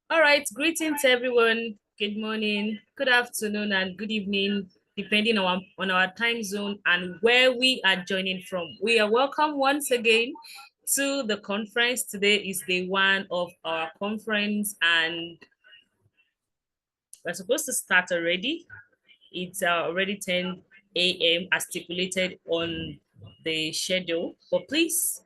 All right, greetings everyone. Good morning, good afternoon, and good evening, depending on our time zone and where we are joining from. We are welcome once again to the conference. Today is day one of our conference, and we're supposed to start already. It's already 10 a.m. as stipulated on the schedule. But please,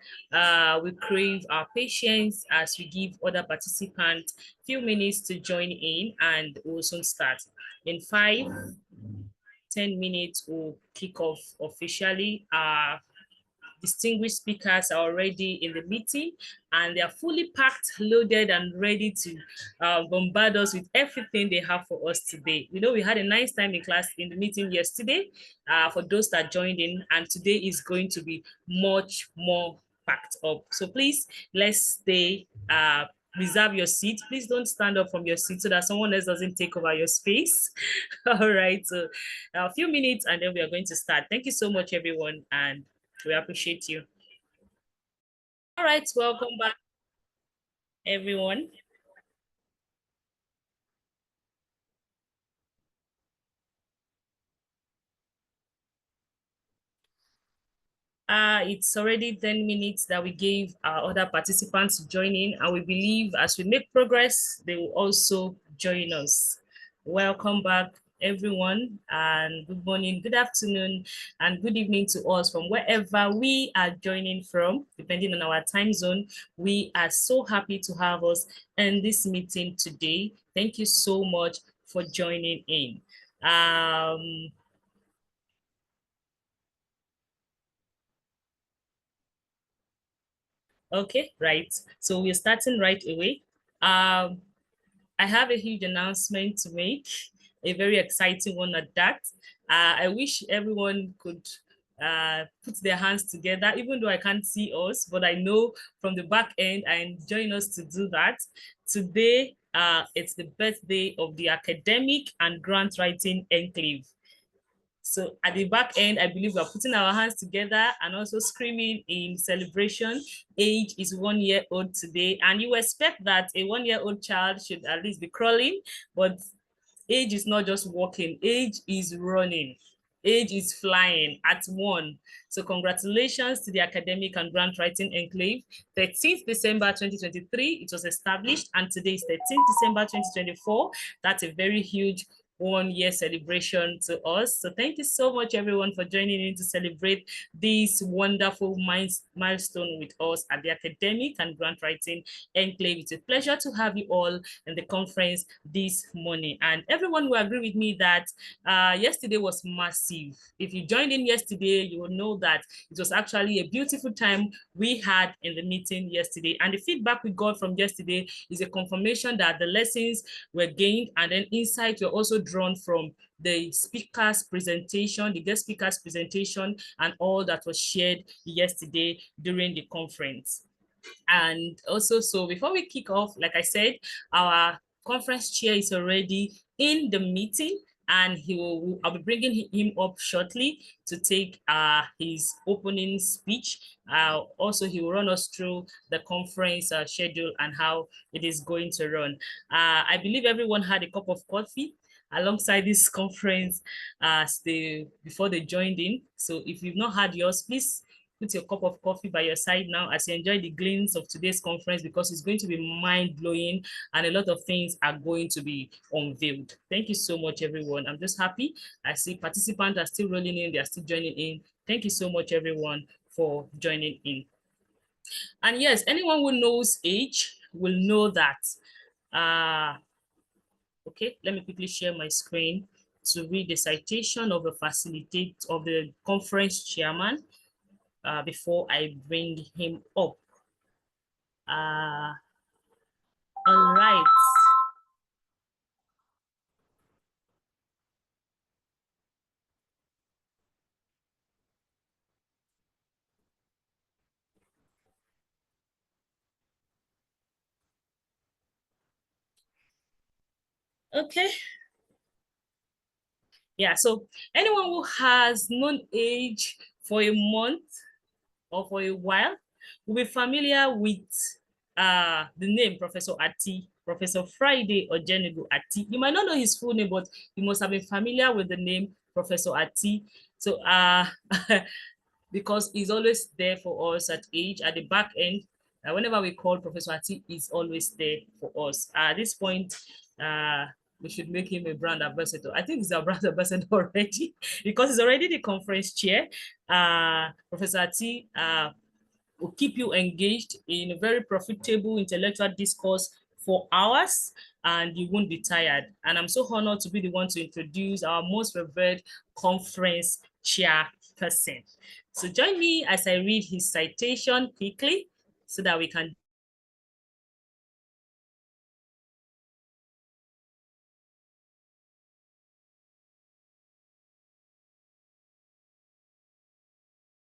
we crave our patience as we give other participants a few minutes to join in, and we'll soon start. In 5-10 minutes, we'll kick off officially. Distinguished speakers are already in the meeting and they are fully packed, loaded, and ready to bombard us with everything they have for us today. You know, we had a nice time in class in the meeting yesterday for those that joined in, and today is going to be much more packed up. So please, let's stay. Reserve your seat. Please don't stand up from your seat so that someone else doesn't take over your space. All right. So a few minutes and then we are going to start. Thank you so much, everyone. And we appreciate you. All right, welcome back, everyone. It's already 10 minutes that we gave our other participants to join in, and we believe as we make progress, they will also join us. Welcome back, everyone, and good morning, good afternoon, and good evening to us from wherever we are joining from, depending on our time zone. We are so happy to have us in this meeting today. Thank you so much for joining in. Okay, right. So we're starting right away. Um, I have a huge announcement to make, a very exciting one at that. I wish everyone could put their hands together, even though I can't see us, but I know from the back end I'm enjoying us to do that. Today, it's the birthday of the Academic and Grant Writing Enclave. So at the back end, I believe we're putting our hands together and also screaming in celebration. Age is 1 year old today. And you expect that a 1 year old child should at least be crawling, but age is not just walking, age is running. Age is flying at one. So congratulations to the Academic and Grant Writing Enclave. 13th December 2023, it was established, and today is 13th December 2024. That's a very huge 1 year celebration to us. So thank you so much, everyone, for joining in to celebrate this wonderful milestone with us at the Academic and Grant Writing Enclave. It's a pleasure to have you all in the conference this morning. And everyone will agree with me that yesterday was massive. If you joined in yesterday, you will know that it was actually a beautiful time we had in the meeting yesterday. And the feedback we got from yesterday is a confirmation that the lessons were gained and then insights were also drawn from the speaker's presentation, the guest speaker's presentation, and all that was shared yesterday during the conference. And also, so before we kick off, like I said, our conference chair is already in the meeting, and I'll be bringing him up shortly to take his opening speech. Also, he will run us through the conference schedule and how it is going to run. I believe everyone had a cup of coffee alongside this conference before they joined in. So if you've not had yours, please put your cup of coffee by your side now as you enjoy the gleams of today's conference, because it's going to be mind-blowing and a lot of things are going to be unveiled. Thank you so much, everyone. I'm just happy. I see participants are still rolling in. They are still joining in. Thank you so much, everyone, for joining in. And yes, anyone who knows age will know that. Okay, let me quickly share my screen to read the citation of the conference chairman before I bring him up. All right. Okay. Yeah, so anyone who has known age for a month or for a while will be familiar with the name Professor Ati. Professor Friday Ojenego Ati. You might not know his full name, but you must have been familiar with the name Professor Ati. So because he's always there for us at the back end. Whenever we call Professor Ati, he's always there for us. At this point, we should make him a brand ambassador. I think he's a brand ambassador already because he's already the conference chair. Professor Ati will keep you engaged in a very profitable intellectual discourse for hours, and you won't be tired. And I'm so honored to be the one to introduce our most revered conference chairperson. So join me as I read his citation quickly so that we can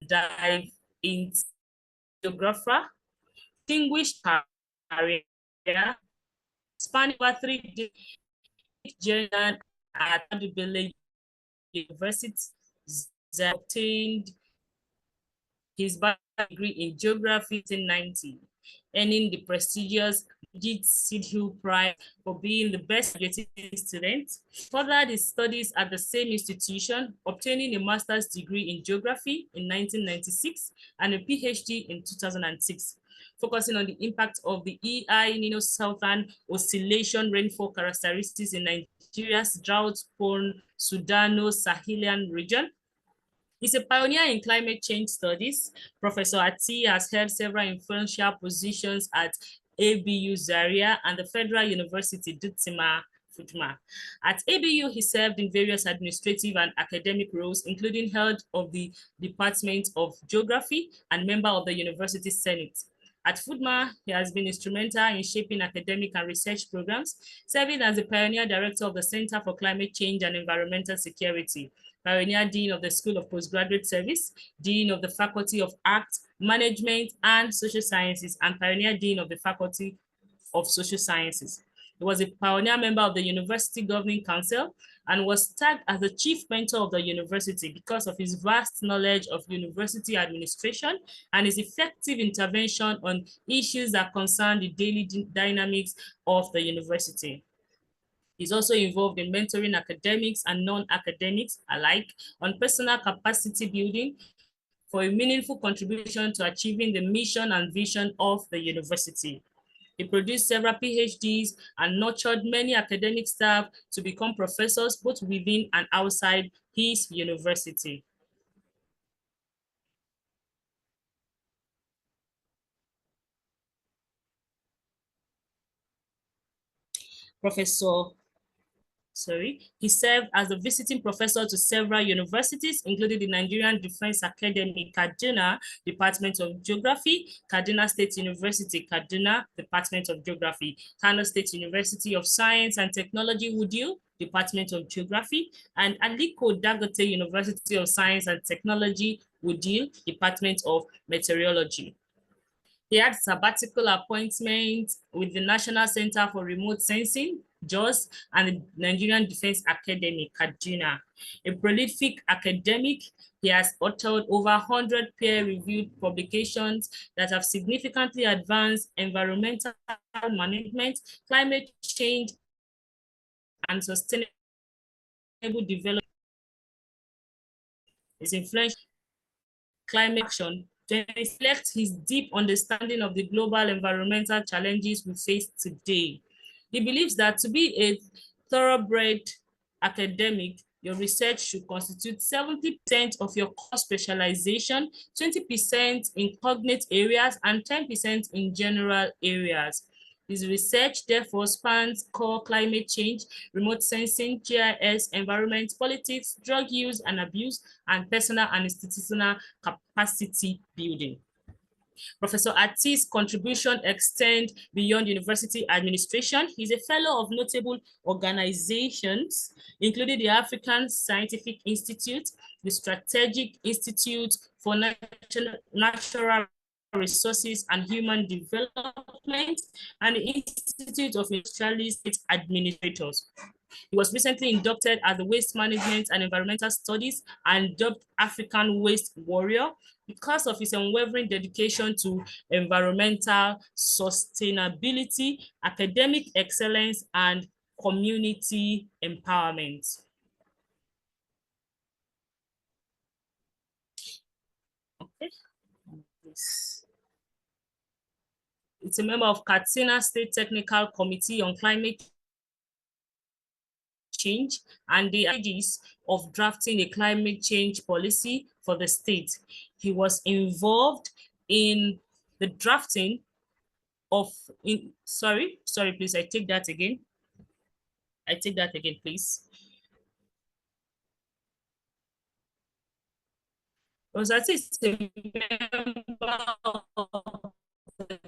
dive into geographer, distinguished career, spanning over 3 journals at the Village University, obtained his bachelor's degree in geography in 1990, earning the prestigious Sidhu Prize for being the best graduating student. Furthered his studies at the same institution, obtaining a master's degree in geography in 1996 and a PhD in 2006, focusing on the impact of the El Nino Southern Oscillation rainfall characteristics in Nigeria's drought-prone Sudano-Sahelian region. He's a pioneer in climate change studies. Professor Ati has held several influential positions at ABU Zaria and the Federal University Dutsima Futma. At ABU, he served in various administrative and academic roles, including head of the Department of Geography and member of the University Senate. At FUDMA, he has been instrumental in shaping academic and research programs, serving as the pioneer director of the Center for Climate Change and Environmental Security, pioneer dean of the School of Postgraduate Service, dean of the Faculty of Arts, Management and Social Sciences, and pioneer dean of the Faculty of Social Sciences. He was a pioneer member of the University Governing Council and was tagged as the chief mentor of the university because of his vast knowledge of university administration and his effective intervention on issues that concern the daily dynamics of the university. He's also involved in mentoring academics and non-academics alike on personal capacity building for a meaningful contribution to achieving the mission and vision of the university. He produced several PhDs and nurtured many academic staff to become professors both within and outside his university. He served as a visiting professor to several universities, including the Nigerian Defense Academy, Kaduna, Department of Geography, Kaduna State University, Kaduna, Department of Geography, Kano State University of Science and Technology, Wudil, Department of Geography, and Aliko Dangote University of Science and Technology, Wudil, Department of Meteorology. He had sabbatical appointments with the National Center for Remote Sensing, JOS, and the Nigerian Defense Academy, Kaduna. A prolific academic, he has authored over 100 peer-reviewed publications that have significantly advanced environmental management, climate change, and sustainable development. His influence climate action to reflect his deep understanding of the global environmental challenges we face today. He believes that to be a thoroughbred academic, your research should constitute 70% of your core specialization, 20% in cognate areas, and 10% in general areas. His research therefore spans core climate change, remote sensing, GIS, environment, politics, drug use and abuse, and personal and institutional capacity building. Professor Ati's contribution extend beyond university administration. He's a fellow of notable organizations, including the African Scientific Institute, the Strategic Institute for Natural Resources and Human Development, and the Institute of Industrialist Administrators. He was recently inducted as the Waste Management and Environmental Studies and dubbed African Waste Warrior because of his unwavering dedication to environmental sustainability, academic excellence, and community empowerment. Okay. It's a member of Katsina State Technical Committee on Climate Change and the ideas of drafting a climate change policy for the state. He was involved in the drafting of, sorry, please, I take that again. Please. Was at least a member of the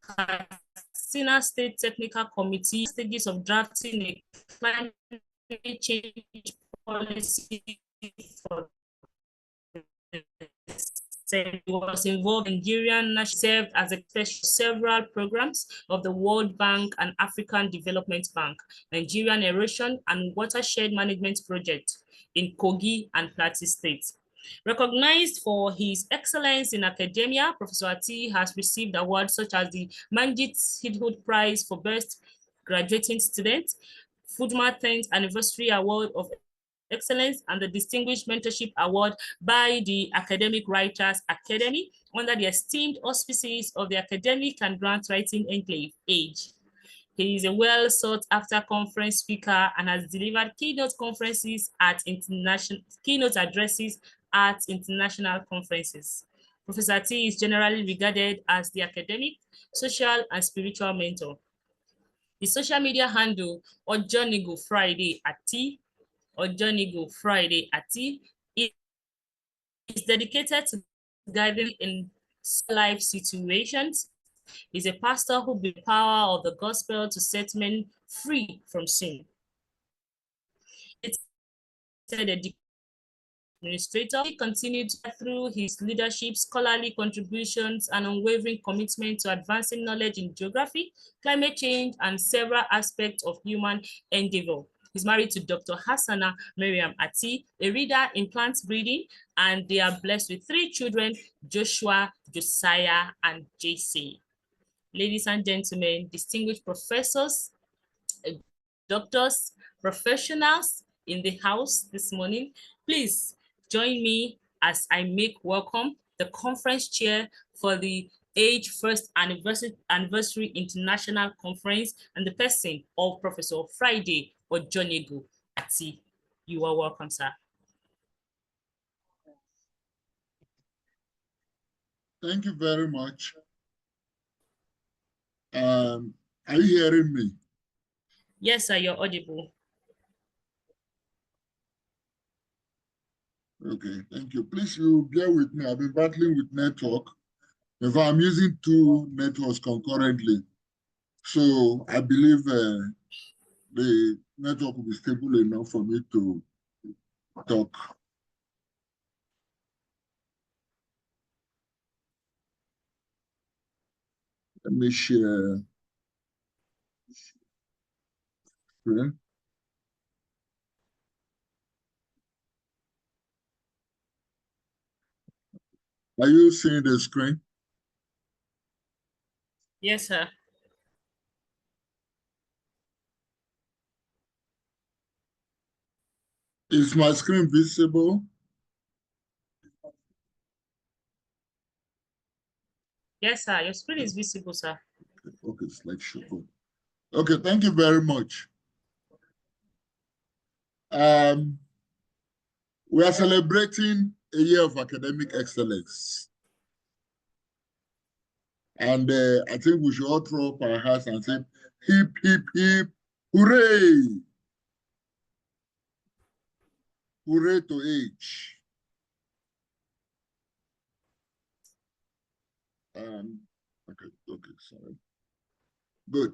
Katsina State Technical Committee stages of drafting a climate change policy for he was involved in Nigerian national, served as a special several programs of the World Bank and African Development Bank, Nigerian Erosion and Watershed Management Project in Kogi and Plateau States. Recognized for his excellence in academia, Professor Ati has received awards such as the Manjit Hidhood Prize for Best Graduating Student, Fudma 10th Anniversary Award of Excellence, and the Distinguished Mentorship Award by the Academic Writers Academy under the esteemed auspices of the Academic and Grant Writing Enclave, AGE. He is a well-sought-after conference speaker and has delivered keynote addresses at international conferences. Professor T is generally regarded as the academic, social, and spiritual mentor. The social media handle Ojonigo Friday at T, Ojonigo Friday at T, is dedicated to guiding in life situations. He's a pastor who brings the power of the gospel to set men free from sin. It's a administrator. He continued through his leadership, scholarly contributions, and unwavering commitment to advancing knowledge in geography, climate change, and several aspects of human endeavor. He's married to Dr. Hassana Miriam Ati, a reader in plant breeding, and they are blessed with 3 children, Joshua, Josiah, and JC. Ladies and gentlemen, distinguished professors, doctors, professionals in the house this morning, please join me as I make welcome the conference chair for the AGE First Anniversary International Conference and the person of Professor Friday Ojonigo Ati. You are welcome, sir. Thank you very much. Are you hearing me? Yes, sir, you're audible. Okay, thank you. Please, you bear with me. I've been battling with network. In fact, I'm using 2 networks concurrently. So I believe the network will be stable enough for me to talk. Let me share screen. Are you seeing the screen? Yes, sir. Is my screen visible? Yes, sir. Your screen is visible, sir. Okay, slideshow. Okay, thank you very much. We are celebrating a year of academic excellence. And I think we should all throw up our hands and say, hip, hip, hip, hooray! Hooray to AGE. Okay, sorry. Good.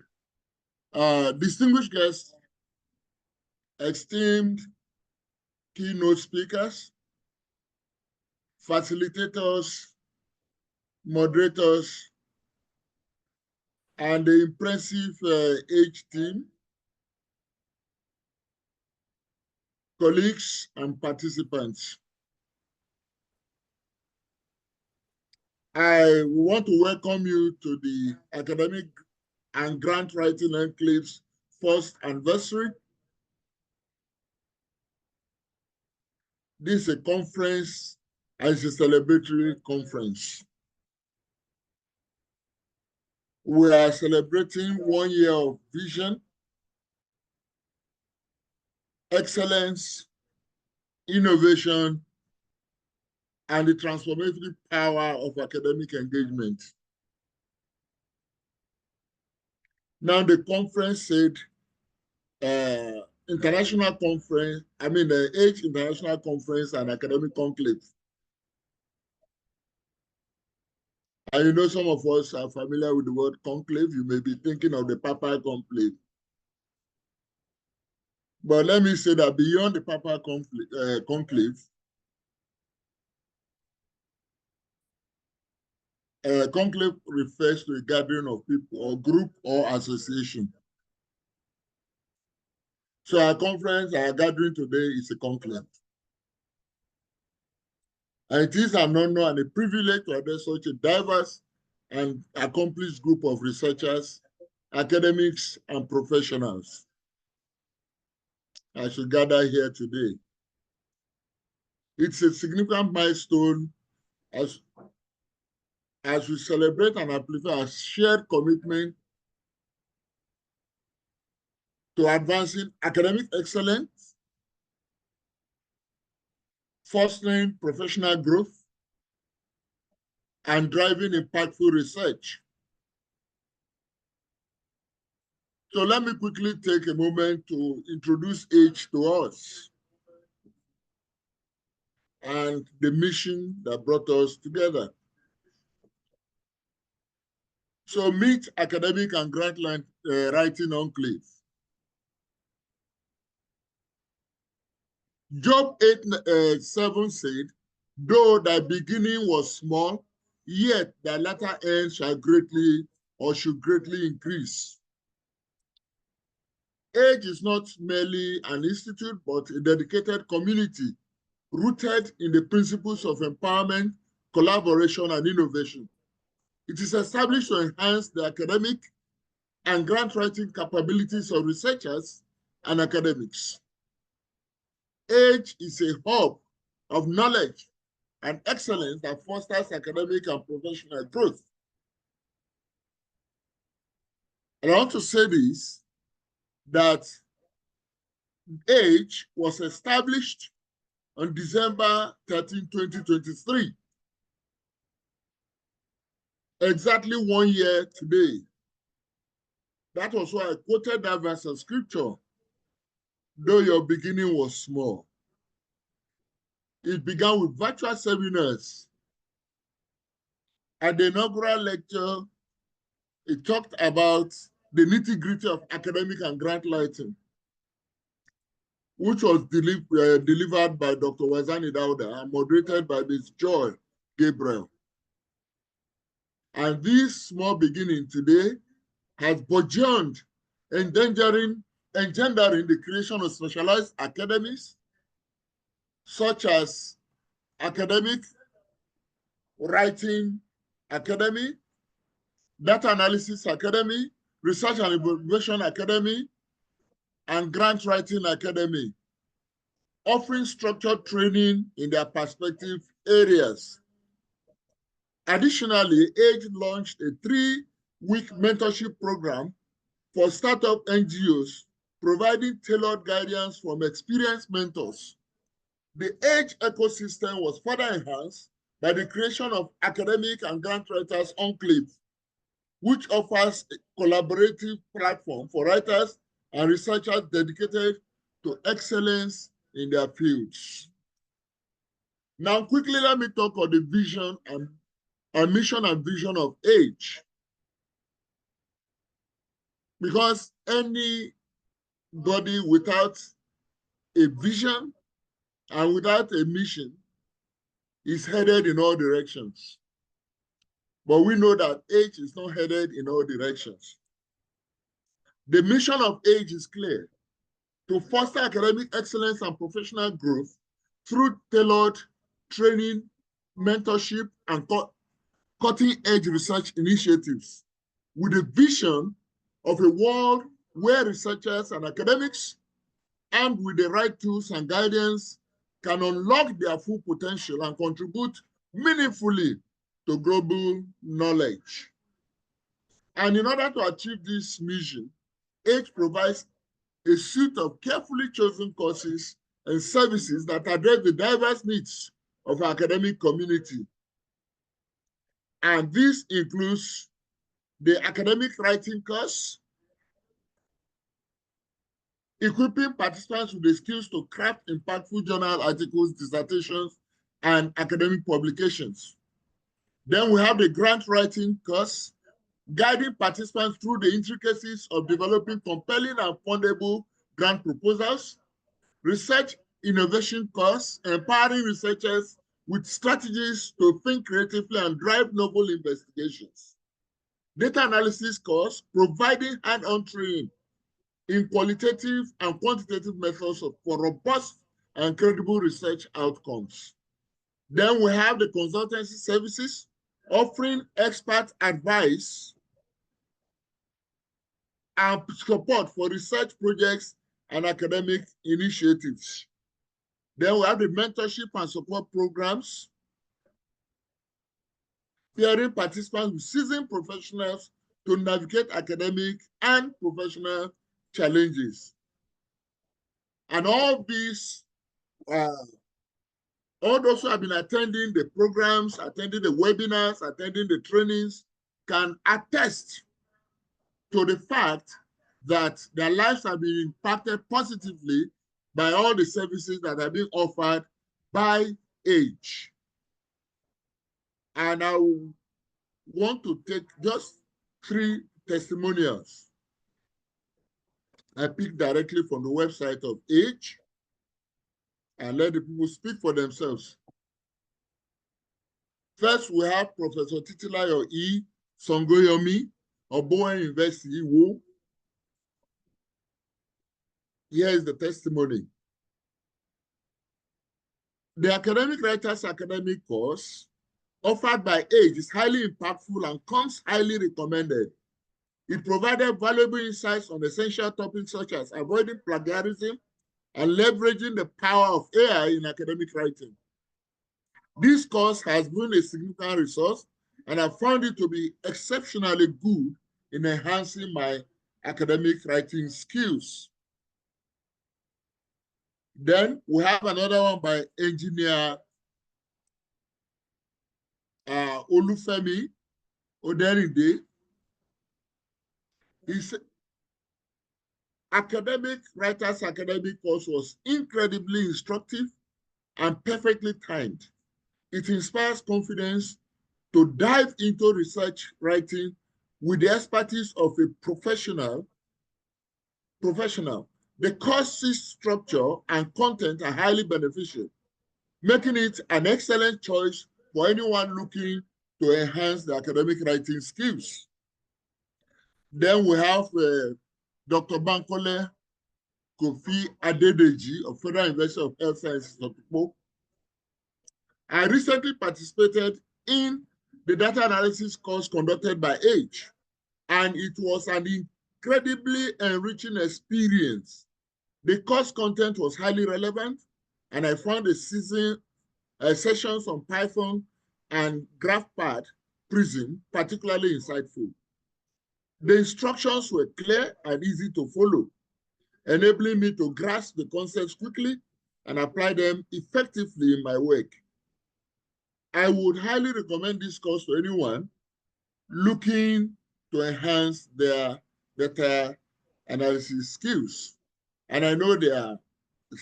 Distinguished guests, esteemed keynote speakers, facilitators, moderators, and the impressive AGE team, colleagues, and participants. I want to welcome you to the Academic and Grant Writing Enclave's first anniversary. This is a conference, and it's a celebratory conference. We are celebrating 1 year of vision, excellence, innovation, and the transformative power of academic engagement. Now, the conference said, international conference, the Age International Conference and Academic Conclave. And you know, some of us are familiar with the word conclave. You may be thinking of the Papal Conclave. But let me say that beyond the Papal Conclave, conclave refers to a gathering of people or group or association. So our conference, our gathering today is a conclave. And it is an honor and a privilege to address such a diverse and accomplished group of researchers, academics, and professionals as we gather here today. It's a significant milestone as we celebrate and amplify our shared commitment to advancing academic excellence, fostering professional growth, and driving impactful research. So let me quickly take a moment to introduce AGE to us and the mission that brought us together. So meet Academic and Grant Writing Enclave. Job 8:7 said, though thy beginning was small, yet thy latter end shall greatly or should greatly increase. AGE is not merely an institute, but a dedicated community rooted in the principles of empowerment, collaboration, and innovation. It is established to enhance the academic and grant writing capabilities of researchers and academics. AGE is a hub of knowledge and excellence that fosters academic and professional growth. And I want to say this, that AGE was established on December 13, 2023, exactly 1 year today. That was why I quoted that verse of scripture, though your beginning was small. It began with virtual seminars. At the inaugural lecture, it talked about the nitty-gritty of academic and grant writing, which was delivered by Dr. Wazani Dauda and moderated by Ms. Joy Gabriel. And this small beginning today has burgeoned, engendering the creation of specialized academies, such as Academic Writing Academy, Data Analysis Academy, Research and Innovation Academy, and Grant Writing Academy, offering structured training in their perspective areas. Additionally, AGE launched a 3-week mentorship program for startup NGOs, providing tailored guidance from experienced mentors. The AGE ecosystem was further enhanced by the creation of Academic and Grant Writers Enclave, which offers a collaborative platform for writers and researchers dedicated to excellence in their fields. Now, quickly, let me talk on the vision and mission and vision of AGE. Because anybody without a vision and without a mission is headed in all directions. But we know that AGE is not headed in all directions. The mission of AGE is clear: to foster academic excellence and professional growth through tailored training, mentorship, and cutting-edge research initiatives, with a vision of a world where researchers and academics, armed with the right tools and guidance, can unlock their full potential and contribute meaningfully to global knowledge. And in order to achieve this mission, AICAC provides a suite of carefully chosen courses and services that address the diverse needs of our academic community. And this includes the academic writing course, equipping participants with the skills to craft impactful journal articles, dissertations, and academic publications. Then we have the grant writing course, guiding participants through the intricacies of developing compelling and fundable grant proposals. Research innovation course, empowering researchers with strategies to think creatively and drive novel investigations. Data analysis course, providing hand-on training in qualitative and quantitative methods for robust and credible research outcomes. Then we have the consultancy services, offering expert advice and support for research projects and academic initiatives. Then we have the mentorship and support programs, pairing participants with seasoned professionals to navigate academic and professional challenges. And all these, all those who have been attending the programs, attending the webinars, attending the trainings, can attest to the fact that their lives have been impacted positively by all the services that are being offered by AICAC. And I want to take just 3 testimonials. I picked directly from the website of AICAC and let the people speak for themselves. First, we have Professor Titilayo E. Songoyomi of Bowen University, Iwo. Here is the testimony. The Academic Writers Academic course offered by AICAC is highly impactful and comes highly recommended. It provided valuable insights on essential topics such as avoiding plagiarism and leveraging the power of AI in academic writing. This course has been a significant resource, and I found it to be exceptionally good in enhancing my academic writing skills. Then we have another one by engineer Olufemi Oderinde. His academic writers academic course was incredibly instructive and perfectly timed. It inspires confidence to dive into research writing with the expertise of a professional. The course's structure and content are highly beneficial, making it an excellent choice for anyone looking to enhance their academic writing skills. Then we have Dr. Bankole Kofi Adedeji of Federal University of Health Sciences of Ikpo. I recently participated in the data analysis course conducted by AICAC, and it was an incredibly enriching experience. The course content was highly relevant, and I found the sessions on Python and GraphPad Prism particularly insightful. The instructions were clear and easy to follow, enabling me to grasp the concepts quickly and apply them effectively in my work. I would highly recommend this course to anyone looking to enhance their data analysis skills. And I know there are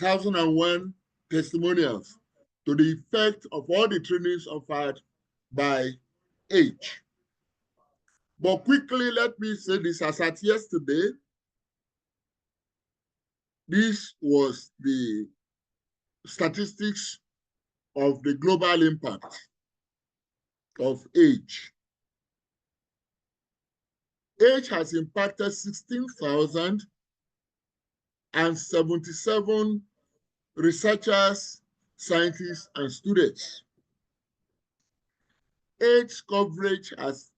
1,001 testimonials to the effect of all the trainings offered by AICAC. But quickly, let me say this, as at yesterday, this was the statistics of the global impact of AICAC. AICAC has impacted and 77 researchers, scientists, and students. AIDS coverage has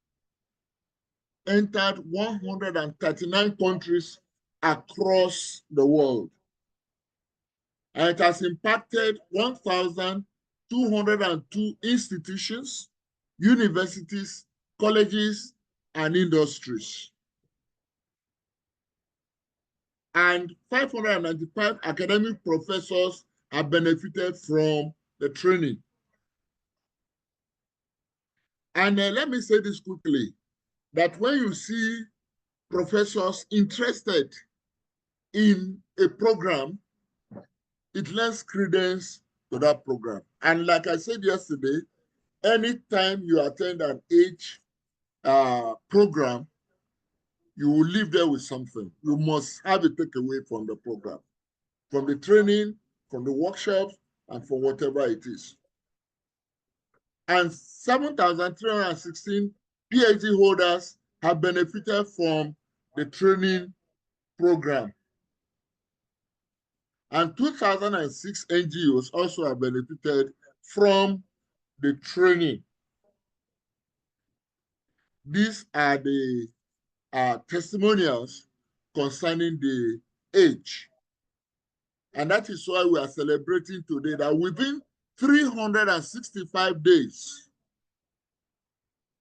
entered 139 countries across the world. And it has impacted 1,202 institutions, universities, colleges, and industries. And 595 academic professors have benefited from the training. And let me say this quickly, that when you see professors interested in a program, it lends credence to that program. And like I said yesterday, anytime you attend an age program, you will leave there with something. You must have a takeaway from the program, from the training, from the workshops, and from whatever it is. And 7,316 PhD holders have benefited from the training program. And 2006 NGOs also have benefited from the training. These are the testimonials concerning the age. And that is why we are celebrating today that within 365 days,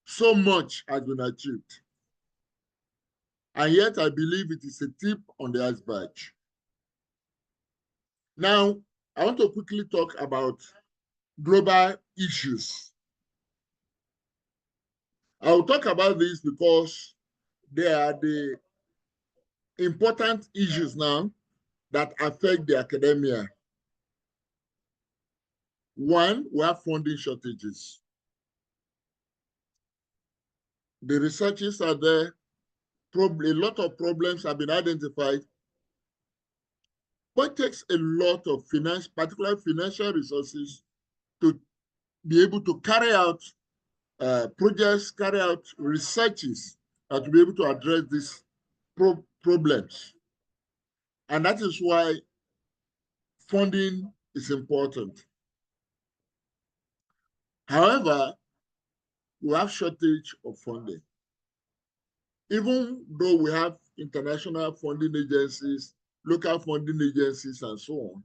so much has been achieved. And yet I believe it is a tip on the iceberg. Now, I want to quickly talk about global issues. I will talk about this because they are the important issues now that affect the academia. One, we have funding shortages. The researchers are there. Probably a lot of problems have been identified, but it takes a lot of finance, particularly financial resources, to be able to carry out projects, carry out researches, to be able to address these problems. And that is why funding is important. However, we have shortage of funding. Even though we have international funding agencies, local funding agencies, and so on,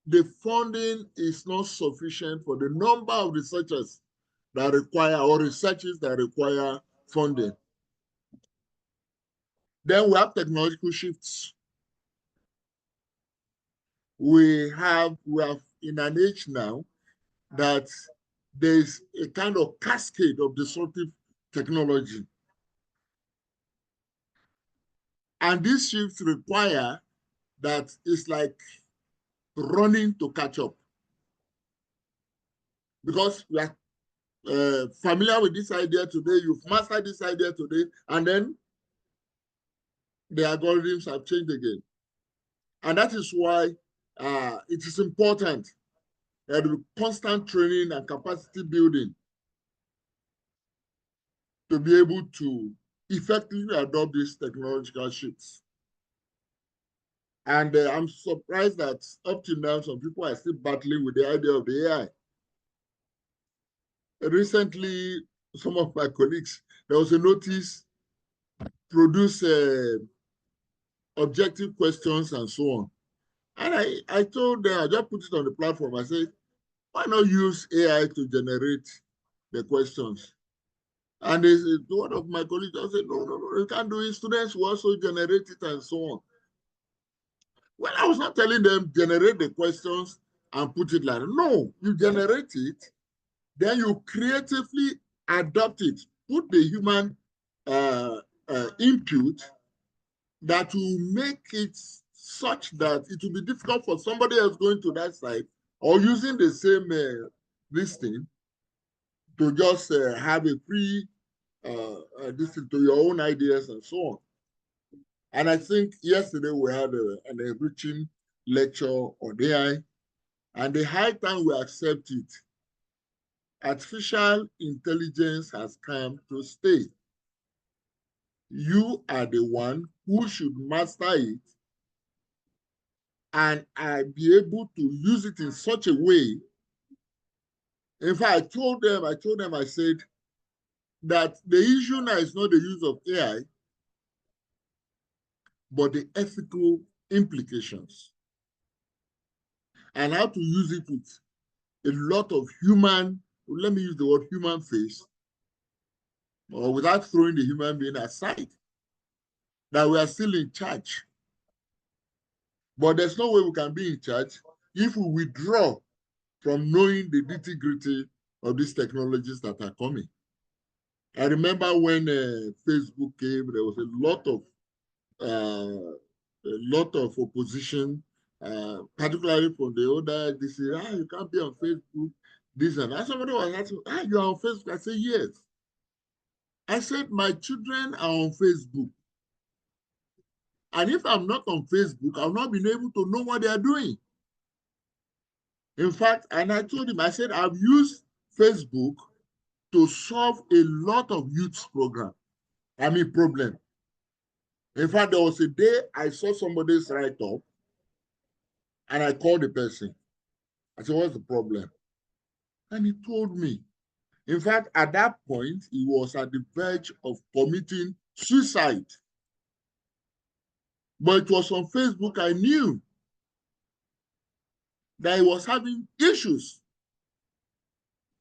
the funding is not sufficient for the number of researchers that require, or researches that require funding. Then we have technological shifts. We have in an age now that there's a kind of cascade of disruptive technology. And these shifts require that it's like running to catch up. Because we are familiar with this idea today, you've mastered this idea today, and then the algorithms have changed again. And that is why it is important that there be constant training and capacity building to be able to effectively adopt these technological shifts. And I'm surprised that up to now, some people are still battling with the idea of the AI. Recently, some of my colleagues, there was a notice, produce objective questions and so on. And I told them, I just put it on the platform. I said, why not use AI to generate the questions? And one of my colleagues said, no, you can't do it. Students will also generate it and so on. Well, I was not telling them generate the questions and put it like, no, you generate it, then you creatively adopt it, put the human input that will make it such that it will be difficult for somebody else going to that site or using the same this thing to just have a free listen to your own ideas and so on. And I think yesterday we had an enriching lecture on AI, and the high time we accept it. Artificial intelligence has come to stay. You are the one who should master it and I be able to use it in such a way. In fact, I told them, I said that the issue now is not the use of AI, but the ethical implications and how to use it with a lot of human, let me use the word human face, or without throwing the human being aside, that we are still in charge. But there's no way we can be in charge if we withdraw from knowing the nitty-gritty of these technologies that are coming. I remember when Facebook came, there was a lot of opposition, particularly from the older. They say, you can't be on Facebook, this and that. Somebody was asking, you are on Facebook? I said, yes. I said, my children are on Facebook. And if I'm not on Facebook, I'll not be able to know what they are doing. In fact, and I told him, I said, I've used Facebook to solve a lot of youth problem. In fact, there was a day I saw somebody's write-up and I called the person. I said, what's the problem? And he told me. In fact, at that point, he was at the verge of committing suicide. But it was on Facebook I knew that he was having issues.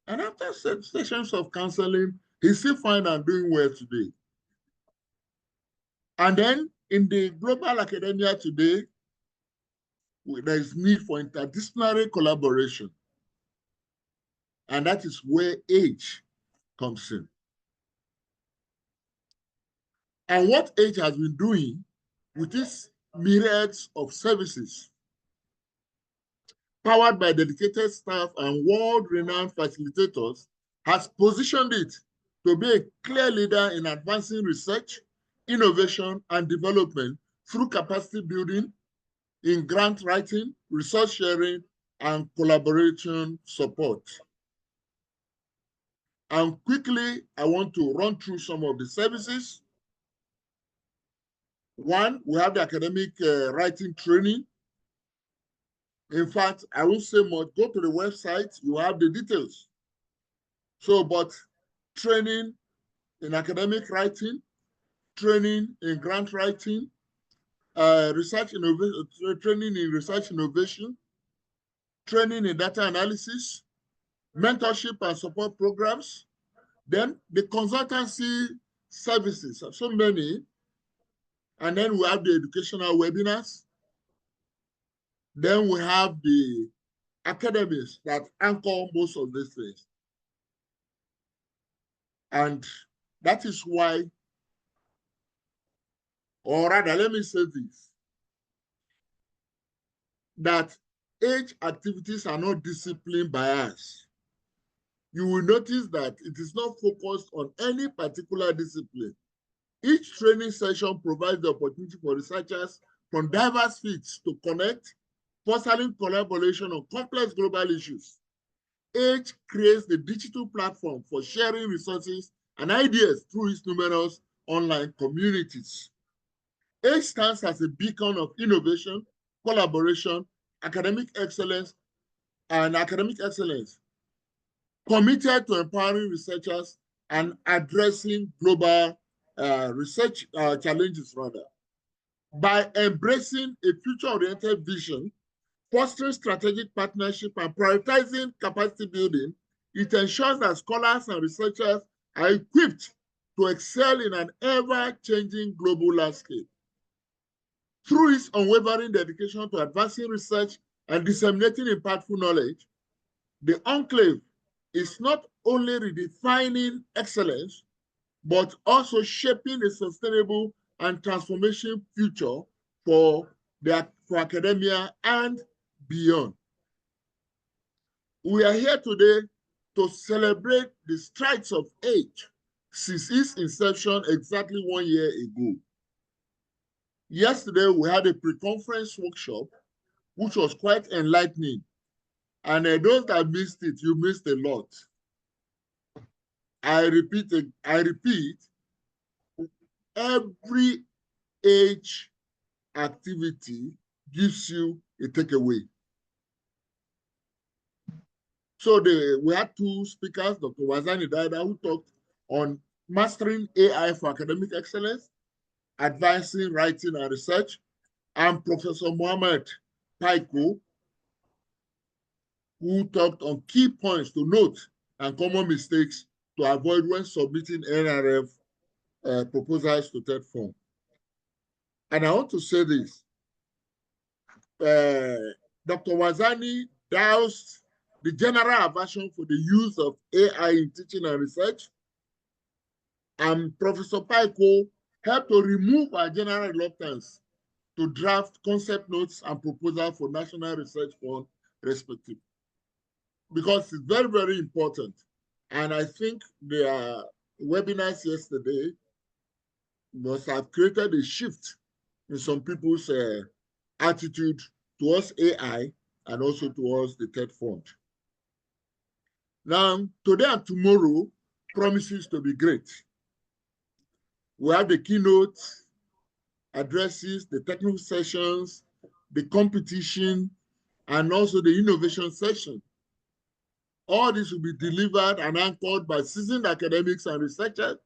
And after sessions of counseling, he's still fine and doing well today. And then in the global academia today, there is need for interdisciplinary collaboration. And that is where age comes in. And what age has been doing with its myriads of services, powered by dedicated staff and world-renowned facilitators, has positioned it to be a clear leader in advancing research, innovation, and development through capacity building, in grant writing, resource sharing, and collaboration support. And quickly, I want to run through some of the services. One, we have the academic writing training. In fact, I won't say much. Go to the website, you have the details. So, but training in academic writing, training in grant writing, research innovation, training in research innovation, training in data analysis, mentorship and support programs. Then the consultancy services, so many. And then we have the educational webinars. Then we have the academies that anchor most of these things. And that is why, or rather, let me say this, that age activities are not disciplined by us. You will notice that it is not focused on any particular discipline. Each training session provides the opportunity for researchers from diverse fields to connect, fostering collaboration on complex global issues. Age creates the digital platform for sharing resources and ideas through its numerous online communities. Age stands as a beacon of innovation, collaboration, academic excellence, committed to empowering researchers and addressing global research challenges rather. By embracing a future-oriented vision, fostering strategic partnership, and prioritizing capacity building, it ensures that scholars and researchers are equipped to excel in an ever-changing global landscape. Through its unwavering dedication to advancing research and disseminating impactful knowledge, the Conclave is not only redefining excellence, but also shaping a sustainable and transformation future for academia and beyond. We are here today to celebrate the strides of age since its inception exactly 1 year ago. Yesterday, we had a pre-conference workshop, which was quite enlightening. And those that missed it, you missed a lot. I repeat, every age activity gives you a takeaway. So we had two speakers, Dr. Wazani Daida, who talked on mastering AI for academic excellence, advancing writing and research, and Professor Mohammed Paiko, who talked on key points to note and common mistakes to avoid when submitting NRF proposals to third form. And I want to say this. Dr. Wazani doused the general aversion for the use of AI in teaching and research, and Professor Paiko helped to remove our general reluctance to draft concept notes and proposals for National Research Fund, respectively. Because it's very, very important. And I think the webinars yesterday must have created a shift in some people's attitude towards AI and also towards the third fund. Now, today and tomorrow promises to be great. We have the keynote addresses, the technical sessions, the competition, and also the innovation session. All this will be delivered and anchored by seasoned academics and researchers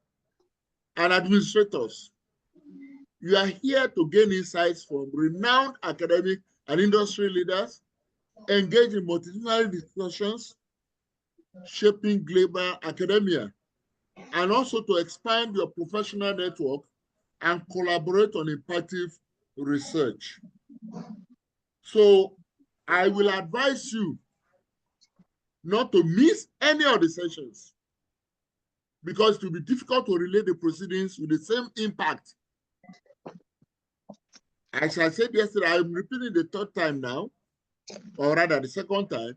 and administrators. You are here to gain insights from renowned academic and industry leaders, engage in multidisciplinary discussions, shaping global academia, and also to expand your professional network and collaborate on impactful research. So I will advise you not to miss any of the sessions, because it will be difficult to relate the proceedings with the same impact. As I said yesterday, I'm repeating the third time now, or rather the second time.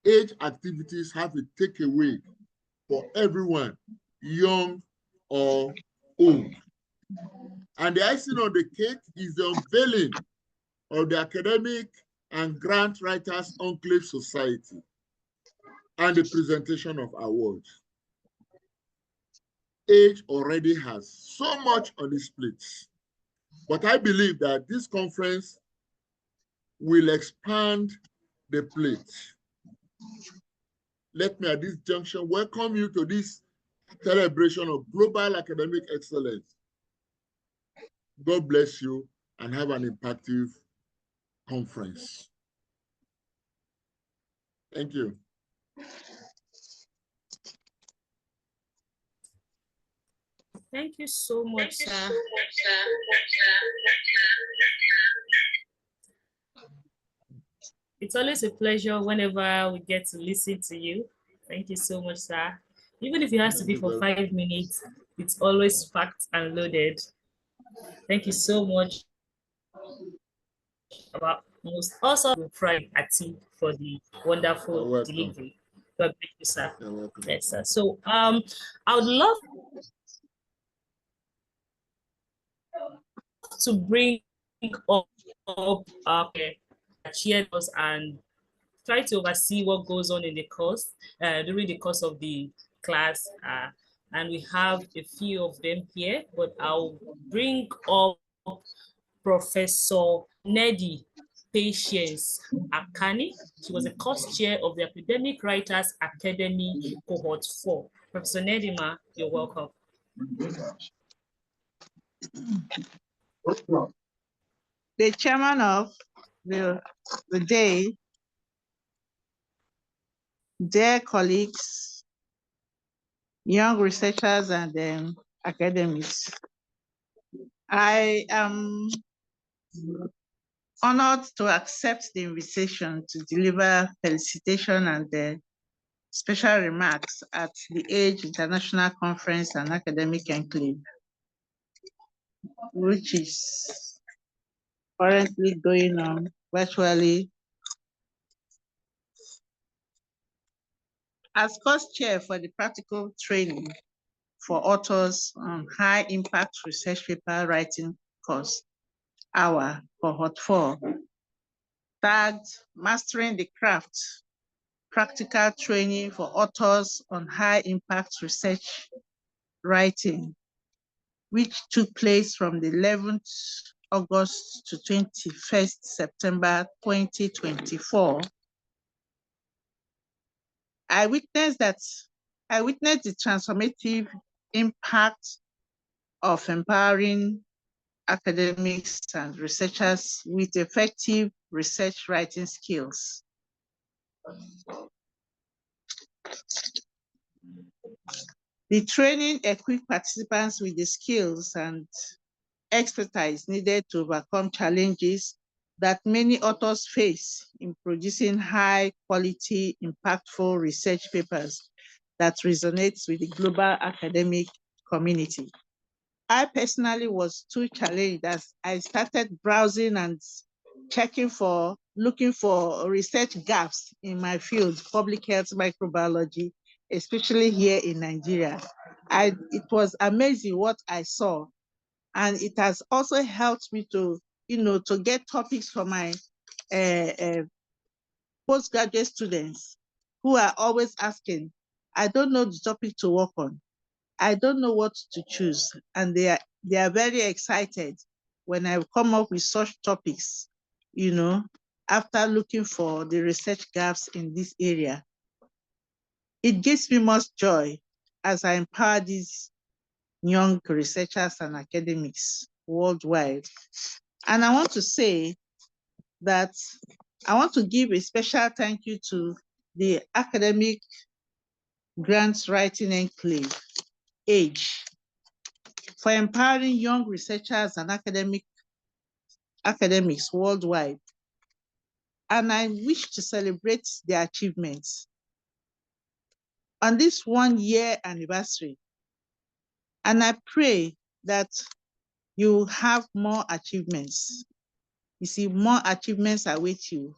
Age activities have a takeaway for everyone, young or old. And the icing on the cake is the unveiling of the Academic and Grant Writers Conclave Society and the presentation of awards. Age already has so much on its plate, but I believe that this conference will expand the plate. Let me at this junction welcome you to this celebration of global academic excellence. God bless you and have an impactful conference. Thank you. Thank you so much, sir. It's always a pleasure whenever we get to listen to you. Thank you so much, sir. Even if it has to be for 5 minutes, it's always packed and loaded. Thank you so much about most also Friday at for the wonderful delivery. God bless you, sir. Yes, sir. So I would love to bring up cheers and try to oversee what goes on in the course during the course of the class. And we have a few of them here, but I'll bring up Professor Nedi Patience Akani. She was a course chair of the Academic Writers Academy Cohort 4. Professor Nedima, you're welcome. The chairman of the day, dear colleagues, young researchers and academics, I am honored to accept the invitation to deliver felicitation and special remarks at the AGE International Conference and Academic Enclave, which is currently going on virtually. As course chair for the practical training for authors on high impact research paper writing course, our cohort 4, tagged Mastering the Craft, practical training for authors on high impact research writing, which took place from the 11th August to 21st September 2024, I witnessed the transformative impact of empowering academics and researchers with effective research writing skills. The training equipped participants with the skills and expertise needed to overcome challenges that many authors face in producing high quality, impactful research papers that resonates with the global academic community. I personally was too challenged as I started browsing and looking for research gaps in my field, public health microbiology, especially here in Nigeria. It was amazing what I saw, and it has also helped me to get topics for my postgraduate students who are always asking, I don't know the topic to work on. I don't know what to choose. And they are very excited when I come up with such topics, after looking for the research gaps in this area. It gives me much joy as I empower these young researchers and academics worldwide. And I want to say that I want to give a special thank you to the Academic Grants Writing Enclave, AGE, for empowering young researchers and academics worldwide. And I wish to celebrate their achievements on this 1-year anniversary. And I pray that you have more achievements. You see, more achievements await you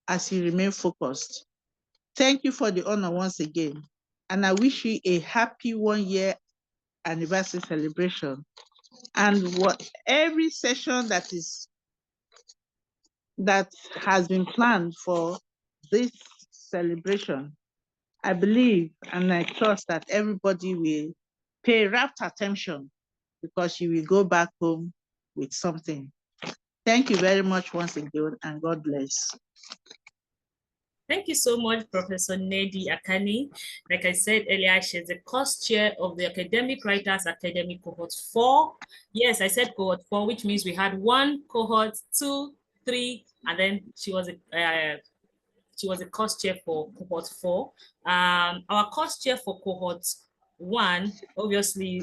as you remain focused. Thank you for the honor once again. And I wish you a happy 1-year anniversary celebration. And every session that has been planned for this celebration, I believe and I trust that everybody will pay rapt attention because you will go back home with something. Thank you very much once again, and God bless. Thank you so much, Professor Nedi Akani. Like I said earlier, she's the course chair of the Academic Writers Academy Cohort 4. Yes, I said Cohort 4, which means we had 1 cohort, 2, 3, and then she was a course chair for Cohort 4. Our course chair for Cohort 1, obviously,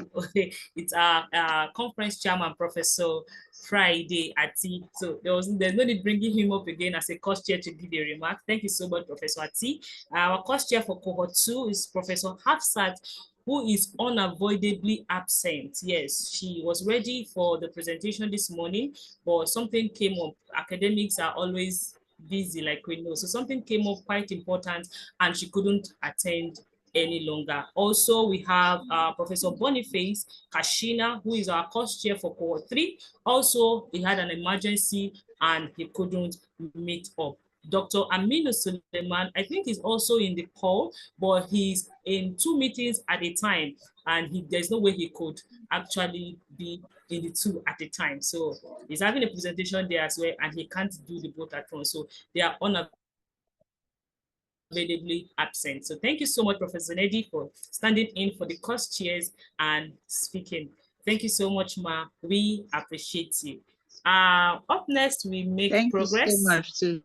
it's our conference chairman, Professor Friday Ati. So there's no need bringing him up again as a course chair to give a remark. Thank you so much, Professor Ati. Our course chair for Cohort 2 is Professor Hafsat, who is unavoidably absent. Yes, she was ready for the presentation this morning, but something came up. Academics are always busy, like we know. So something came up quite important and she couldn't attend any longer. Also, we have Professor Boniface Kashina, who is our course chair for Cohort 3. Also, he had an emergency and he couldn't meet up. Dr. Aminu Suleiman, I think he's also in the call, but he's in 2 meetings at a time, and there's no way he could actually be in the 2 at a time. So he's having a presentation there as well, and he can't do the both at once. So they are unavoidably absent. So thank you so much, Professor Nedi, for standing in for the course chairs and speaking. Thank you so much, Ma. We appreciate you. Up next, we make progress. Thank you so much too.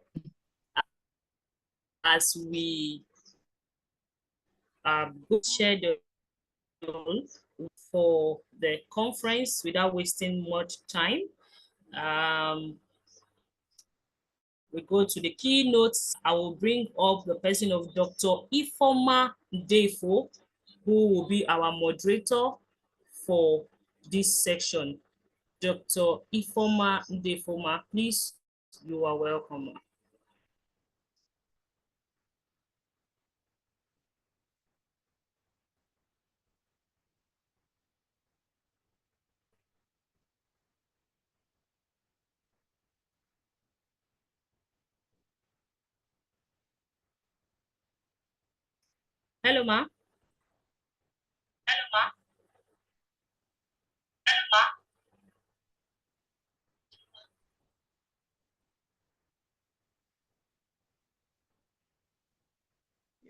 As we share the for the conference without wasting much time. We go to the keynotes. I will bring up the person of Dr. Ifoma Defo, who will be our moderator for this section. Dr. Ifoma Defoma, please, you are welcome. Hello, ma. Hello, ma.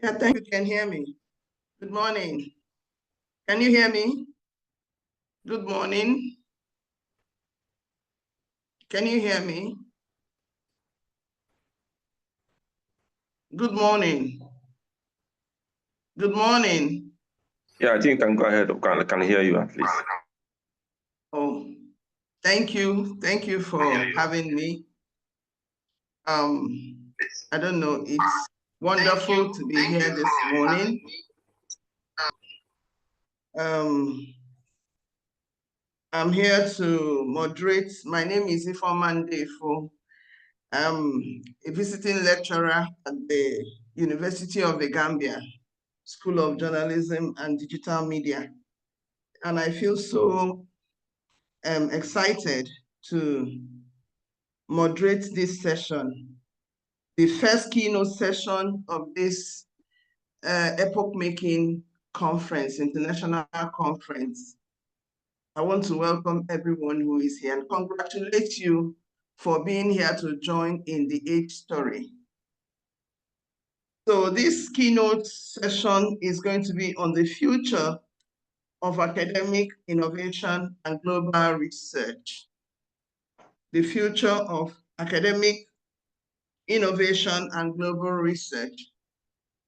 Yeah, thank you. Can hear me. Good morning. Can you hear me? Good morning. Can you hear me? Good morning. Good morning. Yeah, I think you can go ahead. I can hear you at least. Oh, thank you. Thank you for having me. I don't know, it's wonderful to be here this morning. I'm here to moderate. My name is Ifeoma Ndefo. I'm a visiting lecturer at the University of the Gambia, School of Journalism and Digital Media. And I feel so excited to moderate this session, the first keynote session of this epoch-making conference, international conference. I want to welcome everyone who is here and congratulate you for being here to join in the age story. So this keynote session is going to be on the future of academic innovation and global research. The future of academic innovation and global research.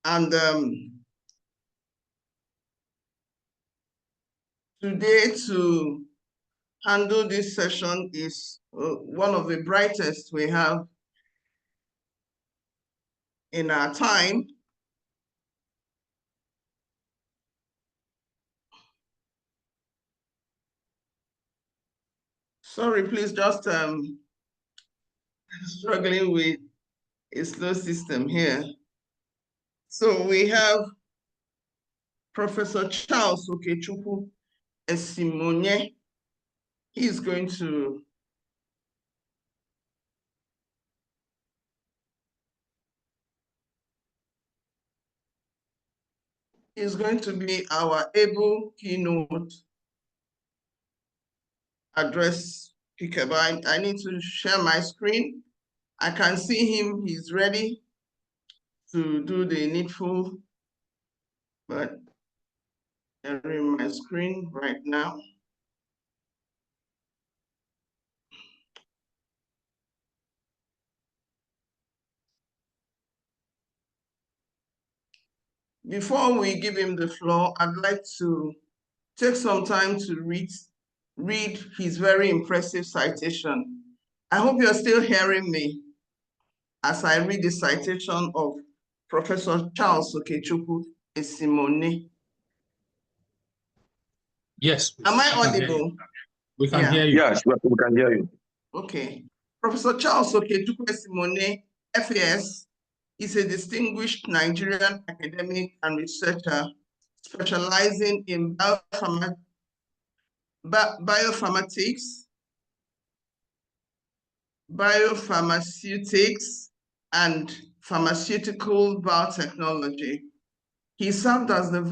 And today to handle this session is one of the brightest we have in our time. Sorry, please, just struggling with a slow system here. So we have Professor Charles Okechukwu Esimonye. He's going to be our able keynote address speaker. But I need to share my screen. I can see him, he's ready to do the needful, but sharing my screen right now. Before we give him the floor, I'd like to take some time to read his very impressive citation. I hope you're still hearing me as I read the citation of Professor Charles Okechukwu Esimone. Yes. Am I audible? We can hear you. Yes, we can hear you. Okay. Professor Charles Okechukwu Esimone, FAS, is a distinguished Nigerian academic and researcher specializing in biopharmaceutics, and pharmaceutical biotechnology. He served as the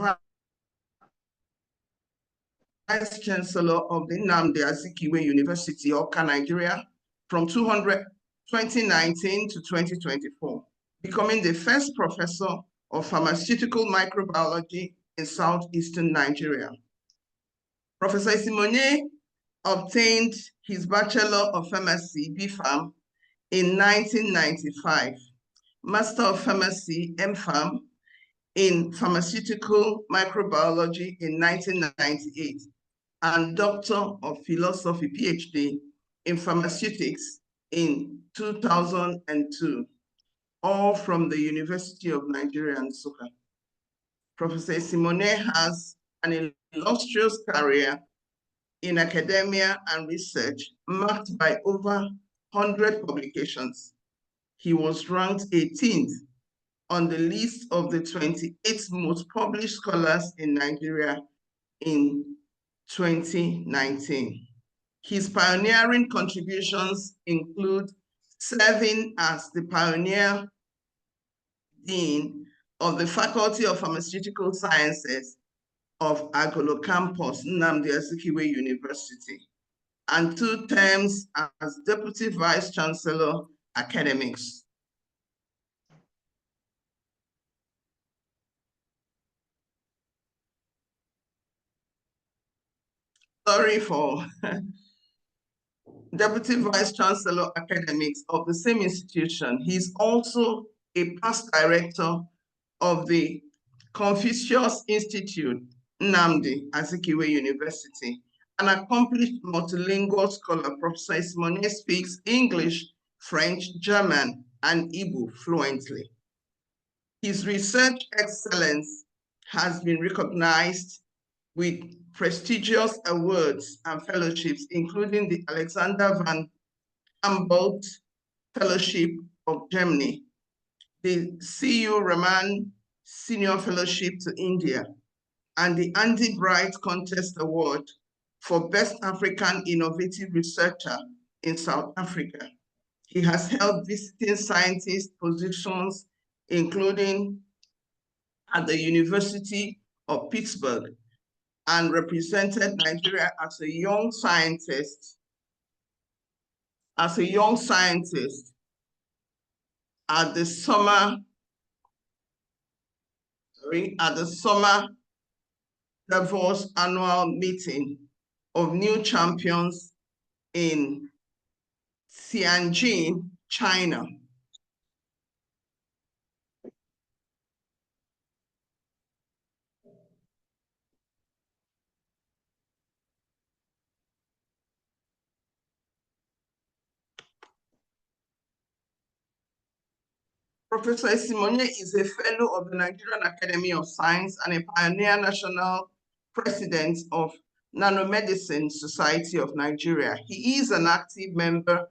Vice Chancellor of the Nnamdi Azikiwe University, Awka, Nigeria, from 2019 to 2024, becoming the first professor of pharmaceutical microbiology in southeastern Nigeria. Professor Esimone obtained his Bachelor of Pharmacy, BPharm, in 1995, Master of Pharmacy, MPharm, in Pharmaceutical Microbiology in 1998, and Doctor of Philosophy, PhD, in Pharmaceutics in 2002, all from the University of Nigeria, Nsukka. Professor Esimone has an illustrious career in academia and research marked by over 100 publications. He was ranked 18th on the list of the 28 most published scholars in Nigeria in 2019. His pioneering contributions include serving as the pioneer dean of the Faculty of Pharmaceutical Sciences of Agolo Campus, Nnamdi Azikiwe University, and 2 terms as Deputy Vice Chancellor, Academics. sorry for Deputy Vice Chancellor Academics of the same institution. He's also a past director of the Confucius Institute, Nnamdi Azikiwe University. An accomplished multilingual scholar, Professor Simone speaks English, French, German, and Igbo fluently. His research excellence has been recognized with prestigious awards and fellowships, including the Alexander van Humboldt Fellowship of Germany, the C.U. Rahman Senior Fellowship to India, and the Andy Bright Contest Award for Best African Innovative Researcher in South Africa. He has held visiting scientist positions, including at the University of Pittsburgh, and represented Nigeria as a young scientist at the summer Davos annual meeting of new champions in Tianjin, China. Professor Simone is a fellow of the Nigerian Academy of Science and a pioneer national president of Nanomedicine Society of Nigeria. He is an active member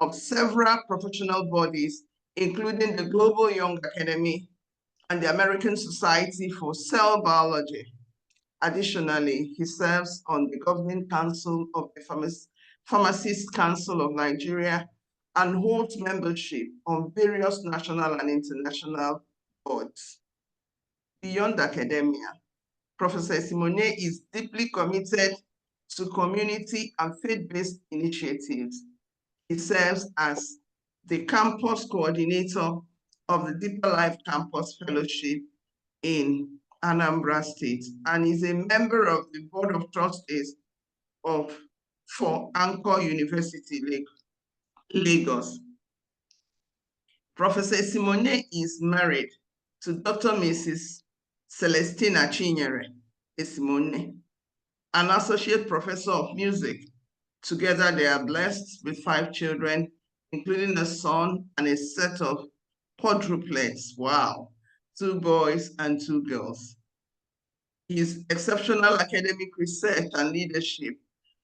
of several professional bodies, including the Global Young Academy and the American Society for Cell Biology. Additionally, he serves on the Governing Council of the Pharmacists Council of Nigeria and holds membership on various national and international boards. Beyond academia, Professor Simone is deeply committed to community and faith-based initiatives. He serves as the campus coordinator of the Deeper Life Campus Fellowship in Anambra State and is a member of the Board of Trustees for Anchor University, Lagos. Professor Simone is married to Dr. Mrs. Celestina Chinyere Simone, an associate professor of music. Together, they are blessed with 5 children, including a son and a set of quadruplets. Wow, 2 boys and 2 girls. His exceptional academic research and leadership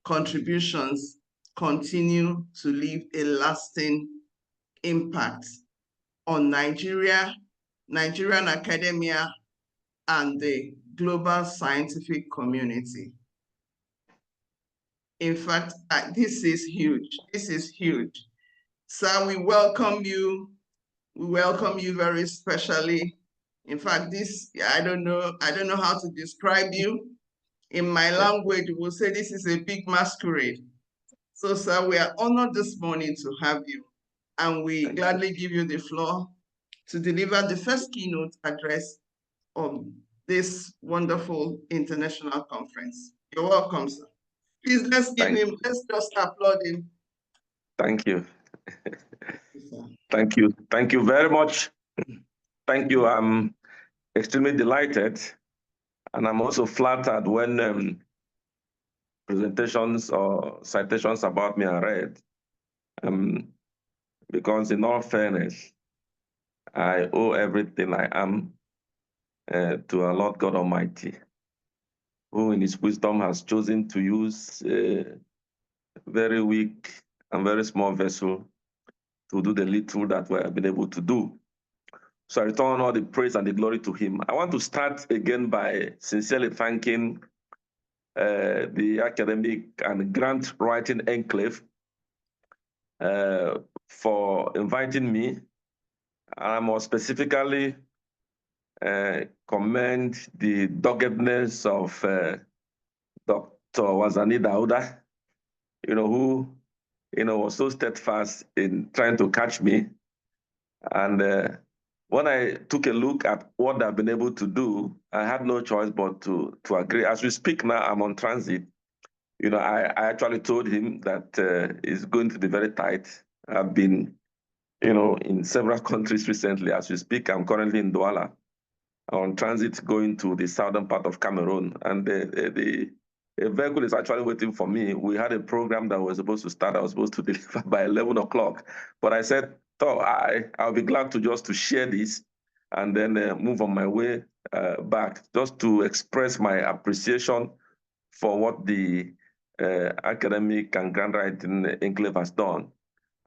contributions continue to leave a lasting impact on Nigeria, Nigerian academia, and the global scientific community. In fact, this is huge. This is huge. Sir, we welcome you. We welcome you very specially. In fact, this, I don't know how to describe you. In my language, we'll say this is a big masquerade. So, sir, we are honored this morning to have you, and we gladly give you the floor to deliver the first keynote address of this wonderful international conference. You're welcome, sir. Please, let's just applaud him. Thank you. Thank you. Thank you very much. Thank you. I'm extremely delighted, and I'm also flattered when presentations or citations about me are read, because in all fairness, I owe everything I am to our Lord God Almighty, who in his wisdom has chosen to use a very weak and very small vessel to do the little that we have been able to do. So I return all the praise and the glory to him. I want to start again by sincerely thanking the academic and grant writing enclave for inviting me. I must specifically commend the doggedness of Dr. Wazani Dauda, who was so steadfast in trying to catch me. And when I took a look at what I've been able to do, I had no choice but to agree. As we speak now, I'm on transit, I actually told him that it's going to be very tight. I've been, in several countries recently. As we speak, I'm currently in Douala on transit going to the southern part of Cameroon, and the vehicle is actually waiting for me. We had a program that was supposed to start. I was supposed to deliver by 11 o'clock, but I said, "Oh, I'll be glad to share this, and then move on my way back, just to express my appreciation for what the academic and grant writing enclave has done."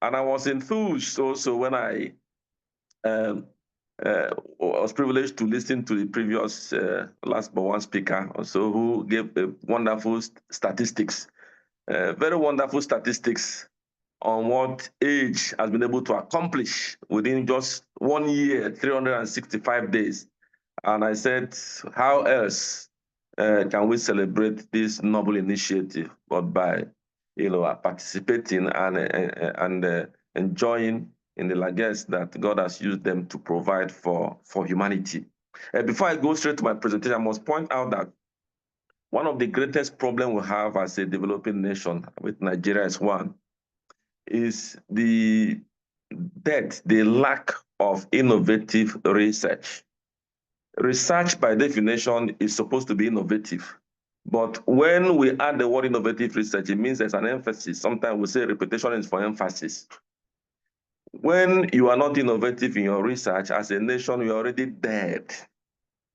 And I was enthused also when I was privileged to listen to the previous last but one speaker also, who gave wonderful statistics, very wonderful statistics on what age has been able to accomplish within just 1 year, 365 days. And I said, how else can we celebrate this noble initiative but by, participating and enjoying in the largesse that God has used them to provide for humanity. Before I go straight to my presentation, I must point out that one of the greatest problems we have as a developing nation with Nigeria is the lack of innovative research. Research, by definition, is supposed to be innovative. But when we add the word innovative research, it means there's an emphasis. Sometimes we say repetition is for emphasis. When you are not innovative in your research, as a nation, you're already dead.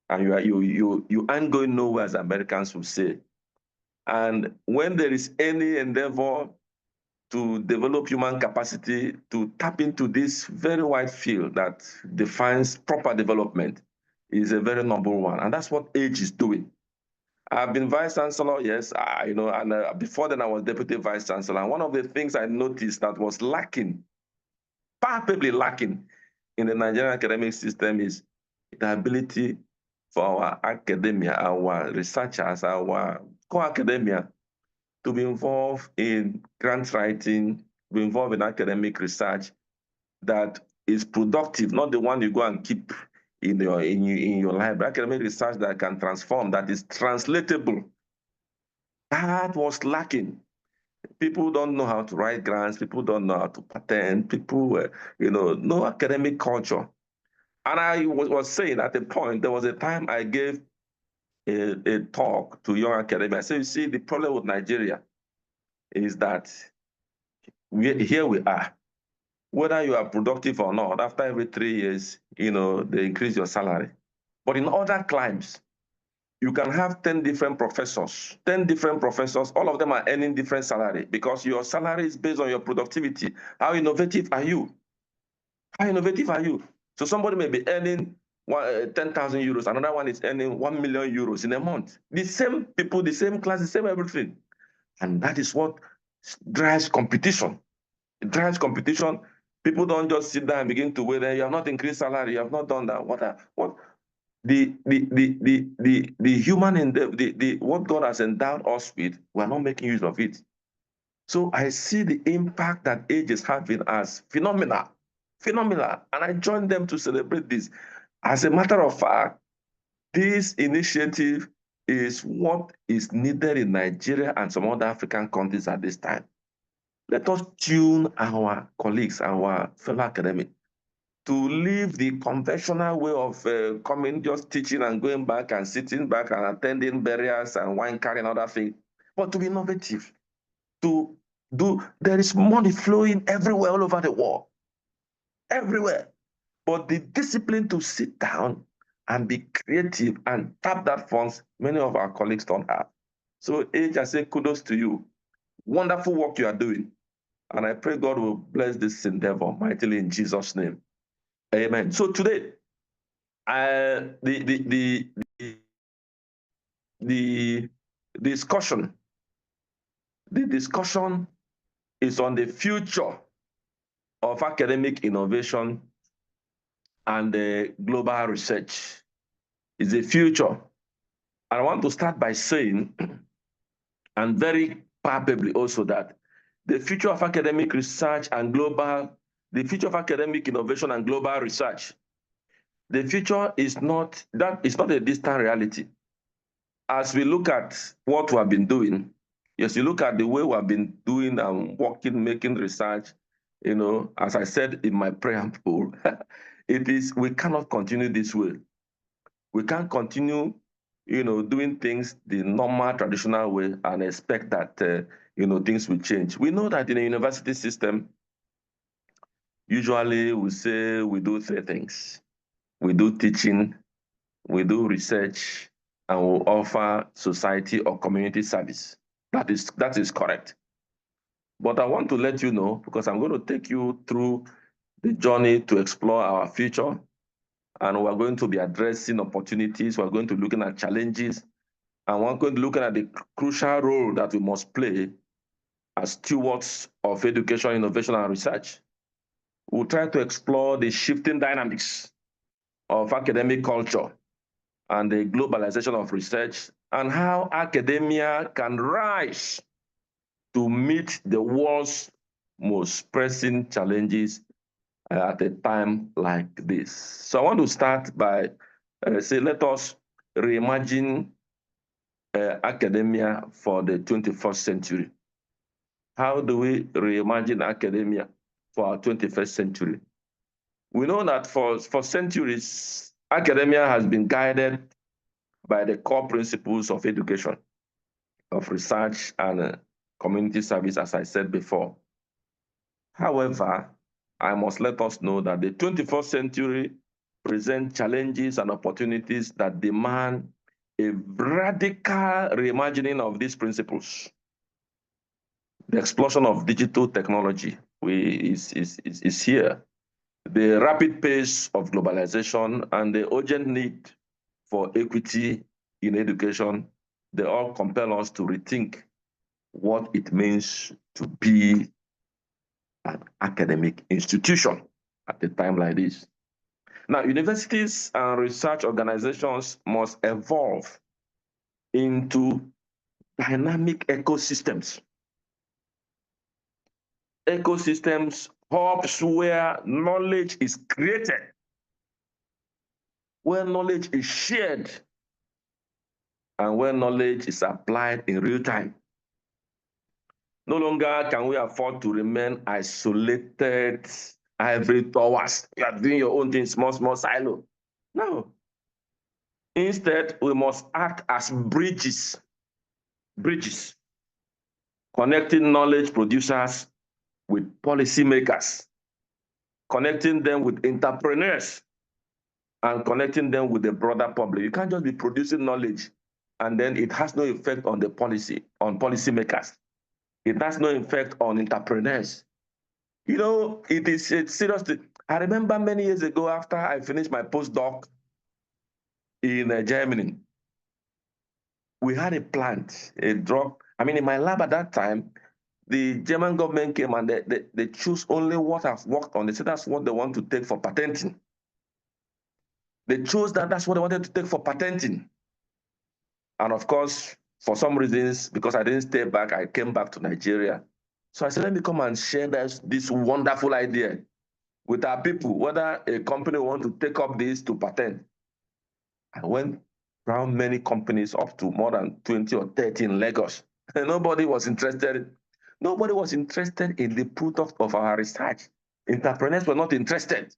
And you aren't going nowhere, as Americans would say. And when there is any endeavor to develop human capacity to tap into this very wide field that defines proper development, is a very noble one. And that's what AGE is doing. I've been vice chancellor, yes, and before then I was deputy vice chancellor. And one of the things I noticed that was lacking, palpably lacking in the Nigerian academic system, is the ability for our academia, our researchers, our co-academia to be involved in grant writing, be involved in academic research that is productive, not the one you go and keep in your library. Academic research that can transform, that is translatable. That was lacking. People don't know how to write grants. People don't know how to patent. People, no academic culture. And I was saying at a point, there was a time I gave a talk to young academics. I said, you see, the problem with Nigeria is that here we are. Whether you are productive or not, after every 3 years, they increase your salary. But in other climes, you can have 10 different professors, all of them are earning different salary because your salary is based on your productivity. How innovative are you? How innovative are you? So somebody may be earning 10,000 euros, another one is earning 1 million euros in a month. The same people, the same class, the same everything. And that is what drives competition. It drives competition. People don't just sit down and begin to wait. You have not increased salary. You have not done that. What the human what God has endowed us with, we're not making use of it. So I see the impact that AGE is having as phenomenal, and I join them to celebrate this. As a matter of fact, this initiative is what is needed in Nigeria and some other African countries at this time. Let us tune our colleagues, our fellow academics, to leave the conventional way of coming, just teaching and going back and sitting back and attending burials and wine carrying and other things, but to be innovative, there is money flowing everywhere, all over the world, everywhere. But the discipline to sit down and be creative and tap that funds, many of our colleagues don't have. So AGE, I say kudos to you. Wonderful work you are doing. And I pray God will bless this endeavor mightily in Jesus' name. Amen. So today, the discussion is on the future of academic innovation and global research. It's a future. And I want to start by saying, and very palpably also, that the future of academic research and the future of academic innovation and global research, the future is not a distant reality. As we look at what we have been doing, Yes, you look at the way we have been doing and working, making research, as I said in my preamble, we cannot continue this way. We can't continue, doing things the normal, traditional way and expect that, things will change. We know that in a university system, usually we say we do three things. We do teaching, we do research, and we offer society or community service. That is correct. But I want to let you know, because I'm going to take you through the journey to explore our future, and we're going to be addressing opportunities, we're going to be looking at challenges, and we're going to be looking at the crucial role that we must play as stewards of education, innovation, and research. We'll try to explore the shifting dynamics of academic culture and the globalization of research, and how academia can rise to meet the world's most pressing challenges at a time like this. So I want to start by saying, let us reimagine academia for the 21st century. How do we reimagine academia for our 21st century? We know that for centuries, academia has been guided by the core principles of education, of research, and community service, as I said before. However, I must let us know that the 21st century presents challenges and opportunities that demand a radical reimagining of these principles. The explosion of digital technology is here. The rapid pace of globalization and the urgent need for equity in education, they all compel us to rethink what it means to be an academic institution at a time like this. Now, universities and research organizations must evolve into dynamic ecosystems. Ecosystems, hubs where knowledge is created, where knowledge is shared, and where knowledge is applied in real time. No longer can we afford to remain isolated ivory towers. You are doing your own thing, small silo. No. Instead, we must act as bridges, connecting knowledge producers with policymakers, connecting them with entrepreneurs, and connecting them with the broader public. You can't just be producing knowledge and then it has no effect on the policy, on policymakers. It has no effect on entrepreneurs. It's serious. I remember many years ago after I finished my postdoc in Germany, we had a plant, a drug. In my lab at that time, the German government came and they choose only what I've worked on. They said that's what they want to take for patenting. They chose that's what they wanted to take for patenting. And of course, for some reasons, because I didn't stay back, I came back to Nigeria. So I said, let me come and share this wonderful idea with our people, whether a company wants to take up this to patent. I went around many companies, up to more than 20 or 30 in Lagos. And nobody was interested. Nobody was interested in the product of our research. Entrepreneurs were not interested.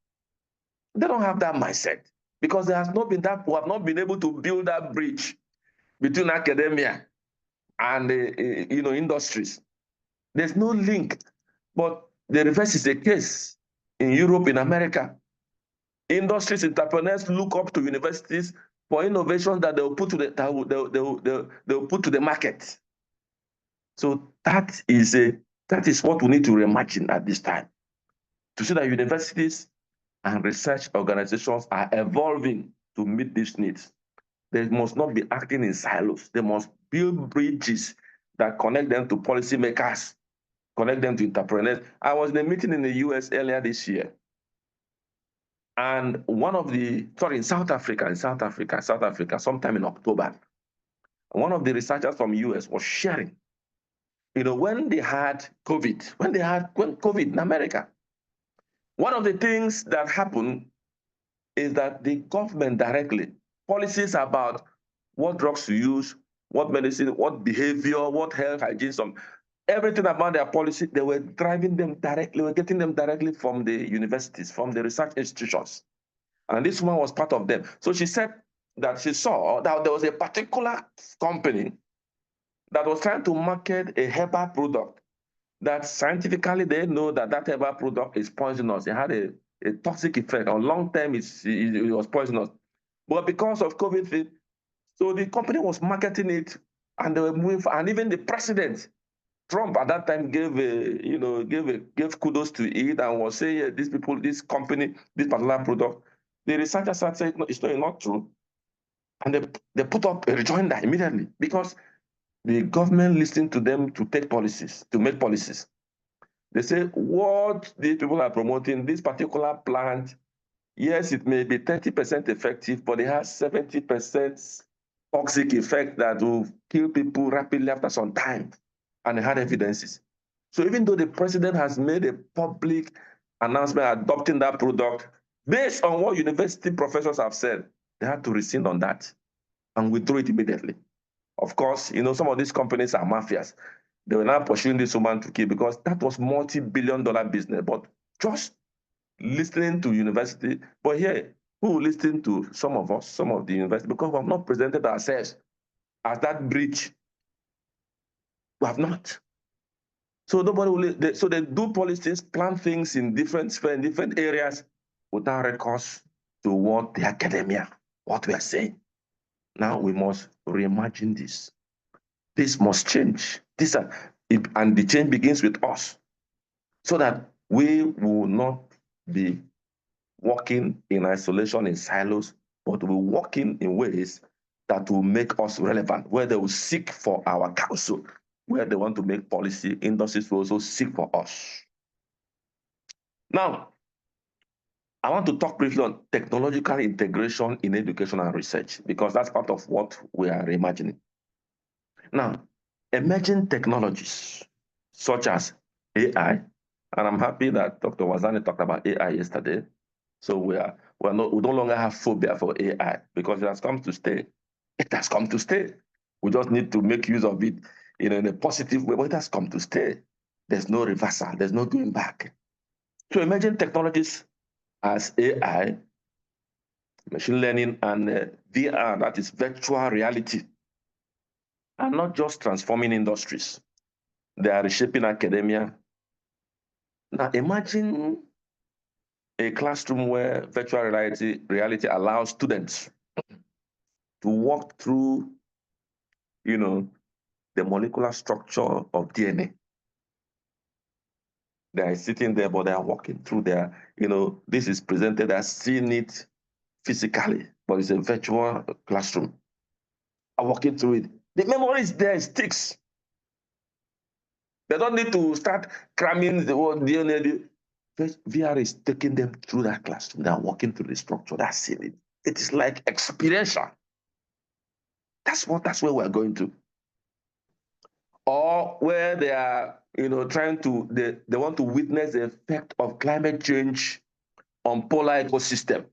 They don't have that mindset because there has not been that. We have not been able to build that bridge between academia and industries. There's no link. But the reverse is the case in Europe, in America. Industries, entrepreneurs look up to universities for innovations that they'll put to they'll put to the market. So that is what we need to reimagine at this time, to see that universities and research organizations are evolving to meet these needs. They must not be acting in silos. They must build bridges that connect them to policymakers, connect them to entrepreneurs. I was in a meeting in the US earlier this year. And in South Africa, sometime in October, one of the researchers from US was sharing, when they had COVID in America, one of the things that happened is that the government directly, policies about what drugs to use, what medicine, what behavior, what health hygiene, everything about their policy, they were driving them directly, they were getting them directly from the universities, from the research institutions. And this woman was part of them. So she said that she saw that there was a particular company that was trying to market a herbal product that scientifically they know that that herbal product is poisonous. It had a toxic effect. On long term, it was poisonous. But because of COVID, so the company was marketing it, and they were moving, and even the president, Trump at that time gave kudos to it and was saying, yeah, these people, this company, this particular product. The researchers started saying, no, it's not true. And they put up a rejoinder immediately because the government listened to them to make policies. They say what these people are promoting, this particular plant, yes, it may be 30% effective, but it has 70% toxic effect that will kill people rapidly after some time. And they had evidences. So even though the president has made a public announcement adopting that product, based on what university professors have said, they had to rescind on that and withdraw it immediately. Of course, some of these companies are mafias. They were now pursuing this woman to kill because that was multi-billion-dollar business. But just listening to university, but here, who will listen to some of us, some of the university, because we have not presented ourselves as that bridge. We have not. So nobody will. So they do policies, plan things in different spheres, in different areas, without recourse to what the academia, what we are saying. Now we must reimagine this. This must change. And the change begins with us, so that we will not be working in isolation, in silos, but we're working in ways that will make us relevant, where they will seek for our counsel, where they want to make policy, industries will also seek for us. Now, I want to talk briefly on technological integration in education and research, because that's part of what we are reimagining. Now, emerging technologies such as AI, and I'm happy that Dr. Wazani talked about AI yesterday. So we no longer have phobia for AI because it has come to stay. It has come to stay. We just need to make use of it in a positive way, but it has come to stay. There's no reversal. There's no going back. So emerging technologies as AI, machine learning, and VR, that is virtual reality, are not just transforming industries. They are reshaping academia. Now imagine a classroom where virtual reality allows students to walk through, the molecular structure of DNA. They are sitting there, but they are walking through there. This is presented as seeing it physically, but it's a virtual classroom. I'm walking through it. The memory is there, it sticks. They don't need to start cramming the word DNA. VR is taking them through that classroom. They are walking through the structure. That's seeing it. It is like experiential. That's where we're going to. Or where they are, they want to witness the effect of climate change on polar ecosystem.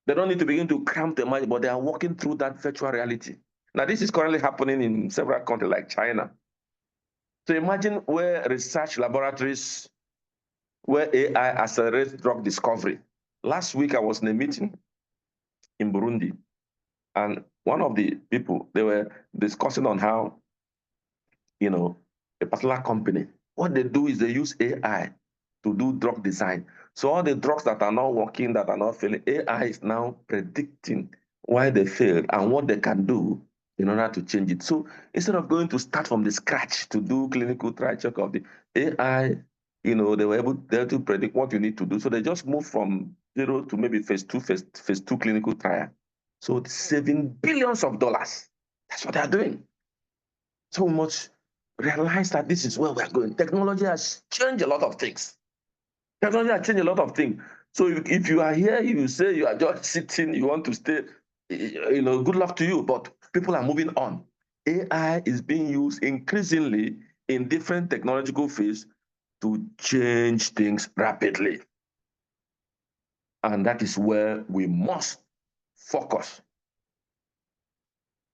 They don't need to begin to cram the mind, but they are walking through that virtual reality. Now, this is currently happening in several countries like China. So imagine where research laboratories, where AI accelerates drug discovery. Last week, I was in a meeting in Burundi, and one of the people, they were discussing on how, a particular company, what they do is they use AI to do drug design. So all the drugs that are not working, that are not failing, AI is now predicting why they failed and what they can do in order to change it. So instead of going to start from the scratch to do clinical trial check of the AI, they were able to predict what you need to do. So they just moved from 0 to maybe phase 2 clinical trial. So it's saving billions of dollars. That's what they're doing. So we must realize that this is where we're going. Technology has changed a lot of things. So if you are here, you say you are just sitting, you want to stay, good luck to you. But people are moving on. AI is being used increasingly in different technological fields to change things rapidly. And that is where we must focus.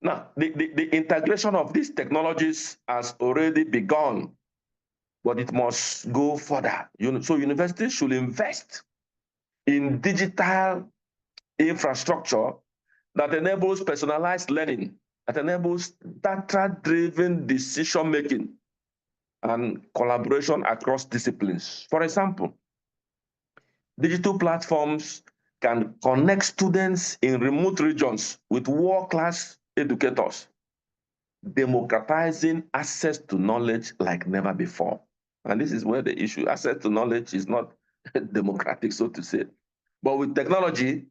Now, the integration of these technologies has already begun, but it must go further. So universities should invest in digital infrastructure that enables personalized learning, that enables data-driven decision-making and collaboration across disciplines. For example, digital platforms can connect students in remote regions with world-class educators, democratizing access to knowledge like never before. And this is where the issue, access to knowledge is not democratic, so to say. But with technology,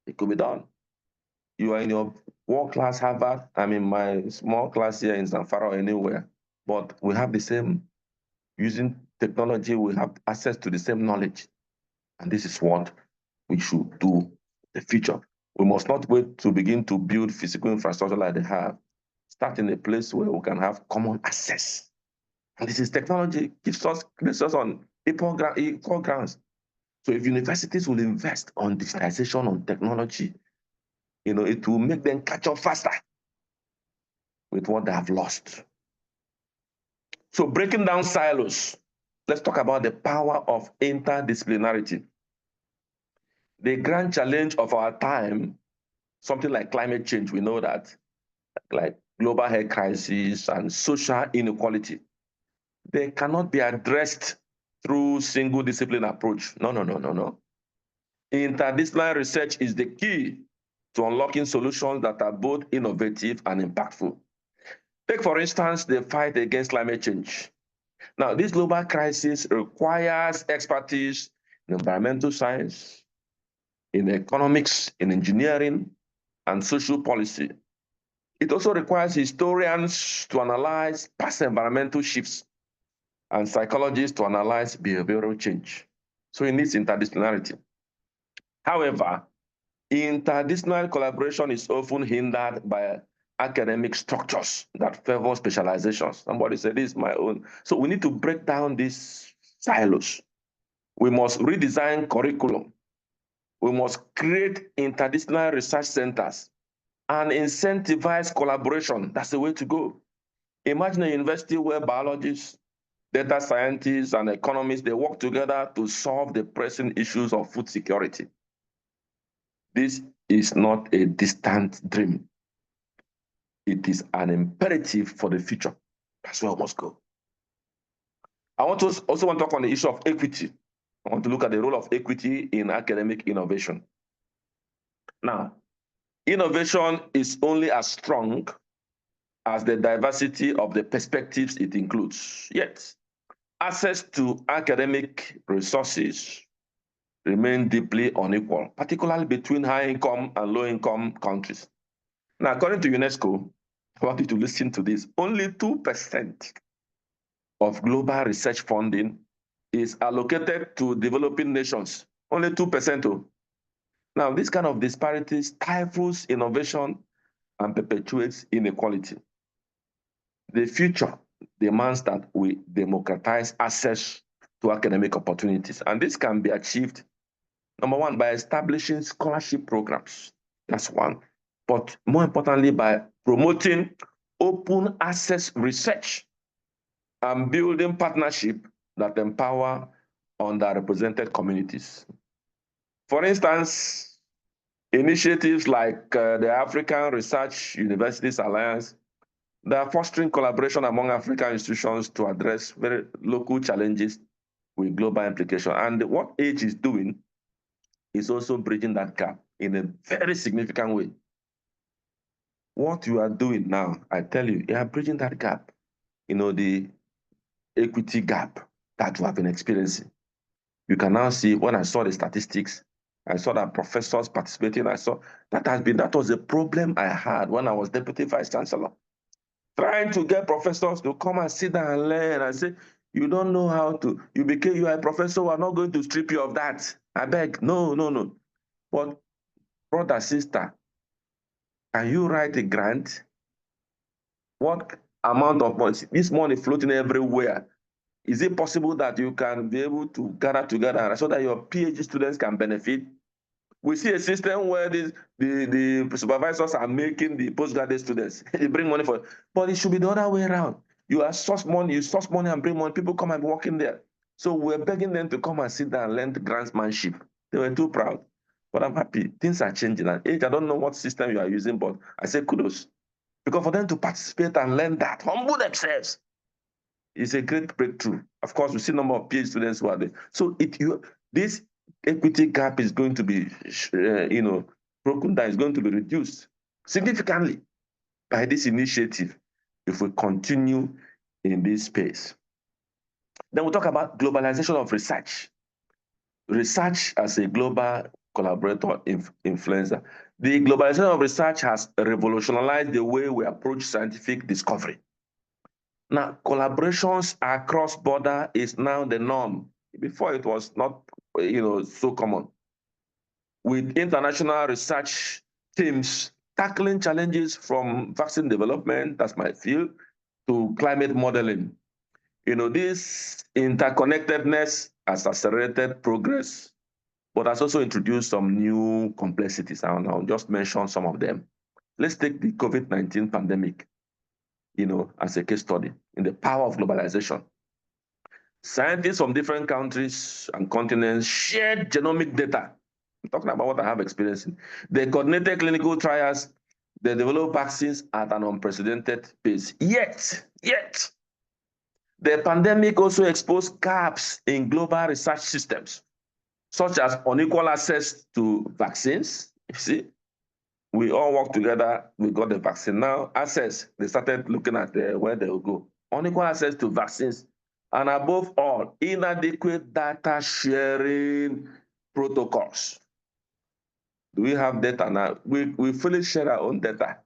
it could be done. You are in your world-class Harvard, I'm in my small class here in Zamfara or anywhere, but we have the same, using technology, we have access to the same knowledge. And this is what we should do in the future. We must not wait to begin to build physical infrastructure like they have. Start in a place where we can have common access. And this is technology, gives us on equal grounds. So if universities will invest on digitization, on technology, it will make them catch up faster with what they have lost. So breaking down silos, let's talk about the power of interdisciplinarity. The grand challenge of our time, something like climate change, we know that, like global health crisis and social inequality, they cannot be addressed through single discipline approach. No. Interdisciplinary research is the key to unlocking solutions that are both innovative and impactful. Take, for instance, the fight against climate change. Now, this global crisis requires expertise in environmental science, in economics, in engineering, and social policy. It also requires historians to analyze past environmental shifts and psychologists to analyze behavioral change. So it needs interdisciplinarity. However, interdisciplinary collaboration is often hindered by academic structures that favor specializations. Somebody said, this is my own. So we need to break down these silos. We must redesign curriculum. We must create interdisciplinary research centers and incentivize collaboration. That's the way to go. Imagine a university where biologists, data scientists, and economists, they work together to solve the pressing issues of food security. This is not a distant dream. It is an imperative for the future. That's where we must go. I want to also talk on the issue of equity. I want to look at the role of equity in academic innovation. Now, innovation is only as strong as the diversity of the perspectives it includes. Yet, access to academic resources remain deeply unequal, particularly between high-income and low-income countries. Now, according to UNESCO, I want you to listen to this, only 2% of global research funding is allocated to developing nations. Only 2%. Now, this kind of disparity stifles innovation and perpetuates inequality. The future demands that we democratize access to academic opportunities. And this can be achieved, number one, by establishing scholarship programs. That's one. But more importantly, by promoting open access research and building partnerships that empower underrepresented communities. For instance, initiatives like the African Research Universities Alliance, they are fostering collaboration among African institutions to address very local challenges with global implication. And what AICAC is doing is also bridging that gap in a very significant way. What you are doing now, I tell you, you are bridging that gap, the equity gap that you have been experiencing. You can now see, when I saw the statistics, I saw that professors participating, that was a problem I had when I was Deputy Vice Chancellor. Trying to get professors to come and sit down and learn and say, you don't know how to, you are a professor, we're not going to strip you of that. I beg, no. But brother, sister, can you write a grant? What amount of money? This money floating everywhere. Is it possible that you can be able to gather together so that your PhD students can benefit? We see a system where the supervisors are making the postgraduate students. They bring money for it. But it should be the other way around. You source money and bring money. People come and work in there. So we're begging them to come and sit down and learn the grantsmanship. They were too proud. But I'm happy. Things are changing. And I don't know what system you are using, but I say kudos. Because for them to participate and learn that, humble themselves, is a great breakthrough. Of course, we see a number of PhD students who are there. So this equity gap is going to be, broken down, is going to be reduced significantly by this initiative if we continue in this space. Then we'll talk about globalization of research. Research as a global collaborator influencer. The globalization of research has revolutionized the way we approach scientific discovery. Now, collaborations across border is now the norm. Before it was not, so common. With international research teams tackling challenges from vaccine development, that's my field, to climate modeling. This interconnectedness has accelerated progress, but has also introduced some new complexities. I'll just mention some of them. Let's take the COVID-19 pandemic, as a case study in the power of globalization. Scientists from different countries and continents shared genomic data. I'm talking about what I have experience in. They coordinated clinical trials. They developed vaccines at an unprecedented pace. Yet, the pandemic also exposed gaps in global research systems, such as unequal access to vaccines. You see, we all work together, we got the vaccine. Now, access, they started looking at where they will go. Unequal access to vaccines, and above all, inadequate data sharing protocols. Do we have data now? We fully share our own data.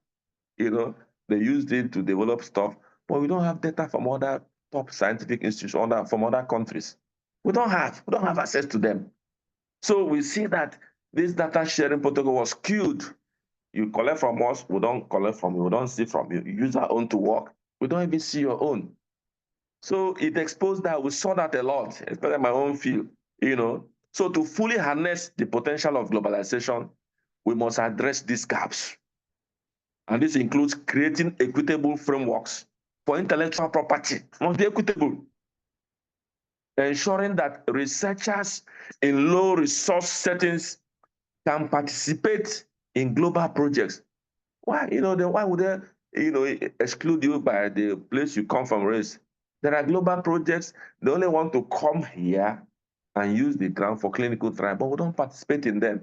They used it to develop stuff, but we don't have data from other top scientific institutions from other countries. We don't have access to them. So we see that this data sharing protocol was skewed. You collect from us, we don't collect from you, we don't see from you. You use our own to work. We don't even see your own. So it exposed that. We saw that a lot, especially in my own field. So to fully harness the potential of globalization, we must address these gaps. And this includes creating equitable frameworks for intellectual property. It must be equitable. Ensuring that researchers in low resource settings can participate in global projects. Why? Why would they, exclude you by the place you come from, race? There are global projects. They only want to come here and use the ground for clinical trial, but we don't participate in them.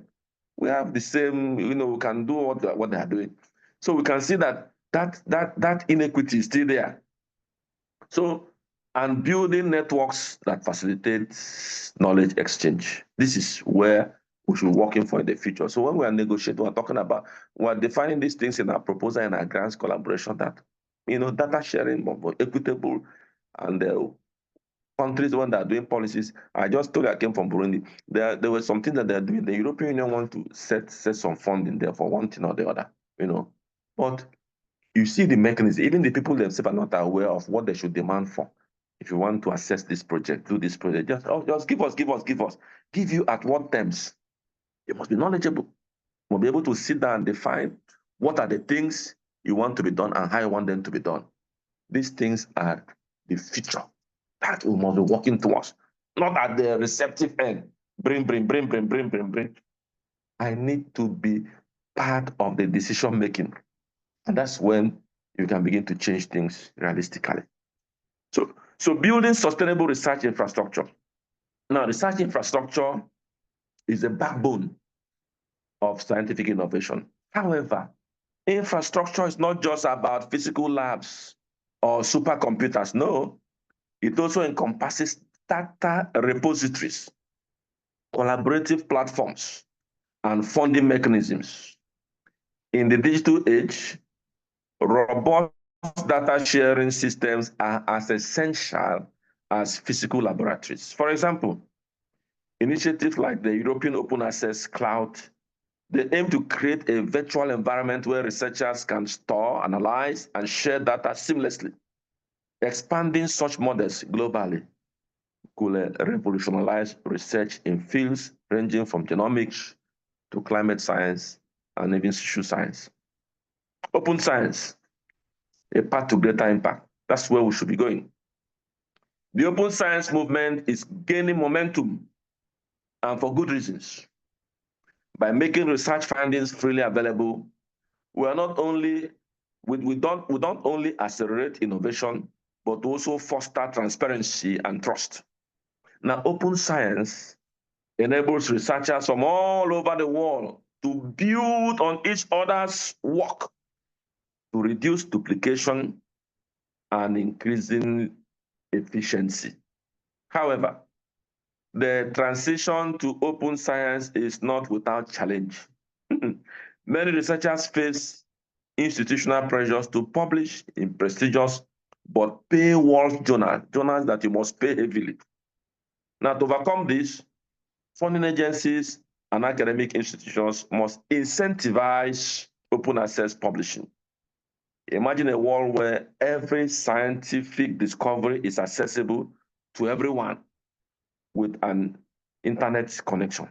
We have the same, we can do what they are doing. So we can see that inequity is still there. So, and building networks that facilitate knowledge exchange. This is where we should be working for in the future. So when we are negotiating, we're defining these things in our proposal and our grants collaboration that, data sharing, equitable, and countries when they're doing policies. I just told you I came from Burundi. There was something that they're doing. The European Union want to set some funding there for one thing or the other, But you see the mechanism, even the people themselves are not aware of what they should demand for. If you want to assess this project, do this project, just give us. Give you at what terms? You must be knowledgeable. You must be able to sit down and define what are the things you want to be done and how you want them to be done. These things are the future that we must be working towards, not at the receptive end. Bring. I need to be part of the decision making. And that's when you can begin to change things realistically. So building sustainable research infrastructure. Now, research infrastructure is the backbone of scientific innovation. However, infrastructure is not just about physical labs or supercomputers. No, it also encompasses data repositories, collaborative platforms, and funding mechanisms. In the digital age, robust data sharing systems are as essential as physical laboratories. For example, initiatives like the European Open Access Cloud, they aim to create a virtual environment where researchers can store, analyze, and share data seamlessly. Expanding such models globally could revolutionize research in fields ranging from genomics to climate science and even social science. Open science, a path to greater impact. That's where we should be going. The open science movement is gaining momentum, and for good reasons. By making research findings freely available, we don't only accelerate innovation, but also foster transparency and trust. Now, open science enables researchers from all over the world to build on each other's work to reduce duplication and increasing efficiency. However, the transition to open science is not without challenge. Many researchers face institutional pressures to publish in prestigious but paywall journals that you must pay heavily. Now, to overcome this, funding agencies and academic institutions must incentivize open access publishing. Imagine a world where every scientific discovery is accessible to everyone with an internet connection.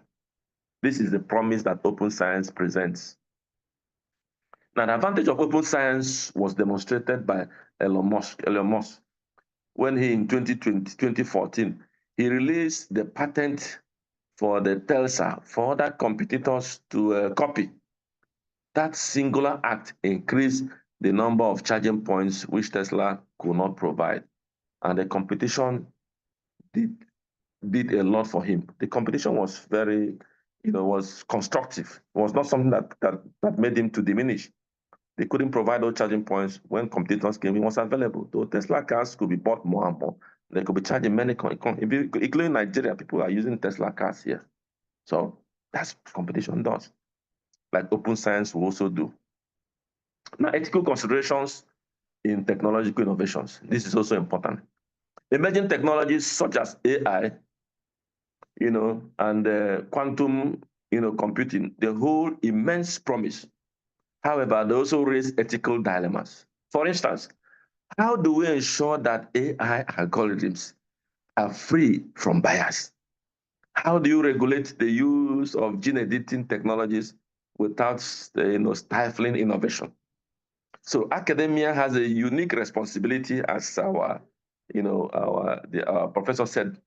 This is the promise that open science presents. Now, the advantage of open science was demonstrated by Elon Musk, when he, in 2014, he released the patent for the Tesla for other competitors to copy. That singular act increased the number of charging points which Tesla could not provide. And the competition did a lot for him. The competition was very, was constructive. It was not something that made him to diminish. They couldn't provide those charging points. When competitors came, it was available. Though Tesla cars could be bought more and more. They could be charging many, including Nigeria. People are using Tesla cars here. So that's what competition does. Like open science will also do. Now, ethical considerations in technological innovations. This is also important. Emerging technologies such as AI, and quantum, computing, they hold immense promise. However, they also raise ethical dilemmas. For instance, how do we ensure that AI algorithms are free from bias? How do you regulate the use of gene editing technologies without, stifling innovation? So academia has a unique responsibility, as our professor said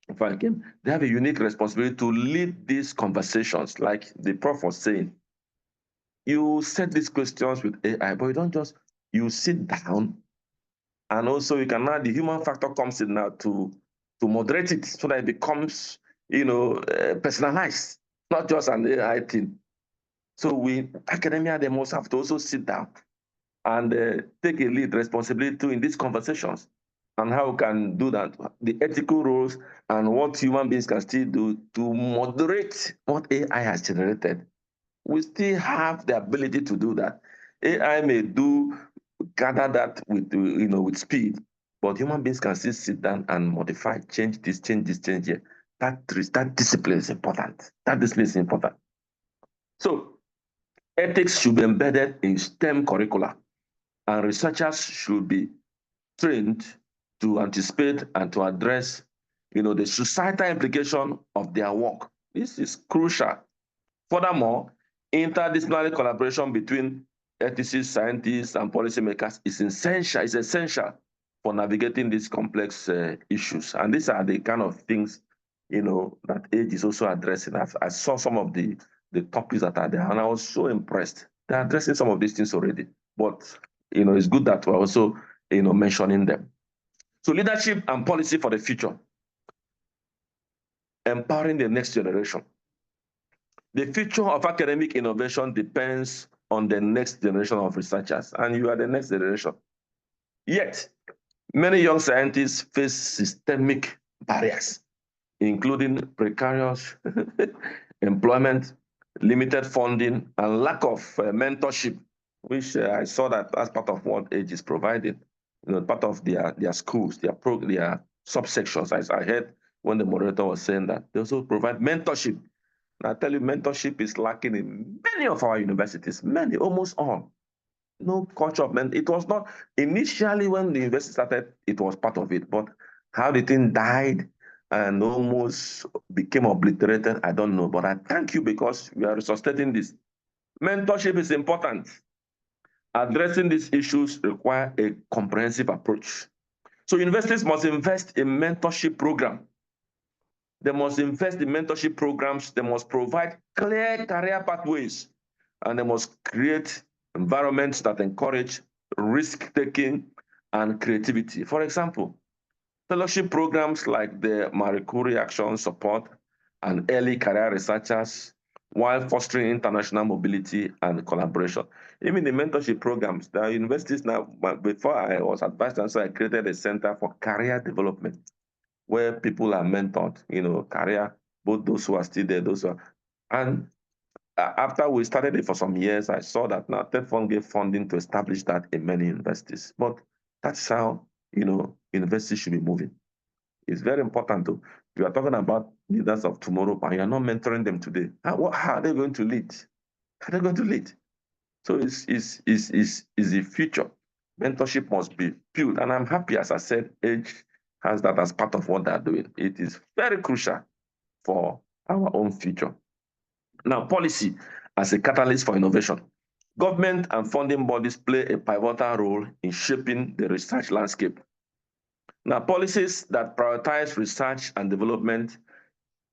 before I came. They have a unique responsibility to lead these conversations, like the prof was saying. You set these questions with AI, but you don't you sit down, and also you can now, the human factor comes in now to moderate it so that it becomes, personalized, not just an AI thing. So academia, they must have to also sit down and take a lead responsibility in these conversations, and how we can do that, the ethical roles, and what human beings can still do to moderate what AI has generated. We still have the ability to do that. AI may gather that with speed, but human beings can still sit down and modify, change this, change here. That discipline is important. That discipline is important. So ethics should be embedded in STEM curricula, and researchers should be trained to anticipate and to address, the societal implication of their work. This is crucial. Furthermore, interdisciplinary collaboration between ethicists, scientists, and policymakers is essential. It's essential for navigating these complex issues. And these are the kind of things, that AGE is also addressing. I saw some of the topics that are there, and I was so impressed. They're addressing some of these things already. But, it's good that we're also, mentioning them. So leadership and policy for the future. Empowering the next generation. The future of academic innovation depends on the next generation of researchers, and you are the next generation. Yet, many young scientists face systemic barriers, including precarious employment, limited funding, and lack of mentorship, which I saw that as part of what AGE is providing, part of their schools, their subsections. As I heard when the moderator was saying that, they also provide mentorship. And I tell you, mentorship is lacking in many of our universities, almost all. No culture of mentorship. It was not, initially when the university started, it was part of it, but how the thing died and almost became obliterated. I don't know, but I thank you because we are resuscitating this. Mentorship is important. Addressing these issues require a comprehensive approach. So universities must invest in mentorship programs. They must invest in mentorship programs. They must provide clear career pathways, and they must create environments that encourage risk-taking and creativity. For example, fellowship programs like the Marie Curie Action Support and early career researchers, while fostering international mobility and collaboration. Even the mentorship programs, the universities now, before I was at Vice Chancellor, I created a center for career development where people are mentored, career, both those who are still there, those who are, and after we started it for some years, I saw that now TEDFund gave funding to establish that in many universities. But that's how, universities should be moving. It's very important to, if you are talking about leaders of tomorrow, but you're not mentoring them today, how are they going to lead? How are they going to lead? So it's the future. Mentorship must be built. And I'm happy, as I said, Age has that as part of what they're doing. It is very crucial for our own future. Now, policy as a catalyst for innovation. Government and funding bodies play a pivotal role in shaping the research landscape. Now, policies that prioritize research and development,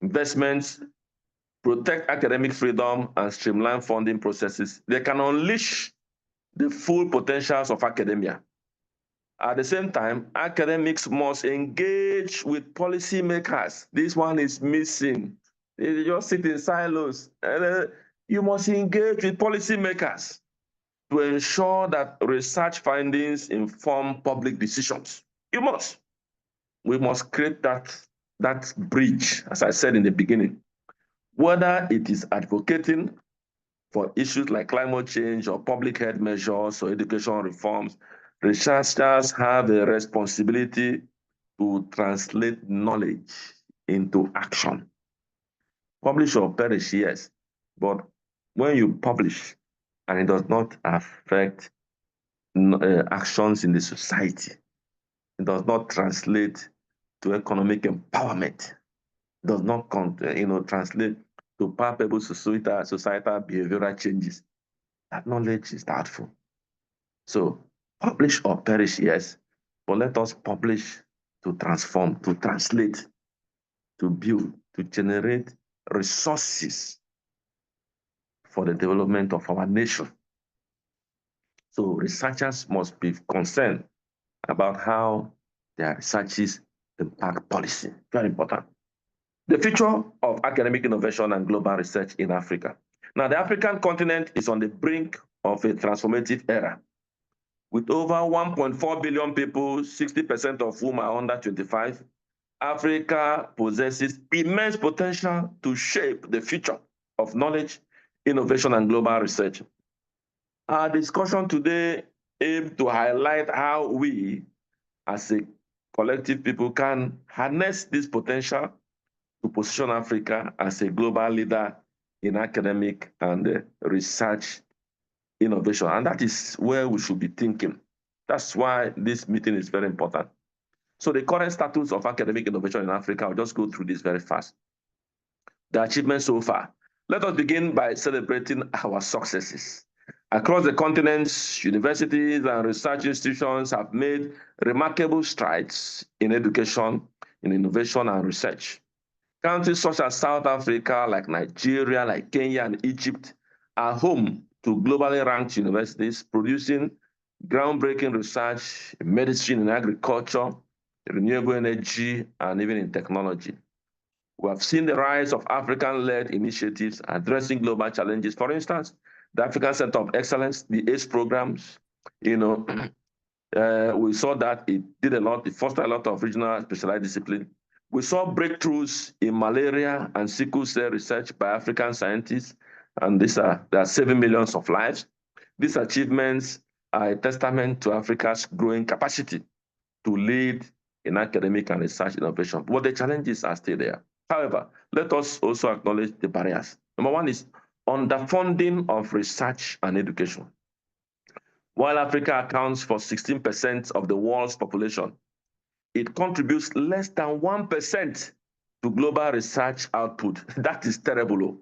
investments, protect academic freedom, and streamline funding processes, they can unleash the full potentials of academia. At the same time, academics must engage with policymakers. This one is missing. They just sit in silos. You must engage with policymakers to ensure that research findings inform public decisions. You must. We must create that bridge, as I said in the beginning. Whether it is advocating for issues like climate change or public health measures or education reforms, researchers have a responsibility to translate knowledge into action. Publish or perish, yes, but when you publish and it does not affect actions in the society, it does not translate to economic empowerment, it does not translate to palpable societal behavioral changes, that knowledge is doubtful. So publish or perish, yes, but let us publish to transform, to translate, to build, to generate resources for the development of our nation. So researchers must be concerned about how their researches impact policy. Very important. The future of academic innovation and global research in Africa. Now, the African continent is on the brink of a transformative era. With over 1.4 billion people, 60% of whom are under 25, Africa possesses immense potential to shape the future of knowledge, innovation, and global research. Our discussion today aims to highlight how we, as a collective people, can harness this potential to position Africa as a global leader in academic and research innovation. And that is where we should be thinking. That's why this meeting is very important. So the current status of academic innovation in Africa, I'll just go through this very fast. The achievements so far. Let us begin by celebrating our successes. Across the continents, universities and research institutions have made remarkable strides in education, in innovation and research. Countries such as South Africa, like Nigeria, like Kenya and Egypt are home to globally ranked universities producing groundbreaking research in medicine, in agriculture, renewable energy, and even in technology. We have seen the rise of African-led initiatives addressing global challenges. For instance, the African Center of Excellence, the ACE programs, we saw that it did a lot, it fostered a lot of regional specialized discipline. We saw breakthroughs in malaria and sickle cell research by African scientists, and they are saving millions of lives. These achievements are a testament to Africa's growing capacity to lead in academic and research innovation. But the challenges are still there. However, let us also acknowledge the barriers. Number one is underfunding of research and education. While Africa accounts for 16% of the world's population, it contributes less than 1% to global research output. That is terrible.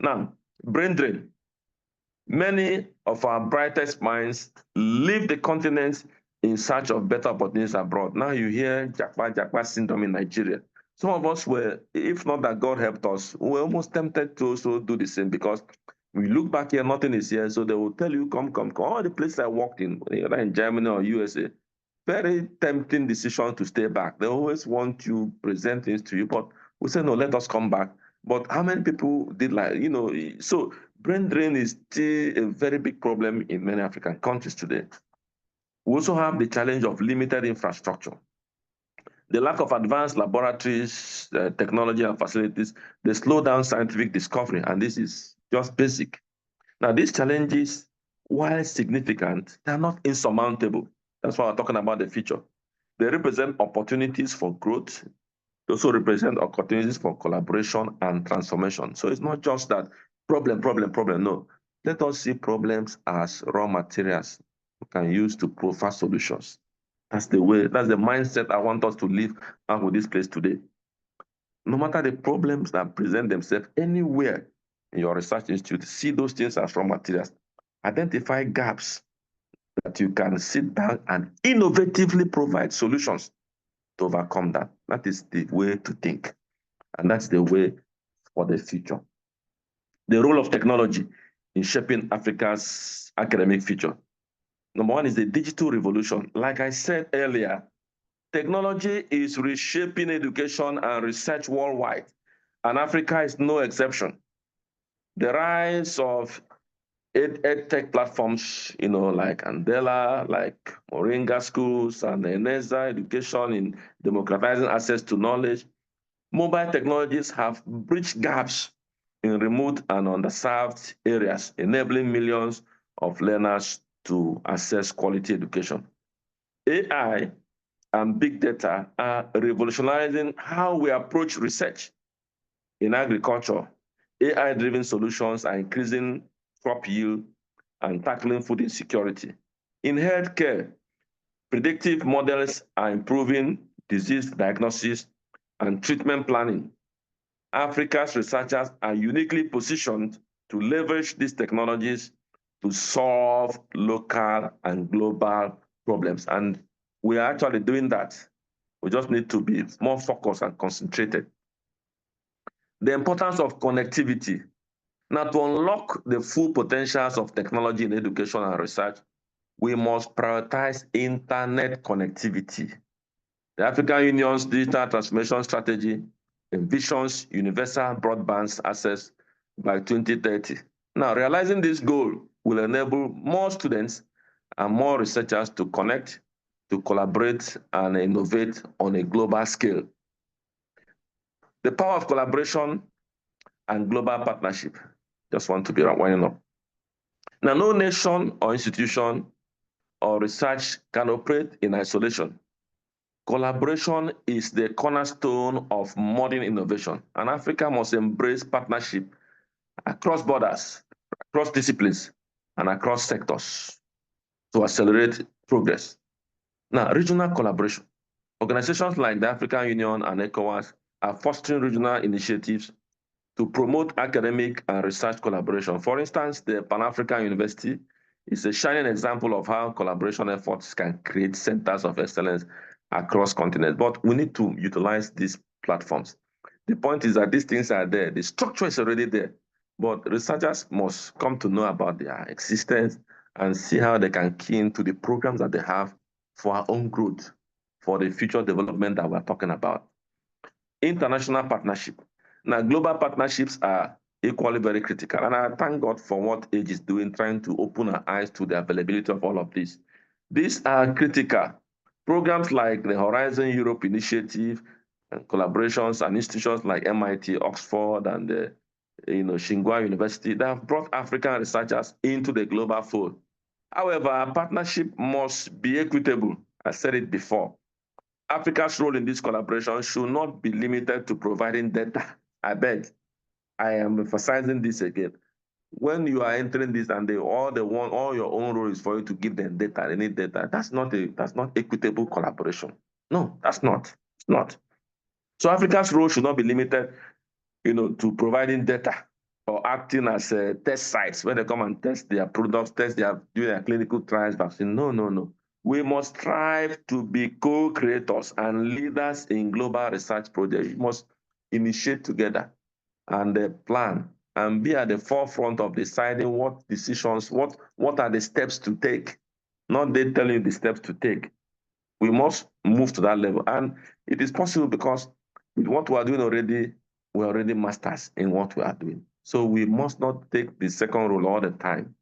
Now, brain drain. Many of our brightest minds leave the continent in search of better opportunities abroad. Now you hear Japa syndrome in Nigeria. Some of us were, if not that God helped us, we were almost tempted to also do the same, because we look back here, nothing is here. So they will tell you, come. All the places I worked in, whether in Germany or USA, very tempting decision to stay back. They always want to present things to you, but we say, no, let us come back. But how many people did so brain drain is still a very big problem in many African countries today. We also have the challenge of limited infrastructure. The lack of advanced laboratories, technology, and facilities, they slow down scientific discovery, and this is just basic. Now, these challenges, while significant, they are not insurmountable. That's why we're talking about the future. They represent opportunities for growth. They also represent opportunities for collaboration and transformation. So it's not just that problem. No. Let us see problems as raw materials we can use to provide solutions. That's the way, that's the mindset I want us to live out with this place today. No matter the problems that present themselves anywhere in your research institute, see those things as raw materials. Identify gaps that you can sit down and innovatively provide solutions to overcome that. That is the way to think. And that's the way for the future. The role of technology in shaping Africa's academic future. Number one is the digital revolution. Like I said earlier, technology is reshaping education and research worldwide, and Africa is no exception. The rise of EdTech platforms, like Andela, like Moringa schools, and Eneza education in democratizing access to knowledge. Mobile technologies have bridged gaps in remote and underserved areas, enabling millions of learners to access quality education. AI and big data are revolutionizing how we approach research. In agriculture, AI-driven solutions are increasing crop yield and tackling food insecurity. In healthcare, predictive models are improving disease diagnosis and treatment planning. Africa's researchers are uniquely positioned to leverage these technologies to solve local and global problems. And we are actually doing that. We just need to be more focused and concentrated. The importance of connectivity. Now, to unlock the full potentials of technology in education and research, we must prioritize internet connectivity. The African Union's digital transformation strategy envisions universal broadband access by 2030. Now, realizing this goal will enable more students and more researchers to connect, to collaborate, and innovate on a global scale. The power of collaboration and global partnership. Just want to be winding up. Now, no nation or institution or research can operate in isolation. Collaboration is the cornerstone of modern innovation, and Africa must embrace partnership across borders, across disciplines, and across sectors to accelerate progress. Now, regional collaboration. Organizations like the African Union and ECOWAS are fostering regional initiatives to promote academic and research collaboration. For instance, the Pan-African University is a shining example of how collaboration efforts can create centers of excellence across continents. But we need to utilize these platforms. The point is that these things are there. The structure is already there. But researchers must come to know about their existence and see how they can key into the programs that they have for our own growth, for the future development that we're talking about. International partnership. Now, global partnerships are equally very critical. And I thank God for what AGE is doing, trying to open our eyes to the availability of all of this. These are critical. Programs like the Horizon Europe Initiative and collaborations and institutions like MIT, Oxford, and Tsinghua University, that have brought African researchers into the global fold. However, our partnership must be equitable. I said it before. Africa's role in this collaboration should not be limited to providing data. I beg. I am emphasizing this again. When you are entering this and all your own role is for you to give them data, they need data. That's not equitable collaboration. No, that's not. It's not. So Africa's role should not be limited, to providing data or acting as test sites where they come and test their products, do their clinical trials, vaccine. No, no, no. We must strive to be co-creators and leaders in global research projects. We must initiate together and plan and be at the forefront of deciding what decisions, what are the steps to take. Not they telling you the steps to take. We must move to that level. And it is possible because with what we are doing already, we're already masters in what we are doing. So we must not take the second role all the time.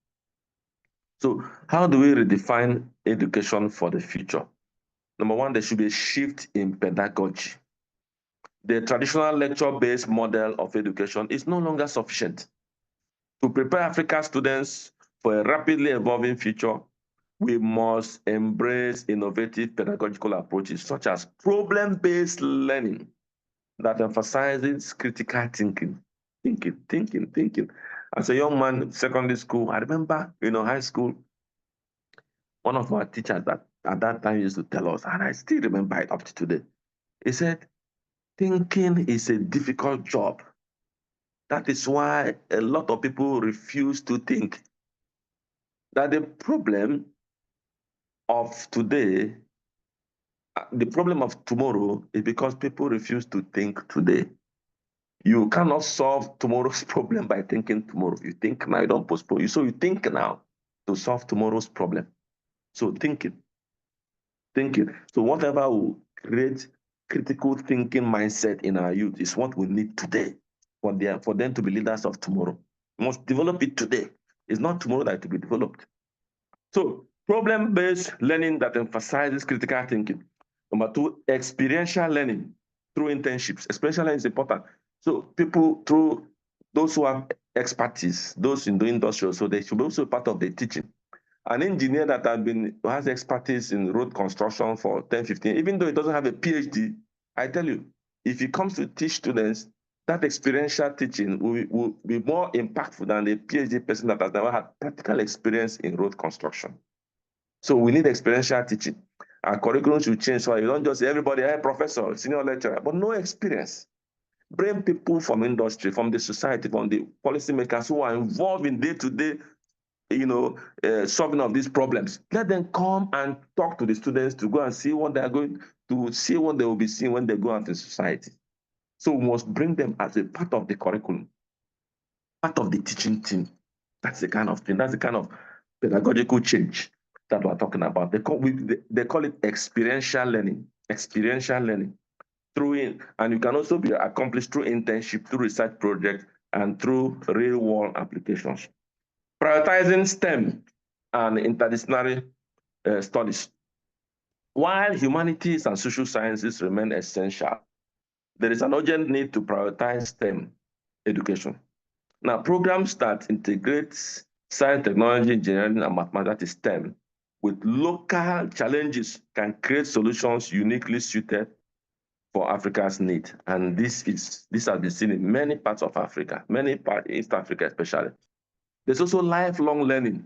So how do we redefine education for the future? Number one, there should be a shift in pedagogy. The traditional lecture-based model of education is no longer sufficient. To prepare African students for a rapidly evolving future, we must embrace innovative pedagogical approaches such as problem-based learning that emphasizes critical thinking. Thinking. As a young man in secondary school, I remember, high school, one of our teachers that at that time used to tell us, and I still remember it up to today, he said, thinking is a difficult job. That is why a lot of people refuse to think. That the problem of today, the problem of tomorrow is because people refuse to think today. You cannot solve tomorrow's problem by thinking tomorrow. You think now, you don't postpone. So you think now to solve tomorrow's problem. So thinking. So whatever will create critical thinking mindset in our youth is what we need today for them to be leaders of tomorrow. We must develop it today. It's not tomorrow that to be developed. So problem-based learning that emphasizes critical thinking. Number two, experiential learning through internships. Experiential learning is important. So people, through those who have expertise, those in the industry, so they should be also part of the teaching. An engineer that has expertise in road construction for 10, 15, even though he doesn't have a PhD, I tell you, if he comes to teach students, that experiential teaching will be more impactful than a PhD person that has never had practical experience in road construction. So we need experiential teaching. Our curriculum should change so you don't just say everybody, hey, professor, senior lecturer, but no experience. Bring people from industry, from the society, from the policymakers who are involved in day-to-day solving of these problems. Let them come and talk to the students to go and see what they are going to see, what they will be seeing when they go out in society. So we must bring them as a part of the curriculum, part of the teaching team. That's the kind of thing. That's the kind of pedagogical change that we're talking about. They call it experiential learning. Experiential learning and you can also be accomplished through internship, through research projects, and through real-world applications. Prioritizing STEM and interdisciplinary studies. While humanities and social sciences remain essential, there is an urgent need to prioritize STEM education. Now, programs that integrate science, technology, engineering, and mathematics STEM with local challenges can create solutions uniquely suited for Africa's need. And this has been seen in many parts of Africa, East Africa especially. There's also lifelong learning.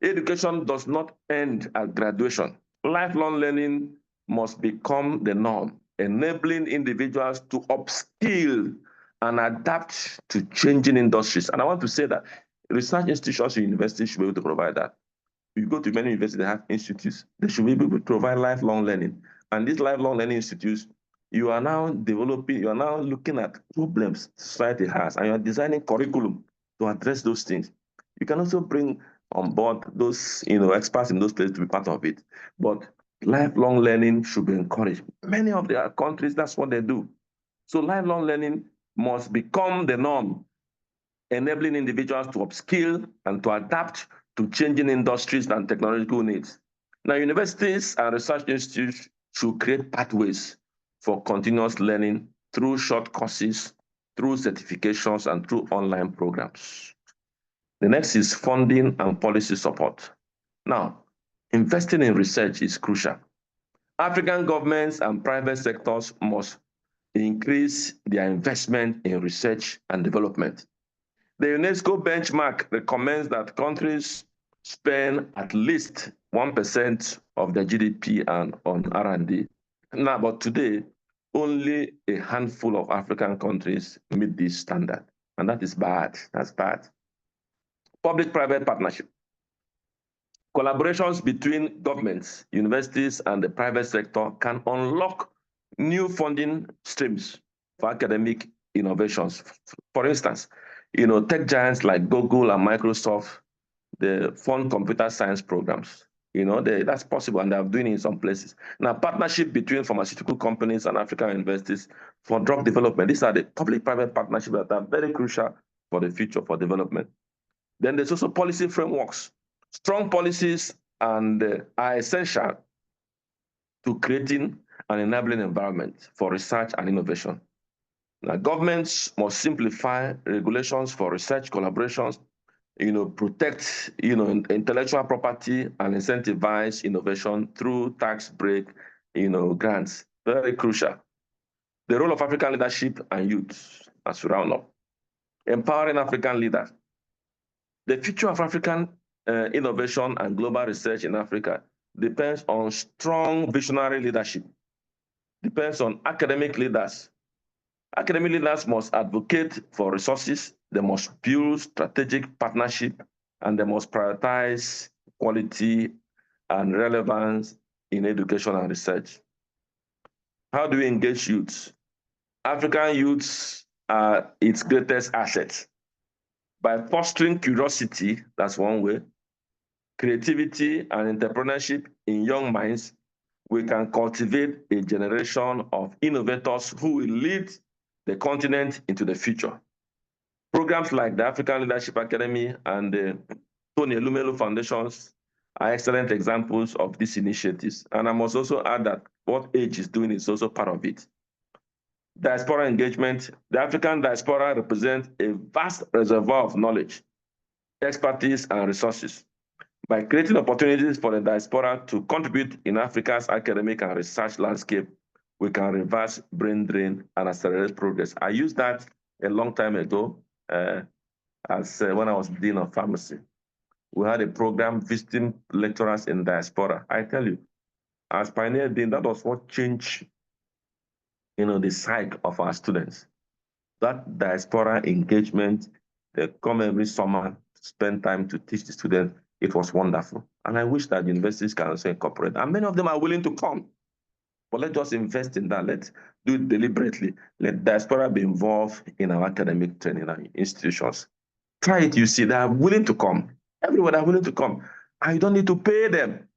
Education does not end at graduation. Lifelong learning must become the norm, enabling individuals to upskill and adapt to changing industries. And I want to say that research institutions and universities should be able to provide that. You go to many universities that have institutes, they should be able to provide lifelong learning. And these lifelong learning institutes, you are now looking at problems society has, and you are designing curriculum to address those things. You can also bring on board those experts in those places to be part of it. But lifelong learning should be encouraged. Many of their countries, that's what they do. So lifelong learning must become the norm, enabling individuals to upskill and to adapt to changing industries and technological needs. Now, universities and research institutes should create pathways for continuous learning through short courses, through certifications, and through online programs. The next is funding and policy support. Now, investing in research is crucial. African governments and private sectors must increase their investment in research and development. The UNESCO benchmark recommends that countries spend at least 1% of their GDP on R&D. Now, but today, only a handful of African countries meet this standard, and that is bad. That's bad. Public-private partnership. Collaborations between governments, universities, and the private sector can unlock new funding streams for academic innovations. For instance, tech giants like Google and Microsoft, they fund computer science programs. That's possible, and they're doing it in some places. Now, partnership between pharmaceutical companies and African universities for drug development. These are the public-private partnerships that are very crucial for the future for development. Then there's also policy frameworks. Strong policies are essential to creating an enabling environment for research and innovation. Now, governments must simplify regulations for research collaborations, protect, intellectual property and incentivize innovation through tax break, grants. Very crucial. The role of African leadership and youth, as we round up. Empowering African leaders. The future of African innovation and global research in Africa depends on strong visionary leadership, depends on academic leaders. Academic leaders must advocate for resources, they must build strategic partnership, and they must prioritize quality and relevance in education and research. How do we engage youths? African youths are its greatest assets. By fostering curiosity, that's one way, creativity and entrepreneurship in young minds, we can cultivate a generation of innovators who will lead the continent into the future. Programs like the African Leadership Academy and the Tony Elumelu Foundations are excellent examples of these initiatives. And I must also add that what AGE is doing is also part of it. Diaspora engagement. The African diaspora represents a vast reservoir of knowledge, expertise, and resources. By creating opportunities for the diaspora to contribute in Africa's academic and research landscape, we can reverse brain drain and accelerate progress. I used that a long time ago when I was Dean of Pharmacy. We had a program visiting lecturers in diaspora. I tell you, as Pioneer Dean, that was what changed the psyche of our students. That diaspora engagement, they come every summer, spend time to teach the students. It was wonderful. And I wish that universities can also incorporate. And many of them are willing to come. But let's just invest in that. Let's do it deliberately. Let diaspora be involved in our academic training and institutions. Try it, you see, they are willing to come. Everywhere they're willing to come. And you don't need to pay them.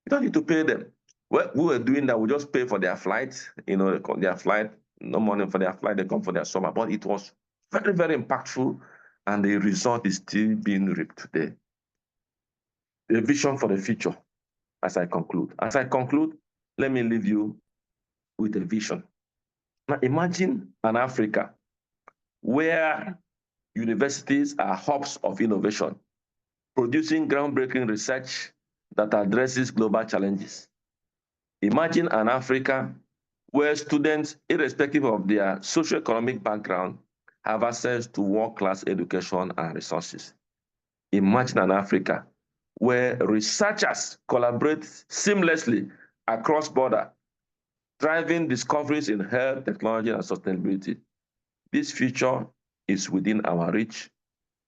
You don't need to pay them. Well, we were doing that, we just pay for their flight, their flight, no money for their flight, they come for their summer. But it was very, very impactful, and the result is still being reaped today. The vision for the future, as I conclude. As I conclude, let me leave you with a vision. Now imagine an Africa where universities are hubs of innovation, producing groundbreaking research that addresses global challenges. Imagine an Africa where students, irrespective of their socioeconomic background, have access to world-class education and resources. Imagine an Africa where researchers collaborate seamlessly across borders, driving discoveries in health, technology, and sustainability. This future is within our reach,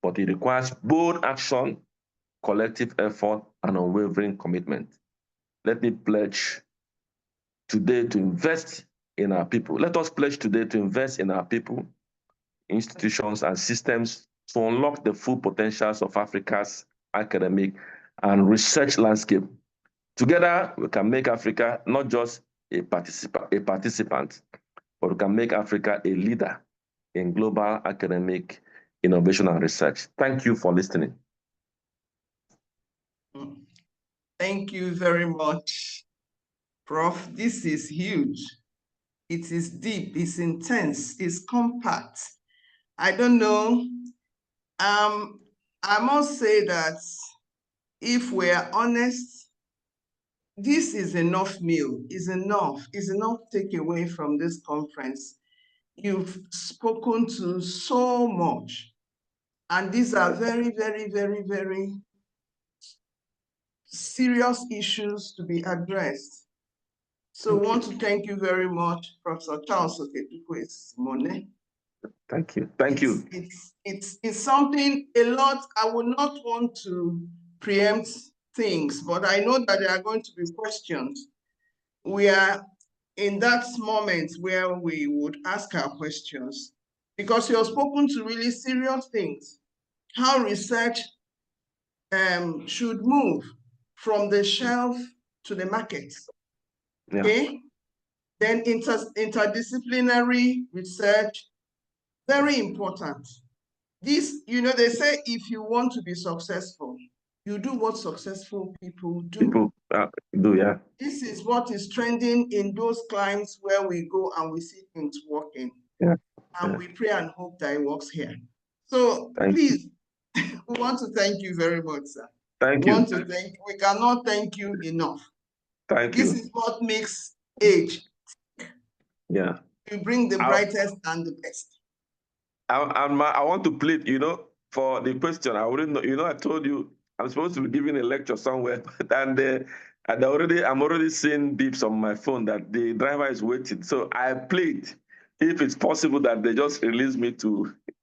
but it requires bold action, collective effort, and unwavering commitment. Let me pledge today to invest in our people. Let us pledge today to invest in our people, institutions, and systems to unlock the full potentials of Africa's academic and research landscape. Together, we can make Africa not just a participant, but we can make Africa a leader in global academic innovation and research. Thank you for listening. Thank you very much, Prof. This is huge. It is deep, it's intense, it's compact. I don't know. I must say that if we're honest, this is enough meal, is enough takeaway from this conference. You've spoken to so much, and these are very, very, very, very serious issues to be addressed. So we want to thank you very much, Professor Charles Okechukwu-Simone. Thank you. Thank you. It's something a lot. I would not want to preempt things, but I know that there are going to be questions. We are in that moment where we would ask our questions, because you have spoken to really serious things. How research should move from the shelf to the market. Yeah. Okay. Then interdisciplinary research, very important. This, they say if you want to be successful, you do what successful people do. People do, yeah. This is what is trending in those climes where we go and we see things working. Yeah. And we pray and hope that it works here. So please, we want to thank you very much, sir. Thank you. We cannot thank you enough. Thank you. This is what makes age. Yeah. You bring the brightest and the best. I want to plead, for the question. I wouldn't know, I told you I'm supposed to be giving a lecture somewhere, and I'm already seeing beeps on my phone that the driver is waiting. So I plead, if it's possible that they just release me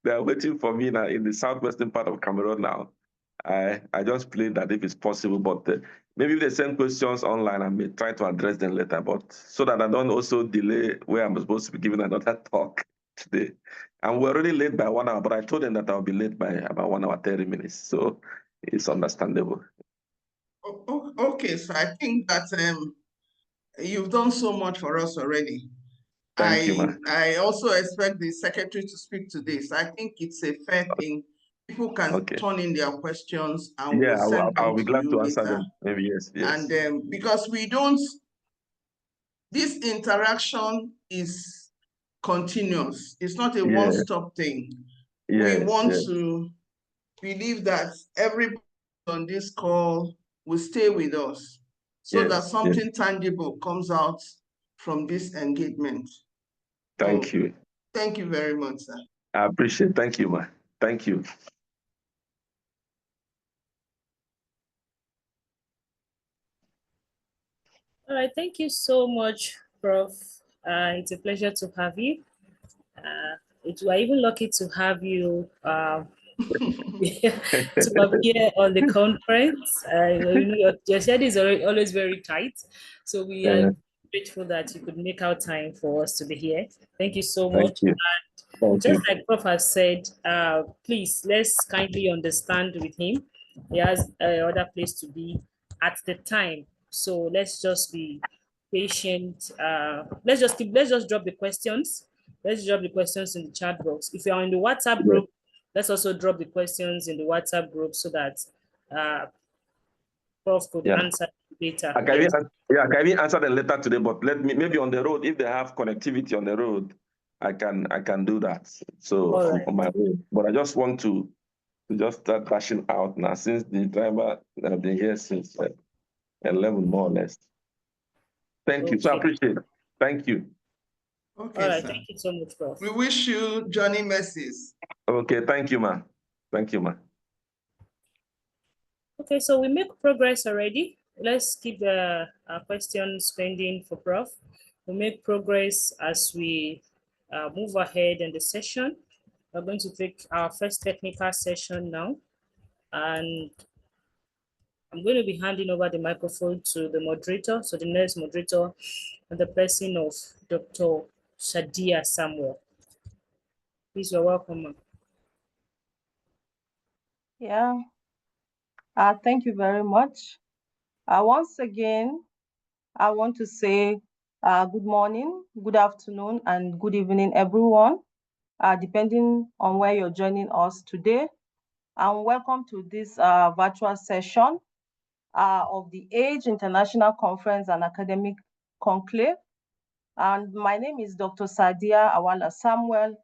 they're waiting for me now in the southwestern part of Cameroon now. I just plead that if it's possible, but maybe if they send questions online, I may try to address them later, but so that I don't also delay where I'm supposed to be giving another talk today. And we're already late by 1 hour, but I told them that I'll be late by about 1 hour, 30 minutes. So it's understandable. Okay, so I think that you've done so much for us already. Thank you, man. I also expect the secretary to speak to this. I think it's a fair thing. People can turn in their questions and we'll send them I'll be glad to answer later. them. Maybe yes. And because this interaction is continuous. It's not a one-stop thing. We want to believe that everybody on this call will stay with us so that something tangible comes out from this engagement. Thank you. Thank you very much, sir. I appreciate it. Thank you, man. Thank you. All right, thank you so much, Prof. It's a pleasure to have you. We're even lucky to have you to appear on the conference. Your schedule is always very tight, so we are grateful that you could make out time for us to be here. Thank you so much. Just like Prof has said, please, let's kindly understand with him. He has another place to be at the time. So let's just be patient. Let's just drop the questions. Let's drop the questions in the chat box. If you're in the WhatsApp group, let's also drop the questions in the WhatsApp group so that Prof could answer later. I can even answer them later today, but maybe on the road, if they have connectivity on the road, I can do that. So on my way. But I just want to just start dashing out now since the driver has been here since 11 more or less. Thank you. So I appreciate it. Thank you. Okay, all right, sir. thank you so much, Prof. We wish you journey mercies. Okay, thank you, man. Thank you, man. Okay, so we make progress already. Let's keep the questions pending for Prof. We make progress as we move ahead in the session. We're going to take our first technical session now, and I'm going to be handing over the microphone to the moderator. So the next moderator and the person of Dr. Shadia Samuel. Please, you're welcome. Yeah. Thank you very much. Once again, I want to say good morning, good afternoon, and good evening, everyone, depending on where you're joining us today. And welcome to this virtual session of the AGE International Conference and Academic Conclave. And my name is Dr. Sadia Awala Samuel.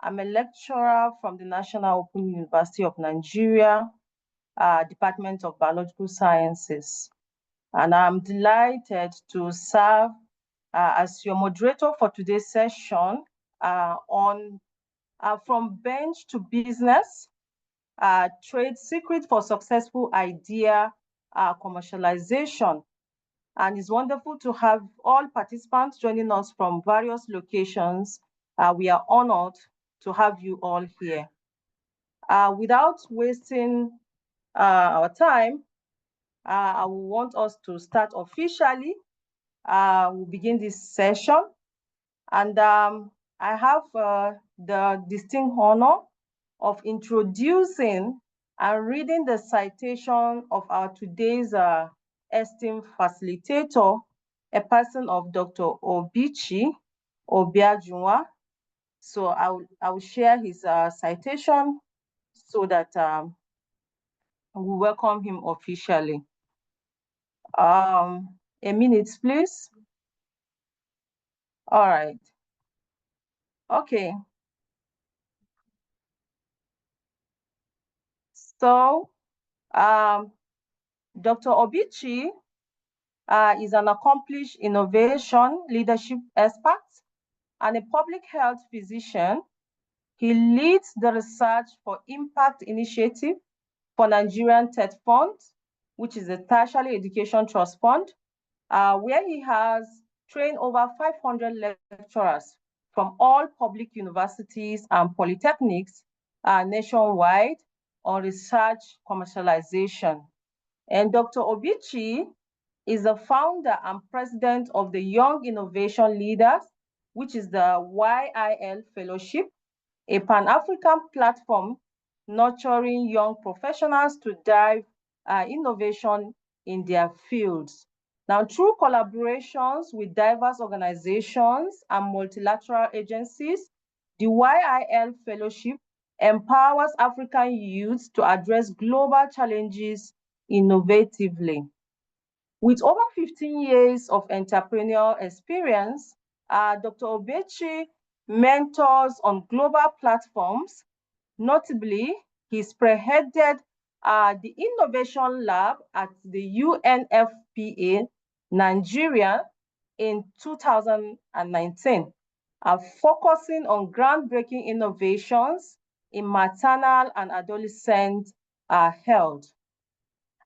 I'm a lecturer from the National Open University of Nigeria, Department of Biological Sciences. And I'm delighted to serve as your moderator for today's session on From Bench to Business, Trade Secret for Successful Idea Commercialization. And it's wonderful to have all participants joining us from various locations. We are honored to have you all here. Without wasting our time, I want us to start officially. We'll begin this session. And I have the distinct honor of introducing and reading the citation of our today's esteemed facilitator, a person of Dr. Obichi Obiajunwa. So I will share his citation so that we welcome him officially. A minute, please. All right. Okay. So Dr. Obichi is an accomplished innovation leadership expert and a public health physician. He leads the research for impact initiative for Nigerian TED Fund, which is a tertiary education trust fund, where he has trained over 500 lecturers from all public universities and polytechnics nationwide on research commercialization. And Dr. Obichi is the founder and president of the Young Innovation Leaders, which is the YIL Fellowship, a Pan-African platform nurturing young professionals to drive innovation in their fields. Now, through collaborations with diverse organizations and multilateral agencies, the YIL Fellowship empowers African youth to address global challenges innovatively. With over 15 years of entrepreneurial experience, Dr. Obichi mentors on global platforms. Notably, he spearheaded the Innovation Lab at the UNFPA Nigeria in 2019, focusing on groundbreaking innovations in maternal and adolescent health.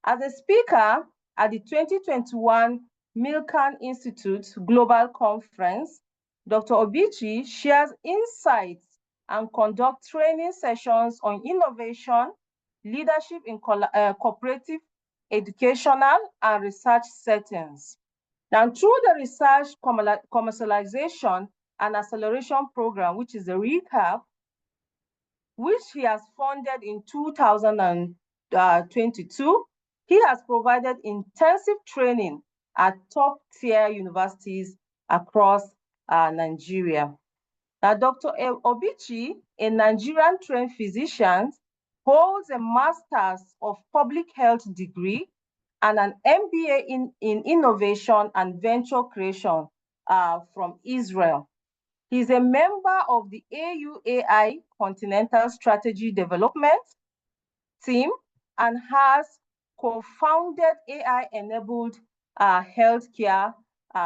As a speaker at the 2021 Milken Institute Global Conference, Dr. Obichi shares insights and conducts training sessions on innovation, leadership in cooperative, educational, and research settings. Now, through the research commercialization and acceleration program, which is the RECAP, which he has funded in 2022, he has provided intensive training at top-tier universities across Nigeria. Now, Dr. Obichi, a Nigerian trained physician, holds a Master's of Public Health degree and an MBA in Innovation and Venture Creation from Israel. He's a member of the AUAI Continental Strategy Development team and has co-founded AI-enabled healthcare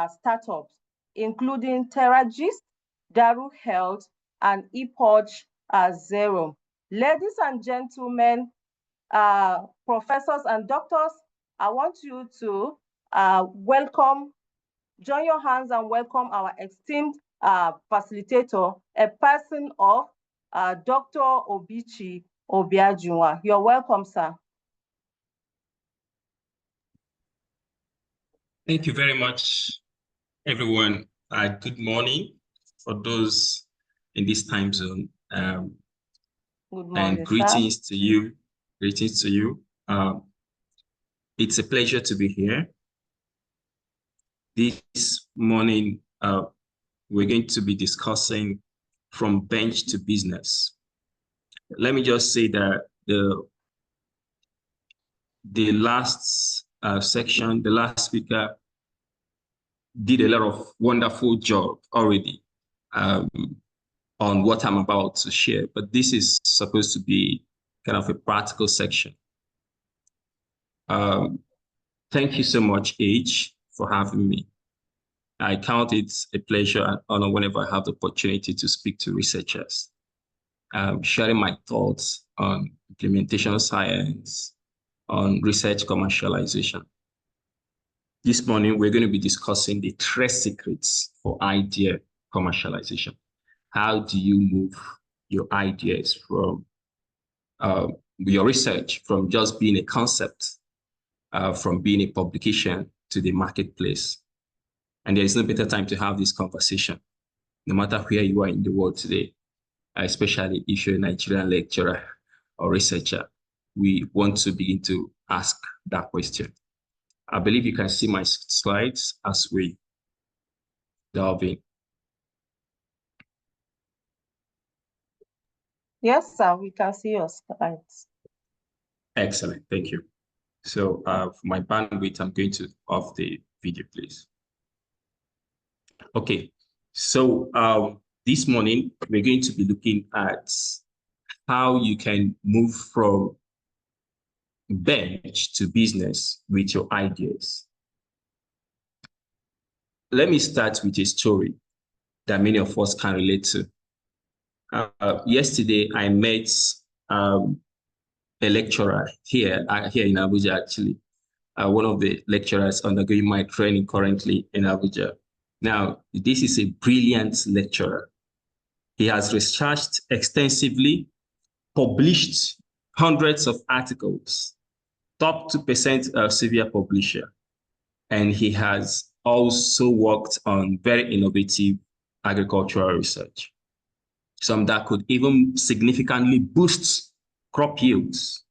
startups, including Teragist, Daru Health, and Epoch Zero. Ladies and gentlemen, professors and doctors, I want you to join your hands and welcome our esteemed facilitator, a person of Dr. Obichi Obiajunwa. You're welcome, sir. Thank you very much, everyone. Good morning for those in this time zone. Good morning, and greetings sir. to you. Greetings to you. It's a pleasure to be here. This morning, we're going to be discussing from bench to business. Let me just say that the last section, the last speaker did a lot of wonderful job already on what I'm about to share, but this is supposed to be kind of a practical section. Thank you so much, H, for having me. I count it a pleasure and honor whenever I have the opportunity to speak to researchers, sharing my thoughts on implementation science, on research commercialization. This morning, we're going to be discussing the three secrets for idea commercialization. How do you move your ideas from your research from just being a concept, from being a publication to the marketplace? And there is no better time to have this conversation, no matter where you are in the world today, especially if you're a Nigerian lecturer or researcher. We want to begin to ask that question. I believe you can see my slides as we delve in. Yes, sir, we can see your slides. Excellent, thank you. So for my bandwidth, I'm going to off the video, please. Okay, so this morning, we're going to be looking at how you can move from bench to business with your ideas. Let me start with a story that many of us can relate to. Yesterday, I met a lecturer here in Abuja, actually. One of the lecturers undergoing my training currently in Abuja. Now, this is a brilliant lecturer. He has researched extensively, published hundreds of articles, top 2% severe publisher. And he has also worked on very innovative agricultural research, some that could even significantly boost crop yields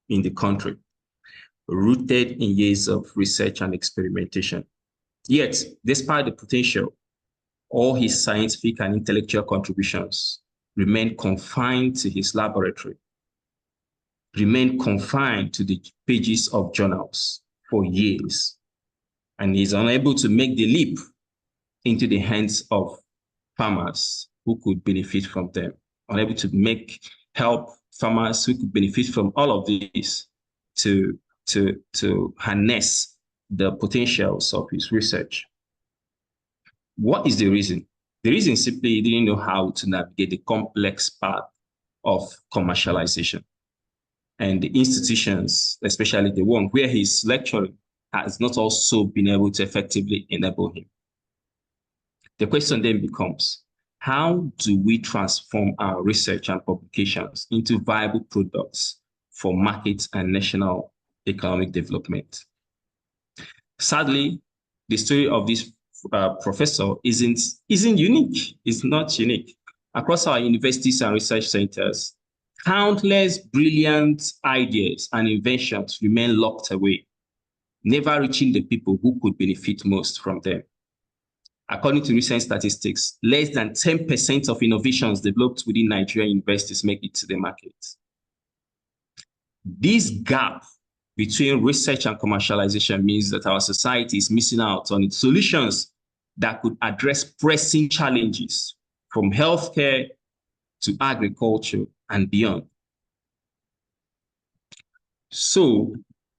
in the country, rooted in years of research and experimentation. Yet, despite the potential, all his scientific and intellectual contributions remain confined to his laboratory, remain confined to the pages of journals for years, and he's unable to make the leap into the hands of farmers who could benefit from them, unable to help farmers who could benefit from all of this to harness the potentials of his research. What is the reason? The reason simply he didn't know how to navigate the complex path of commercialization. And the institutions, especially the one where he's lecturing, has not also been able to effectively enable him. The question then becomes, how do we transform our research and publications into viable products for markets and national economic development? Sadly, the story of this professor isn't unique. It's not unique. Across our universities and research centers, countless brilliant ideas and inventions remain locked away, never reaching the people who could benefit most from them. According to recent statistics, less than 10% of innovations developed within Nigerian universities make it to the market. This gap between research and commercialization means that our society is missing out on its solutions that could address pressing challenges from healthcare to agriculture and beyond. So,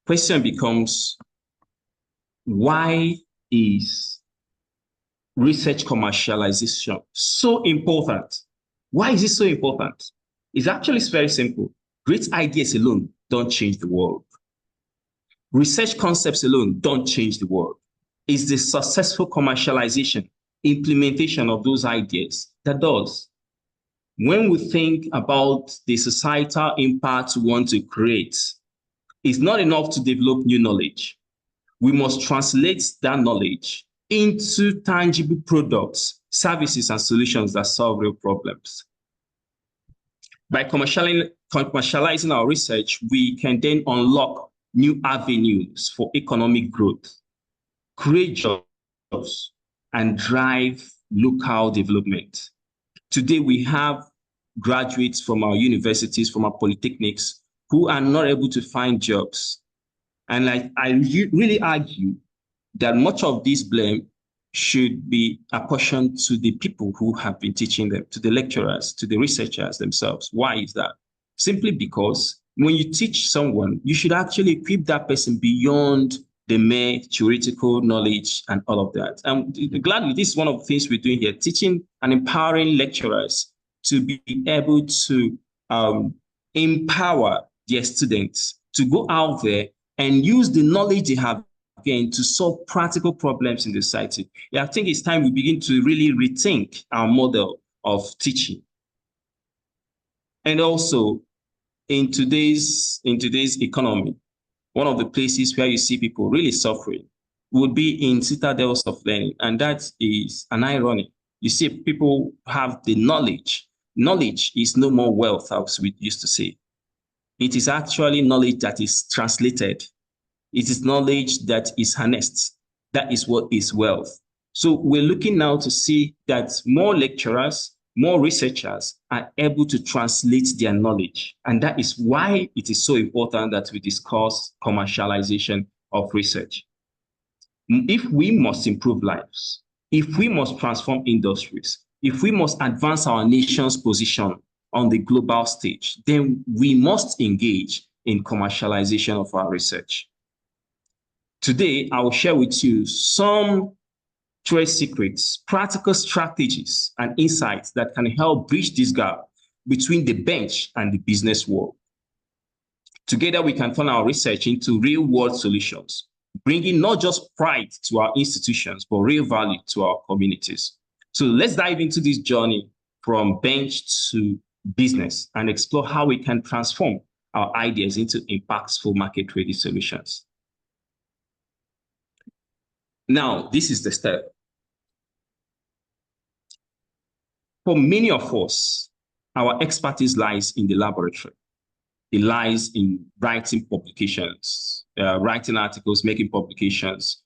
question becomes, why is research commercialization so important? Why is it so important? It's actually very simple. Great ideas alone don't change the world. Research concepts alone don't change the world. It's the successful commercialization, implementation of those ideas that does. When we think about the societal impact we want to create, it's not enough to develop new knowledge. We must translate that knowledge into tangible products, services, and solutions that solve real problems. By commercializing our research, we can then unlock new avenues for economic growth, create jobs, and drive local development. Today, we have graduates from our universities, from our polytechnics, who are not able to find jobs. And I really argue that much of this blame should be apportioned to the people who have been teaching them, to the lecturers, to the researchers themselves. Why is that? Simply because when you teach someone, you should actually equip that person beyond the mere theoretical knowledge and all of that. And gladly, this is one of the things we're doing here, teaching and empowering lecturers to be able to empower their students to go out there and use the knowledge they have again to solve practical problems in the society. Yeah, I think it's time we begin to really rethink our model of teaching. And also, in today's economy, one of the places where you see people really suffering would be in citadels of learning, and that is an irony. You see, people have the knowledge. Knowledge is no more wealth, as we used to say. It is actually knowledge that is translated. It is knowledge that is harnessed. That is what is wealth. So we're looking now to see that more lecturers, more researchers are able to translate their knowledge. And that is why it is so important that we discuss commercialization of research. If we must improve lives, if we must transform industries, if we must advance our nation's position on the global stage, then we must engage in commercialization of our research. Today, I will share with you some trade secrets, practical strategies, and insights that can help bridge this gap between the bench and the business world. Together, we can turn our research into real-world solutions, bringing not just pride to our institutions, but real value to our communities. So let's dive into this journey from bench to business and explore how we can transform our ideas into impactful market-ready solutions. Now, this is the step. For many of us, our expertise lies in the laboratory. It lies in writing publications, writing articles, making publications.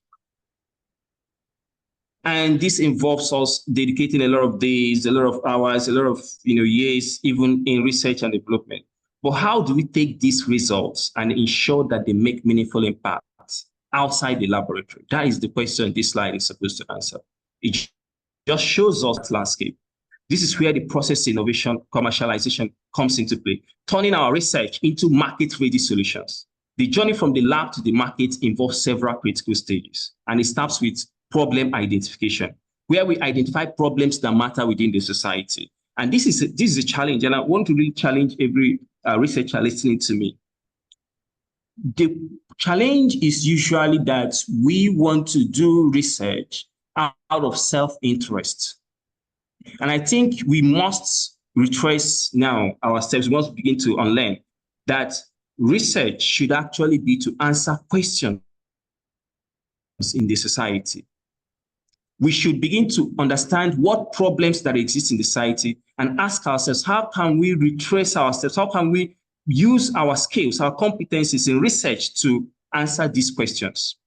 And this involves us dedicating a lot of days, a lot of hours, a lot of years, even in research and development. But how do we take these results and ensure that they make meaningful impact outside the laboratory? That is the question this slide is supposed to answer. It just shows us that landscape. This is where the process innovation, commercialization comes into play, turning our research into market-ready solutions. The journey from the lab to the market involves several critical stages, and it starts with problem identification, where we identify problems that matter within the society. And this is a challenge, and I want to really challenge every researcher listening to me. The challenge is usually that we want to do research out of self-interest. And I think we must retrace now our steps. We must begin to unlearn that research should actually be to answer questions in the society. We should begin to understand what problems that exist in the society and ask ourselves, how can we retrace our steps? How can we use our skills, our competencies in research to answer these questions?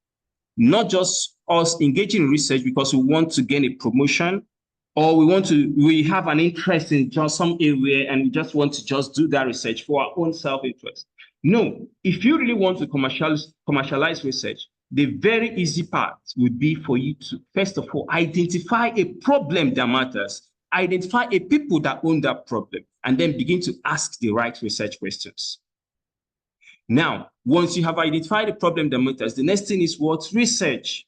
Not just us engaging in research because we want to gain a promotion, or we have an interest in just some area and we just want to just do that research for our own self-interest. No, if you really want to commercialize research, the very easy part would be for you to, first of all, identify a problem that matters, identify a people that own that problem, and then begin to ask the right research questions. Now, once you have identified the problem that matters, the next thing is what? Research,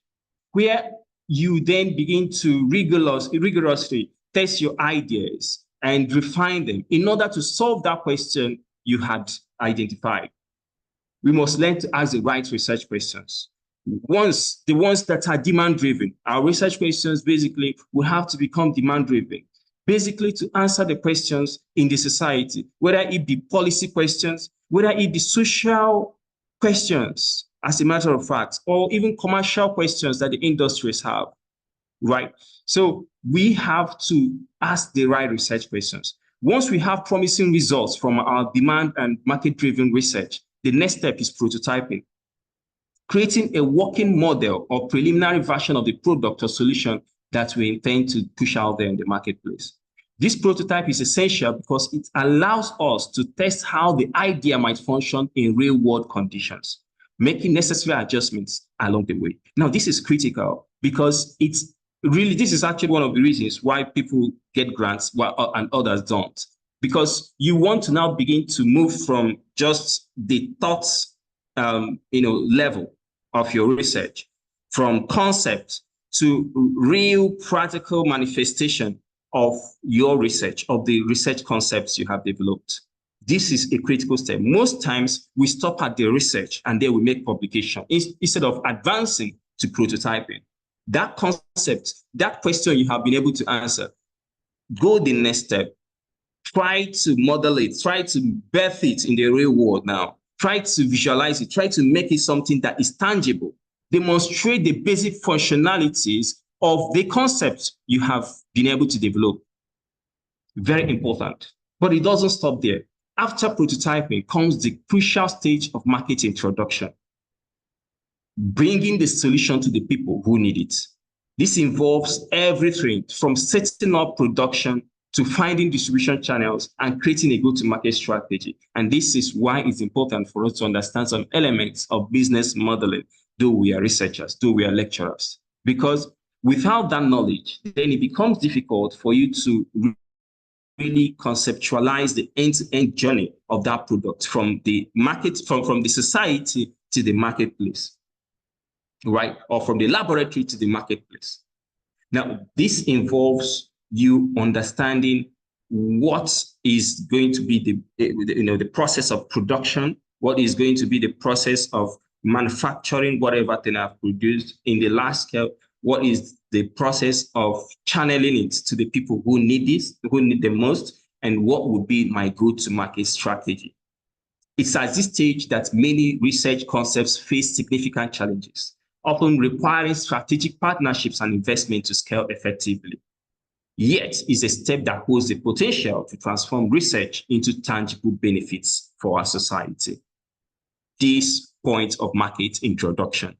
where you then begin to rigorously test your ideas and refine them in order to solve that question you had identified. We must learn to ask the right research questions. The ones that are demand-driven, our research questions basically will have to become demand-driven, basically to answer the questions in the society, whether it be policy questions, whether it be social questions, as a matter of fact, or even commercial questions that the industries have, right? So we have to ask the right research questions. Once we have promising results from our demand and market-driven research, the next step is prototyping, creating a working model or preliminary version of the product or solution that we intend to push out there in the marketplace. This prototype is essential because it allows us to test how the idea might function in real-world conditions, making necessary adjustments along the way. Now, this is critical because this is actually one of the reasons why people get grants and others don't. Because you want to now begin to move from just the thoughts, level of your research, from concept to real practical manifestation of your research, of the research concepts you have developed. This is a critical step. Most times we stop at the research and then we make publication instead of advancing to prototyping. That concept, that question you have been able to answer, go the next step. Try to model it, try to birth it in the real world now. Try to visualize it, try to make it something that is tangible. Demonstrate the basic functionalities of the concept you have been able to develop. Very important. But it doesn't stop there. After prototyping comes the crucial stage of market introduction, bringing the solution to the people who need it. This involves everything from setting up production to finding distribution channels and creating a go-to-market strategy. And this is why it's important for us to understand some elements of business modeling, though we are researchers, though we are lecturers. Because without that knowledge, then it becomes difficult for you to really conceptualize the end-to-end journey of that product from the market, from the society to the marketplace, right? Or from the laboratory to the marketplace. Now, this involves you understanding what is going to be the process of production, what is going to be the process of manufacturing whatever thing I've produced in the large scale, what is the process of channeling it to the people who need this, who need the most, and what would be my go-to-market strategy. It's at this stage that many research concepts face significant challenges, often requiring strategic partnerships and investment to scale effectively. Yet, it's a step that holds the potential to transform research into tangible benefits for our society. This point of market introduction.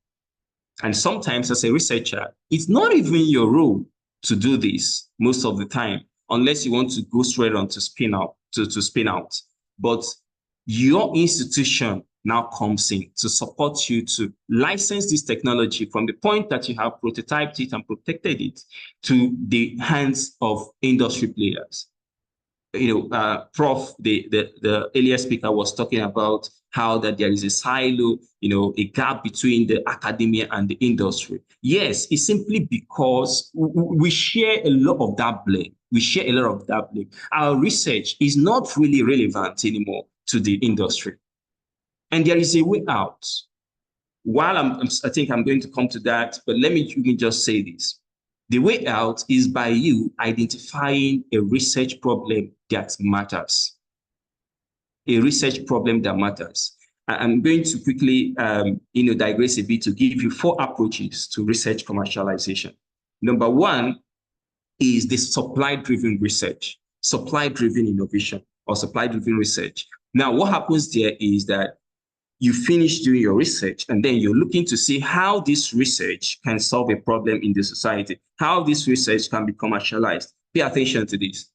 And sometimes as a researcher, it's not even your role to do this most of the time, unless you want to go straight on to spin out. But your institution now comes in to support you to license this technology from the point that you have prototyped it and protected it to the hands of industry players. Prof, the earlier speaker was talking about how that there is a silo, a gap between the academia and the industry. Yes, it's simply because we share a lot of that blame. Our research is not really relevant anymore to the industry. And there is a way out. While I think I'm going to come to that, but let me just say this. The way out is by you identifying a research problem that matters. A research problem that matters. I'm going to quickly digress a bit to give you 4 approaches to research commercialization. Number 1 is the supply-driven research, supply-driven innovation, or supply-driven research. Now, what happens there is that you finish doing your research, and then you're looking to see how this research can solve a problem in the society, how this research can be commercialized. Pay attention to this.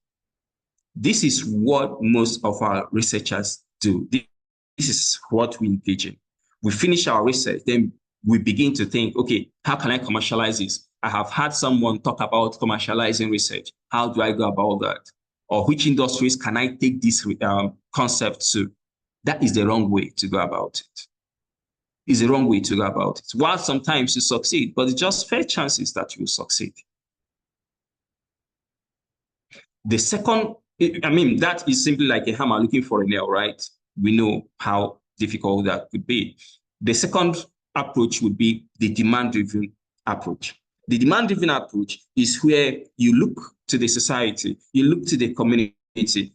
This is what most of our researchers do. This is what we engage in. We finish our research, then we begin to think, okay, how can I commercialize this? I have had someone talk about commercializing research. How do I go about that? Or which industries can I take this concept to? That is the wrong way to go about it. It's the wrong way to go about it. While sometimes you succeed, but it's just fair chances that you will succeed. The second, that is simply like a hammer looking for a nail, right? We know how difficult that could be. The second approach would be the demand-driven approach. The demand-driven approach is where you look to the society, you look to the community,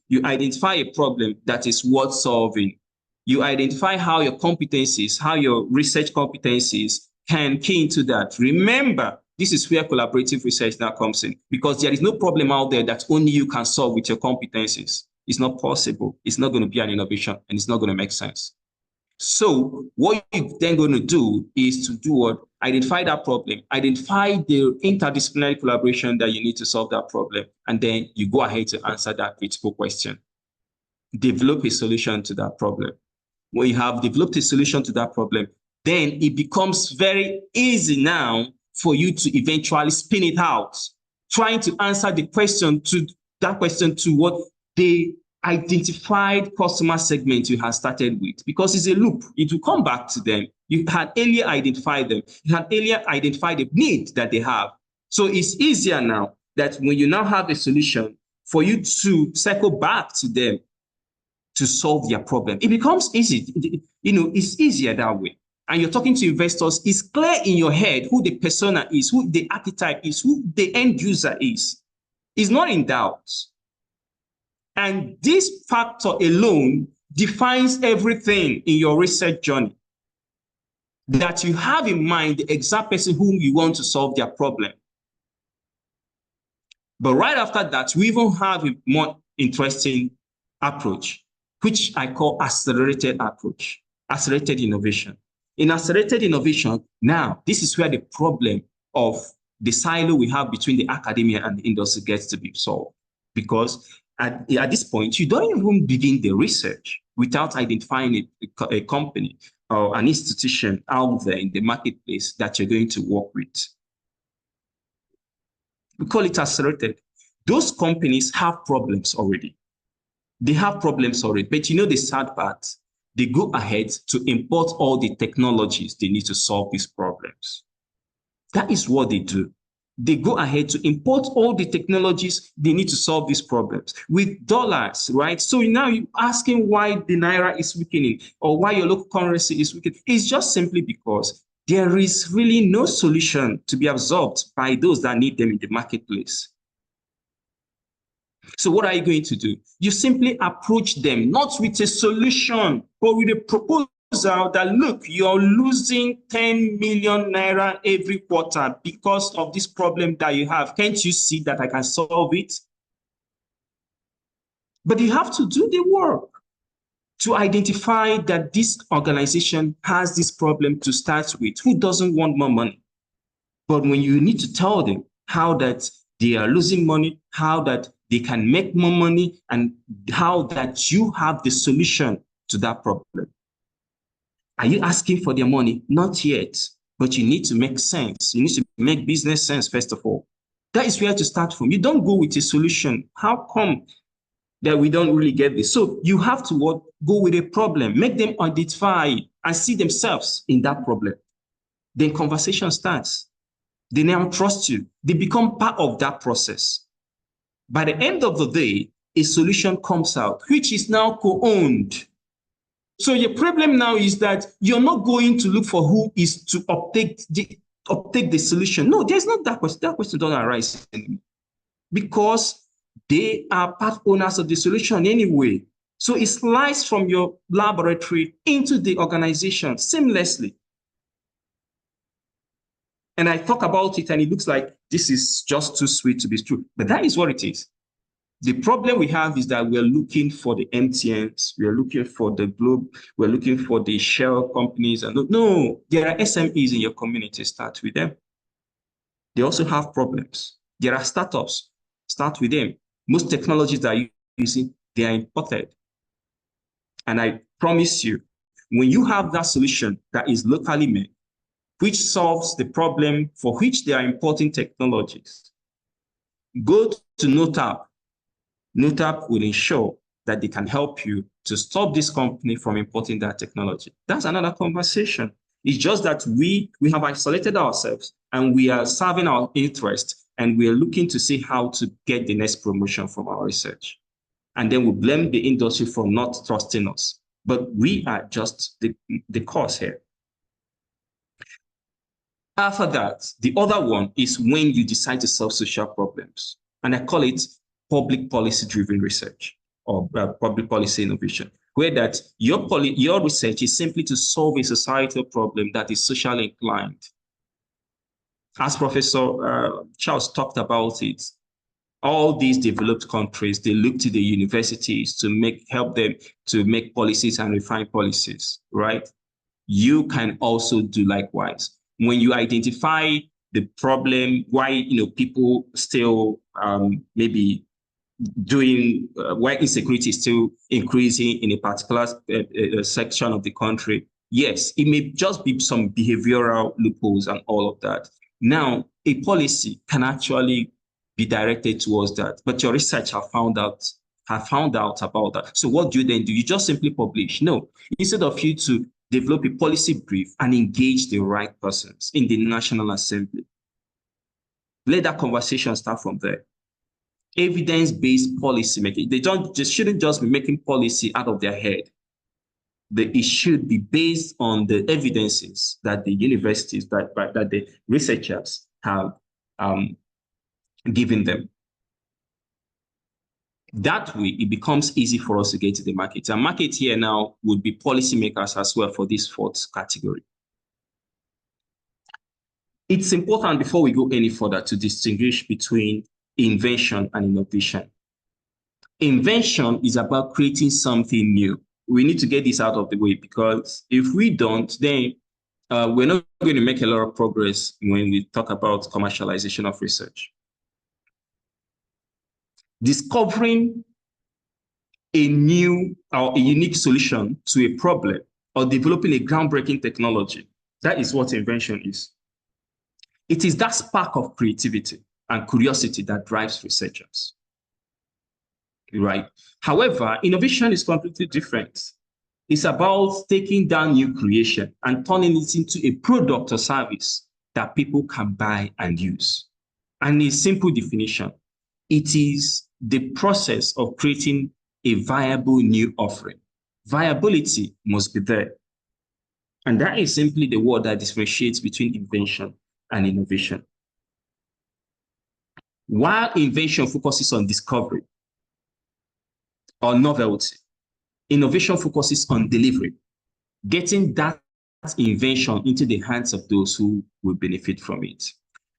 you identify a problem that is worth solving. You identify how your competencies, how your research competencies can key into that. Remember, this is where collaborative research now comes in, because there is no problem out there that only you can solve with your competencies. It's not possible. It's not going to be an innovation, and it's not going to make sense. So what you're then going to do is to do what? Identify that problem, identify the interdisciplinary collaboration that you need to solve that problem, and then you go ahead to answer that critical question. Develop a solution to that problem. When you have developed a solution to that problem, then it becomes very easy now for you to eventually spin it out, trying to answer the question to what the identified customer segment you have started with, because it's a loop. It will come back to them. You had earlier identified them. You had earlier identified the need that they have. So it's easier now that when you now have a solution for you to circle back to them to solve their problem. It becomes easy. It's easier that way. And you're talking to investors, it's clear in your head who the persona is, who the archetype is, who the end user is. It's not in doubt. And this factor alone defines everything in your research journey. That you have in mind the exact person whom you want to solve their problem. But right after that, we even have a more interesting approach, which I call accelerated approach, accelerated innovation. In accelerated innovation, now, this is where the problem of the silo we have between the academia and the industry gets to be solved. Because at this point, you don't even begin the research without identifying a company or an institution out there in the marketplace that you're going to work with. We call it accelerated. Those companies have problems already. They have problems already. But you know the sad part? They go ahead to import all the technologies they need to solve these problems. That is what they do. They go ahead to import all the technologies they need to solve these problems with dollars, right? So now you're asking why the Naira is weakening or why your local currency is weakening. It's just simply because there is really no solution to be absorbed by those that need them in the marketplace. So what are you going to do? You simply approach them, not with a solution, but with a proposal that, look, you're losing 10 million Naira every quarter because of this problem that you have. Can't you see that I can solve it? But you have to do the work to identify that this organization has this problem to start with. Who doesn't want more money? But when you need to tell them how that they are losing money, how that they can make more money, and how that you have the solution to that problem. Are you asking for their money? Not yet, but you need to make sense. You need to make business sense, first of all. That is where to start from. You don't go with a solution. How come that we don't really get this? So you have to go with a problem, make them identify and see themselves in that problem. Then conversation starts. They now trust you. They become part of that process. By the end of the day, a solution comes out, which is now co-owned. So your problem now is that you're not going to look for who is to uptake the solution. No, there's not that question. That question doesn't arise anymore because they are part owners of the solution anyway. So it slides from your laboratory into the organization seamlessly. And I talk about it and it looks like this is just too sweet to be true, but that is what it is. The problem we have is that we're looking for the MTNs, we're looking for the Globe, we're looking for the Shell companies. And no, there are SMEs in your community, start with them. They also have problems. There are startups, start with them. Most technologies that you're using, they are imported. And I promise you, when you have that solution that is locally made, which solves the problem for which they are importing technologies, go to NOTAP. NOTAP will ensure that they can help you to stop this company from importing that technology. That's another conversation. It's just that we have isolated ourselves and we are serving our interest and we are looking to see how to get the next promotion from our research. And then we blame the industry for not trusting us. But we are just the cause here. After that, the other one is when you decide to solve social problems. And I call it public policy-driven research or public policy innovation, where that your research is simply to solve a societal problem that is socially inclined. As Professor Charles talked about it, all these developed countries, they look to the universities to help them to make policies and refine policies, right? You can also do likewise. When you identify the problem, why people still maybe doing, why insecurity is still increasing in a particular section of the country, yes, it may just be some behavioral loopholes and all of that. Now, a policy can actually be directed towards that, but your research have found out about that. So what do? You just simply publish? No, instead of you to develop a policy brief and engage the right persons in the National Assembly. Let that conversation start from there. evidence-based policy making. They shouldn't just be making policy out of their head. It should be based on the evidences that the universities, that the researchers have given them. That way, it becomes easy for us to get to the market. And market here now would be policymakers as well for this fourth category. It's important before we go any further to distinguish between invention and innovation. Invention is about creating something new. We need to get this out of the way, because if we don't, then we're not going to make a lot of progress when we talk about commercialization of research. Discovering a new or a unique solution to a problem or developing a groundbreaking technology, that is what invention is. It is that spark of creativity and curiosity that drives researchers, right? However, innovation is completely different. It's about taking down new creation and turning it into a product or service that people can buy and use. And a simple definition, it is the process of creating a viable new offering. Viability must be there. And that is simply the word that differentiates between invention and innovation. While invention focuses on discovery or novelty, innovation focuses on delivery, getting that invention into the hands of those who will benefit from it.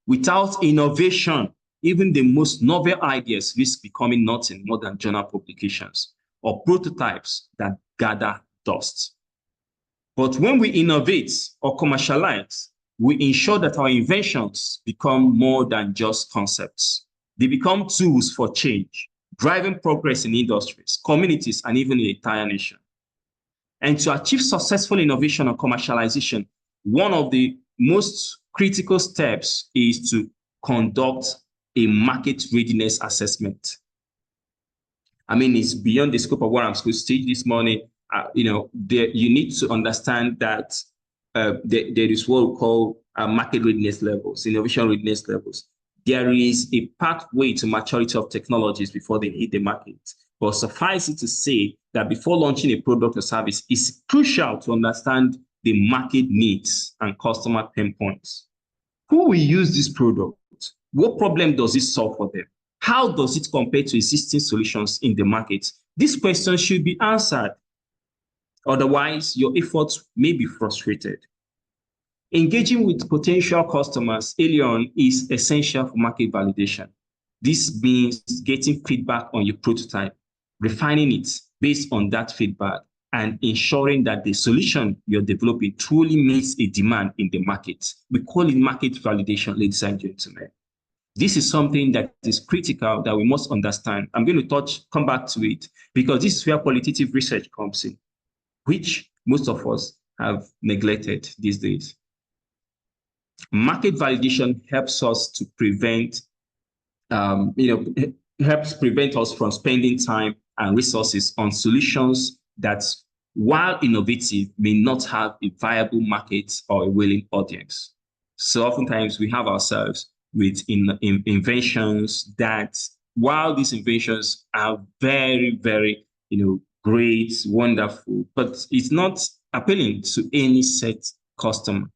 Without innovation, even the most novel ideas risk becoming nothing more than journal publications or prototypes that gather dust. But when we innovate or commercialize, we ensure that our inventions become more than just concepts. They become tools for change, driving progress in industries, communities, and even the entire nation. And to achieve successful innovation and commercialization, one of the most critical steps is to conduct a market readiness assessment. I mean, it's beyond the scope of what I'm supposed to teach this morning. You need to understand that there is what we call market readiness levels, innovation readiness levels. There is a pathway to maturity of technologies before they hit the market. But suffice it to say that before launching a product or service, it's crucial to understand the market needs and customer pain points. Who will use this product? What problem does it solve for them? How does it compare to existing solutions in the market? These questions should be answered. Otherwise, your efforts may be frustrated. Engaging with potential customers early on is essential for market validation. This means getting feedback on your prototype, refining it based on that feedback, and ensuring that the solution you're developing truly meets a demand in the market. We call it market validation, ladies and gentlemen. This is something that is critical that we must understand. I'm going to come back to it, because this is where qualitative research comes in, which most of us have neglected these days. Market validation helps us to prevent, helps prevent us from spending time and resources on solutions that, while innovative, may not have a viable market or a willing audience. So oftentimes we have ourselves with inventions that, while these inventions are very, very, great, wonderful, but it's not appealing to any set customer.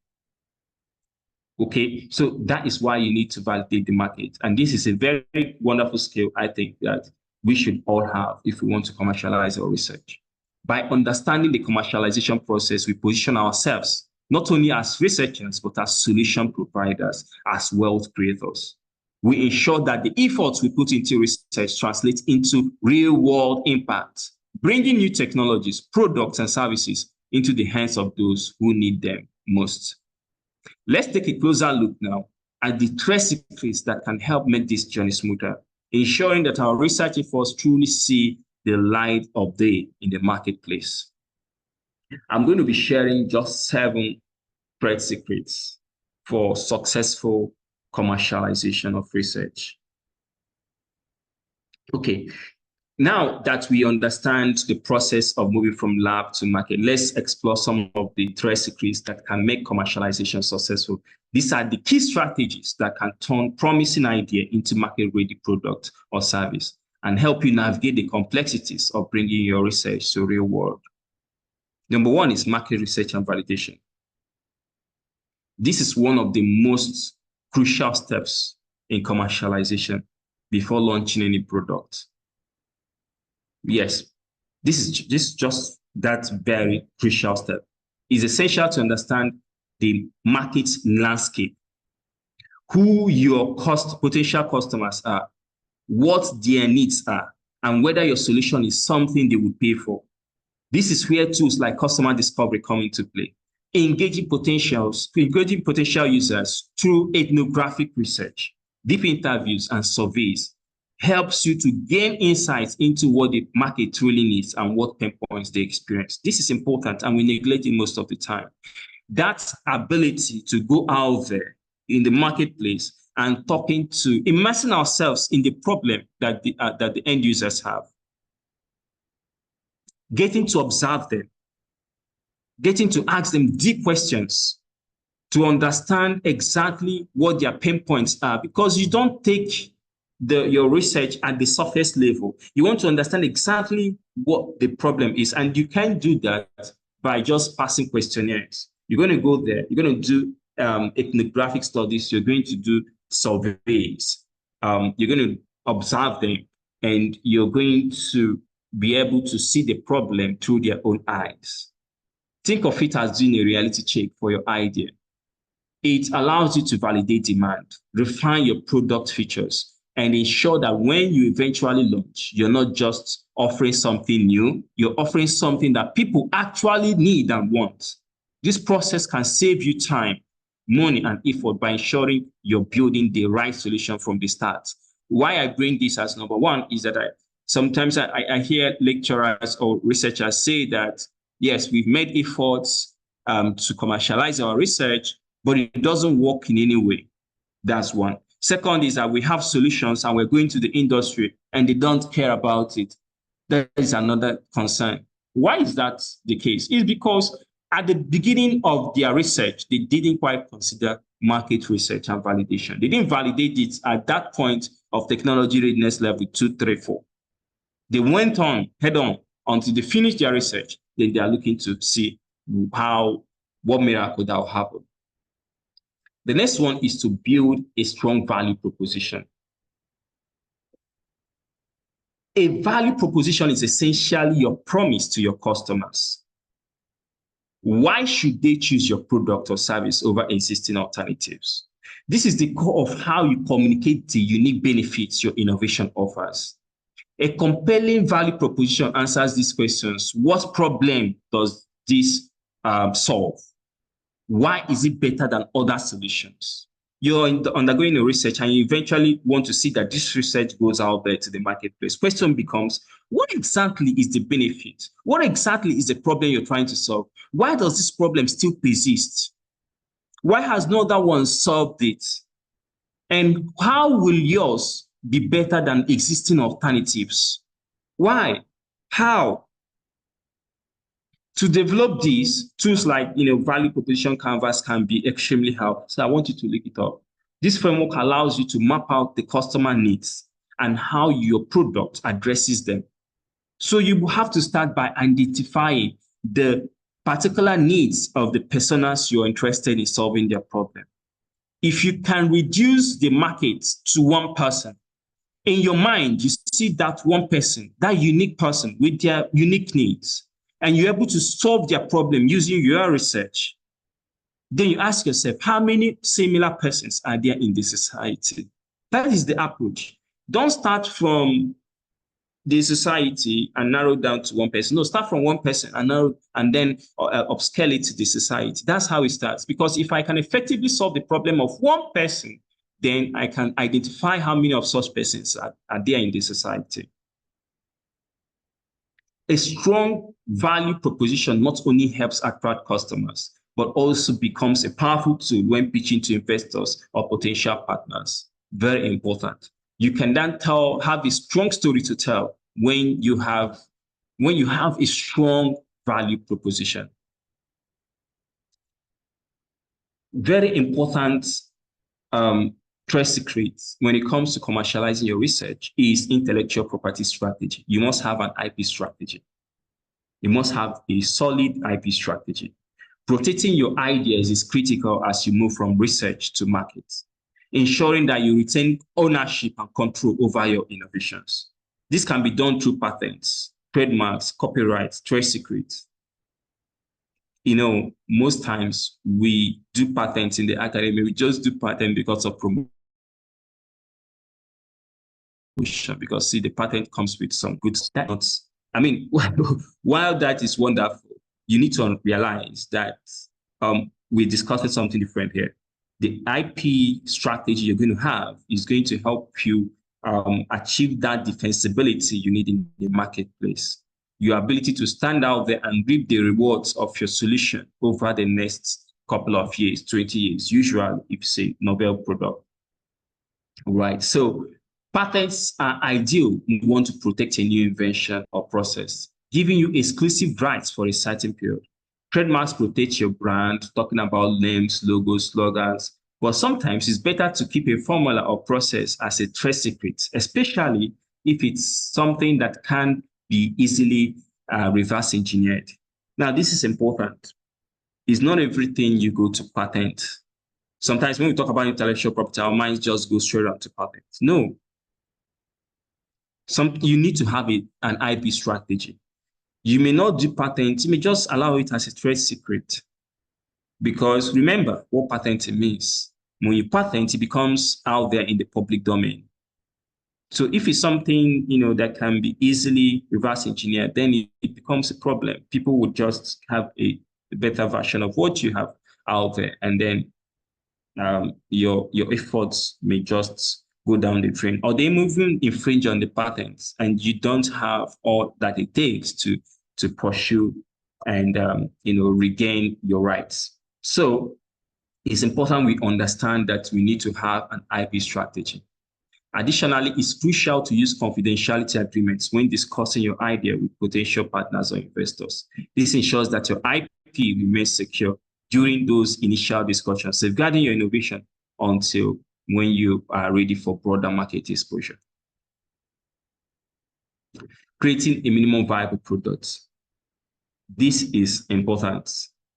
Okay, so that is why you need to validate the market. And this is a very wonderful skill, I think, that we should all have if we want to commercialize our research. By understanding the commercialization process, we position ourselves not only as researchers, but as solution providers, as wealth creators. We ensure that the efforts we put into research translate into real-world impact, bringing new technologies, products, and services into the hands of those who need them most. Let's take a closer look now at the 3 secrets that can help make this journey smoother, ensuring that our research efforts truly see the light of day in the marketplace. I'm going to be sharing just 7 trade secrets for successful commercialization of research. Okay, Now that we understand the process of moving from lab to market, let's explore some of the trade secrets that can make commercialization successful. These are the key strategies that can turn promising idea into market-ready product or service and help you navigate the complexities of bringing your research to the real world. Number one is market research and validation. This is one of the most crucial steps in commercialization before launching any product. Yes, this is just that very crucial step. It's essential to understand the market landscape, who your potential customers are, what their needs are, and whether your solution is something they would pay for. This is where tools like customer discovery come into play. Engaging potential users through ethnographic research, deep interviews, and surveys helps you to gain insights into what the market really needs and what pain points they experience. This is important, and we neglect it most of the time. That ability to go out there in the marketplace and immersing ourselves in the problem that the end users have, getting to observe them, getting to ask them deep questions to understand exactly what their pain points are, because you don't take your research at the surface level. You want to understand exactly what the problem is, and you can't do that by just passing questionnaires. You're going to go there, you're going to do ethnographic studies, you're going to do surveys, you're going to observe them, and you're going to be able to see the problem through their own eyes. Think of it as doing a reality check for your idea. It allows you to validate demand, refine your product features, and ensure that when you eventually launch, you're not just offering something new, you're offering something that people actually need and want. This process can save you time, money, and effort by ensuring you're building the right solution from the start. Why I bring this as number one is that sometimes I hear lecturers or researchers say that, yes, we've made efforts to commercialize our research, but it doesn't work in any way. That's one. Second is that we have solutions and we're going to the industry and they don't care about it. That is another concern. Why is that the case? It's because at the beginning of their research, they didn't quite consider market research and validation. They didn't validate it at that point of technology readiness level 2, 3, 4. They went on head on until they finished their research. Then they are looking to see what miracle that will happen. The next one is to build a strong value proposition. A value proposition is essentially your promise to your customers. Why should they choose your product or service over existing alternatives? This is the core of how you communicate the unique benefits your innovation offers. A compelling value proposition answers these questions. What problem does this solve? Why is it better than other solutions? You're undergoing a research and you eventually want to see that this research goes out there to the marketplace. Question becomes, what exactly is the benefit? What exactly is the problem you're trying to solve? Why does this problem still persist? Why has no other one solved it? And how will yours be better than existing alternatives? Why? How? To develop these, tools like value proposition canvas can be extremely helpful. So I want you to look it up. This framework allows you to map out the customer needs and how your product addresses them. So you have to start by identifying the particular needs of the personas you're interested in solving their problem. If you can reduce the market to one person, in your mind, you see that one person, that unique person with their unique needs, and you're able to solve their problem using your research, then you ask yourself, how many similar persons are there in the society? That is the approach. Don't start from the society and narrow down to one person. No, start from one person and then upscale it to the society. That's how it starts. Because if I can effectively solve the problem of one person, then I can identify how many of such persons are there in the society. A strong value proposition not only helps attract customers, but also becomes a powerful tool when pitching to investors or potential partners. Very important. You can then have a strong story to tell when you have a strong value proposition. Very important trade secrets when it comes to commercializing your research is intellectual property strategy. You must have an IP strategy. You must have a solid IP strategy. Protecting your ideas is critical as you move from research to market, ensuring that you retain ownership and control over your innovations. This can be done through patents, trademarks, copyrights, trade secrets. You know, most times we do patents in the academy, we just do patent because of promotion, because see, the patent comes with some good stats. I mean, while that is wonderful, you need to realize that we're discussing something different here. The IP strategy you're going to have is going to help you achieve that defensibility you need in the marketplace. Your ability to stand out there and reap the rewards of your solution over the next couple of years, 20 years, usually if you say novel product. Right. So patents are ideal when you want to protect a new invention or process, giving you exclusive rights for a certain period. Trademarks protect your brand, talking about names, logos, slogans, but sometimes it's better to keep a formula or process as a trade secret, especially if it's something that can be easily reverse engineered. Now, this is important. It's not everything you go to patent. Sometimes when we talk about intellectual property, our minds just go straight on to patents. No. You need to have an IP strategy. You may not do patents, you may just allow it as a trade secret. Because remember what patenting means. When you patent, it becomes out there in the public domain. So if it's something, you know, that can be easily reverse engineered, then it becomes a problem. People would just have a better version of what you have out there, and then your efforts may just go down the drain, or they even infringe on the patents, and you don't have all that it takes to pursue and regain your rights. So it's important we understand that we need to have an IP strategy. Additionally, it's crucial to use confidentiality agreements when discussing your idea with potential partners or investors. This ensures that your IP remains secure during those initial discussions, safeguarding your innovation until when you are ready for broader market exposure. Creating a minimum viable product. This is important,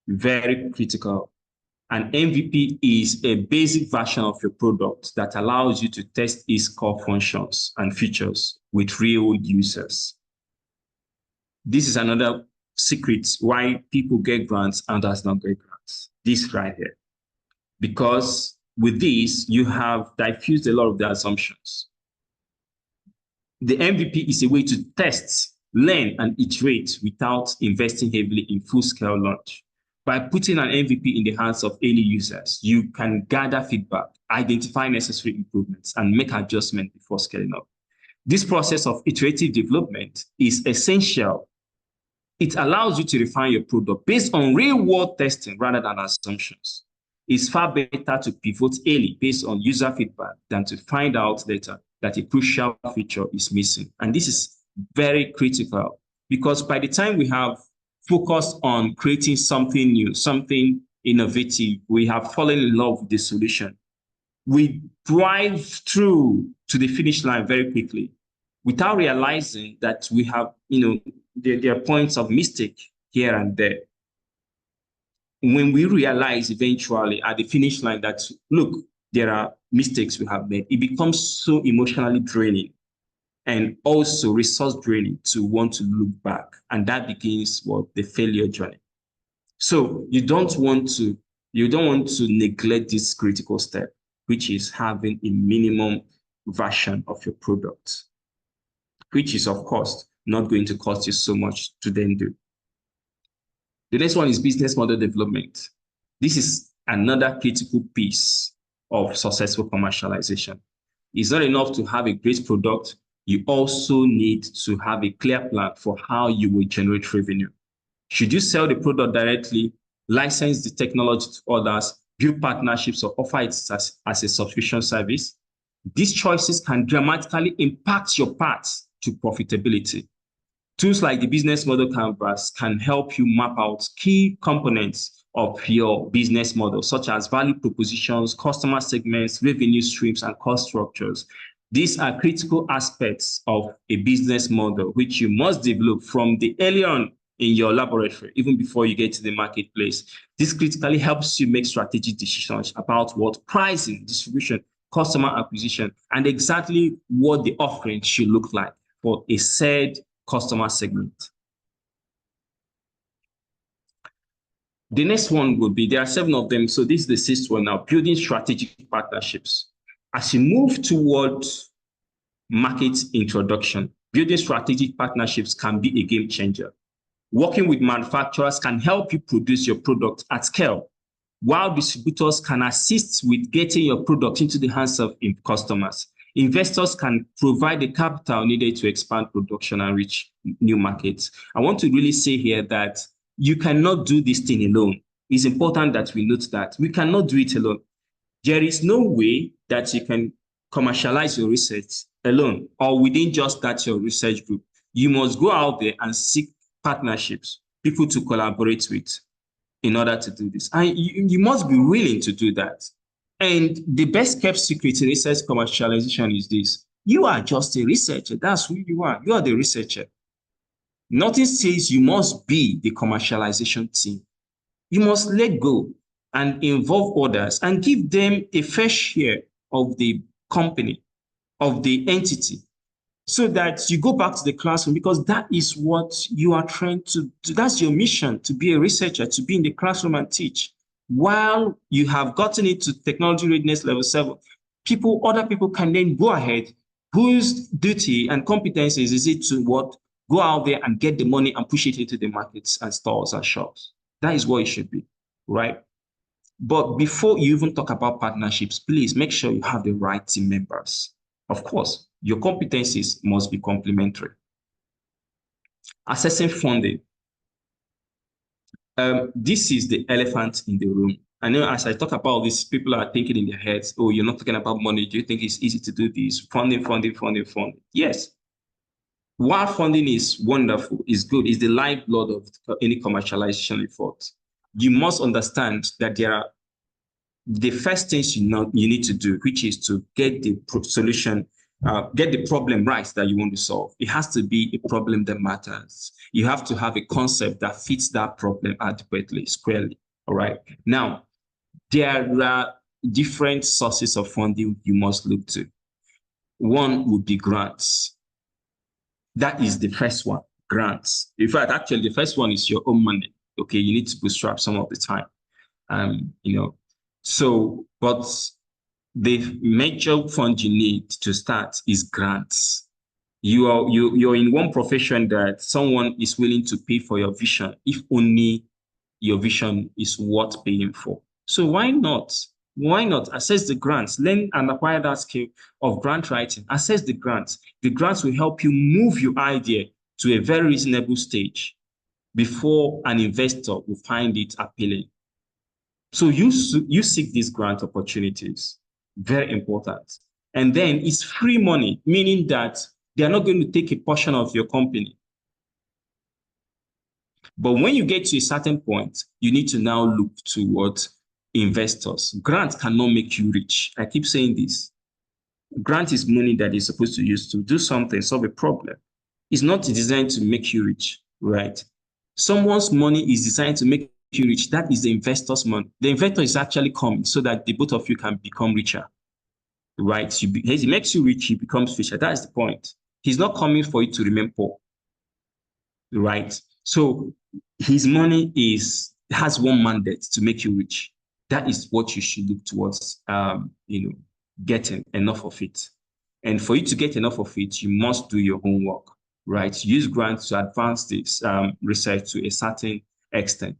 very critical. An MVP is a basic version of your product that allows you to test its core functions and features with real users. This is another secret why people get grants and others not get grants. This right here. Because with this, you have diffused a lot of the assumptions. The MVP is a way to test, learn, and iterate without investing heavily in full-scale launch. By putting an MVP in the hands of early users, you can gather feedback, identify necessary improvements, and make adjustments before scaling up. This process of iterative development is essential. It allows you to refine your product based on real-world testing rather than assumptions. It's far better to pivot early based on user feedback than to find out later that a crucial feature is missing. And this is very critical because by the time we have focused on creating something new, something innovative, we have fallen in love with the solution. We drive through to the finish line very quickly without realizing that we have, there are points of mistake here and there. When we realize eventually at the finish line that, look, there are mistakes we have made, it becomes so emotionally draining and also resource draining to want to look back. And that begins the failure journey. So you don't want to neglect this critical step, which is having a minimum version of your product, which is, of course, not going to cost you so much to then do. The next one is business model development. This is another critical piece of successful commercialization. It's not enough to have a great product. You also need to have a clear plan for how you will generate revenue. Should you sell the product directly, license the technology to others, build partnerships, or offer it as a subscription service? These choices can dramatically impact your path to profitability. Tools like the business model canvas can help you map out key components of your business model, such as value propositions, customer segments, revenue streams, and cost structures. These are critical aspects of a business model, which you must develop from the early on in your laboratory, even before you get to the marketplace. This critically helps you make strategic decisions about what pricing, distribution, customer acquisition, and exactly what the offering should look like for a said customer segment. The next one would be, there are 7 of them, so this is the 6th one now, building strategic partnerships. As you move toward market introduction, building strategic partnerships can be a game changer. Working with manufacturers can help you produce your product at scale, while distributors can assist with getting your product into the hands of customers. Investors can provide the capital needed to expand production and reach new markets. I want to really say here that you cannot do this thing alone. It's important that we note that we cannot do it alone. There is no way that you can commercialize your research alone or within just that your research group. You must go out there and seek partnerships, people to collaborate with in order to do this. And you must be willing to do that. And the best kept secret in research commercialization is this: you are just a researcher. That's who you are. You are the researcher. Nothing says you must be the commercialization team. You must let go and involve others and give them a fair share of the company, of the entity, so that you go back to the classroom, because that is what you are trying to do. That's your mission, to be a researcher, to be in the classroom and teach. While you have gotten into technology readiness level 7, other people can then go ahead, whose duty and competencies is it to what? Go out there and get the money and push it into the markets and stores and shops. That is what it should be, right? But before you even talk about partnerships, please make sure you have the right team members. Of course, your competencies must be complementary. Assessing funding. This is the elephant in the room. I know as I talk about this, people are thinking in their heads, oh, you're not talking about money. Do you think it's easy to do this? Funding. Yes. While funding is wonderful, is good, is the lifeblood of any commercialization effort, you must understand that there are the first things you need to do, which is to get the solution, get the problem right that you want to solve. It has to be a problem that matters. You have to have a concept that fits that problem adequately, squarely. All right. Now, there are different sources of funding you must look to. One would be grants. That is the first one, grants. In fact, actually, the first one is your own money. Okay, you need to bootstrap some of the time. So, but the major fund you need to start is grants. You're in one profession that someone is willing to pay for your vision, if only your vision is worth paying for. So why not? Why not assess the grants, learn and acquire that skill of grant writing, assess the grants. The grants will help you move your idea to a very reasonable stage before an investor will find it appealing. So you seek these grant opportunities, very important. And then it's free money, meaning that they are not going to take a portion of your company. But when you get to a certain point, you need to now look toward investors. Grant cannot make you rich. I keep saying this. Grant is money that is supposed to use to do something, solve a problem. It's not designed to make you rich, right? Someone's money is designed to make you rich. That is the investor's money. The investor is actually coming so that the both of you can become richer, right? He makes you rich, he becomes richer. That is the point. He's not coming for you to remain poor, right? So his money has one mandate, to make you rich. That is what you should look towards, getting enough of it. And for you to get enough of it, you must do your homework, right? Use grants to advance this research to a certain extent.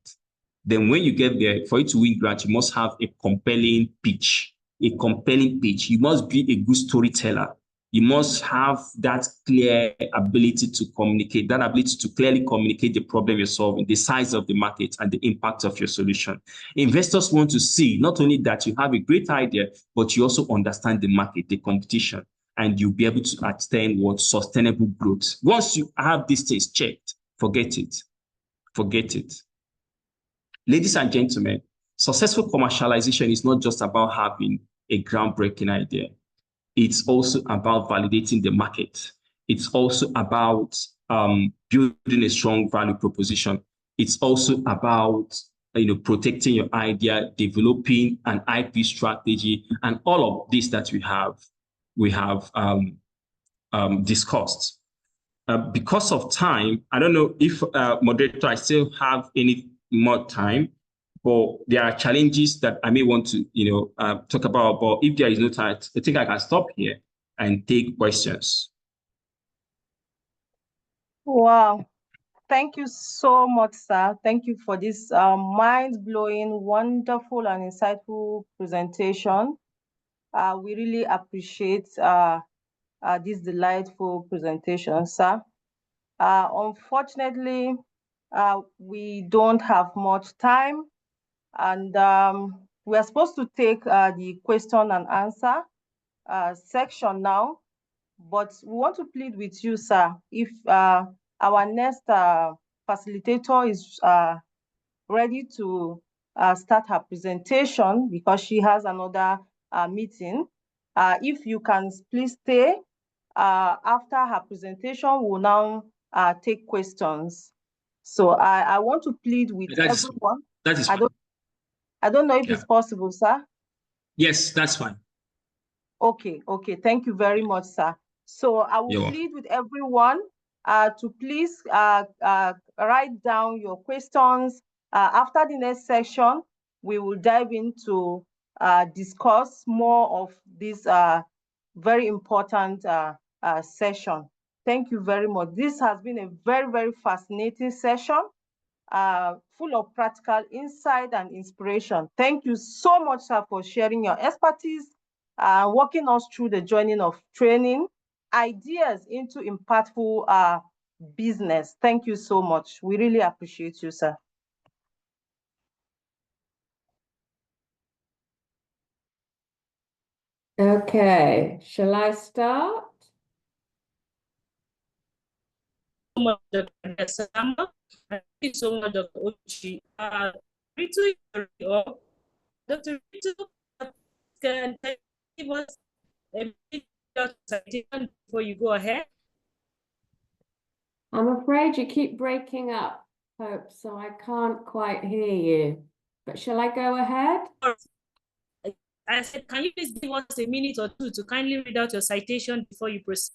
Then when you get there, for you to win grants, you must have a compelling pitch. You must be a good storyteller. You must have that clear ability to communicate, that ability to clearly communicate the problem you're solving, the size of the market, and the impact of your solution. Investors want to see not only that you have a great idea, but you also understand the market, the competition. and you'll be able to attain what sustainable growth. Once you have these things checked, forget it. Forget it. Ladies and gentlemen, successful commercialization is not just about having a groundbreaking idea. It's also about validating the market. It's also about building a strong value proposition. It's also about protecting your idea, developing an IP strategy, and all of this that we have discussed. Because of time, I don't know if moderator, I still have any more time, but there are challenges that I may want to talk about. But if there is no time, I think I can stop here and take questions. Wow. Thank you so much, sir. Thank you for this mind-blowing, wonderful, and insightful presentation. We really appreciate this delightful presentation, sir. Unfortunately, we don't have much time, and we are supposed to take the question and answer section now, but we want to plead with you, sir, if our next facilitator is ready to start her presentation, because she has another meeting. If you can please stay after her presentation, we'll now take questions. So I want to plead with everyone. That is fine. I don't know if it's possible, sir. Yes, that's fine. Okay, thank you very much, sir. So I will plead with everyone to please write down your questions. After the next session, we will dive into discuss more of this very important session. Thank you very much. This has been a very, very fascinating session, full of practical insight and inspiration. Thank you so much, sir, for sharing your expertise, walking us through the journey of training ideas into impactful business. Thank you so much. We really appreciate you, sir. Okay, shall I start? Thank you so much, Dr. Ochi. Dr. Rito, can you give us a citation before you go ahead? I'm afraid you keep breaking up, Hope, so I can't quite hear you. But shall I go ahead? I said, can you please give us a minute or two to kindly read out your citation before you proceed?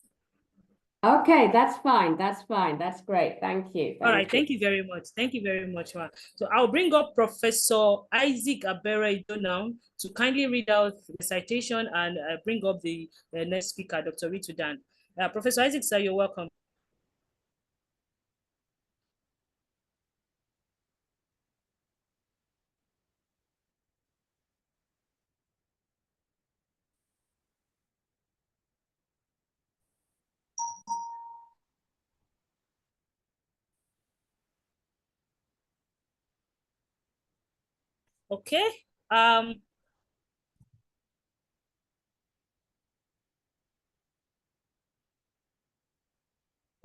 Okay, that's fine. That's fine. That's great. Thank you. All right. Thank you very much. Thank you very much, Ma. So I'll bring up Professor Isaac Abere now to kindly read out the citation and bring up the next speaker, Dr. Ritu Dan. Professor Isaac, sir, you're welcome. Okay.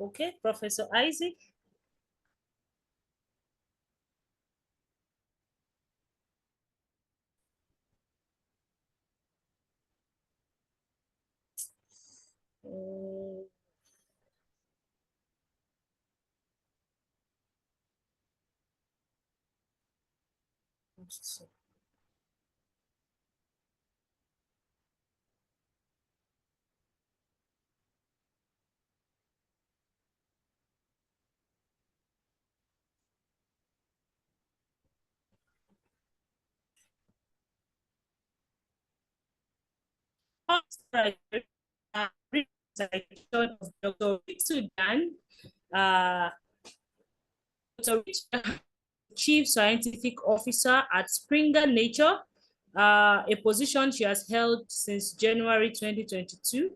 Okay, Professor Isaac. Of Dr. Ritu Dan, Dr. Ritu, Chief Scientific Officer at Springer Nature, a position she has held since January 2022.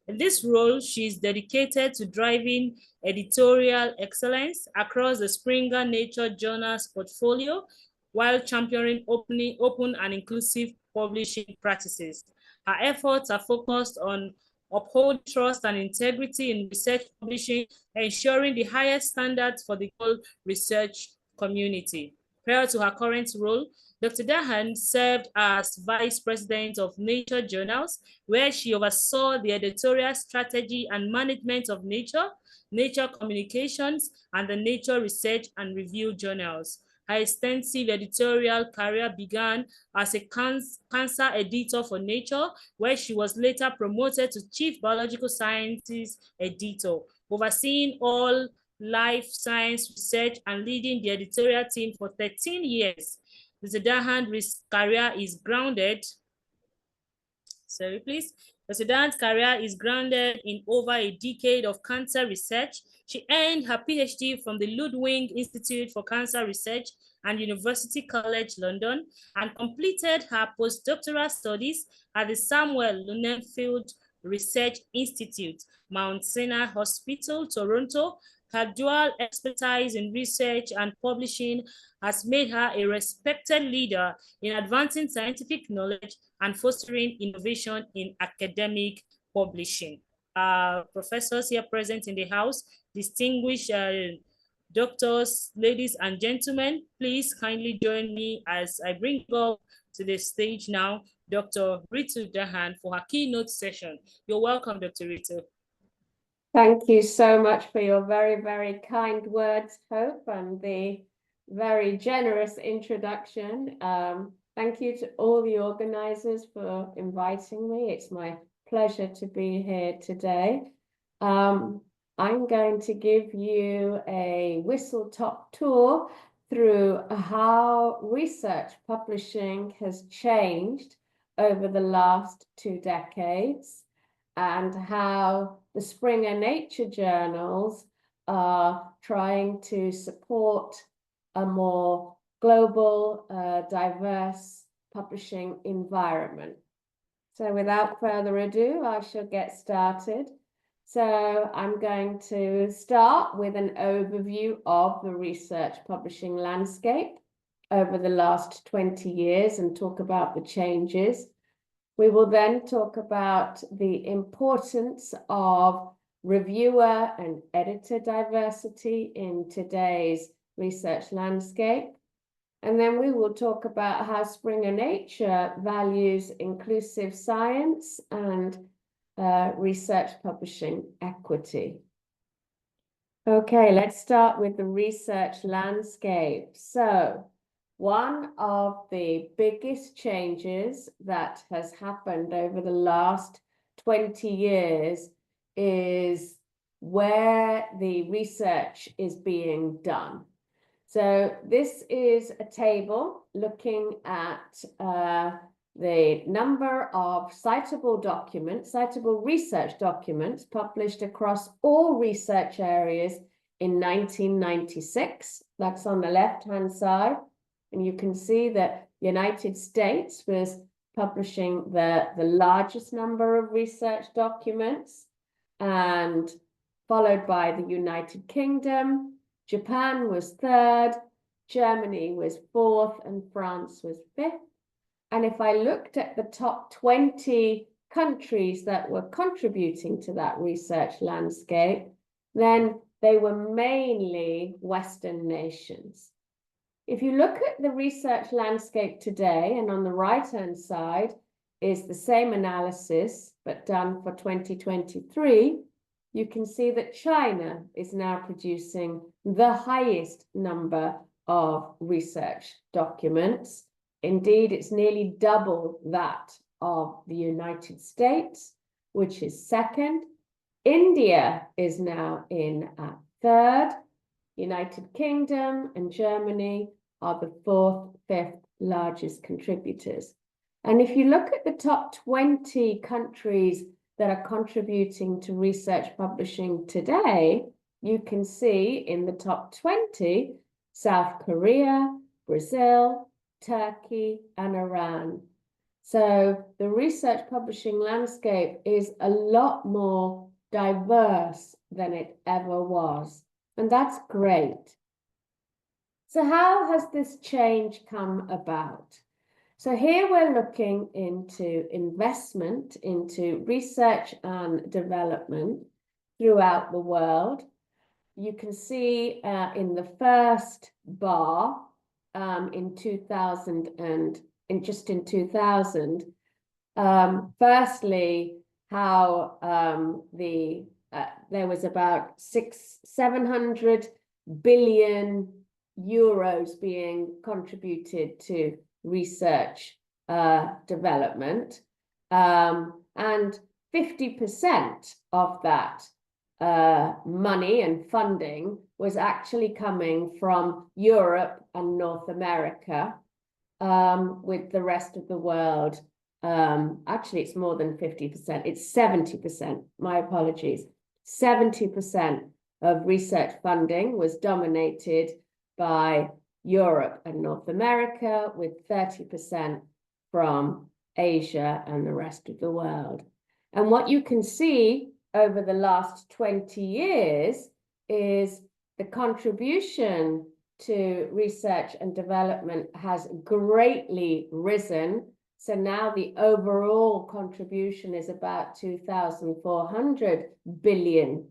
In this role, she is dedicated to driving editorial excellence across the Springer Nature Journal's portfolio while championing open and inclusive publishing practices. Her efforts are focused on uphold trust and integrity in research publishing, ensuring the highest standards for the whole research community. Prior to her current role, Dr. Dahan served as Vice President of Nature Journals, where she oversaw the editorial strategy and management of Nature, Nature Communications, and the Nature Research and Review journals. Her extensive editorial career began as a cancer editor for Nature, where she was later promoted to Chief Biological Sciences Editor, overseeing all life science research and leading the editorial team for 13 years. Mr. Dahan's career is grounded, Mr. Dahan's career is grounded in over a decade of cancer research. She earned her PhD from the Ludwig Institute for Cancer Research and University College London, and completed her postdoctoral studies at the Samuel Lunenfield Research Institute, Mount Sinai Hospital, Toronto. Her dual expertise in research and publishing has made her a respected leader in advancing scientific knowledge and fostering innovation in academic publishing. Professors here present in the house, distinguished doctors, ladies and gentlemen, please kindly join me as I bring up to the stage now Dr. Ritu Dahan for her keynote session. You're welcome, Dr. Ritu. Thank you so much for your very, very kind words, Hope, and the very generous introduction. Thank you to all the organizers for inviting me. It's my pleasure to be here today. I'm going to give you a whistle-top tour through how research publishing has changed over the last 2 decades, and how the Springer Nature journals are trying to support a more global, diverse publishing environment. So without further ado, I shall get started. So I'm going to start with an overview of the research publishing landscape over the last 20 years and talk about the changes. We will then talk about the importance of reviewer and editor diversity in today's research landscape. And then we will talk about how Springer Nature values inclusive science and research publishing equity. Okay, let's start with the research landscape. So, one of the biggest changes that has happened over the last 20 years is where the research is being done. So this is a table looking at the number of citable documents, citable research documents published across all research areas in 1996. That's on the left-hand side. And you can see that the United States was publishing the largest number of research documents, and followed by the United Kingdom. Japan was 3rd, Germany was 4th, and France was 5th. And if I looked at the top 20 countries that were contributing to that research landscape, then they were mainly Western nations. If you look at the research landscape today, and on the right-hand side is the same analysis, but done for 2023, you can see that China is now producing the highest number of research documents. Indeed, it's nearly double that of the United States, which is 2nd. India is now in at 3rd. United Kingdom and Germany are the 4th, 5th largest contributors. And if you look at the top 20 countries that are contributing to research publishing today, you can see in the top 20, South Korea, Brazil, Turkey, and Iran. So the research publishing landscape is a lot more diverse than it ever was. And that's great. So how has this change come about? So here we're looking into investment into research and development throughout the world. You can see in the first bar in 2000 and in 2000, firstly, how there was about 700 billion euros being contributed to research development, and 50% of that money and funding was actually coming from Europe and North America, with the rest of the world. Actually, it's more than 50%. It's 70%. My apologies. 70% of research funding was dominated by Europe and North America, with 30% from Asia and the rest of the world. And what you can see over the last 20 years is the contribution to research and development has greatly risen. So now the overall contribution is about $2,400 billion,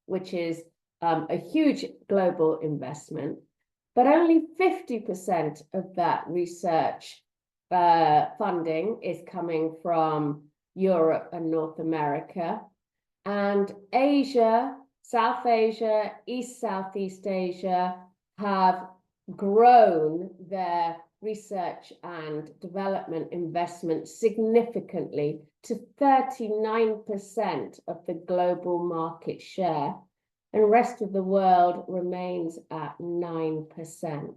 which is a huge global investment. But only 50% of that research funding is coming from Europe and North America. And Asia, South Asia, Southeast Asia have grown their research and development investment significantly to 39% of the global market share, and the rest of the world remains at 9%.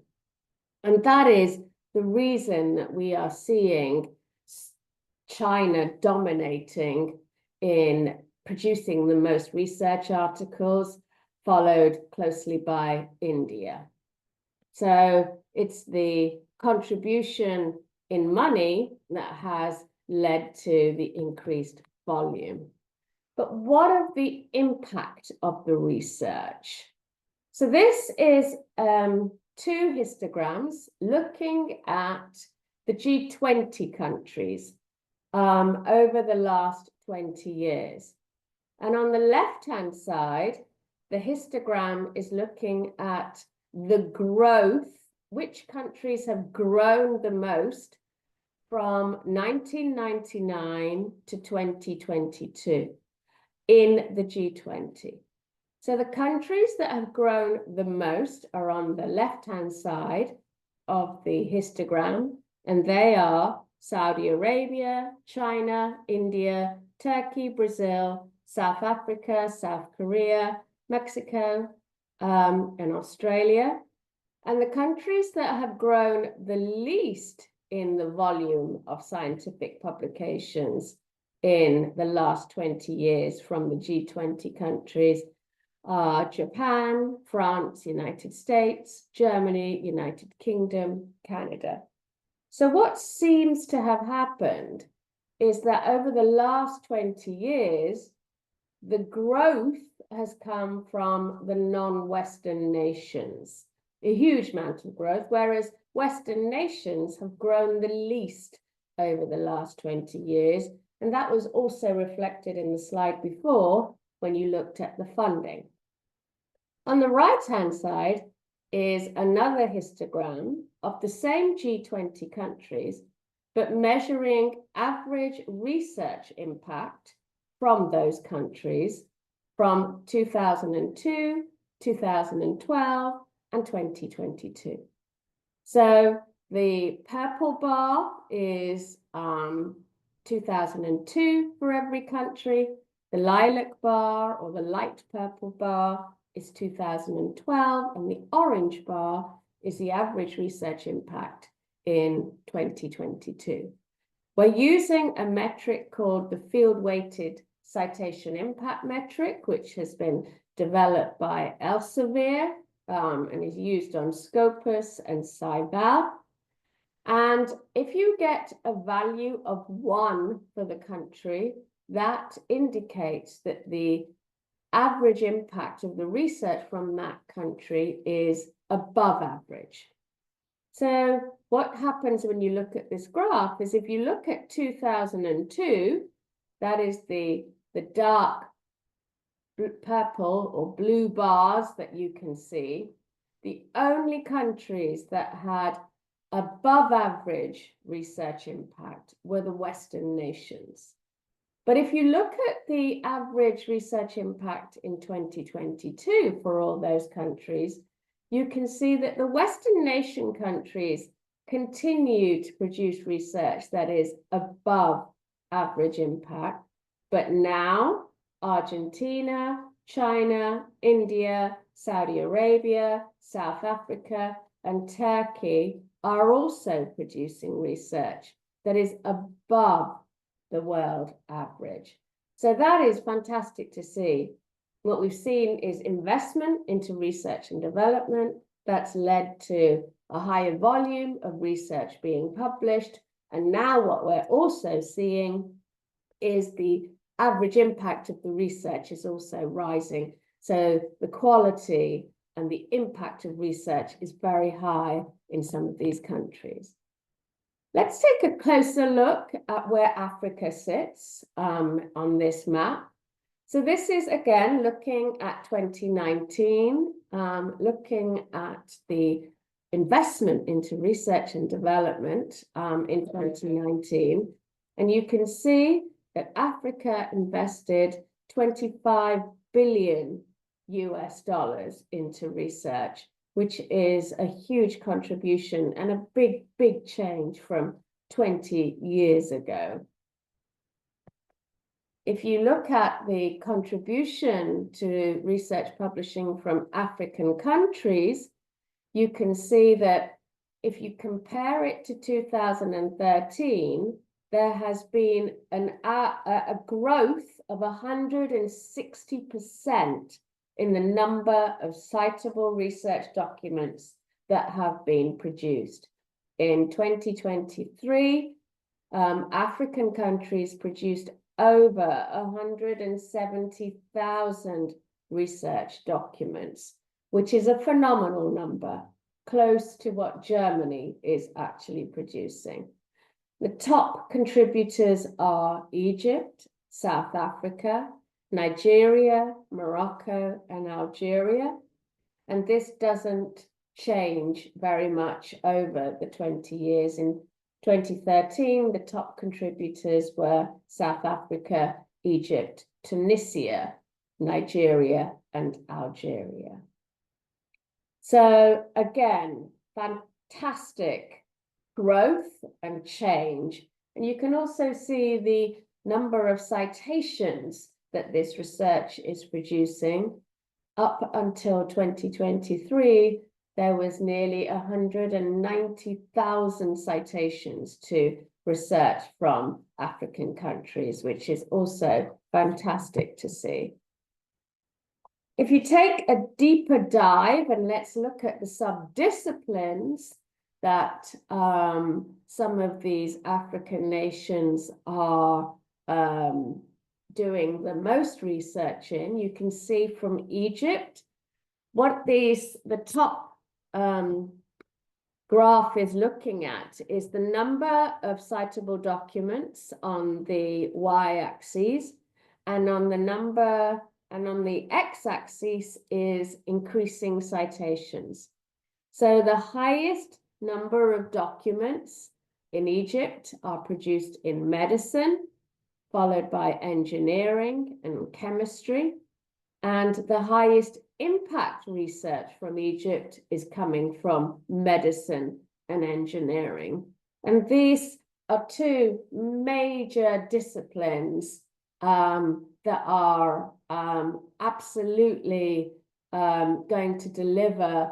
And that is the reason that we are seeing China dominating in producing the most research articles, followed closely by India. So it's the contribution in money that has led to the increased volume. But what of the impact of the research? So this is 2 histograms looking at the G20 countries over the last 20 years. And on the left-hand side, the histogram is looking at the growth, which countries have grown the most from 1999 to 2022 in the G20. So the countries that have grown the most are on the left-hand side of the histogram, and they are Saudi Arabia, China, India, Turkey, Brazil, South Africa, South Korea, Mexico, and Australia. And the countries that have grown the least in the volume of scientific publications in the last 20 years from the G20 countries are Japan, France, United States, Germany, United Kingdom, Canada. So what seems to have happened is that over the last 20 years, the growth has come from the non-Western nations, a huge amount of growth, whereas Western nations have grown the least over the last 20 years. And that was also reflected in the slide before when you looked at the funding. On the right-hand side is another histogram of the same G20 countries, but measuring average research impact from those countries from 2002, 2012, and 2022. So the purple bar is 2002 for every country. The lilac bar or the light purple bar is 2012, and the orange bar is the average research impact in 2022. We're using a metric called the field-weighted citation impact metric, which has been developed by Elsevier and is used on Scopus and SciVal. And if you get a value of 1 for the country, that indicates that the average impact of the research from that country is above average. So what happens when you look at this graph is if you look at 2002, that is the dark purple or blue bars that you can see, the only countries that had above average research impact were the Western nations. But if you look at the average research impact in 2022 for all those countries, you can see that the Western nation countries continue to produce research that is above average impact. But now Argentina, China, India, Saudi Arabia, South Africa, and Turkey are also producing research that is above the world average. So that is fantastic to see. What we've seen is investment into research and development that's led to a higher volume of research being published. And now what we're also seeing is the average impact of the research is also rising. So the quality and the impact of research is very high in some of these countries. Let's take a closer look at where Africa sits on this map. So this is, again, looking at 2019, looking at the investment into research and development in 2019. And you can see that Africa invested $25 billion into research, which is a huge contribution and a big, big change from 20 years ago. If you look at the contribution to research publishing from African countries, you can see that if you compare it to 2013, there has been a growth of 160% in the number of citable research documents that have been produced. In 2023, African countries produced over 170,000 research documents, which is a phenomenal number, close to what Germany is actually producing. The top contributors are Egypt, South Africa, Nigeria, Morocco, and Algeria. And this doesn't change very much over the 20 years. In 2013, the top contributors were South Africa, Egypt, Tunisia, Nigeria, and Algeria. So again, fantastic growth and change. And you can also see the number of citations that this research is producing. Up until 2023, there was nearly 190,000 citations to research from African countries, which is also fantastic to see. If you take a deeper dive and let's look at the sub-disciplines that some of these African nations are doing the most research in, you can see from Egypt, the top graph is looking at is the number of citable documents on the y-axis, and on the x-axis is increasing citations. So the highest number of documents in Egypt are produced in medicine, followed by engineering and chemistry. And the highest impact research from Egypt is coming from medicine and engineering. And these are two major disciplines that are absolutely going to deliver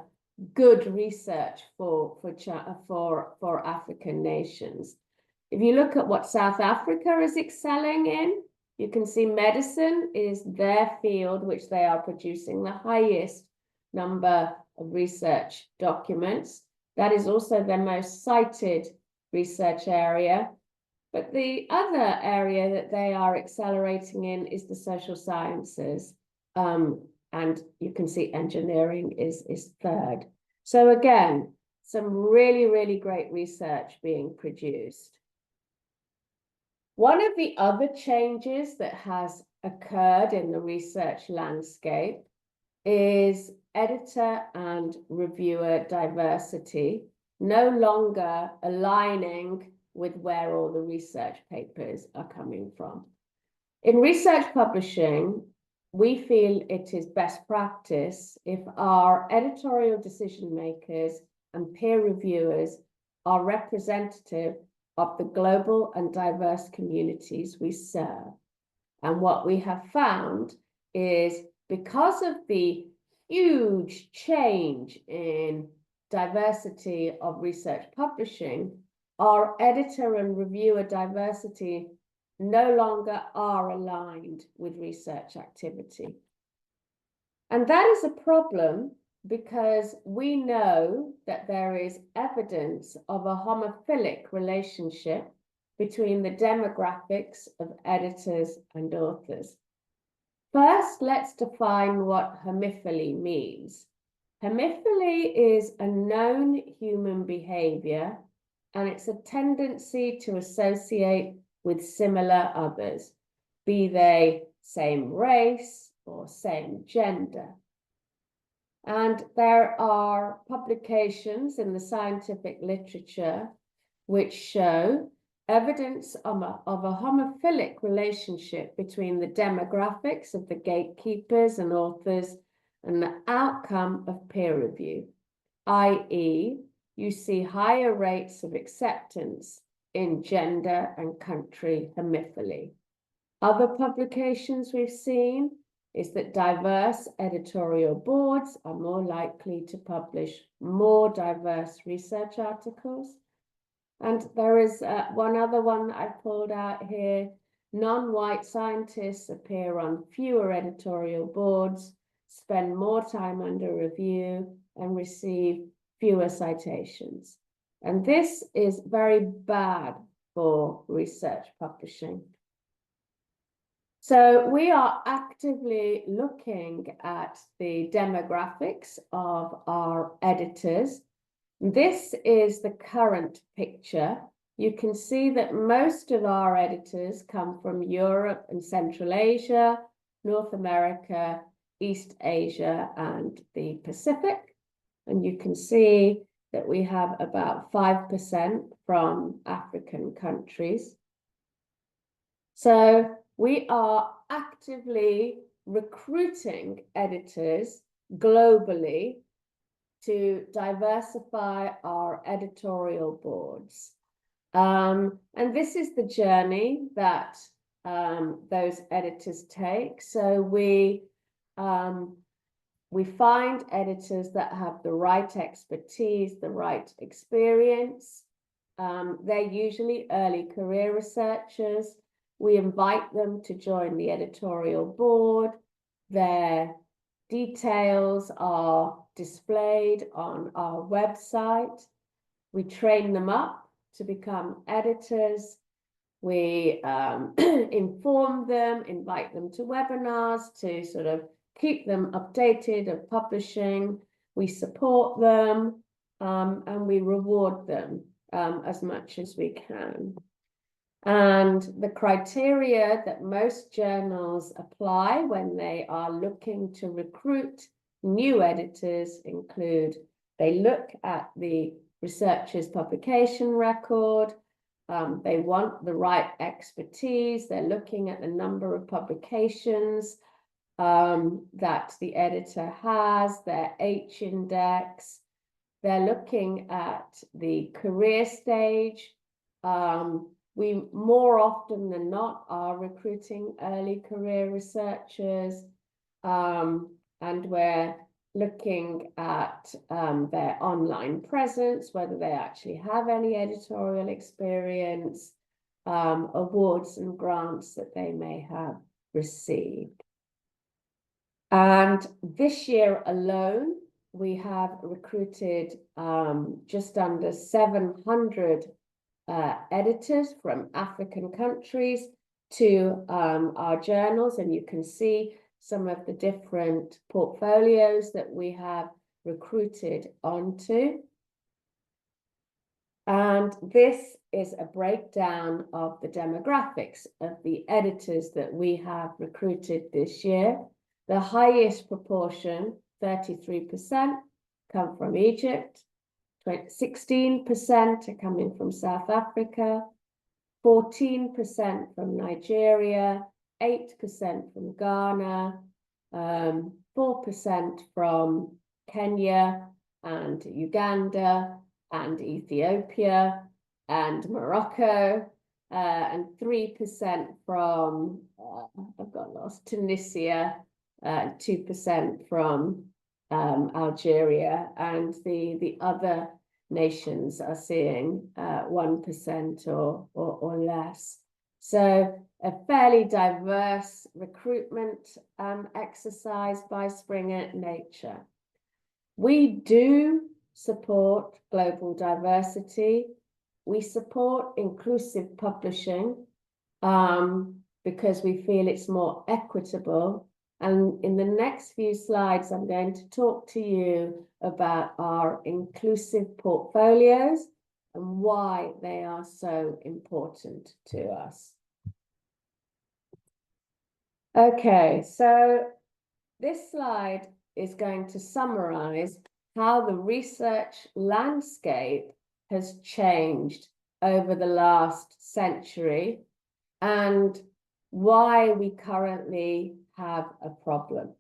good research for African nations. If you look at what South Africa is excelling in, you can see medicine is their field, which they are producing the highest number of research documents. That is also their most cited research area. But the other area that they are accelerating in is the social sciences. And you can see engineering is third. So again, some really, really great research being produced. One of the other changes that has occurred in the research landscape is editor and reviewer diversity no longer aligning with where all the research papers are coming from. In research publishing, we feel it is best practice if our editorial decision makers and peer reviewers are representative of the global and diverse communities we serve. And what we have found is because of the huge change in diversity of research publishing, our editor and reviewer diversity no longer are aligned with research activity. And that is a problem because we know that there is evidence of a homophilic relationship between the demographics of editors and authors. First, let's define what homophily means. Homophily is a known human behavior, and it's a tendency to associate with similar others, be they same race or same gender. And there are publications in the scientific literature which show evidence of a homophilic relationship between the demographics of the gatekeepers and authors and the outcome of peer review, i.e., you see higher rates of acceptance in gender and country homophily. Other publications we've seen is that diverse editorial boards are more likely to publish more diverse research articles. And there is one other one that I've pulled out here. Non-white scientists appear on fewer editorial boards, spend more time under review, and receive fewer citations. And this is very bad for research publishing. So we are actively looking at the demographics of our editors. This is the current picture. You can see that most of our editors come from Europe and Central Asia, North America, East Asia, and the Pacific. And you can see that we have about 5% from African countries. So we are actively recruiting editors globally to diversify our editorial boards. And this is the journey that those editors take. So we find editors that have the right expertise, the right experience. They're usually early career researchers. We invite them to join the editorial board. Their details are displayed on our website. We train them up to become editors. We inform them, invite them to webinars to sort of keep them updated of publishing. We support them and we reward them as much as we can. And the criteria that most journals apply when they are looking to recruit new editors include they look at the researcher's publication record, they want the right expertise, they're looking at the number of publications that the editor has, their H index, they're looking at the career stage. We more often than not are recruiting early career researchers, and we're looking at their online presence, whether they actually have any editorial experience, awards and grants that they may have received. And this year alone, we have recruited just under 700 editors from African countries to our journals, and you can see some of the different portfolios that we have recruited onto. And this is a breakdown of the demographics of the editors that we have recruited this year. The highest proportion, 33%, come from Egypt, 16% are coming from South Africa, 14% from Nigeria, 8% from Ghana, 4% from Kenya and Uganda and Ethiopia and Morocco, and 3% from, I've got lost, Tunisia, 2% from Algeria, and the other nations are seeing 1% or less. So a fairly diverse recruitment exercise by Springer Nature. We do support global diversity. We support inclusive publishing because we feel it's more equitable. And in the next few slides, I'm going to talk to you about our inclusive portfolios and why they are so important to us. Okay, so this slide is going to summarize how the research landscape has changed over the last century and why we currently have a problem.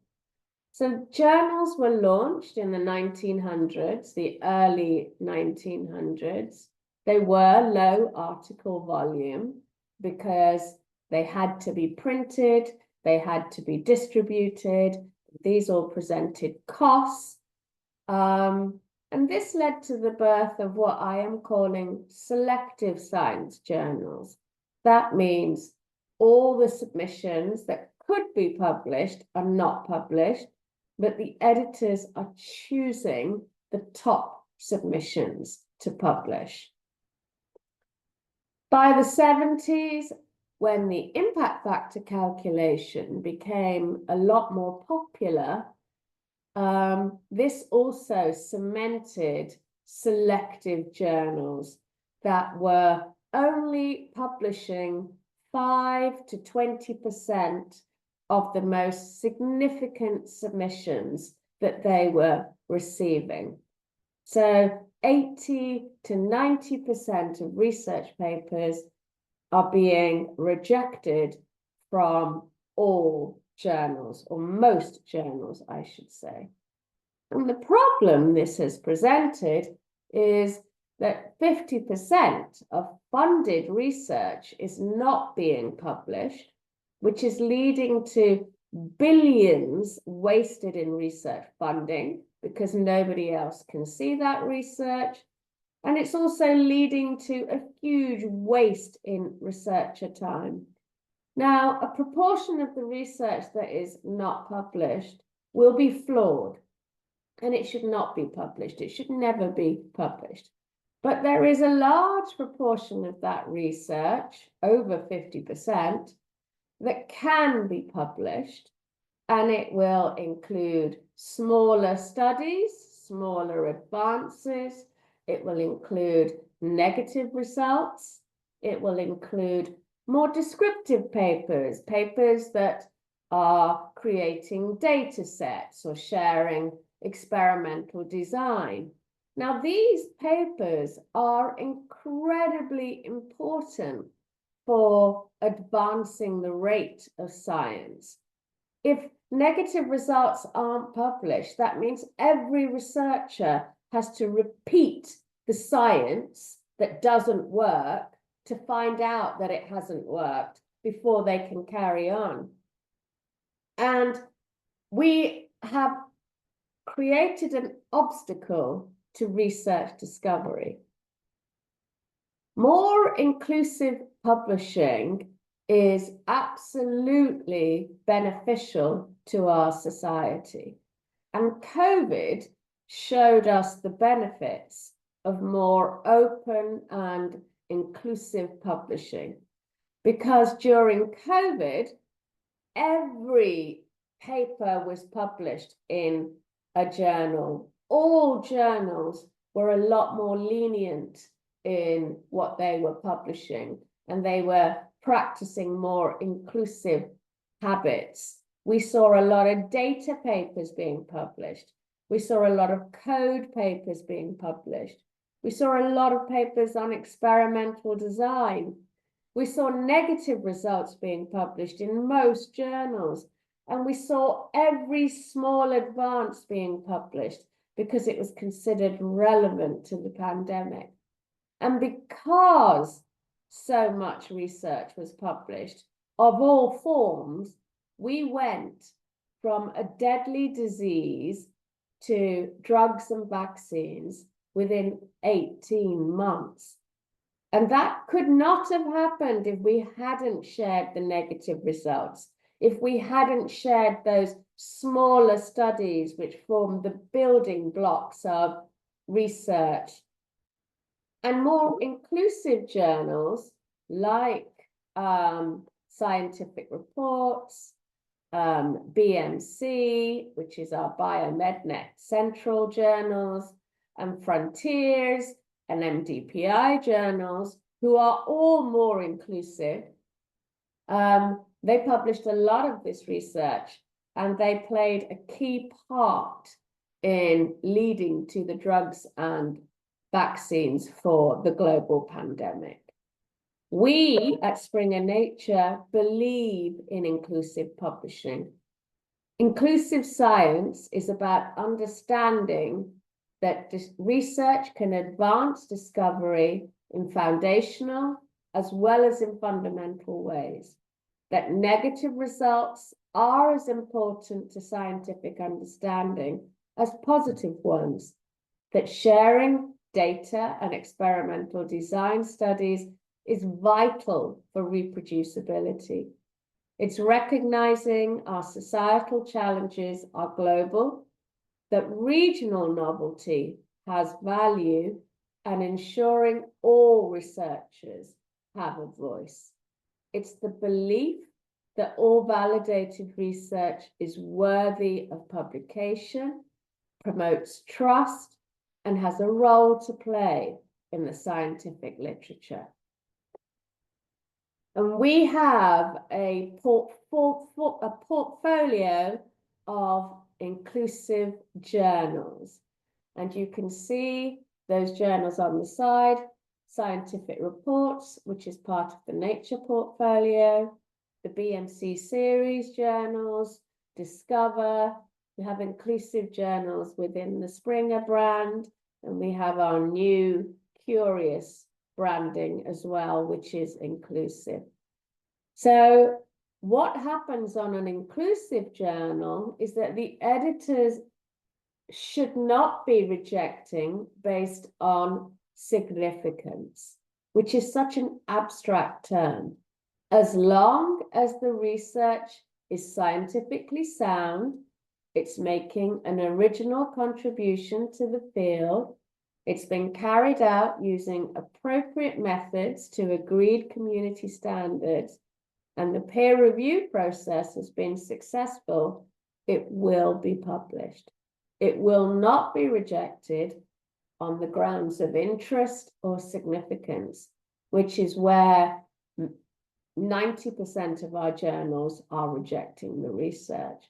So journals were launched in the 1900s, the early 1900s. They were low article volume because they had to be printed, they had to be distributed. These all presented costs. And this led to the birth of what I am calling selective science journals. That means all the submissions that could be published are not published, but the editors are choosing the top submissions to publish. By the 70s, when the impact factor calculation became a lot more popular, this also cemented selective journals that were only publishing 5 to 20% of the most significant submissions that they were receiving. So 80 to 90% of research papers are being rejected from all journals, or most journals, I should say. And the problem this has presented is that 50% of funded research is not being published, which is leading to billions wasted in research funding because nobody else can see that research. And it's also leading to a huge waste in researcher time. Now, a proportion of the research that is not published will be flawed, and it should not be published. It should never be published. But there is a large proportion of that research, over 50%, that can be published, and it will include smaller studies, smaller advances. It will include negative results. It will include more descriptive papers, papers that are creating data sets or sharing experimental design. Now, these papers are incredibly important for advancing the rate of science. If negative results aren't published, that means every researcher has to repeat the science that doesn't work to find out that it hasn't worked before they can carry on. And we have created an obstacle to research discovery. More inclusive publishing is absolutely beneficial to our society. And COVID showed us the benefits of more open and inclusive publishing, because during COVID, every paper was published in a journal. All journals were a lot more lenient in what they were publishing, and they were practicing more inclusive habits. We saw a lot of data papers being published. We saw a lot of code papers being published. We saw a lot of papers on experimental design. We saw negative results being published in most journals. And we saw every small advance being published because it was considered relevant to the pandemic. And because so much research was published of all forms, we went from a deadly disease to drugs and vaccines within 18 months. And that could not have happened if we hadn't shared the negative results, if we hadn't shared those smaller studies which form the building blocks of research. And more inclusive journals like Scientific Reports, BMC, which is our BioMedNet Central journals, and Frontiers and MDPI journals, who are all more inclusive. They published a lot of this research, and they played a key part in leading to the drugs and vaccines for the global pandemic. We at Springer Nature believe in inclusive publishing. Inclusive science is about understanding that this research can advance discovery in foundational as well as in fundamental ways, that negative results are as important to scientific understanding as positive ones, that sharing data and experimental design studies is vital for reproducibility. It's recognizing our societal challenges are global, that regional novelty has value, and ensuring all researchers have a voice. It's the belief that all validated research is worthy of publication, promotes trust, and has a role to play in the scientific literature. And we have a portfolio of inclusive journals. And you can see those journals on the side: Scientific Reports, which is part of the Nature portfolio, the BMC series journals, Discover. We have inclusive journals within the Springer brand, and we have our new Curious branding as well, which is inclusive. So what happens on an inclusive journal is that the editors should not be rejecting based on significance, which is such an abstract term. As long as the research is scientifically sound, it's making an original contribution to the field, it's been carried out using appropriate methods to agreed community standards, and the peer review process has been successful, it will be published. It will not be rejected on the grounds of interest or significance, which is where 90% of our journals are rejecting the research.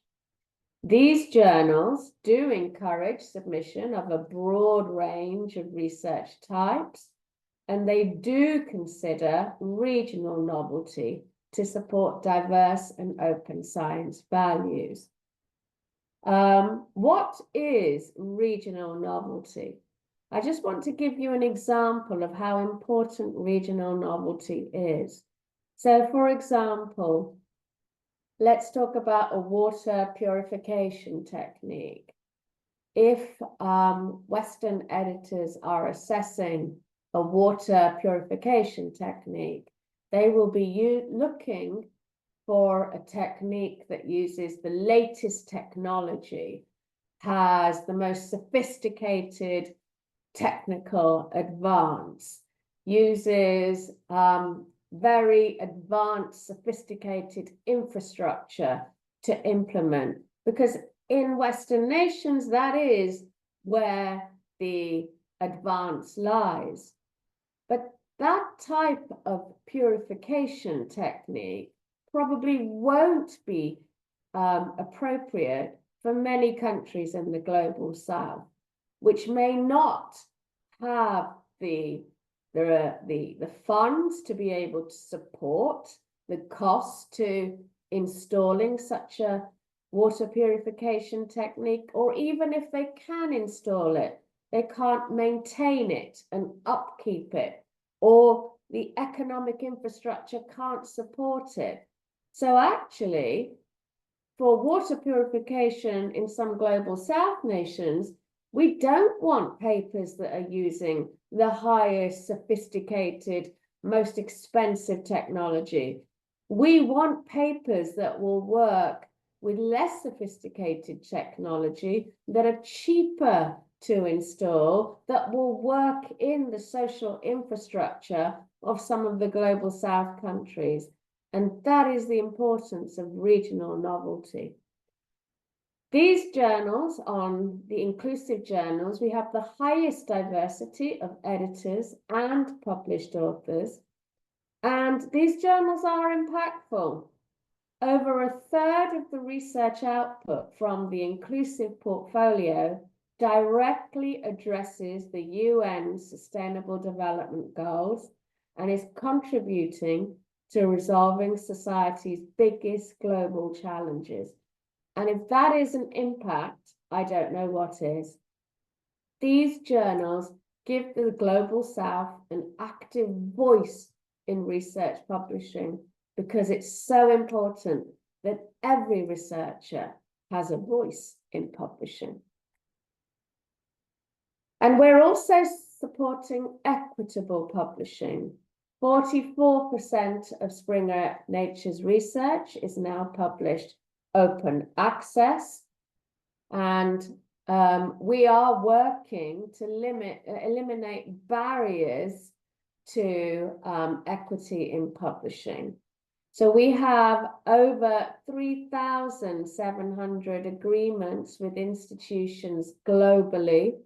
These journals do encourage submission of a broad range of research types, and they do consider regional novelty to support diverse and open science values. What is regional novelty? I just want to give you an example of how important regional novelty is. So, for example, let's talk about a water purification technique. If Western editors are assessing a water purification technique, they will be looking for a technique that uses the latest technology, has the most sophisticated technical advance, uses very advanced, sophisticated infrastructure to implement, because in Western nations, that is where the advance lies. But that type of purification technique probably won't be appropriate for many countries in the global south, which may not have the funds to be able to support the cost to installing such a water purification technique, or even if they can install it, they can't maintain it and upkeep it, or the economic infrastructure can't support it. So actually, for water purification in some global south nations, we don't want papers that are using the highest sophisticated, most expensive technology. We want papers that will work with less sophisticated technology, that are cheaper to install, that will work in the social infrastructure of some of the global south countries. And that is the importance of regional novelty. These journals, on the inclusive journals, we have the highest diversity of editors and published authors. And these journals are impactful. Over a third of the research output from the inclusive portfolio directly addresses the UN Sustainable Development Goals and is contributing to resolving society's biggest global challenges. And if that isn't impact, I don't know what is. These journals give the global south an active voice in research publishing, because it's so important that every researcher has a voice in publishing. And we're also supporting equitable publishing. 44% of Springer Nature's research is now published open access, and we are working to eliminate barriers to equity in publishing. So we have over 3,700 agreements with institutions globally.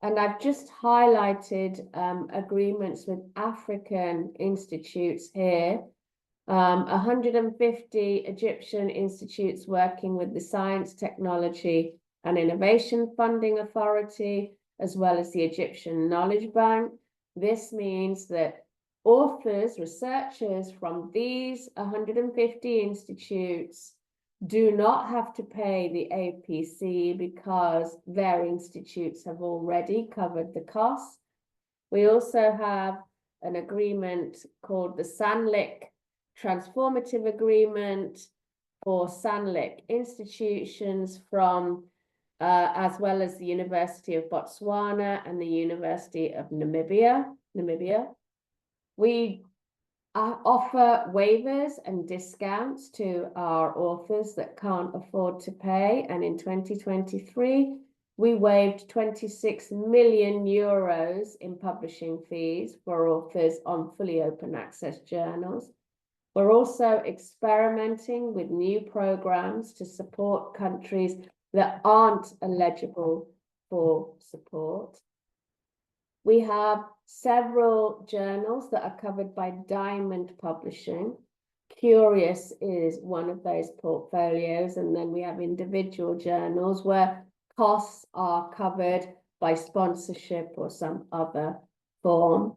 And I've just highlighted agreements with African institutes here. 150 Egyptian institutes working with the Science, Technology and Innovation Funding Authority, as well as the Egyptian Knowledge Bank. This means that authors, researchers from these 150 institutes do not have to pay the APC because their institutes have already covered the costs. We also have an agreement called the SANLIC Transformative Agreement for SANLIC institutions from as well as the University of Botswana and the University of Namibia. We offer waivers and discounts to our authors that can't afford to pay. And in 2023, we waived 26 million euros in publishing fees for authors on fully open access journals. We're also experimenting with new programs to support countries that aren't eligible for support. We have several journals that are covered by Diamond Publishing. Curious is one of those portfolios, and then we have individual journals where costs are covered by sponsorship or some other form.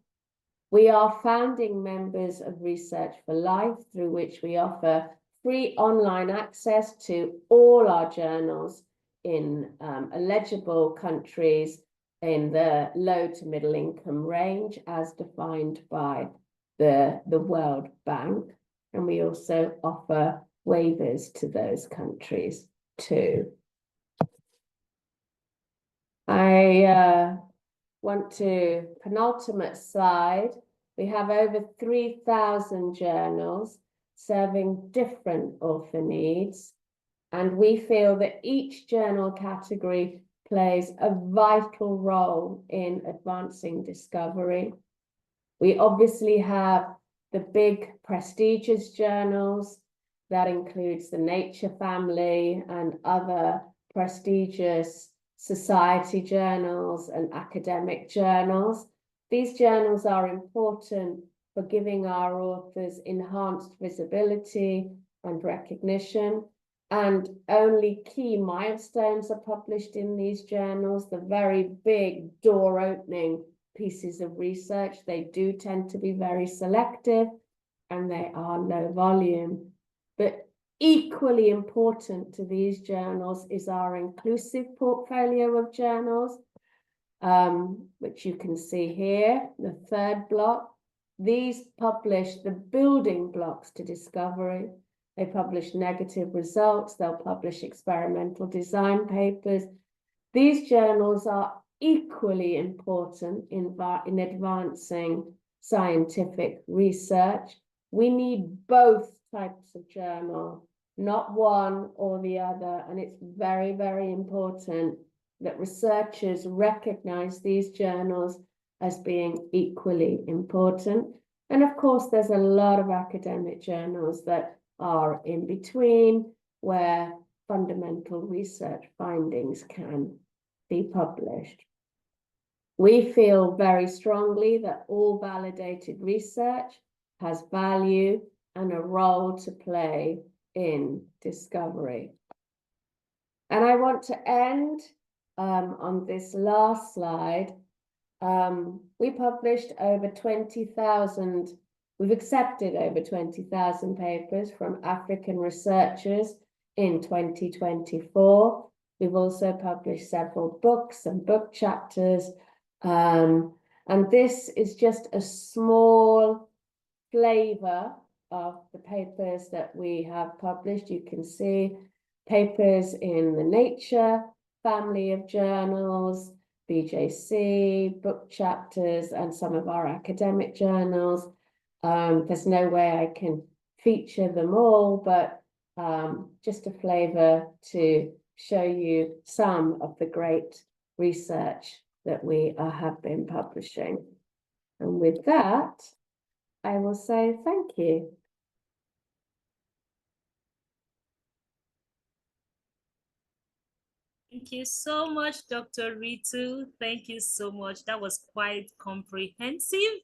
We are founding members of Research for Life, through which we offer free online access to all our journals in eligible countries in the low to middle income range as defined by the World Bank. And we also offer waivers to those countries too. I want to, penultimate slide, we have over 3,000 journals serving different author needs. And we feel that each journal category plays a vital role in advancing discovery. We obviously have the big prestigious journals that includes the Nature family and other prestigious society journals and academic journals. These journals are important for giving our authors enhanced visibility and recognition, and only key milestones are published in these journals. The very big door-opening pieces of research, they do tend to be very selective and they are low volume. But equally important to these journals is our inclusive portfolio of journals, which you can see here, the third block. These publish the building blocks to discovery. They publish negative results. They'll publish experimental design papers. These journals are equally important in advancing scientific research. We need both types of journal, not one or the other. And it's very, very important that researchers recognize these journals as being equally important. And of course, there's a lot of academic journals that are in between, where fundamental research findings can be published. We feel very strongly that all validated research has value and a role to play in discovery. And I want to end on this last slide. We published over 20,000, we've accepted over 20,000 papers from African researchers in 2024. We've also published several books and book chapters. And this is just a small flavor of the papers that we have published. You can see papers in the Nature family of journals, BJC, book chapters, and some of our academic journals. There's no way I can feature them all, but just a flavor to show you some of the great research that we have been publishing. And with that, I will say thank you. Thank you so much, Dr. Ritu. Thank you so much. That was quite comprehensive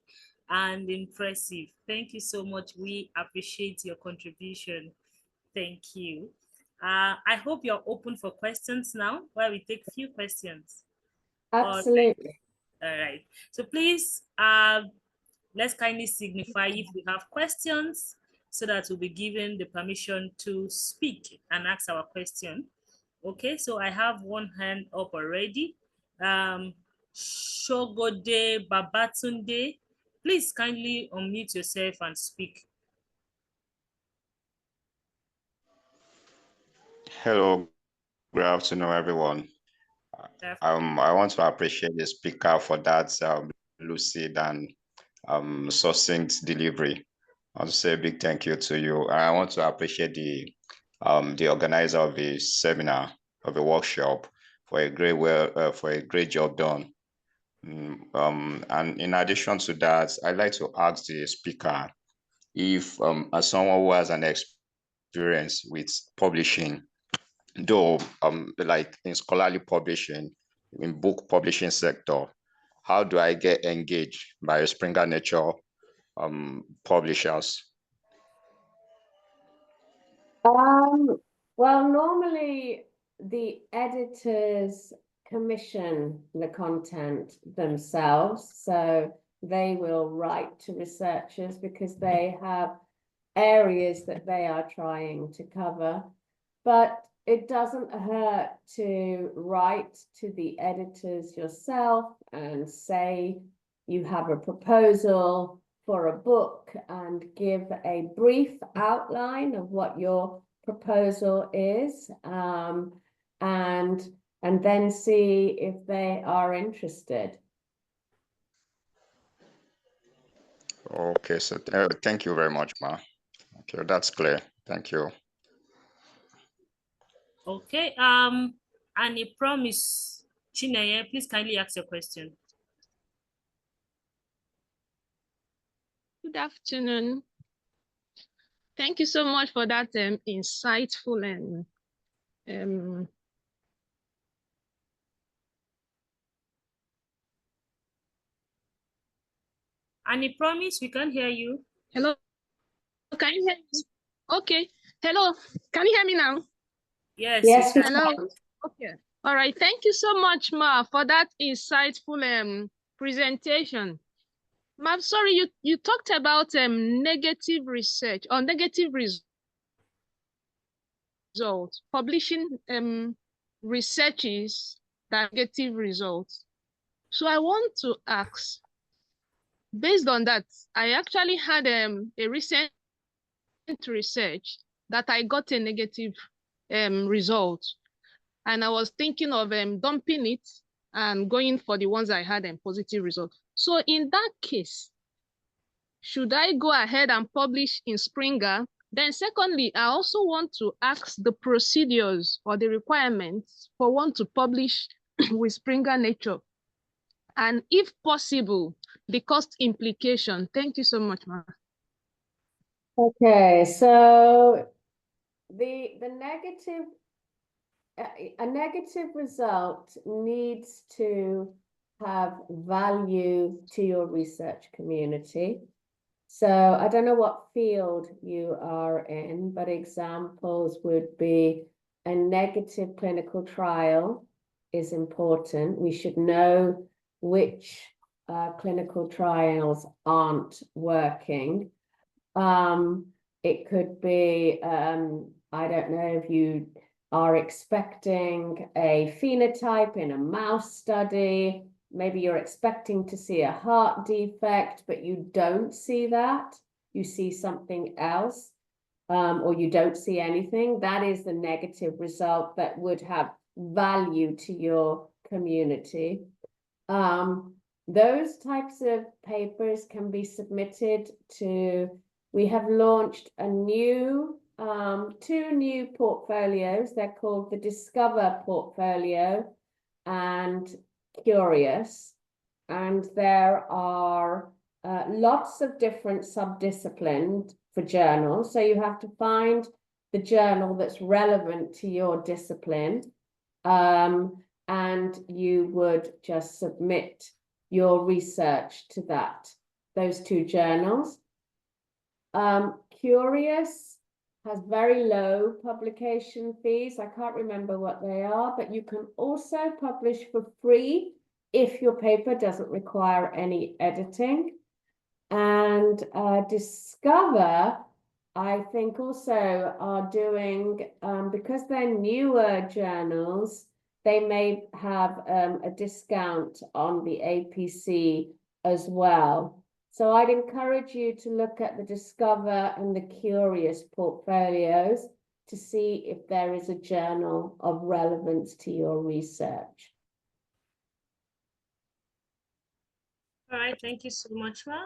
and impressive. Thank you so much. We appreciate your contribution. Thank you. I hope you're open for questions now, while we take a few questions. Absolutely. All right. So please, let's kindly signify if you have questions so that we'll be given the permission to speak and ask our question. Okay, so I have one hand up already. Shogode Babatunde, please kindly unmute yourself and speak. Hello, good afternoon, everyone. I want to appreciate the speaker for that lucid and succinct delivery. I want to say a big thank you to you. And I want to appreciate the organizer of the seminar, of the workshop, for a great job done. And in addition to that, I'd like to ask the speaker if, as someone who has an experience with publishing, though like in scholarly publishing, in book publishing sector, how do I get engaged by Springer Nature publishers? Well, normally the editors commission the content themselves, so they will write to researchers because they have areas that they are trying to cover. But it doesn't hurt to write to the editors yourself and say you have a proposal for a book and give a brief outline of what your proposal is, and then see if they are interested. Okay, so thank you very much, Ma. Okay, that's clear. Thank you. Okay, and a promise, Chineye, please kindly ask your question. Good afternoon. Thank you so much for that insightful and Annie, promise we can't hear you. Hello, can you hear me? Okay. Hello, can you hear me now? Yes. Yes, we Hello. Okay. All right. Thank you so much, Ma, for that insightful presentation. Ma, I'm sorry, you talked about negative research or negative results, publishing researches that negative results. So I want to ask, based on that, I actually had a recent research that I got a negative result, and I was thinking of dumping it and going for the ones I had a positive result. So in that case, should I go ahead and publish in Springer? Then secondly, I also want to ask the procedures or the requirements for one to publish with Springer Nature. And if possible, the cost implication. Thank you so much, Ma. Okay, so the negative, a negative result needs to have value to your research community. So I don't know what field you are in, but examples would be a negative clinical trial is important. We should know which clinical trials aren't working. It could be, I don't know if you are expecting a phenotype in a mouse study. Maybe you're expecting to see a heart defect, but you don't see that. You see something else, or you don't see anything. That is the negative result that would have value to your community. Those types of papers can be submitted to, we have launched a new, two new portfolios. They're called the Discover portfolio and Curious. And there are lots of different subdisciplines for journals. So you have to find the journal that's relevant to your discipline. And you would just submit your research to those two journals. Curious has very low publication fees. I can't remember what they are, but you can also publish for free if your paper doesn't require any editing. And Discover, I think also are doing, because they're newer journals, they may have a discount on the APC as well. So I'd encourage you to look at the Discover and the Curious portfolios to see if there is a journal of relevance to your research. All right, thank you so much, Ma.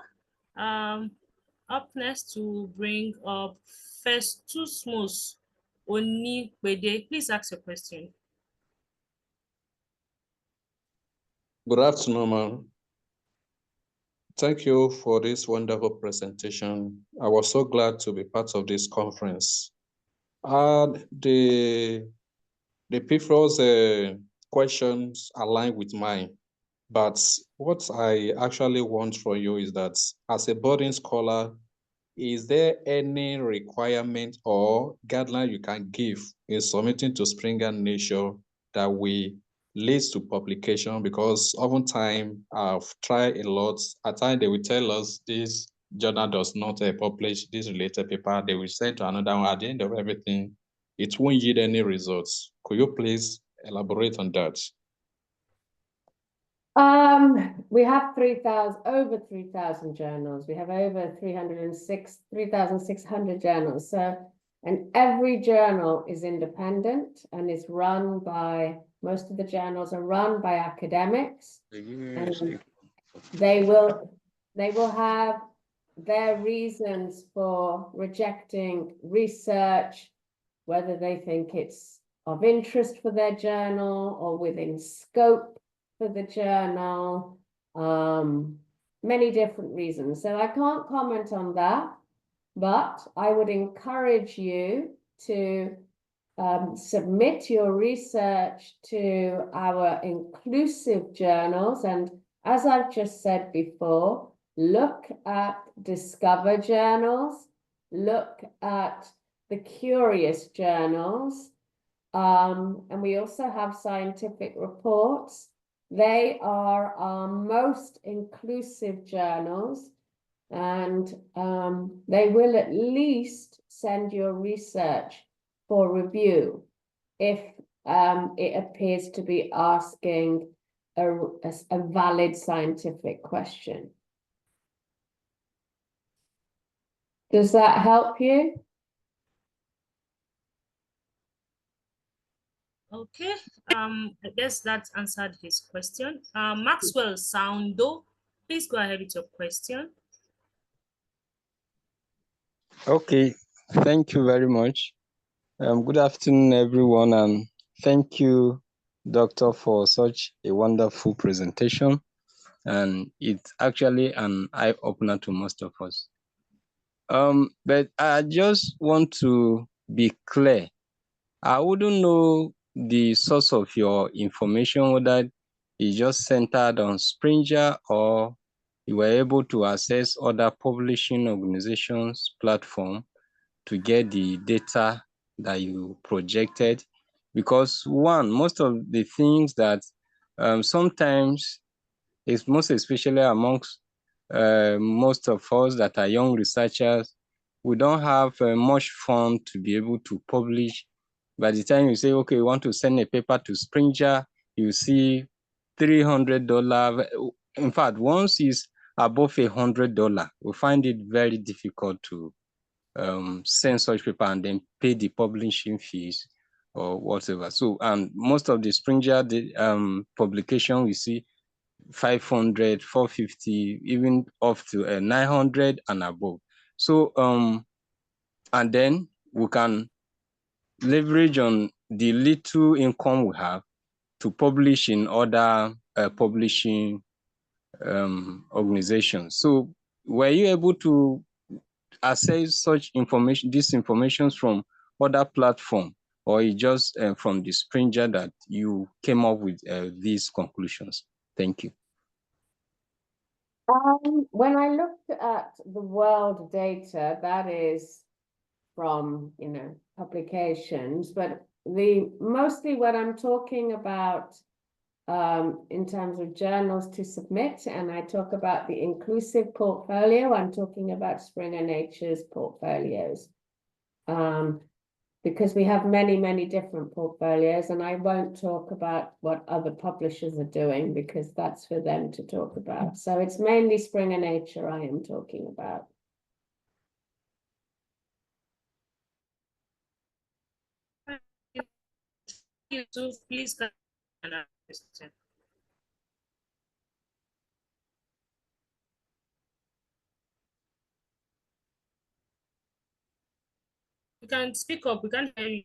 Up next to bring up Festus Onipede. Please ask your question. Good afternoon, ma'am. Thank you for this wonderful presentation. I was so glad to be part of this conference. The previous questions align with mine, but what I actually want from you is that as a budding scholar, is there any requirement or guideline you can give in submitting to Springer Nature that will lead to publication? Because oftentimes I've tried a lot. At times they will tell us this journal does not publish this related paper. They will send to another one. At the end of everything, it won't yield any results. Could you please elaborate on that? We have over 3,000 journals. We have over 3,600 journals. So, and every journal is independent and is run by, most of the journals are run by academics. And they will have their reasons for rejecting research, whether they think it's of interest for their journal or within scope for the journal, many different reasons. So I can't comment on that, but I would encourage you to submit your research to our inclusive journals. And as I've just said before, look at Discover journals, look at the Curious journals, and we also have scientific reports. They are our most inclusive journals, and they will at least send your research for review if it appears to be asking a valid scientific question. Does that help you? Okay, I guess that answered his question. Maxwell Soundo, please go ahead with your question. Okay, thank you very much. Good afternoon, everyone, and thank you, Doctor, for such a wonderful presentation. And it's actually an eye-opener to most of us. But I just want to be clear. I wouldn't know the source of your information, whether it's just centered on Springer or you were able to access other publishing organizations' platform to get the data that you projected. Because one, most of the things that sometimes is most especially amongst most of us that are young researchers, we don't have much fund to be able to publish. By the time you say, okay, you want to send a paper to Springer, you see $300. In fact, once it's above $100, we find it very difficult to send such paper and then pay the publishing fees or whatever. So, and most of the Springer publication, we see 500, 450, even up to 900 and above. So, and then we can leverage on the little income we have to publish in other publishing organizations. So, were you able to access such information, this information from other platforms, or it just from the Springer that you came up with these conclusions? Thank you. When I looked at the world data, that is from, publications, but mostly what I'm talking about in terms of journals to submit, and I talk about the inclusive portfolio, I'm talking about Springer Nature's portfolios. Because we have many, many different portfolios, and I won't talk about what other publishers are doing because that's for them to talk about. So it's mainly Springer Nature I am talking about. Please go another question. You can speak up. We can't hear you.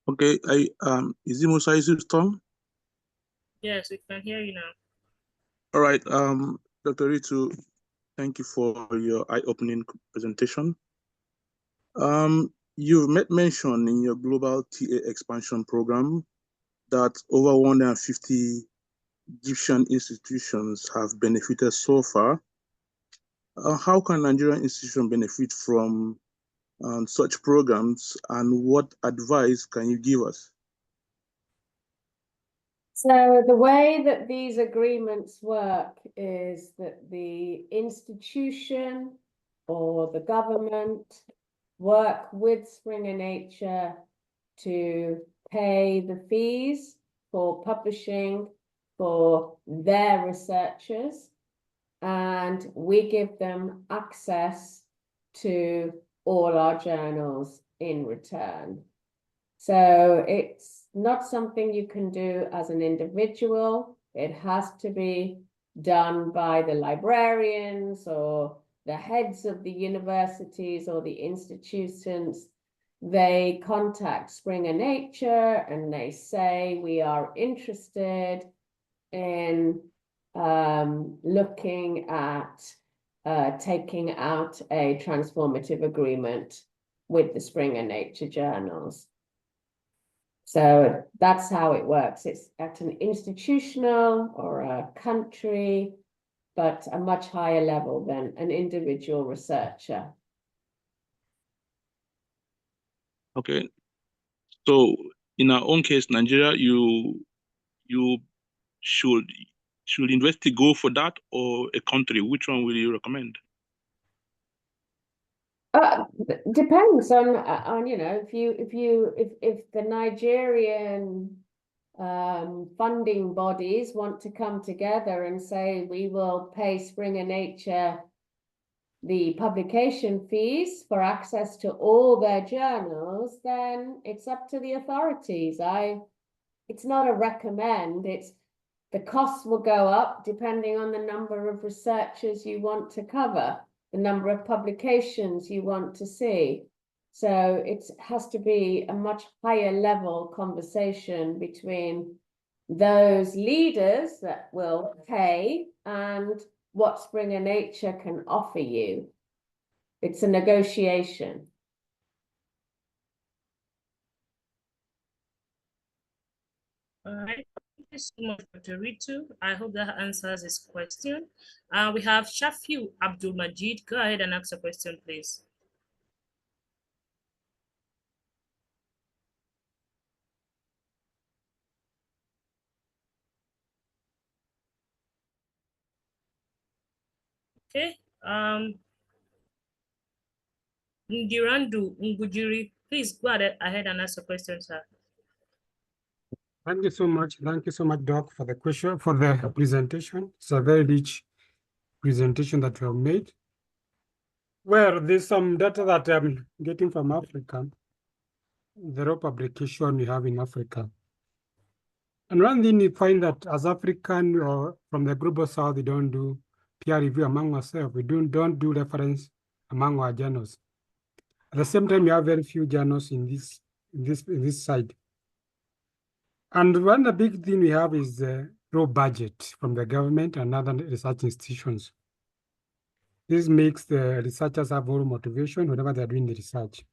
Okay, is it Musa Yusuf's turn? Yes, we can hear you now. All right, Dr. Ritu, thank you for your eye-opening presentation. You've made mention in your global TA expansion program that over 150 Egyptian institutions have benefited so far. How can Nigerian institutions benefit from such programs, and what advice can you give us? So the way that these agreements work is that the institution or the government work with Springer Nature to pay the fees for publishing for their researchers, and we give them access to all our journals in return. So it's not something you can do as an individual. It has to be done by the librarians or the heads of the universities or the institutions. They contact Springer Nature and they say, we are interested in looking at taking out a transformative agreement with the Springer Nature journals. So that's how it works. It's at an institutional or a country but a much higher level than an individual researcher. Okay. So in our own case, Nigeria, you should university go for that, or a country? Which one will you recommend? Depends on you know, if the Nigerian funding bodies want to come together and say we will pay Springer Nature the publication fees for access to all their journals, then it's up to the authorities. It's not a recommend, it's the costs will go up depending on the number of researchers you want to cover, the number of publications you want to see. So it has to be a much higher level conversation between those leaders that will pay and what Springer Nature can offer you. It's a negotiation. All right. Thank you so much, Dr. Ritu. I hope that answers this question. We have Shafiu Abdul Majid. Go ahead and ask a question, please. Okay. Ngirandu Ngujiri, please go ahead and ask a question, sir. Thank you so much. Thank you so much, Doc, for the question, for the presentation. It's a very rich presentation that you have made. Well, there's some data that I'm getting from Africa, the raw publication we have in Africa. And one thing you find that as African or from the global south, we don't do peer review among ourselves. We don't do reference among our journals. At the same time, we have very few journals in this side. And one the big thing we have is the raw budget from the government and other research institutions. This makes the researchers have more motivation whenever they're doing the research.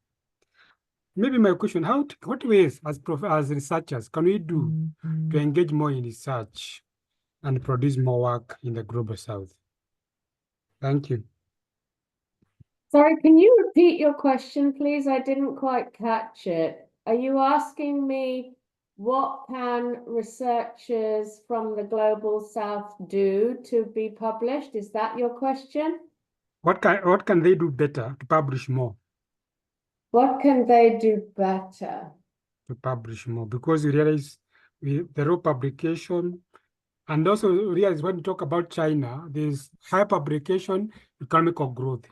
Maybe my question, what ways as researchers can we do to engage more in research and produce more work in the global south? Thank you. Sorry, can you repeat your question, please? I didn't quite catch it. Are you asking me what can researchers from the global south do to be published? Is that your question? What can they do better to publish more? What can they do better? To publish more, because you realize the raw publication, and also realize when you talk about China, there's high publication, economical growth.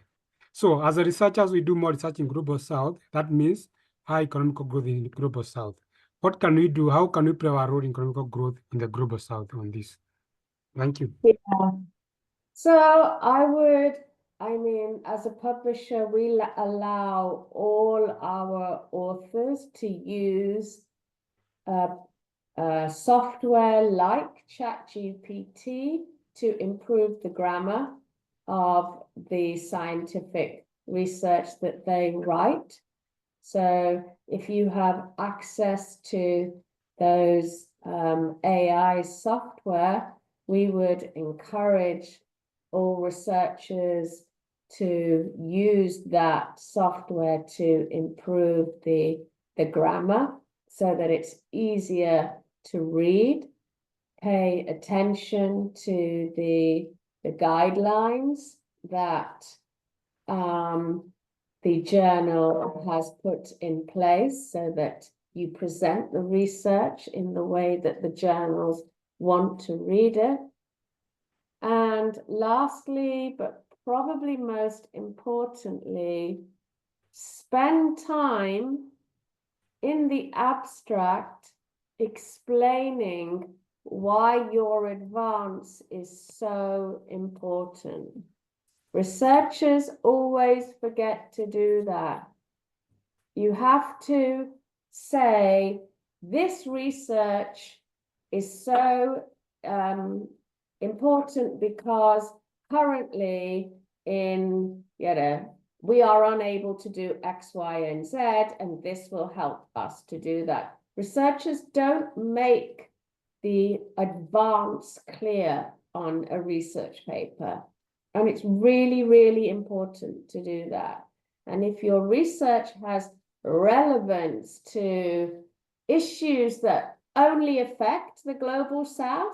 So as a researchers, we do more research in global south. That means high economical growth in the global south. What can we do? How can we play our role in economical growth in the global south on this? Thank you. Yeah. So I mean, as a publisher, we allow all our authors to use software like ChatGPT to improve the grammar of the scientific research that they write. So if you have access to those AI software, we would encourage all researchers to use that software to improve the grammar so that it's easier to read, pay attention to the guidelines that the journal has put in place so that you present the research in the way that the journals want to read it. And lastly, but probably most importantly, spend time in the abstract explaining why your advance is so important. Researchers always forget to do that. You have to say, this research is so important because currently we are unable to do X, Y, and Z, and this will help us to do that. Researchers don't make the advance clear. on a research paper. And it's really, really important to do that. And if your research has relevance to issues that only affect the global south,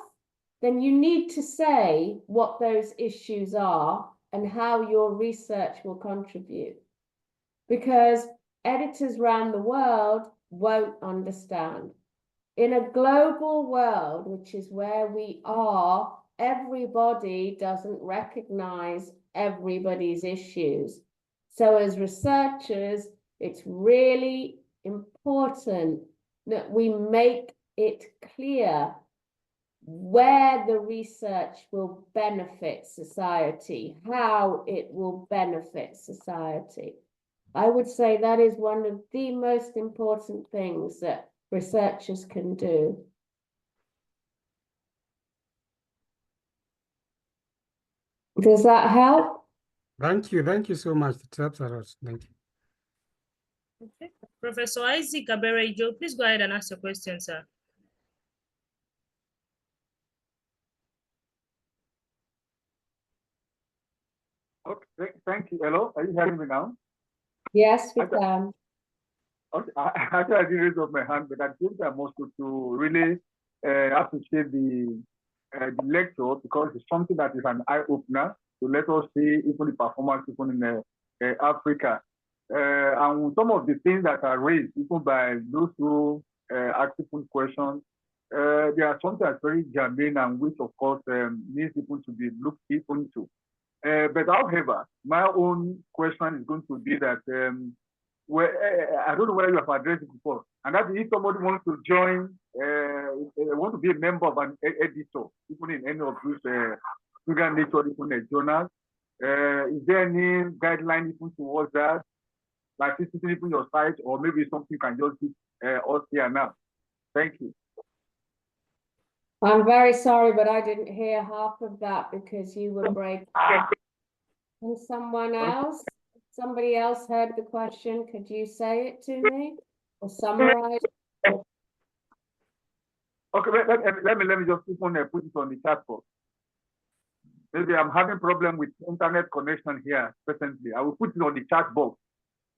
then you need to say what those issues are and how your research will contribute. Because editors around the world won't understand. In a global world, which is where we are, everybody doesn't recognize everybody's issues. So as researchers, it's really important that we make it clear where the research will benefit society, how it will benefit society. I would say that is one of the most important things that researchers can do. Does that help? Thank you so much. It helps a lot. Thank you. Okay. Professor Isaac Aberejo, please go ahead and ask your question, sir. Okay, thank you. Hello, are you hearing me now? Yes, we can. Okay, actually, I didn't raise up my hand, but I think I'm also to really appreciate the lecture, because it's something that is an eye-opener to let us see even the performance even in Africa. And some of the things that are raised even by those who ask people questions, there are something that's very germane and which, of course, needs people to be looked into. But however, my own question is going to be that I don't know whether you have addressed it before, and that if somebody wants to join, want to be a member of an editor, even in any of these Sugar Nature, even journals, is there any guideline even towards that, like visiting even your site, or maybe something you can just give us here now? Thank you. I'm very sorry, but I didn't hear half of that because you were breaking. And somebody else heard the question. Could you say it to me or summarize? Okay, let me just put it on the chat box. Maybe I'm having problem with internet connection here presently. I will put it on the chat box.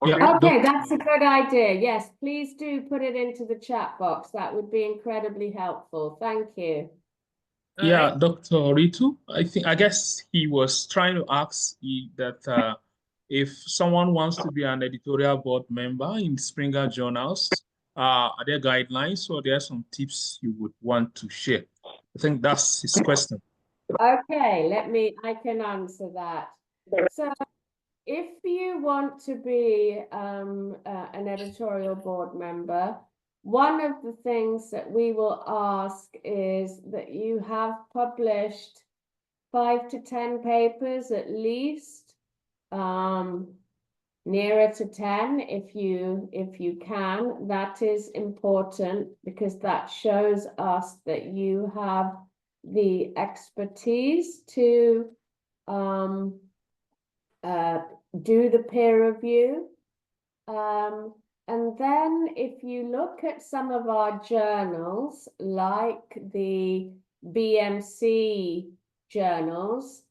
Okay, okay, that's a good idea. Yes, please do put it into the chat box. That would be incredibly helpful. Thank you. Yeah, Dr. Ritu, I guess he was trying to ask that if someone wants to be an editorial board member in Springer Journals, are there guidelines or there are some tips you would want to share? I think that's his question. Okay, I can answer that. So if you want to be an editorial board member, one of the things that we will ask is that you have published 5 to 10 papers at least, nearer to 10 if you can. That is important because that shows us that you have the expertise to do the peer review. And then if you look at some of our journals, like the BMC journals,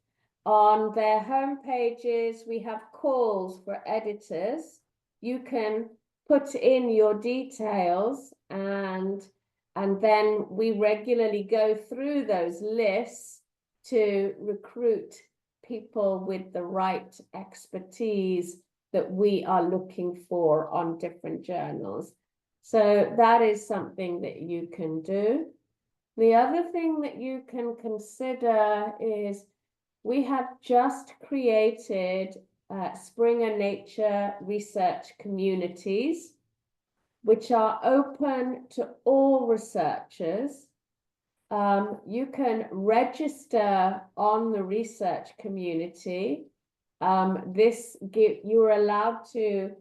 on their home pages, we have calls for editors. You can put in your details and then we regularly go through those lists to recruit people with the right expertise that we are looking for on different journals. So that is something that you can do. The other thing that you can consider is we have just created Springer Nature research communities, which are open to all researchers. You can register on the research community. You're allowed to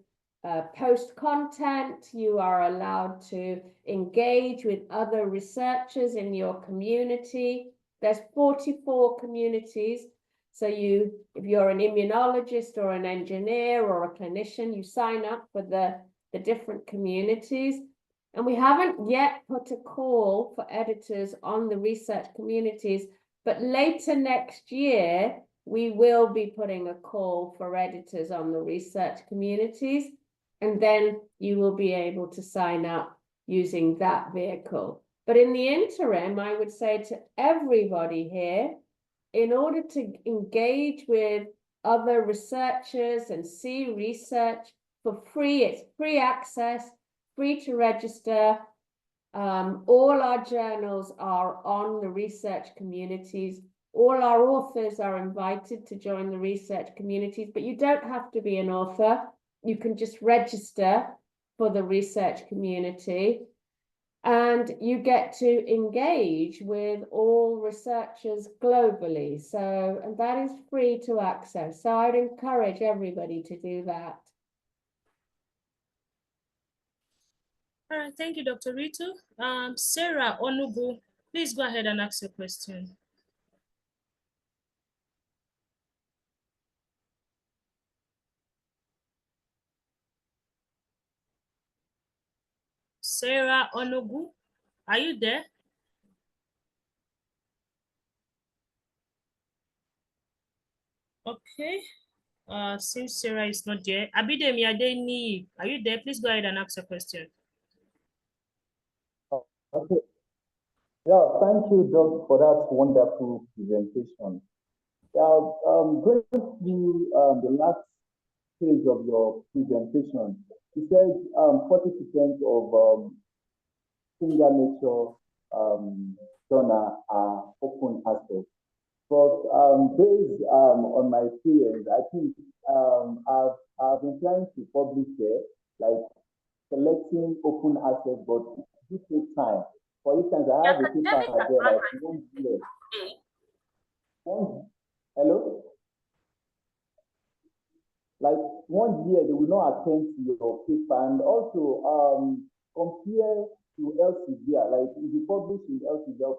post content, you are allowed to engage with other researchers in your community. There's 44 communities. So if you're an immunologist or an engineer or a clinician, you sign up for the different communities. And we haven't yet put a call for editors on the research communities, But later next year, we will be putting a call for editors on the research communities, and then you will be able to sign up using that vehicle. But in the interim, I would say to everybody here, in order to engage with other researchers and see research for free, it's free access, free to register. All our journals are on the research communities. All our authors are invited to join the research communities, but you don't have to be an author. You can just register for the research community, and you get to engage with all researchers globally. So, and that is free to access. So I'd encourage everybody to do that. All right, thank you, Dr. Ritu. Sarah Onubu, please go ahead and ask your question. Sarah Onubu, are you there? Okay. Since Sarah is not there, Abidemi Adeni, are you there? Please go ahead and ask your question. Okay. Yeah, thank you, Doc, for that wonderful presentation. Yeah, going through the last page of your presentation, you said 40% of Springer Nature journal are open access. But based on my experience, I think I've been trying to publish there, like selecting open access, but it takes time. For instance, I have a paper there like 1 year. Hello? Like 1 year, they will not attend to your paper. And also compare to Elsevier, like if you publish in Elsevier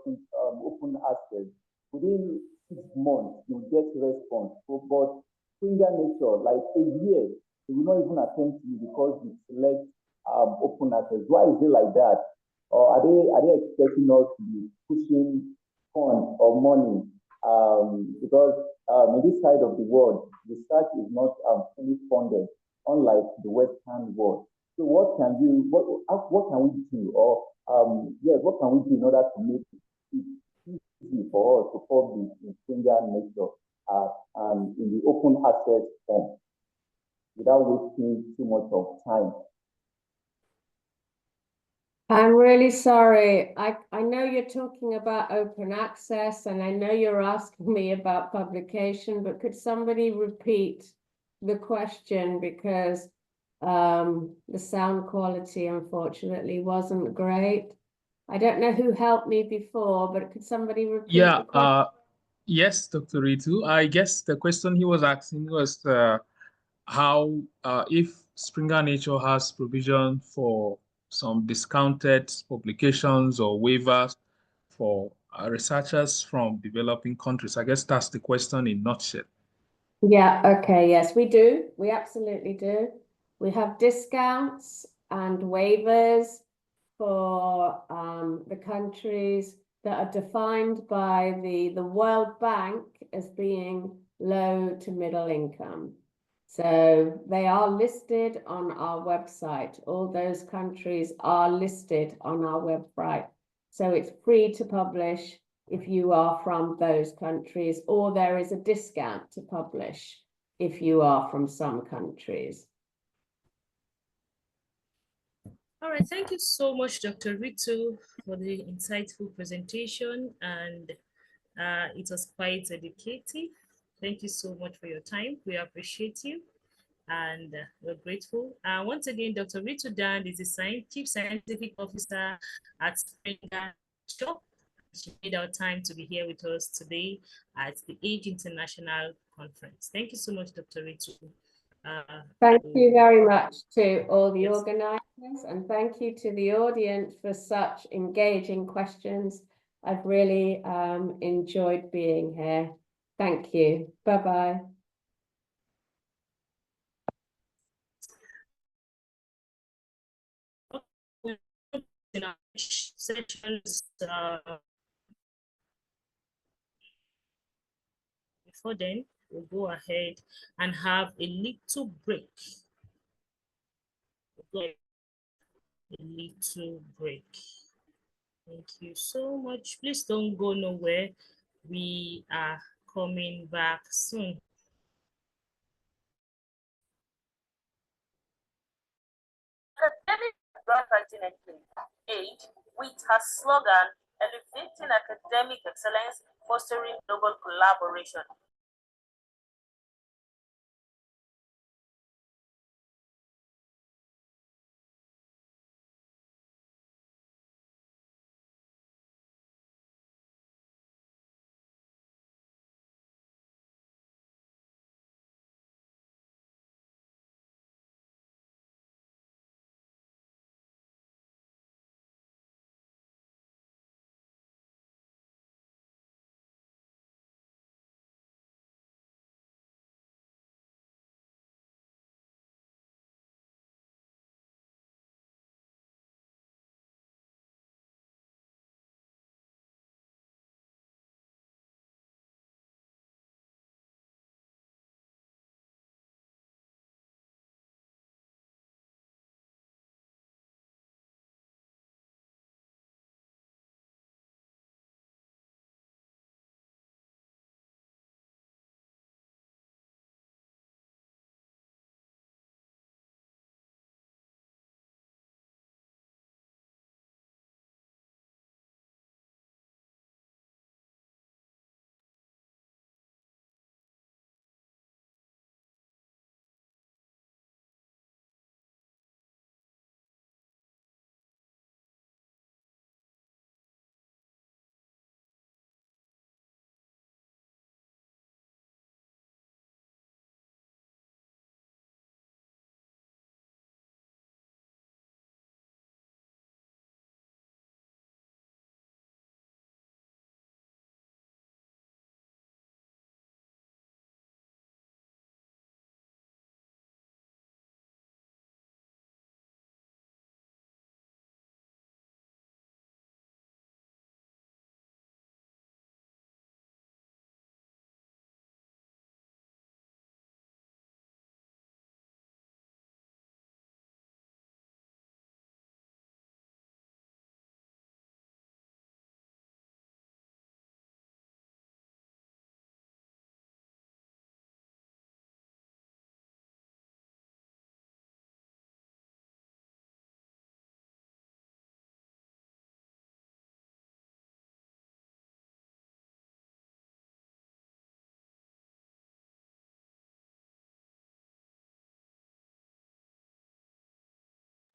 open access, within 6 months, you get response. So, but Springer Nature, like a year, they will not even attend to you because you select open access. Why is it like that? Or are they expecting us to be pushing funds or money? Because in this side of the world, research is not fully funded, unlike the Western world. So what can we do? Or yes, what can we do in order to make it easy for us to publish in Springer Nature in the open access form without wasting too much of time? I'm really sorry. I know you're talking about open access, and I know you're asking me about publication, but could somebody repeat the question, because the sound quality unfortunately wasn't great. I don't know who helped me before, but could somebody repeat the question? Yes, Dr. Ritu. I guess the question he was asking was how if Springer Nature has provision for some discounted publications or waivers for researchers from developing countries. I guess that's the question in a nutshell. Yeah, okay, yes, we do. We absolutely do. We have discounts and waivers for the countries that are defined by the World Bank as being low to middle income. So they are listed on our website. All those countries are listed on our website. So it's free to publish if you are from those countries, or there is a discount to publish if you are from some countries. All right, thank you so much, Dr. Ritu, for the insightful presentation, and it was quite educative. Thank you so much for your time. We appreciate you, and we're grateful. Once again, Dr. Ritu Dan is the Chief Scientific Officer at Springer Nature. She made our time to be here with us today at the Age International Conference. Thank you so much, Dr. Ritu. Thank you very much to all the organizers, and thank you to the audience for such engaging questions. I've really enjoyed being here. Thank you. Bye-bye. In our sessions, before then, we'll go ahead and have a little break. A little break. Thank you so much. Please don't go nowhere. We are coming back soon. Academic Grant-Writing Age, with her slogan, Elevating Academic Excellence, Fostering Global Collaboration.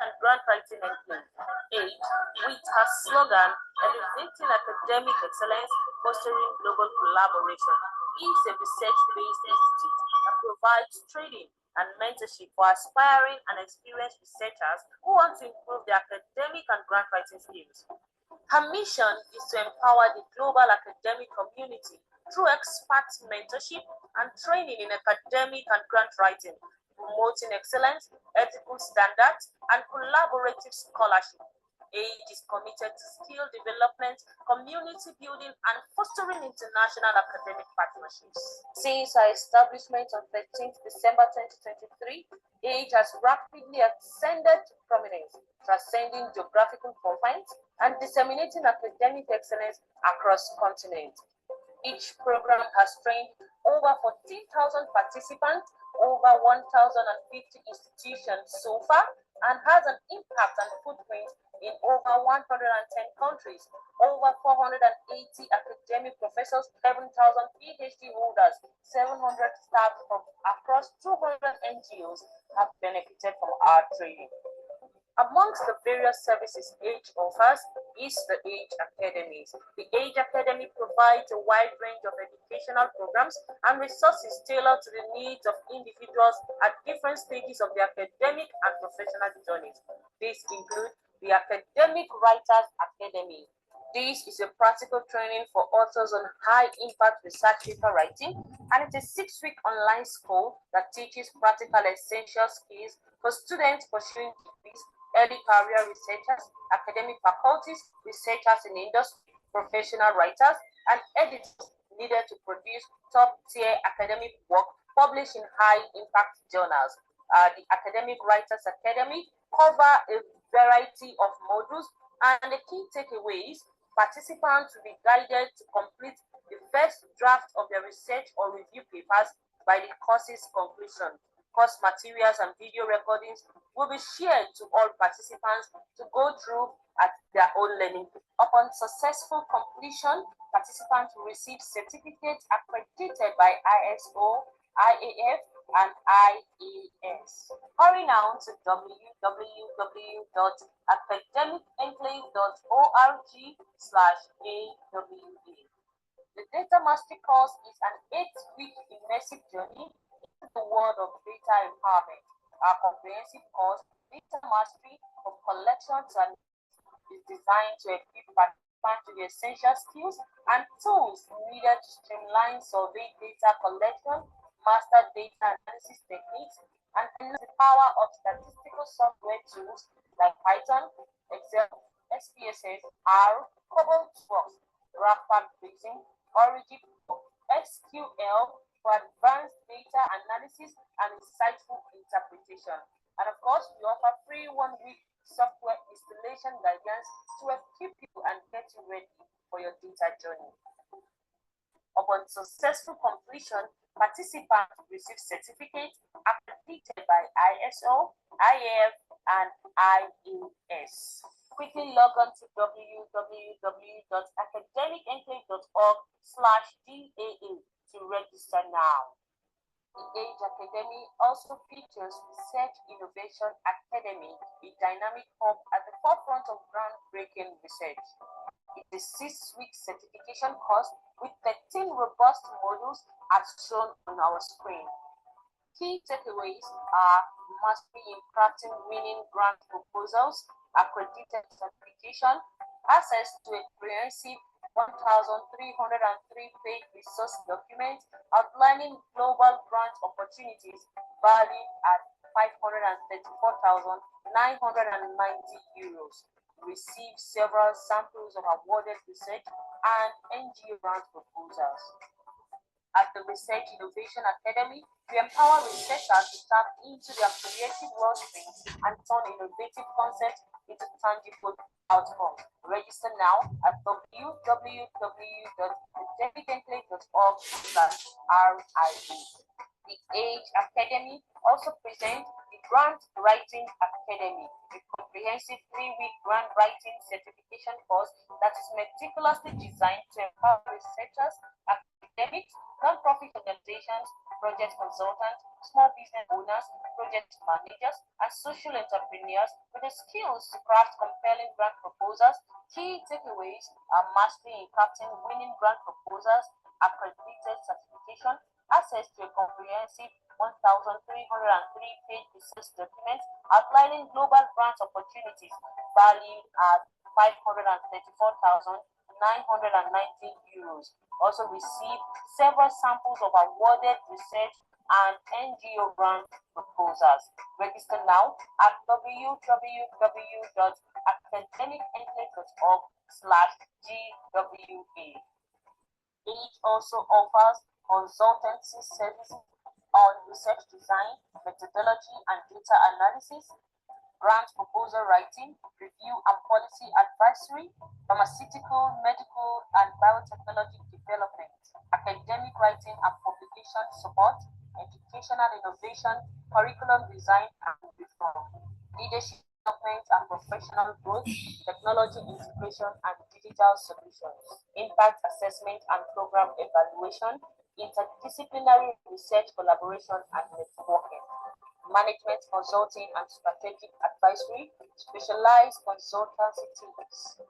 And Grant-Writing Age, with her slogan, Elevating Academic Excellence, Fostering Global Collaboration, is a research-based institute that provides training and mentorship for aspiring and experienced researchers who want to improve their academic and grant-writing skills. Her mission is to empower the global academic community through expert mentorship and training in academic and grant writing, promoting excellence, ethical standards, and collaborative scholarship. AICAC is committed to skill development, community building, and fostering international academic partnerships. Since our establishment on 13th December 2023, AICAC has rapidly ascended to prominence, transcending geographical confines and disseminating academic excellence across continents. Each program has trained over 14,000 participants, over 1,050 institutions so far, and has an impact and footprint in over 110 countries, over 480 academic professors, 7,000 PhD holders, 700 staff from across 200 NGOs have benefited from our training. Amongst the various services AICAC offers is the AICAC Academies. The AICAC Academy provides a wide range of educational programs and resources tailored to the needs of individuals at different stages of their academic and professional journeys. These include the Academic Writers Academy. This is a practical training for authors on high-impact research paper writing, and it's a 6-week online school that teaches practical essential skills for students pursuing degrees, early career researchers, academic faculties, researchers in industry, professional writers, and editors needed to produce top-tier academic work published in high-impact journals. The Academic Writers Academy cover a variety of modules, and the key takeaways: participants will be guided to complete the first draft of their research or review papers by the course's conclusion. Course materials and video recordings will be shared to all participants to go through at their own learning. Upon successful completion, participants will receive certificates accredited by ISO, IAF, and IAS. Hurry now to www.academicenclave.org/AWA. The Data Mastery course is an 8-week immersive journey into the world of data empowerment. Our comprehensive course, Data Mastery from Collection to Analysis, is designed to equip participants with the essential skills and tools needed to streamline survey data collection, master data analysis techniques, and harness the power of statistical software tools like Python, Excel, SPSS, R, COBOL-TOS, graph tracing, Origin, SQL for advanced data analysis and insightful interpretation. And of course, we offer free 1-week software installation guidance to equip you and get you ready for your data journey. Upon successful completion, participants receive certificates accredited by ISO, IAF, and IAS. Quickly log on to www.academicenclave.org/DAA to register now. The Age Academy also features Research Innovation Academy, a dynamic hub at the forefront of groundbreaking research. It is a 6-week certification course with 13 robust modules as shown on our screen. Key takeaways are mastery in crafting winning grant proposals, accredited certification, access to a comprehensive 1,303-page resource document outlining global grant opportunities valued at €534,990. Receive several samples of awarded research and NGO grant proposals. At the Research Innovation Academy, we empower researchers to tap into their creative world streams and turn innovative concepts into tangible outcomes. Register now at www.academicenclave.org/RIA. The Age Academy also presents the Grant Writing Academy, a comprehensive 3-week grant writing certification course that is meticulously designed to empower researchers, academics, non-profit organizations, project consultants, small business owners, project managers, and social entrepreneurs with the skills to craft compelling grant proposals. Key takeaways are mastery in crafting winning grant proposals, accredited certification, access to a comprehensive 1,303-page research document outlining global grant opportunities valued at €534,990. Also receive several samples of awarded research and NGO grant proposals. Register now at www.academicenclave.org/GWA. Age also offers consultancy services on research design, methodology and data analysis, grant proposal writing, review and policy advisory, pharmaceutical, medical, and biotechnology development, academic writing and publication support, educational innovation, curriculum design and reform, leadership development and professional growth, technology integration and digital solutions, impact assessment and program evaluation, interdisciplinary research collaboration and networking, management consulting and strategic advisory, specialized consultancy teams.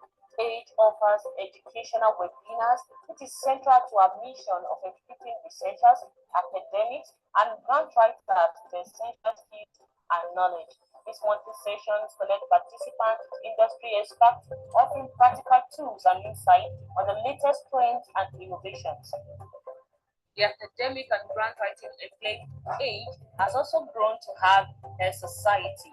Age offers educational webinars. It is central to our mission of equipping researchers, academics, and grant writers with essential skills and knowledge. These monthly sessions connect participants with industry experts, offering practical tools and insight on the latest trends and innovations. The academic and grant writing enclave Age has also grown to have a society.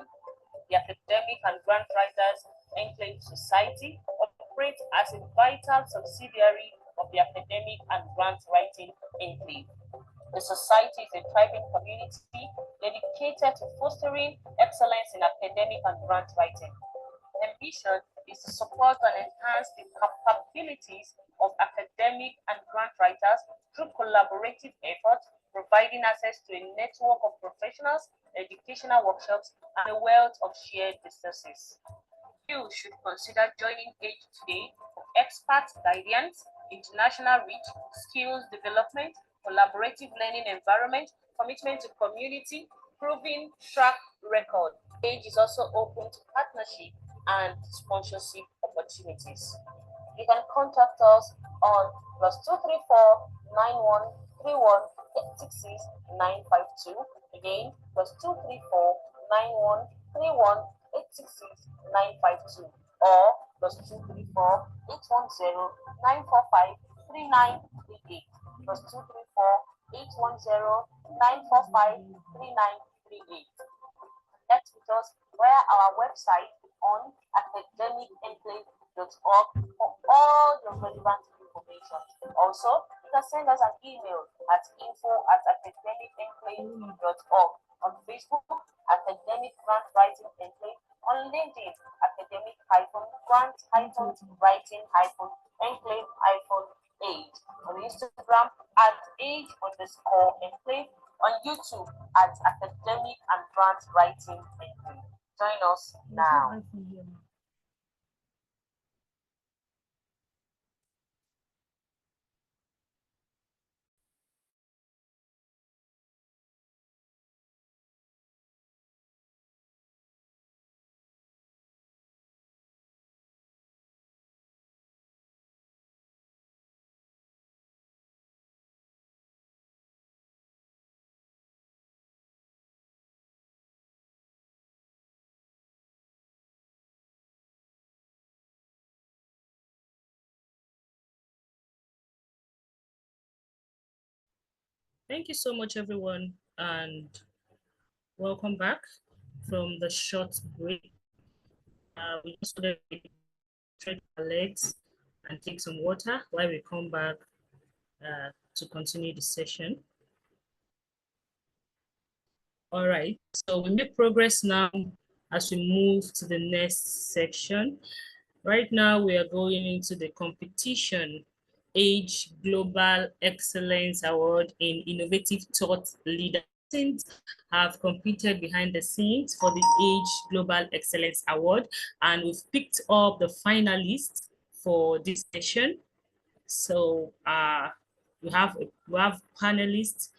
The Academic and Grant Writers Enclave Society operates as a vital subsidiary of the academic and grant writing enclave. The society is a thriving community dedicated to fostering excellence in academic and grant writing. The ambition is to support and enhance the capabilities of academic and grant writers through collaborative efforts, providing access to a network of professionals, educational workshops, and a wealth of shared resources. You should consider joining AGE today for expert guidance, international reach, skills development, collaborative learning environment, commitment to community, proven track record. AGE is also open to partnership and sponsorship opportunities. You can contact us on +234 9131 866 952. Again, +234 9131 866 952 or +234 810 945 3938 +234 810 945 3938. Connect with us via our website on academicenclave.org for all your relevant information. Also, you can send us an email at info@academicenclave.org, on Facebook, Academic Grant Writing Enclave, on LinkedIn, Academic-Grant-Writing-Enclave-AGE, on Instagram @age_enclave, on YouTube @Academic and Grant Writing Enclave. Join us now. Thank you so much, everyone, and welcome back from the short break. We just want to stretch our legs and take some water while we come back to continue the session. All right, so we make progress now as we move to the next section. Right now, we are going into the competition AGE Global Excellence Award in Innovative Thought Leadership. Have competed behind the scenes for the AGE Global Excellence Award, and we've picked up the finalists for this session. So we have panelists.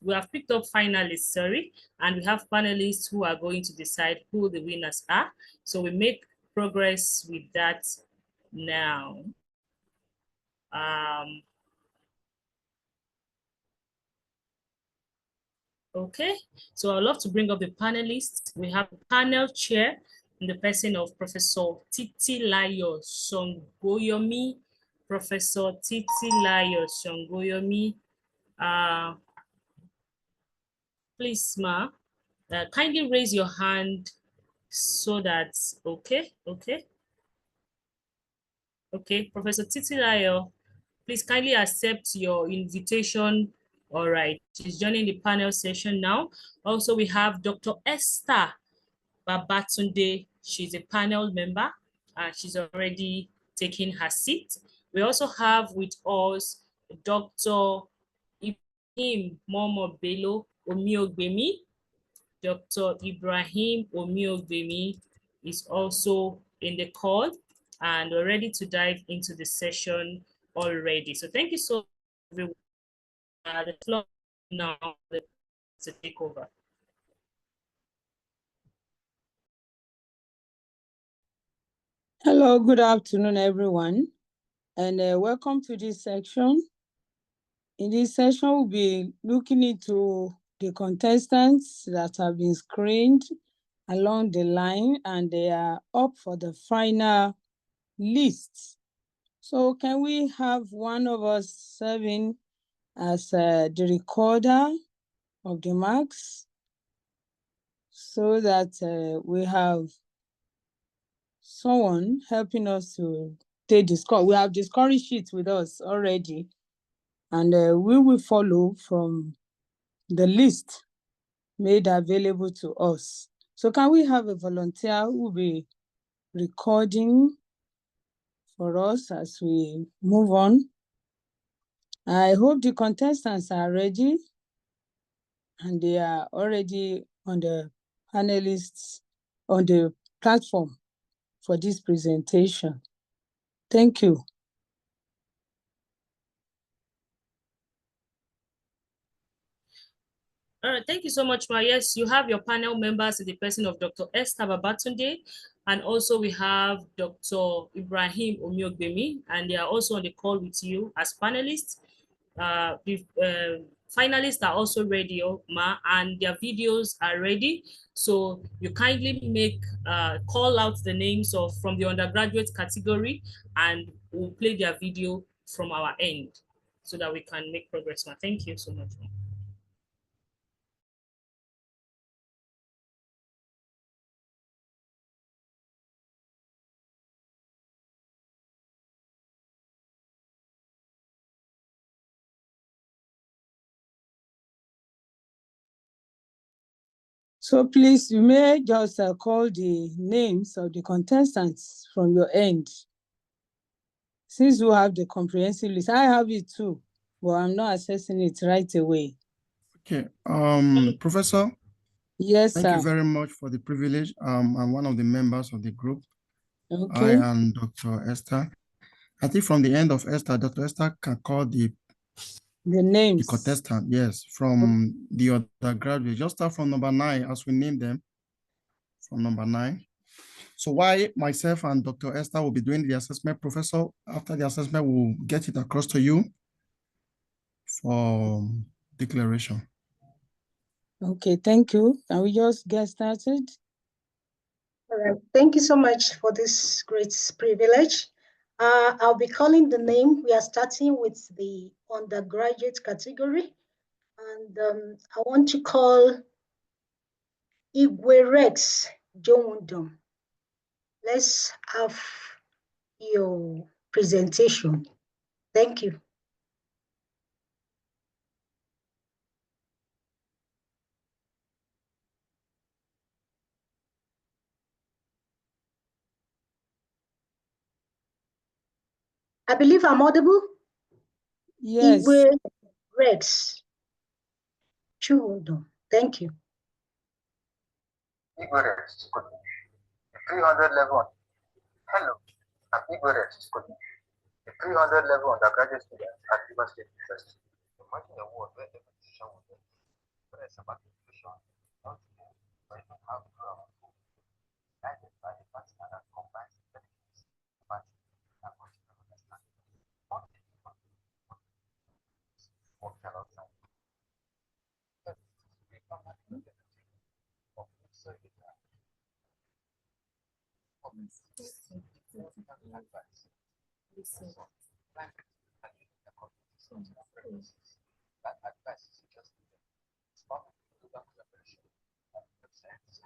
We have picked up finalists, sorry, and we have panelists who are going to decide who the winners are. So we make progress with that now. Okay, so I'd love to bring up the panelists. We have the panel chair in the person of Professor Titilayo Songoyomi. Professor Titilayo Songoyomi. Please, Ma, kindly raise your hand so that, okay, Professor Titilayo, please kindly accept your invitation. All right, she's joining the panel session now. Also, we have Dr. Esther Babatunde. She's a panel member and she's already taking her seat. We also have with us Dr. Ibrahim Momo Bello Omiogbemi. Dr. Ibrahim Omiogbemi is also in the call, and we're ready to dive into the session already. So thank you so much, everyone. The floor now to take over. Hello, good afternoon, everyone, and welcome to this section. In this session, we'll be looking into the contestants that have been screened along the line, and they are up for the final list. So can we have one of us serving as the recorder of the marks so that we have someone helping us to take the score. We have the scoring sheet with us already, and we will follow from the list made available to us. So can we have a volunteer who will be recording for us as we move on? I hope the contestants are ready and they are already on the panelists on the platform for this presentation. Thank you. All right, thank you so much, Ma. Yes, you have your panel members in the person of Dr. Esther Babatunde, and also we have Dr. Ibrahim Omiogbemi, and they are also on the call with you as panelists. The finalists are also ready, Ma, and their videos are ready. So you kindly make call out the names of from the undergraduate category, and we'll play their video from our end so that we can make progress, Ma. Thank you so much, Ma. So please, you may just call the names of the contestants from your end. Since you have the comprehensive list, I have it too, but I'm not accessing it right away. Okay, Professor. Yes, thank sir. you very much for the privilege. I'm one of the members of the group. Okay. I am Dr. Esther. I think from the end of Esther, Dr. Esther can call the names. The contestant, yes, from the undergraduate. Just start from number 9 as we name them. From number 9. So while myself and Dr. Esther will be doing the assessment, Professor, after the assessment, we'll get it across to you for declaration. Okay, thank you. Can we just get started? All right, thank you so much for this great privilege. I'll be calling the name. We are starting with the undergraduate category. And I want to call Igwe Rex Jowundom. Let's have your presentation. Thank you. I believe I'm audible. Yes. Igwe Rex Jowundom. Thank you. Igwe Rex, 300 level. Hello, I'm Igwe Rex, a 300 level undergraduate student at Rivers State University. Imagine a world where every decision will be whether it's about education, healthcare, or even how to grow our food, guided by a partner that combines intelligence, empathy, and emotional understanding. What is the work alongside? That advice is just smart to that collaboration and represents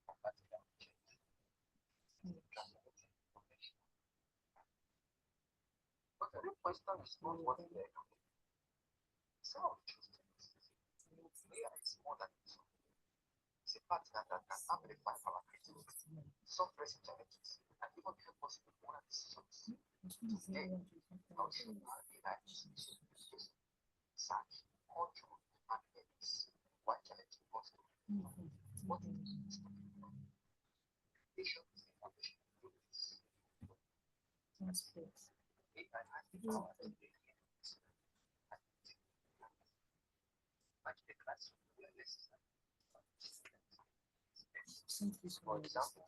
compatible change. But the real question is not what we are doing. Some of the truth is AI is more than it. It's a partner that can amplify our creativity, solve pressing challenges, and even help us make more decisions. Today, our AI is search, culture, and ethics. Why challenging us to what is education is the foundation of progress. AI has the power to make it like the classroom where lessons are for example,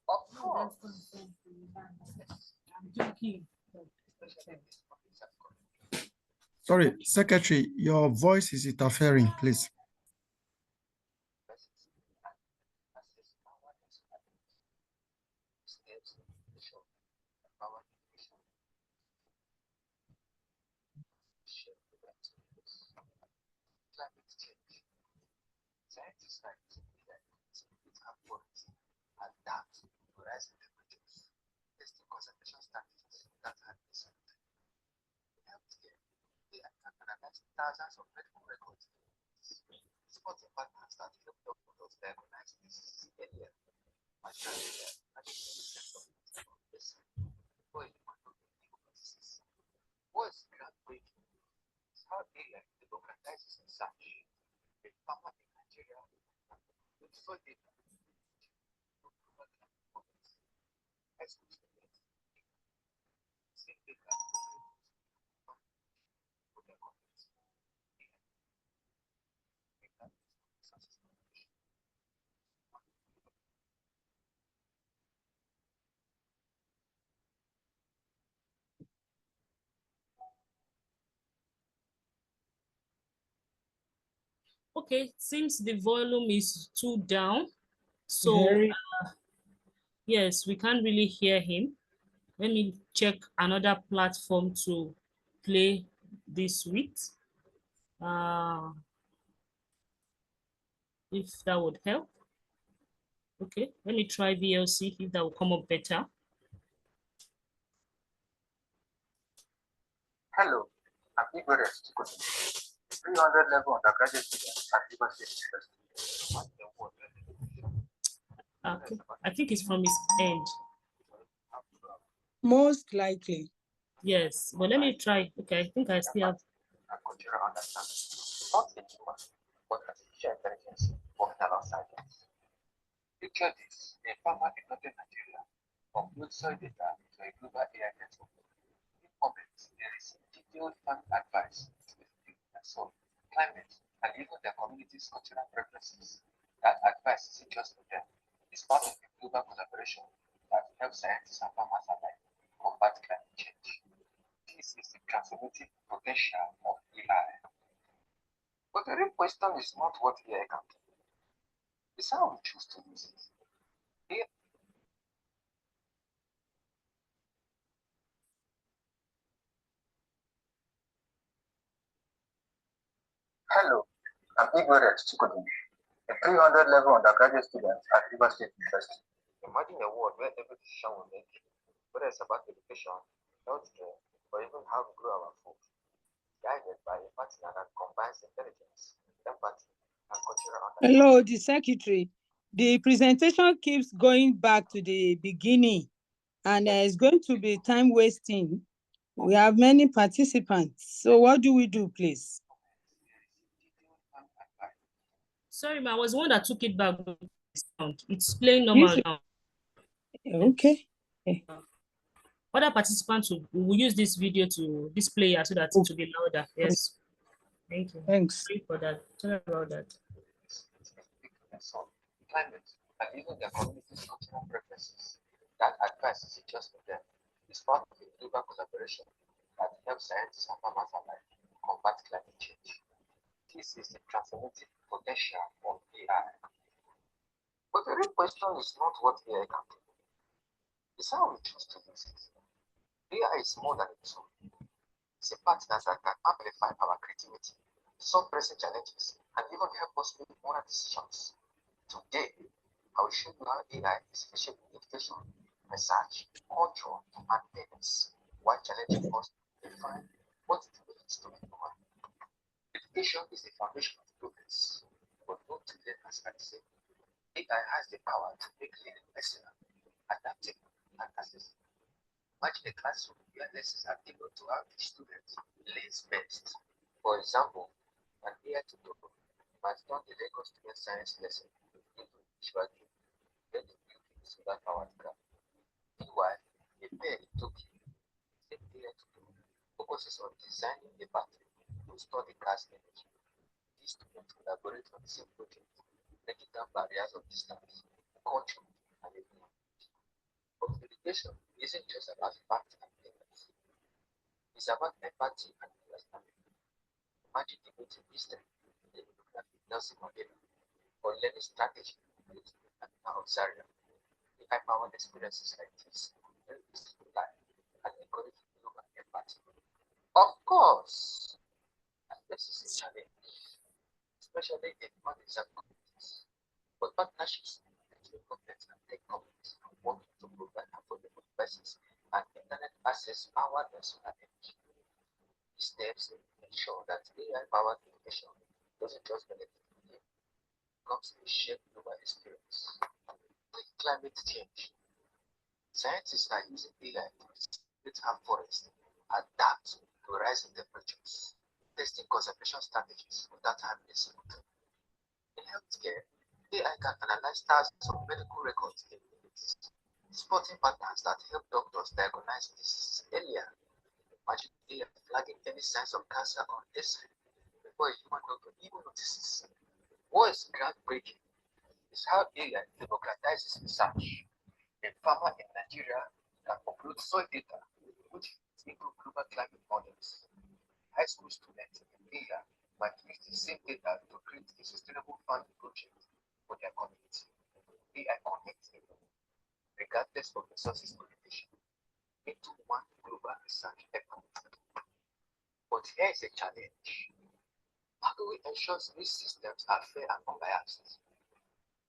Of course. Sorry, Secretary, your voice is interfering, please. Thousands of medical records. Sports partners that help doctors diagnose diseases earlier. What is groundbreaking is how AI democratizes research. A farmer in Nigeria with so data high school students same data for their companies. Okay, since the volume is too down, so yes, we can't really hear him. Let me check another platform to play this with. If that would help. Okay, let me try VLC if that will come up better. Hello, I'm innovators. 300 level undergraduate students at Liberty University. Okay, I think it's from his end. Most likely. Yes, but let me try. Okay, I think I still have. Cultural understanding. Not a human, but artificial intelligence working alongside us. Picture this: a farmer in northern Nigeria uploads soil data into a global AI network. In moments, they receive detailed farming advice specific to their soil, climate, and even their community's cultural preferences. That advice isn't just for them, it's part of a global collaboration that helps scientists and farmers alike combat climate change. This is the transformative potential of AI. But the real question is not what AI can do, it's how we choose to use it. Hello, I'm Ignorant Chukudi, a 300 level undergraduate student at River State University. Imagine a world where every decision we make, whether it's about education, healthcare, or even how we grow our food, guided by a partner that combines intelligence, empathy, and cultural understanding. Hello, the secretary. The presentation keeps going back to the beginning, and it's going to be time wasting. We have many participants. So what do we do, please? Sorry, ma, I was the one that took it back. It's playing normal now. Okay. Other participants will use this video to this player so that it will be louder. Yes. Thank you. Thanks. Sorry for that. Sorry about that. Climate, and even their community's cultural preferences. That advice isn't just for them, it's part of a global collaboration that helps scientists and farmers alike combat climate change. This is the transformative potential of AI. But the real question is not what AI can do, it's how we choose to use it. AI is more than a tool. It's a partner that can amplify our creativity, solve pressing challenges, and even help us make moral decisions. Today, I will show you how AI is reshaping education, research, culture, and business, while challenging us to define what it means to be human. Education is the foundation of progress, but not to learn as medicine. AI has the power to make learning personal, adaptable, and accessible. Imagine a classroom where lessons are able to how each student learns best. For example, an AI tutor might turn the Lagos student science lesson into a visual game, then the building solar powered graph. Meanwhile, a pair in Tokyo, same AI tutor, focuses on designing a battery to store the car's energy. These two collaborate on the same project, breaking down barriers of distance, culture, and economy. Communication isn't just about facts and figures. It's about empathy and understanding. Imagine debating wisdom in Nelson Mandela or learning strategy with Auxaria. The high-powered experiences like this help us to life and encourage human empathy. Of course, and this is a challenge, especially in undeserved communities. But partnerships between governments and tech companies are working to provide affordable devices and internet access powered by solar energy. These steps ensure that AI-powered innovation doesn't just benefit the it becomes a shared global experience. With climate change, scientists are using AI to split our forests, adapt to rising temperatures, testing conservation strategies without harming the cycle. In healthcare, AI can analyze thousands of medical records in minutes, spotting patterns that help doctors diagnose diseases earlier. Imagine AI flagging any signs of cancer on X-ray before a human doctor even notices. What is groundbreaking is how AI democratizes research. A farmer in Nigeria can upload soil data, which include global climate models. High school students in India might use the same data to create a sustainable farming project for their community. AI connects everyone, regardless of resources limitation, into one global research effort. But here is a challenge. How do we ensure these systems are fair and unbiased?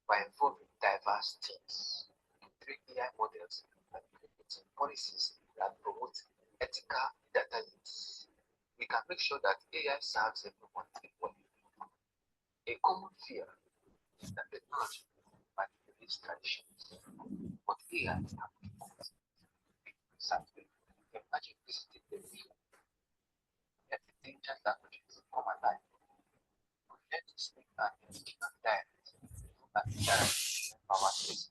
By involving diverse teams to train AI models and creating policies that promote ethical data use. We can make sure that AI serves everyone equally. A common fear is that technology manipulates traditions, but AI amplifies research. Imagine visiting the future, yet the dangerous languages come alive. We learn to speak an indigenous dialect and interact our case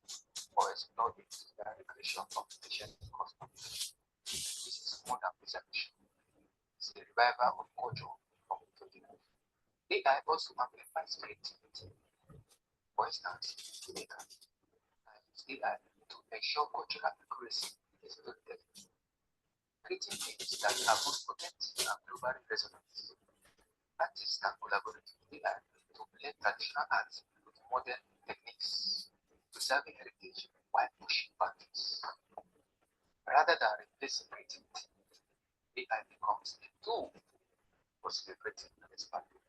or explore the recreation of ancient customs. This is more than preservation. It's the revival of culture from the life. AI also amplifies creativity. For instance, filmmakers use AI to ensure cultural accuracy in storytelling, creating films that are both authentic and globally resonant. Artists can collaborate with AI to blend traditional art with modern techniques, preserving heritage while pushing boundaries. Rather than replacing creativity, AI becomes a tool for celebrating and expanding.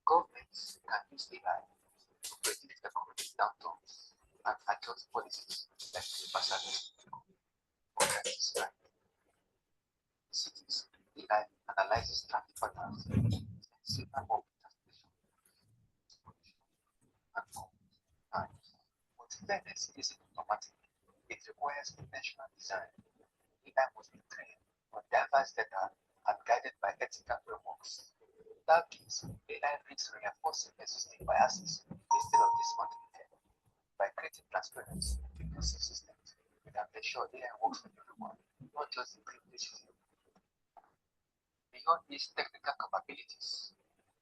Governments can use AI to predict economic downturns and adjust policies like universal or crisis right. Cities, AI analyzes traffic patterns and signal of transportation and times. But fairness isn't automatic. It requires intentional design. AI must be trained on diverse data and guided by ethical frameworks. Without this, AI risks reinforcing existing biases instead of dismantling them. By creating transparent, inclusive systems, we can ensure AI works for everyone, not just the privileged few. Beyond these technical capabilities,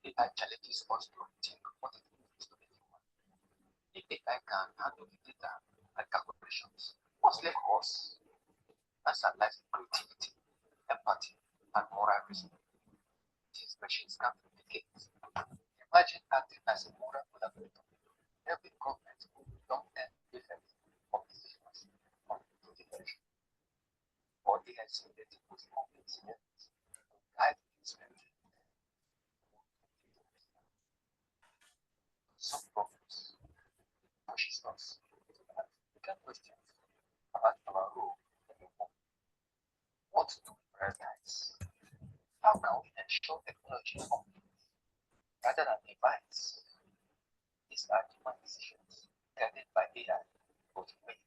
AI challenges us to rethink what it means to be human. If AI can handle the data and calculations, what's left for us? Answer lies in creativity, empathy, and moral reasoning. These machines can replicate. Imagine acting as a moral collaborator, helping governments with long-term effects of decisions on the generation. Or AI simulating with complex events to guide its memory. Some problems pushes us to ask bigger questions about our role in the world. What do we prioritize? How can we ensure technology completes rather than divides? These are human decisions guided by AI, but made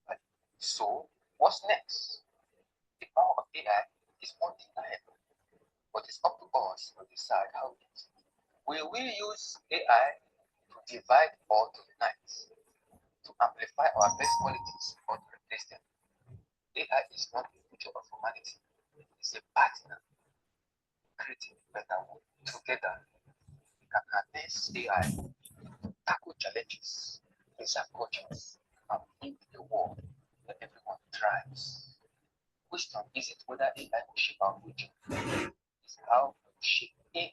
by. So, what's next? The power of AI is undeniable, but it's up to us to decide how we use it. Will we use AI to divide or to unite, to amplify our best qualities or to replace them? AI is not the future of humanity, is a partner creating a better world. Together, we can harness AI to tackle challenges, preserve cultures, and build a world where everyone thrives. Question isn't whether AI will shape our future, it's how we shape AI.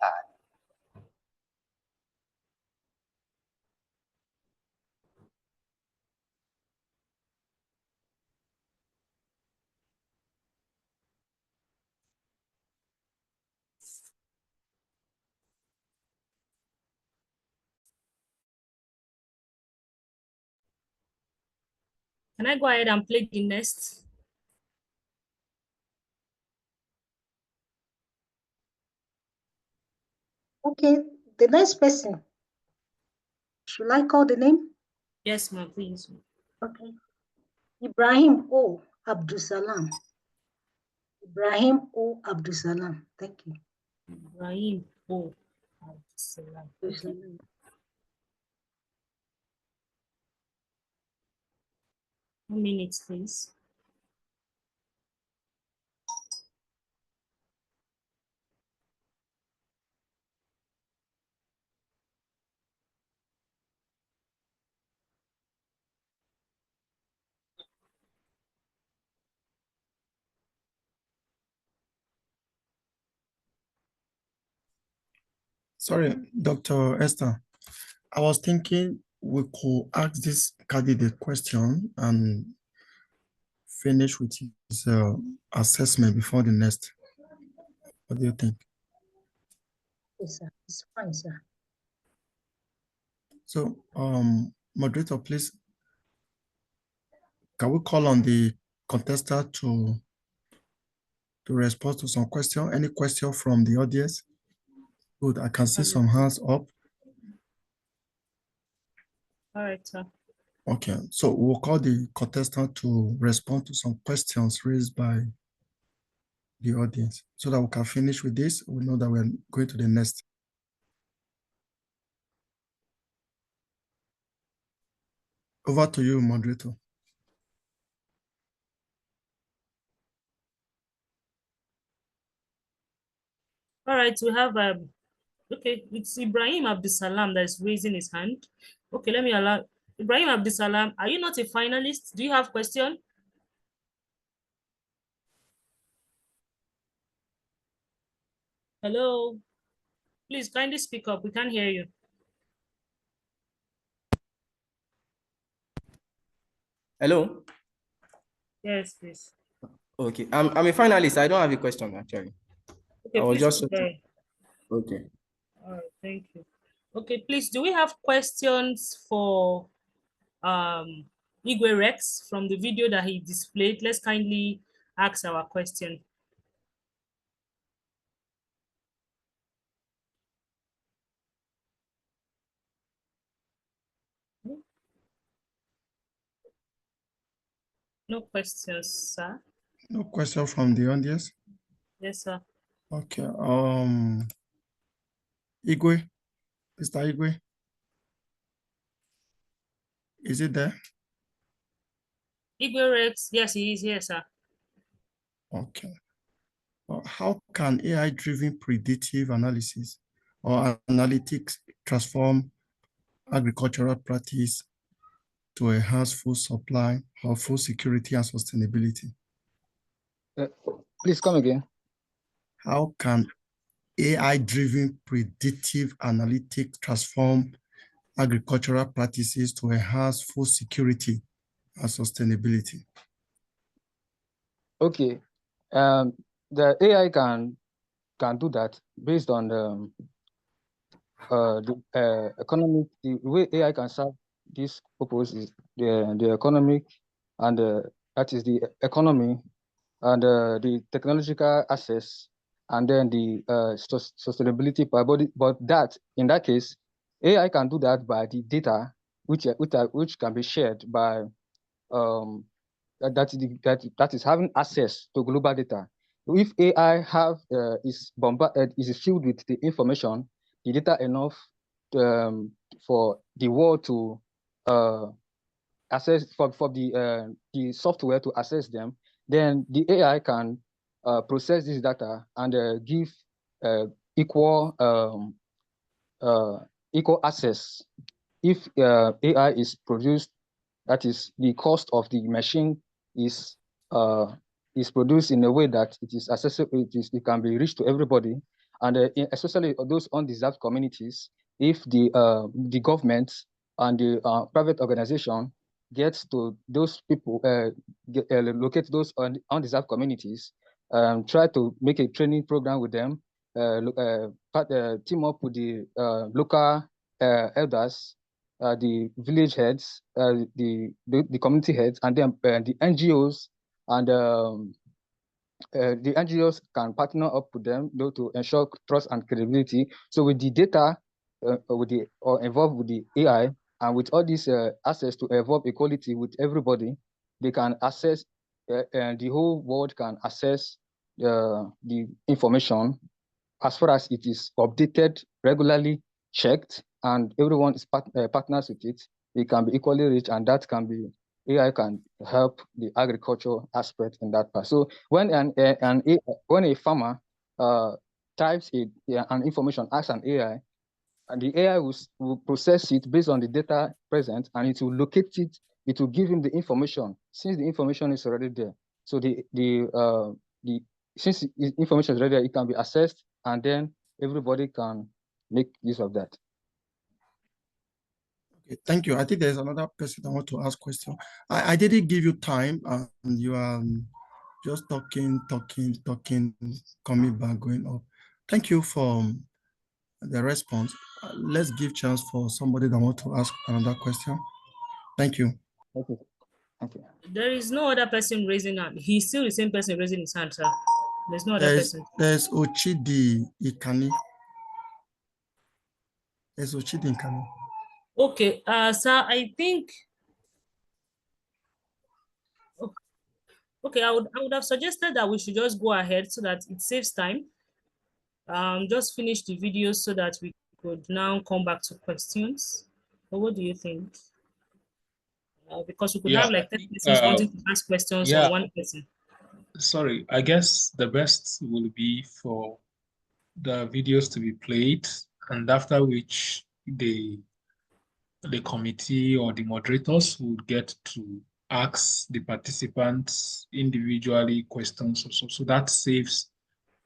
Can I go ahead and play the next? Okay, the next person. Should I call the name? Yes, ma'am, please. Okay. Ibrahim O. Abdusalam. Ibrahim O. Abdusalam. Thank you. Ibrahim O. Abdusalam. Okay. One minute, please. Sorry, Dr. Esther. I was thinking we could ask this candidate question and finish with his assessment before the next. What do you think? Yes, sir. It's fine, sir. So, moderator, please, can we call on the contestant to respond to some question? Any question from the audience? Good, I can see some hands up. All right, sir. Okay, so we'll call the contestant to respond to some questions raised by the audience so that we can finish with this. We know that we're going to the next. Over to you, moderator. All right, we have okay, it's Ibrahim Abdusalam that is raising his hand. Okay, let me allow Ibrahim Abdusalam. Are you not a finalist? Do you have question? Hello, please kindly speak up. We can't hear you. Hello. Yes, please. Okay, I'm a finalist. I don't have a question actually. Okay, I was please just okay. okay. All right, thank you. Okay, please, do we have questions for Igwe Rex from the video that he displayed? Let's kindly ask our question. No questions, sir. No question from the audience? Yes, sir. Okay, Igwe, Mr. Igwe, is it there? Igwe Rex, yes, he is here, sir. Okay. How can AI-driven predictive analysis or analytics transform agricultural practice to enhance food supply or food security and sustainability? Please come again. How can AI-driven predictive analytics transform agricultural practices to enhance food security and sustainability? Okay, the AI can do that based on the economic. The way AI can serve this purpose is the economic and that is the economy and the technological access and then the sustainability part. But that in that case, AI can do that by the data which can be shared by that is having access to global data. If AI is filled with the information, the data enough for the world to access for the software to access them, then the AI can process this data and give equal access. If AI is produced, that is, the cost of the machine is produced in a way that it is accessible, it can be reached to everybody, and especially those undeserved communities. If the government and the private organization gets to those people, locate those undeserved communities, try to make a training program with them, team up with the local elders, the village heads, the community heads, and then the NGOs, and the NGOs can partner up with them to ensure trust and credibility. So with the data, involved with the AI, and with all these access to evolve equality with everybody, they can access, and the whole world can access the information as far as it is updated, regularly checked, and everyone is partners with it. It can be equally rich, and that can be, AI can help the agriculture aspect in that part. So when when a farmer types an information, asks an AI, and the AI will process it based on the data present, and it will locate it. It will give him the information since the information is already there. So since the information is already there, it can be assessed, and then everybody can make use of that. Okay, thank you. I think there's another person that want to ask question. I didn't give you time, and you are just talking, coming back, going up. Thank you for the response. Let's give chance for somebody that want to ask another question. Thank you. Okay. Thank you. There is no other person raising hand. He's still the same person raising his hand, sir. There's no other person. There's Ochidi Ikani. There's Ochidi Ikani. Okay, sir, I think. Okay, I would have suggested that we should just go ahead so that it saves time. Just finish the video so that we could now come back to questions. But what do you think? Because we could have like 10 persons wanting to ask questions on one person. Sorry, I guess the best will be for the videos to be played, and after which the committee or the moderators would get to ask the participants individually questions also. So that saves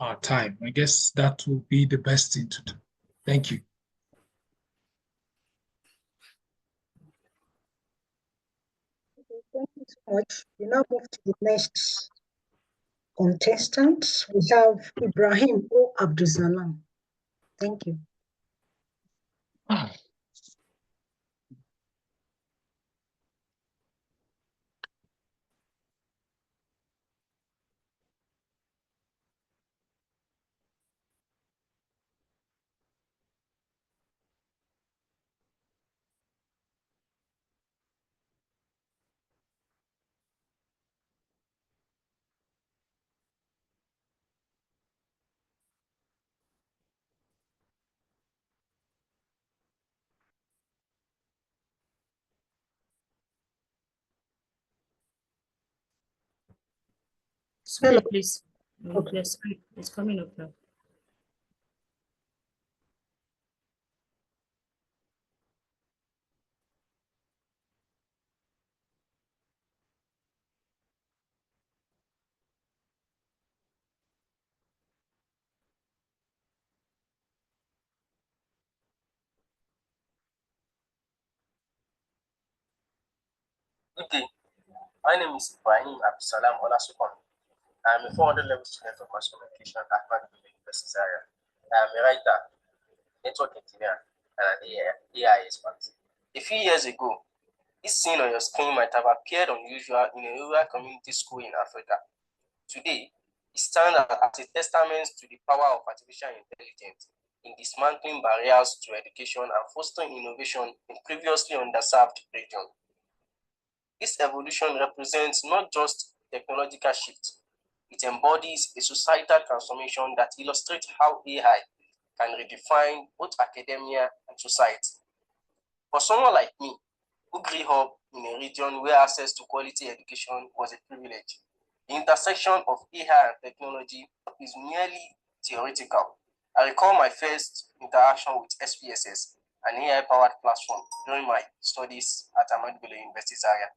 our time. I guess that will be the best thing to do. Thank you. Thank you so much. We now move to the next contestant. We have Ibrahim O. Abdulsalam. Thank you. Sorry, please. Okay. Yes, it's coming up now. Good day. My name is Ibrahim Abdulsalam Olasukon. I am a 400 level student of mass communication at Macquarie University area. I am a writer, network engineer, and an AI expert. A few years ago, this scene on your screen might have appeared unusual in a rural community school in Africa. Today, it stands as a testament to the power of artificial intelligence in dismantling barriers to education and fostering innovation in previously underserved regions. This evolution represents not just technological shift, it embodies a societal transformation that illustrates how AI can redefine both academia and society. For someone like me, who grew up in a region where access to quality education was a privilege, The intersection of AI and technology is merely theoretical. I recall my first interaction with SPSS, an AI-powered platform, during my studies at Ahmadu Bello University Zaria.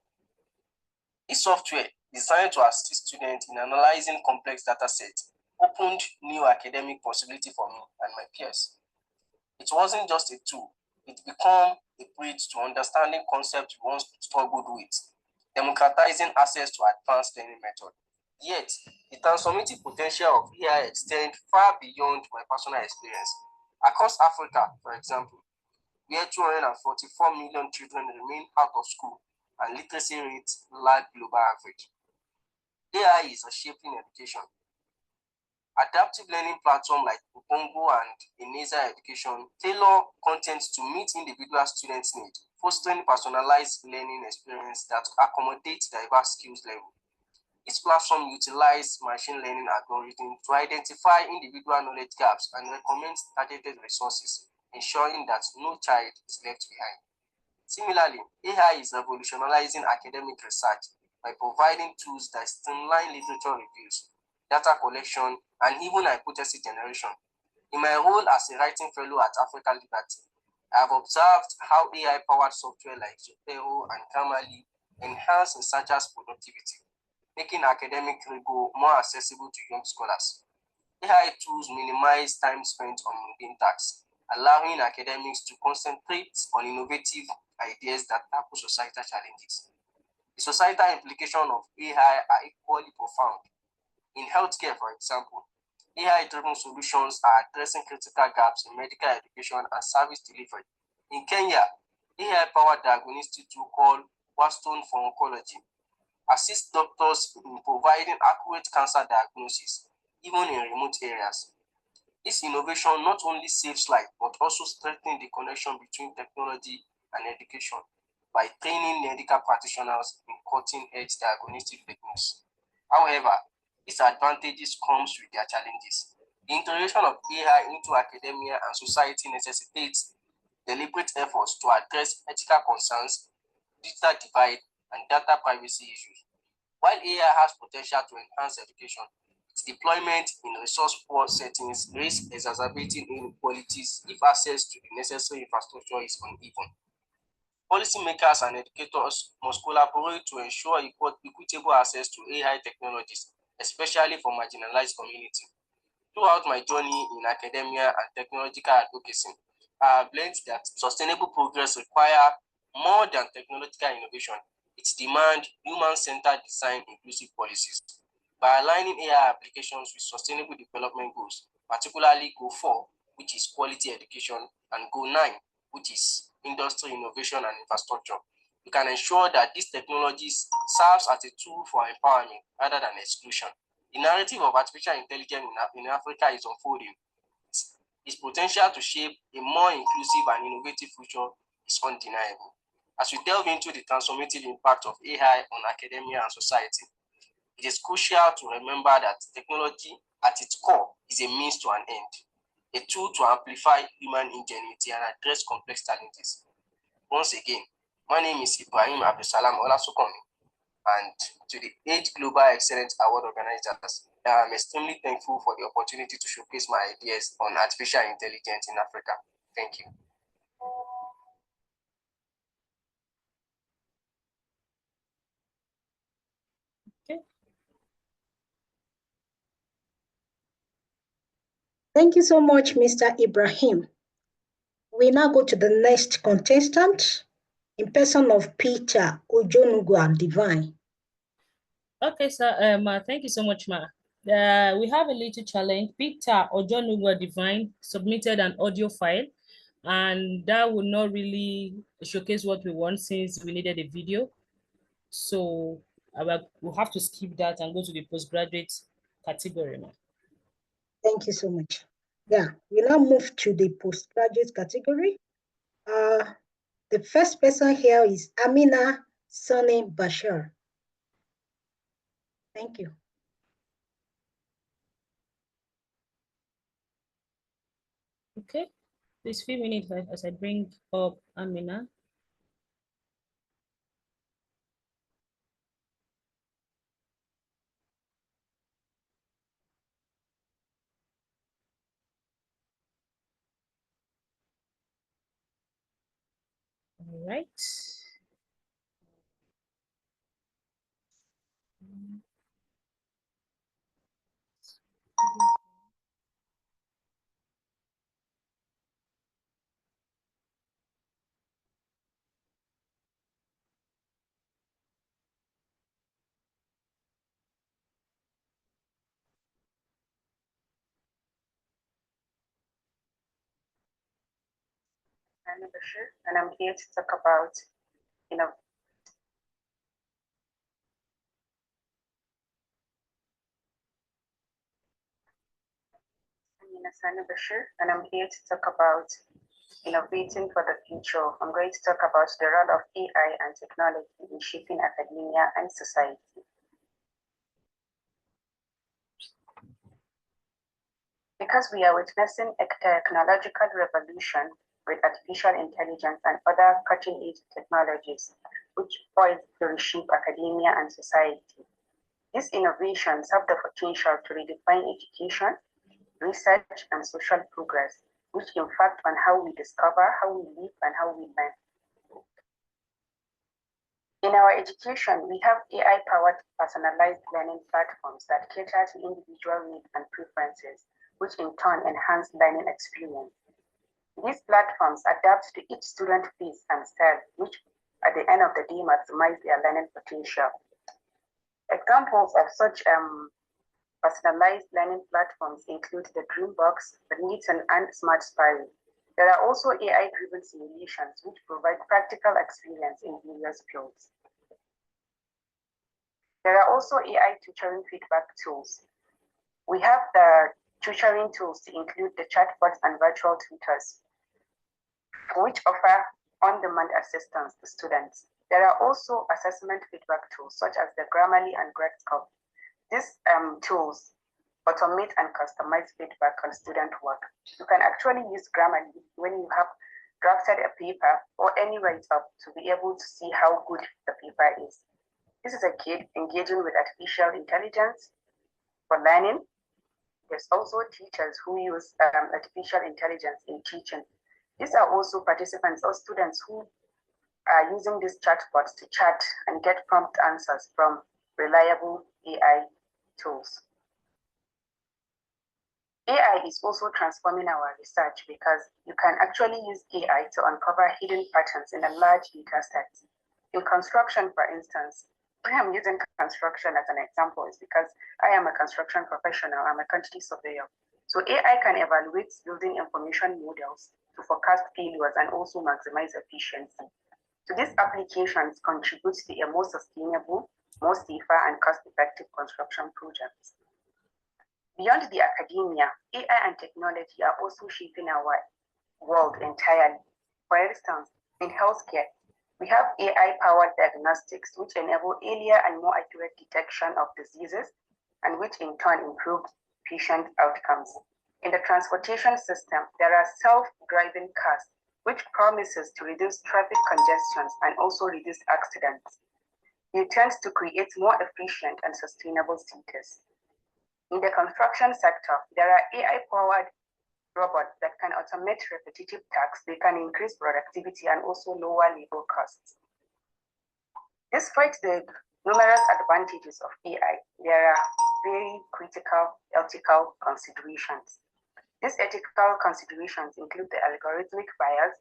This software, designed to assist students in analyzing complex data sets, opened new academic possibility for me and my peers. It wasn't just a tool, it became a bridge to understanding concepts we once struggled with, democratizing access to advanced learning methods. Yet, the transformative potential of AI extends far beyond my personal experience. Across Africa, for example, where 244 million children remain out of school and literacy rates lag global average, AI is reshaping education. Adaptive learning platforms like Ubongo and Ineza Education tailor content to meet individual students' needs, fostering personalized learning experience that accommodates diverse skills levels. This platform utilizes machine learning algorithms to identify individual knowledge gaps and recommend targeted resources, ensuring that no child is left behind. Similarly, AI is revolutionizing academic research by providing tools that streamline literature reviews, data collection, and even hypothesis generation. In my role as a writing fellow at Africa Liberty, I have observed how AI-powered software like Zotero and Grammarly enhance researchers' productivity, making academic rigor more accessible to young scholars. AI tools minimize time spent on mundane tasks, allowing academics to concentrate on innovative ideas that tackle societal challenges. The societal implications of AI are equally profound. In healthcare, for example, AI-driven solutions are addressing critical gaps in medical education and service delivery. In Kenya, AI-powered diagnostic tool called Watson for Oncology assists doctors in providing accurate cancer diagnosis, even in remote areas. This innovation not only saves lives, but also strengthens the connection between technology and education by training medical practitioners in cutting-edge diagnostic techniques. However, these advantages come with their challenges. The integration of AI into academia and society necessitates deliberate efforts to address ethical concerns, digital divide, and data privacy issues. While AI has potential to enhance education, its deployment in resource-poor settings risks exacerbating inequalities if access to the necessary infrastructure is uneven. Policymakers and educators must collaborate to ensure equitable access to AI technologies, especially for marginalized communities. Throughout my journey in academia and technological advocacy, I have learned that sustainable progress requires more than technological innovation. It demands human-centered design inclusive policies. By aligning AI applications with sustainable development goals, particularly Goal 4, which is quality education, and Goal 9, which is industry innovation and infrastructure, we can ensure that these technologies serve as a tool for empowerment rather than exclusion. The narrative of artificial intelligence in Africa is unfolding. Its potential to shape a more inclusive and innovative future is undeniable. As we delve into the transformative impact of AI on academia and society, it is crucial to remember that technology at its core is a means to an end, a tool to amplify human ingenuity and address complex challenges. Once again, my name is Ibrahim Abdusalam Olasukomi, and to the 8 Global Excellence Award organizers, I am extremely thankful for the opportunity to showcase my ideas on artificial intelligence in Africa. Thank you. Thank you so much, Mr. Ibrahim. We now go to the next contestant in person of Peter Ojonugwa Divine. Okay, sir. Thank you so much, Ma. We have a little challenge. Peter Ojonugwa Divine submitted an audio file, and that will not really showcase what we want since we needed a video. So we'll have to skip that and go to the postgraduate category now. Thank you so much. Yeah, we now move to the postgraduate category. The first person here is Amina Sani Bashir. Thank you. Okay, please few minutes as I bring up Amina. All right. I'm Bashir, and I'm here to talk about, you know, I'm Bashir, and I'm here to talk about innovating for the future. I'm going to talk about the role of AI and technology in shaping academia and society. Because we are witnessing a technological revolution with artificial intelligence and other cutting-edge technologies, which poised to reshape academia and society. These innovations have the potential to redefine education, research, and social progress, which impact on how we discover, how we live, and how we learn. In our education, we have AI-powered personalized learning platforms that cater to individual needs and preferences, which in turn enhance learning experience. These platforms adapt to each student's pace and style, which at the end of the day maximize their learning potential. Examples of such personalized learning platforms include the Dreambox, the Newton, and Smart Spiral. There are also AI-driven simulations which provide practical experience in various fields. There are also AI tutoring feedback tools. We have the tutoring tools to include the chatbots and virtual tutors, which offer on-demand assistance to students. There are also assessment feedback tools such as the Grammarly and Gradescope. These tools automate and customize feedback on student work. You can actually use Grammarly when you have drafted a paper or any write-up to be able to see how good the paper is. This is a kid engaging with artificial intelligence for learning. There's also teachers who use artificial intelligence in teaching. These are also participants or students who are using these chatbots to chat and get prompt answers from reliable AI tools. AI is also transforming our research because you can actually use AI to uncover hidden patterns in a large data set. In construction, for instance, I am using construction as an example is because I am a construction professional, I'm a quantity surveyor. So AI can evaluate building information models to forecast failures and also maximize efficiency. So these applications contribute to a more sustainable, more safer, and cost-effective construction projects. Beyond the academia, AI and technology are also shaping our world entirely. For instance, in healthcare, we have AI-powered diagnostics, which enable earlier and more accurate detection of diseases, and which in turn improve patient outcomes. In the transportation system, there are self-driving cars, which promises to reduce traffic congestions and also reduce accidents. It tends to create more efficient and sustainable cities. In the construction sector, there are AI-powered robots that can automate repetitive tasks. They can increase productivity and also lower labor costs. Despite the numerous advantages of AI, there are very critical ethical considerations. These ethical considerations include the algorithmic bias,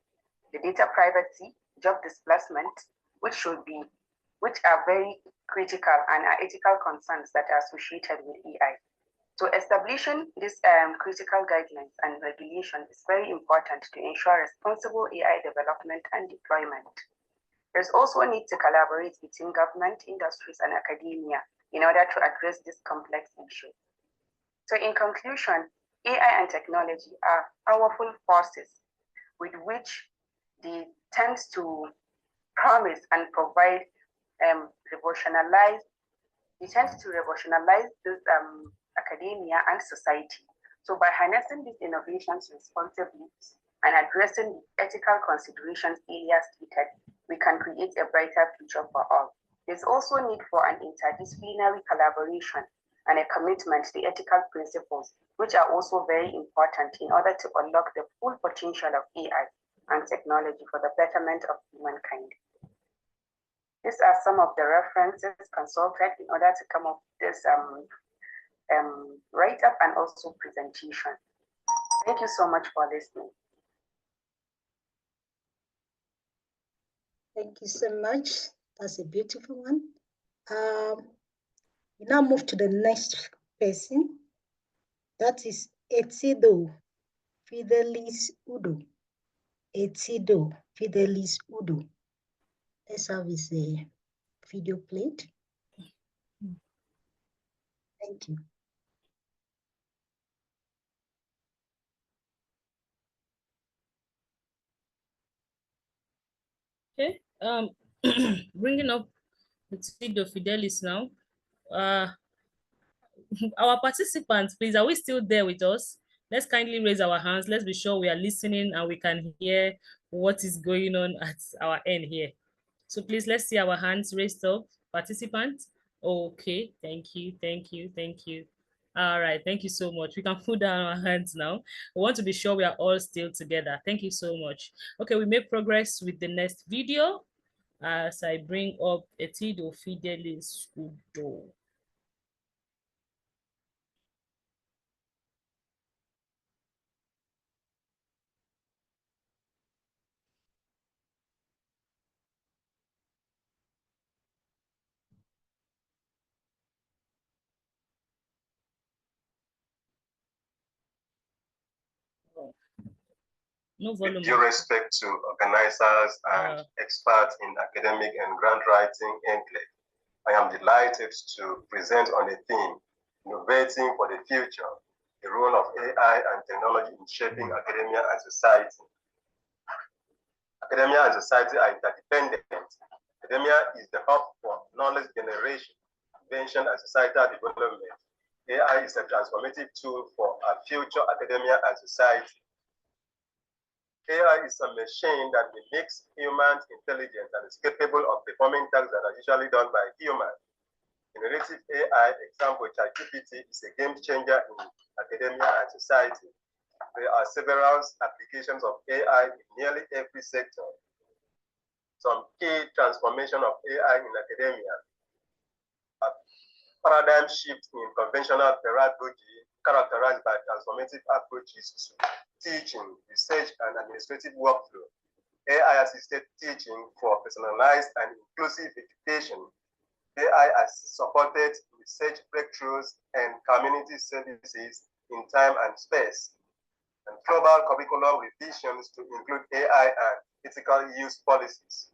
the data privacy, job displacement, which are very critical and are ethical concerns that are associated with AI. So establishing these critical guidelines and regulation is very important to ensure responsible AI development and deployment. There's also a need to collaborate between government, industries, and academia in order to address this complex issue. So in conclusion, AI and technology are powerful forces with which they tend to promise and provide revolutionize this academia and society. So by harnessing these innovations responsibly and addressing the ethical considerations earlier stated, we can create a brighter future for all. There's also a need for an interdisciplinary collaboration and a commitment to ethical principles, which are also very important in order to unlock the full potential of AI and technology for the betterment of humankind. These are some of the references consulted in order to come up with this write-up and also presentation. Thank you so much for listening. Thank you so much. That's a beautiful one. We now move to the next person. That is Etido Fidelis Udo. Etido Fidelis Udo. Let's have his video played. Thank you. Okay, bringing up Etido Fidelis now. Our participants, please, are we still there with us? Let's kindly raise our hands. Let's be sure we are listening and we can hear what is going on at our end here. So please, let's see our hands raised up. Participants. Okay, thank you, thank you, thank you. All right, thank you so much. We can put down our hands now. We want to be sure we are all still together. Thank you so much. Okay, we make progress with the next video as I bring up Etido Fidelis Udo. No volume. With due respect to organizers and experts in academic and grant writing enclave, I am delighted to present on the theme, Innovating for the Future, the role of AI and technology in shaping academia and society. Academia and society are interdependent. Academia is the hub for knowledge generation, invention, and societal development. AI is a transformative tool for our future academia and society. AI is a machine that mimics human intelligence and is capable of performing tasks that are usually done by humans. Generative AI, example ChatGPT, is a game changer in academia and society. There are several applications of AI in nearly every sector. Some key transformation of AI in academia: a paradigm shift in conventional pedagogy characterized by transformative approaches to teaching, research, and administrative workflow. AI-assisted teaching for personalized and inclusive education. AI has supported research breakthroughs and community services in time and space. And global curriculum revisions to include AI and ethical use policies.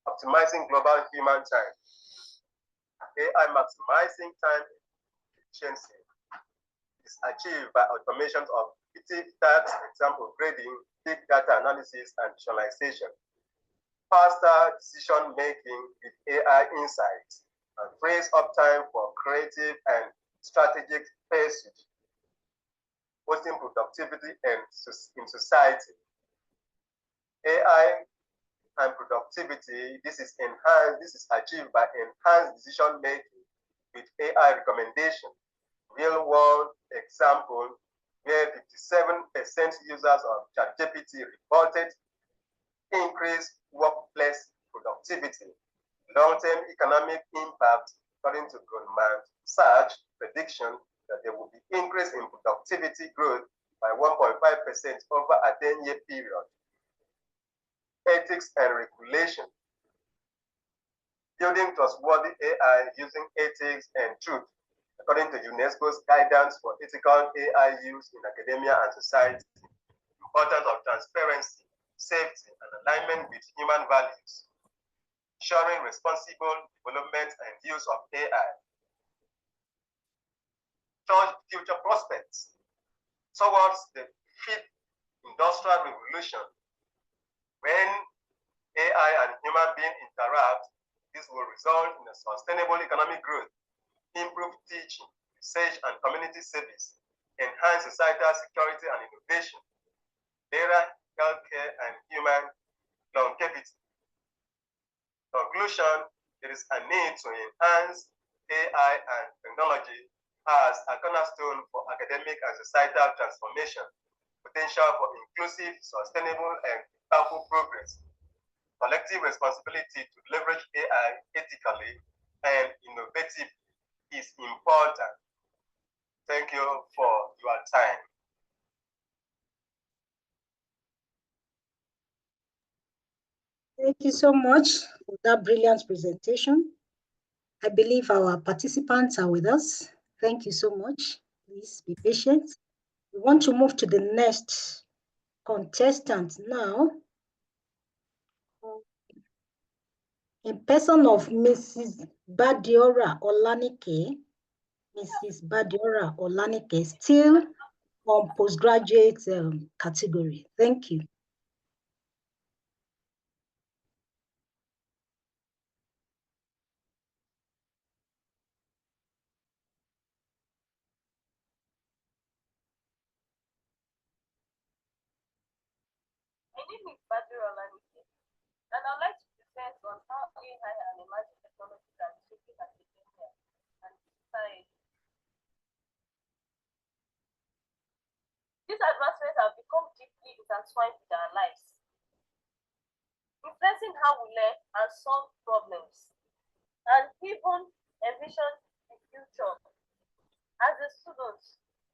Optimizing global human time. AI maximizing time efficiency is achieved by automations of repetitive tasks, example grading, big data analysis, and visualization. Faster decision making with AI insights, and frees up time for creative and strategic pursuit, boosting productivity and in society. AI and productivity, this is achieved by enhanced decision making with AI recommendation. Real world example where 57% users of ChatGPT reported increased workplace productivity. Long-term economic impact, according to Goldman Sachs prediction that there will be increase in productivity growth by 1.5% over a 10-year period. Ethics and regulation. Building trustworthy AI using ethics and truth, according to UNESCO's guidance for ethical AI use in academia and society. Importance of transparency, safety, and alignment with human values. Ensuring responsible development and use of AI. Future prospects. Towards the fifth industrial revolution, when AI and human beings interact, this will result in a sustainable economic growth, improved teaching, research, and community service, enhance societal security and innovation, better healthcare and human longevity. Conclusion, there is a need to enhance AI and technology as a cornerstone for academic and societal transformation. potential for inclusive, sustainable, and powerful progress. Collective responsibility to leverage AI ethically and innovatively is important. Thank you for your time. Thank you so much for that brilliant presentation. I believe our participants are with us. Thank you so much. Please be patient. We want to move to the next contestant now. In person of Mrs. Badiora Olanike, Mrs. Badiora Olanike, still on postgraduate category. Thank you. My name is Badiora Olanike, and I'd like to present on how AI and emerging technologies are shaping academia and society. These advancements have become deeply intertwined with our lives, influencing how we learn and solve problems, and even envision the future. As a student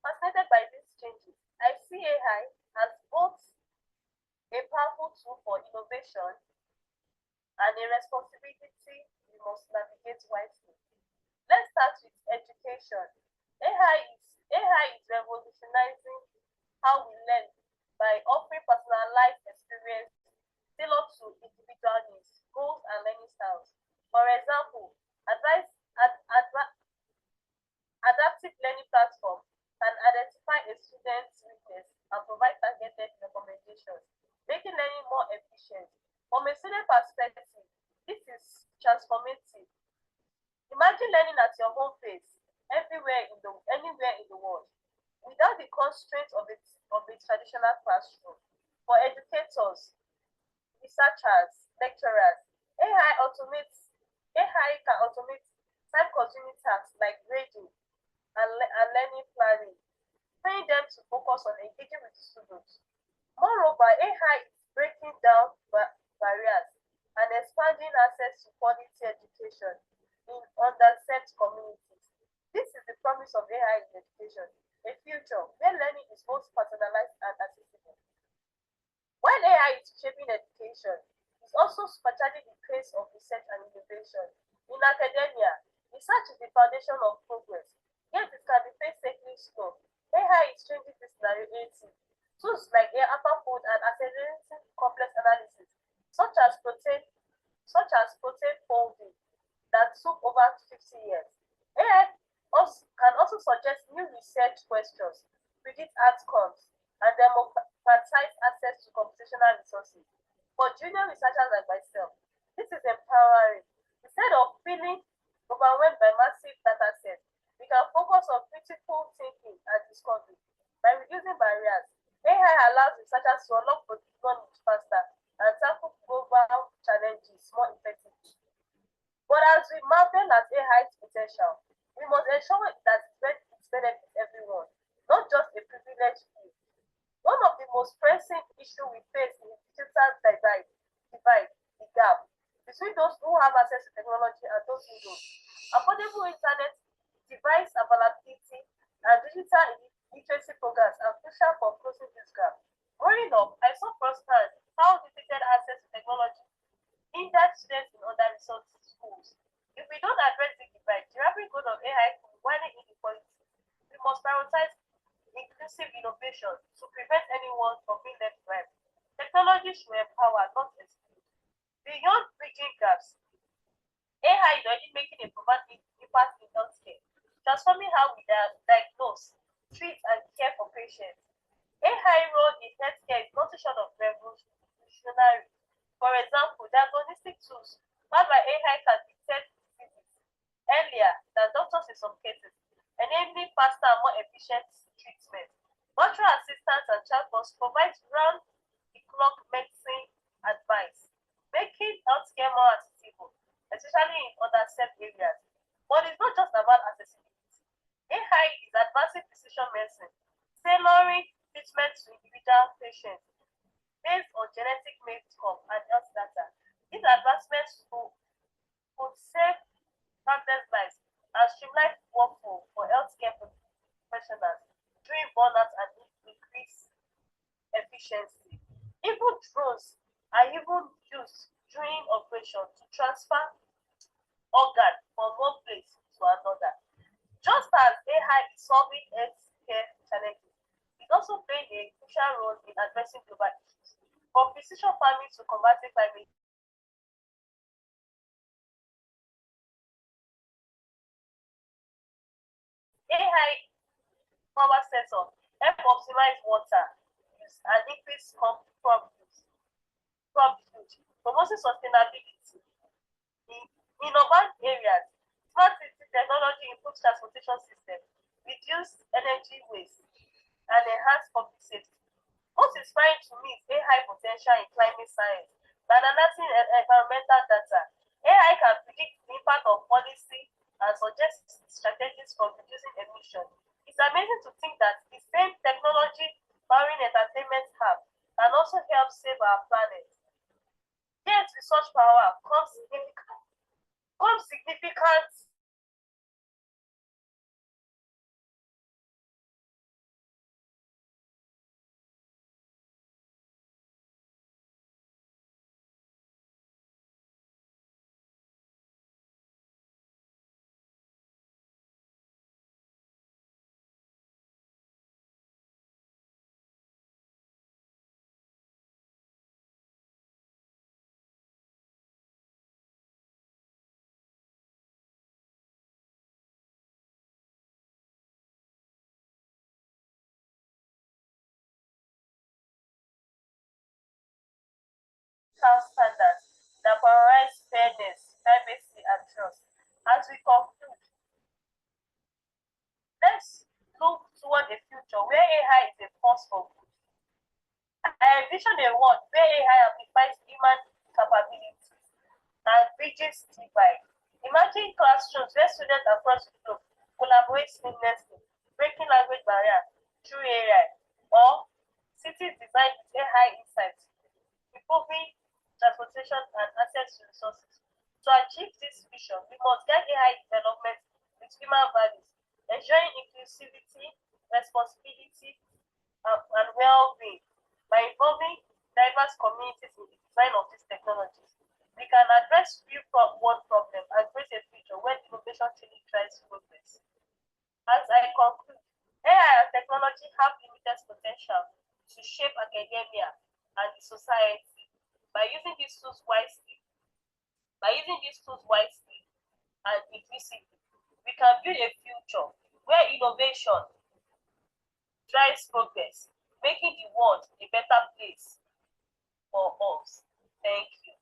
fascinated by these changes, I see AI as both a powerful tool for innovation and a responsibility we must navigate wisely. Let's start with education. AI is revolutionizing how we learn by offering personalized experience tailored to individual needs, goals, and learning styles. For example, adaptive learning platform can identify a student's weakness and provide targeted recommendations, making learning more efficient. From a student perspective, this is transformative. Imagine learning at your home pace, anywhere in the world, without the constraints of a traditional classroom. For educators, researchers, lecturers, AI can automate time-consuming tasks like grading and learning planning, freeing them to focus on engaging with students. Moreover, AI is breaking down barriers and expanding access to quality education in underserved communities. This is the promise of AI in education, a future where learning is both personalized and accessible. While AI is shaping education, it's also supercharging the pace of research and innovation. In academia, research is the foundation of progress, yet it can be painstakingly slow. AI is changing this narrative. Tools like AlphaFold and accelerating complex analysis, such as protein folding, that took over 50 years. AI can also suggest new research questions, predict outcomes, and democratize access to computational resources. For junior researchers like myself, this is empowering. Instead of feeling overwhelmed by massive data sets, we can focus on critical thinking and discovery. By reducing barriers, AI allows researchers to unlock knowledge faster and tackle global challenges more effectively. But as we marvel at AI's potential, we must ensure that it benefits everyone, not just a privileged few. One of the most pressing issues we face in digital divide, the gap between those who have access to technology and those who don't. Affordable internet, device availability, and digital literacy programs are crucial for closing this gap. Growing up, I saw firsthand how limited access to technology hindered students in under-resourced schools. If we don't address the divide, the rapid growth of AI could widen inequality. We must prioritize inclusive innovation to prevent anyone from being left behind. Technology should empower, not exclude. Beyond bridging gaps, AI is already making a profound impact in healthcare, transforming how we diagnose, treat, and care for patients. AI role in healthcare is not short of revolutionary. For example, diagnostic tools powered by AI can detect diseases earlier than doctors in some cases, enabling faster and more efficient treatment. Virtual assistants and chatbots provide round-the-clock medicine advice, making healthcare more accessible, especially in underserved areas. But it's not just about accessibility. AI is advancing precision medicine, tailoring treatment to individual income and health data. These advancements could save countless lives and streamline workflow for healthcare professionals during burnout and increase efficiency. Even drones are even used during operation to transfer organ from one place to another. Just as AI is solving healthcare challenges, it also played a crucial role in addressing global issues, from precision farming to combating climate. AI power sensor help optimize water use and increase crop yield, promoting sustainability. In urban areas, smart city technology improves transportation system, reduce energy waste, and enhance public safety. Most inspiring to me is AI potential in climate science. By analyzing environmental data, AI can predict the impact of policy and suggest strategies for reducing emissions. It's amazing to think that the same technology powering entertainment hub can also help save our planet. Yet research power comes significant standards that prioritize fairness, privacy, and trust. As we conclude, let's look toward a future where AI is a force for good. I envision a world where AI amplifies human capabilities and bridges divide. Imagine classrooms where students across the globe collaborate seamlessly, breaking language barriers through AI, or cities designed with AI insights, improving transportation and access to resources. To achieve this vision, we must guide AI development with human values, ensuring inclusivity, responsibility, and well-being. By involving diverse communities in the design of these technologies, we can address real-world problems and create a future where innovation truly drives progress. As I conclude, AI and technology have limited potential to shape academia and the society. By using these tools wisely and inclusively, we can build a future where innovation drives progress, making the world a better place for us. Thank you.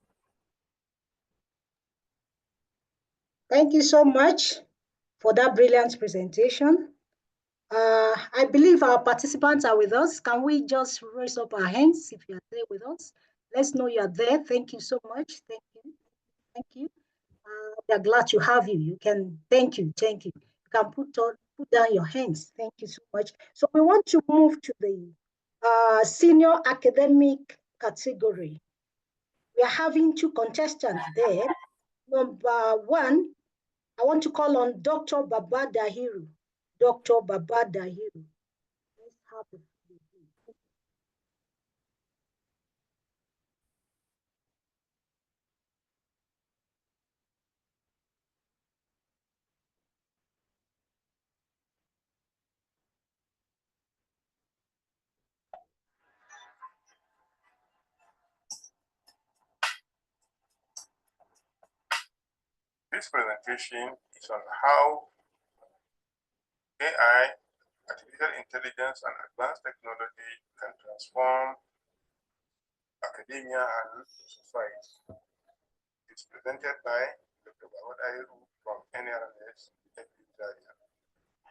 Thank you so much for that brilliant presentation. I believe our participants are with us. Can we just raise up our hands if you are there with us? Let's know you are there. Thank you so much. Thank you. Thank you. We are glad to have you. You can, thank you. You can put down your hands. Thank you so much. So we want to move to the senior academic category. We are having two contestants there. Number one, I want to call on Dr. Baba Dahiru. Dr. Baba Dahiru. Let's have it. This presentation is on how AI, artificial intelligence, and advanced technology can transform academia and society. It's presented by Dr. Baba Dahiru from NRLS.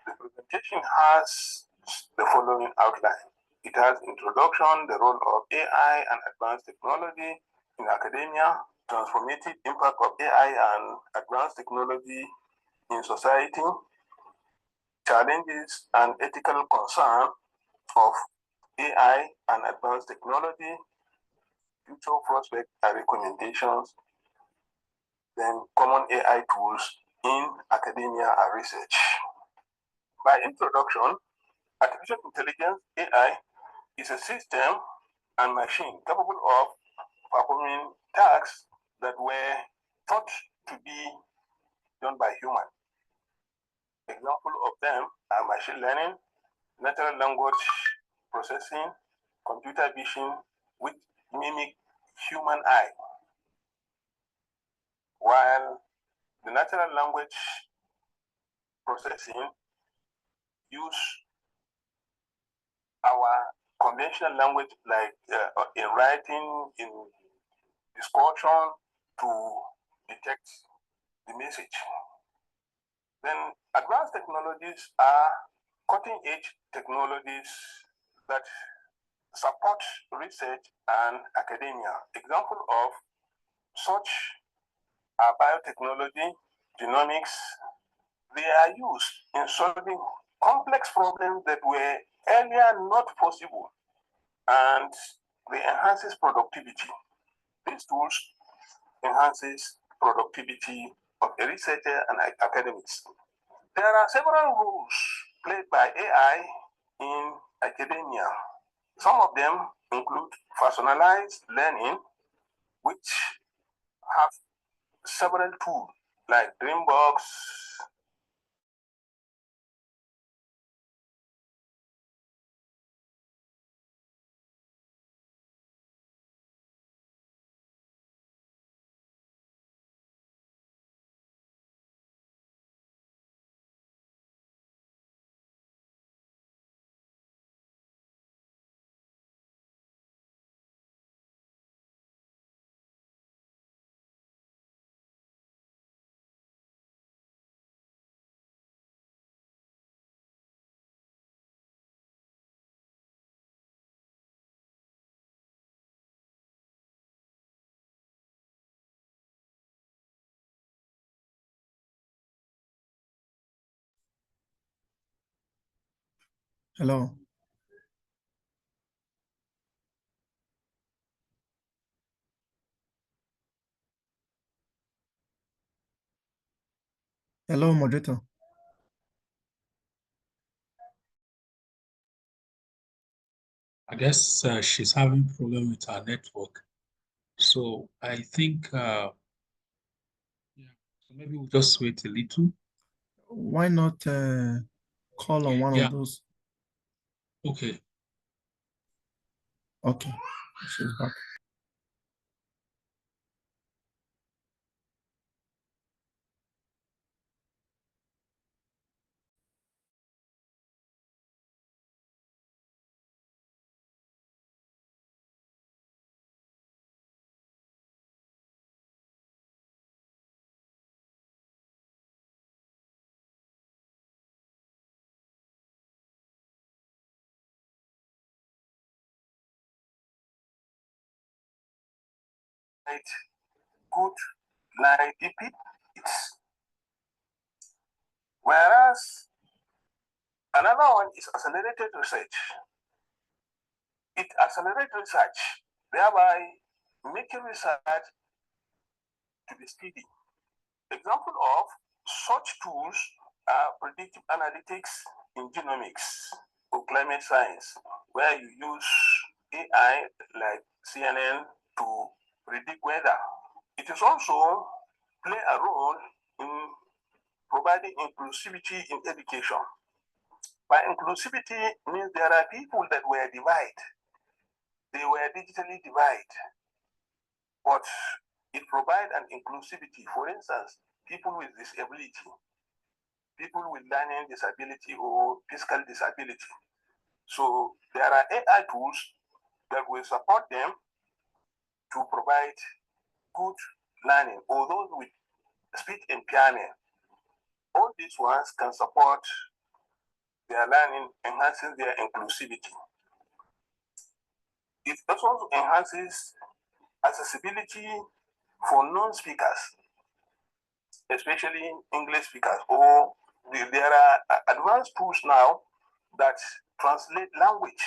The presentation has the following outline. It has introduction, the role of AI and advanced technology in academia, transformative impact of AI and advanced technology in society, challenges and ethical concern of AI and advanced technology, future prospects and recommendations, then common AI tools in academia and research. By introduction, artificial intelligence, AI, is a system and machine capable of performing tasks that were thought to be done by humans. Examples of them are machine learning, natural language processing, computer vision, which mimic human eye. While the natural language processing use our conventional language like in writing, in discussion to detect the message. Then advanced technologies are cutting-edge technologies that support research and academia. Example of such are biotechnology, genomics. They are used in solving complex problems that were earlier not possible, and they enhances productivity. These tools enhances productivity of a researcher and academics. There are several roles played by AI in academia. Some of them include personalized learning, which have several tools like Dreambox, Hello. Hello, moderator. I guess she's having problem with her network. So I think, yeah, so maybe we'll just wait a little. Why not call on one Yeah. of those? Okay. Okay, she's back. good like it's. Whereas another one is accelerated research. It accelerates research, thereby making research to be speedy. Example of such tools are predictive analytics in genomics or climate science, where you use AI like CNN to predict weather. It is also play a role in providing inclusivity in education. By inclusivity means there are people that were divided. They were digitally divided, but it provides an inclusivity. For instance, people with disability, people with learning disability or physical disability. So there are AI tools that will support them to provide good learning, or those with speech impairment. All these ones can support their learning, enhancing their inclusivity. It also enhances accessibility for non-speakers, especially English speakers, or there are advanced tools now that translate language,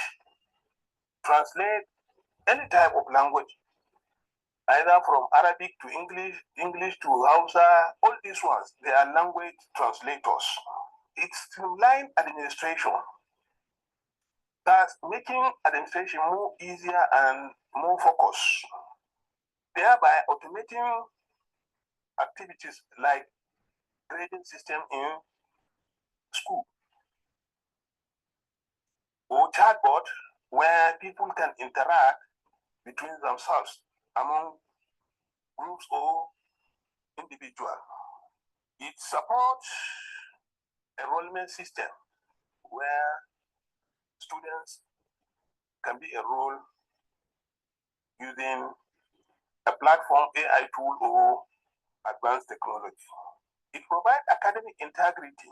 translate any type of language either from Arabic to English, English to Hausa, all these ones, they are language translators. It's streamlined administration, thus making administration more easier and more focused, thereby automating activities like grading system in school or chatbot where people can interact between themselves among groups or individuals. It supports enrollment system where students can be enrolled using a platform, AI tool, or advanced technology. It provides academic integrity.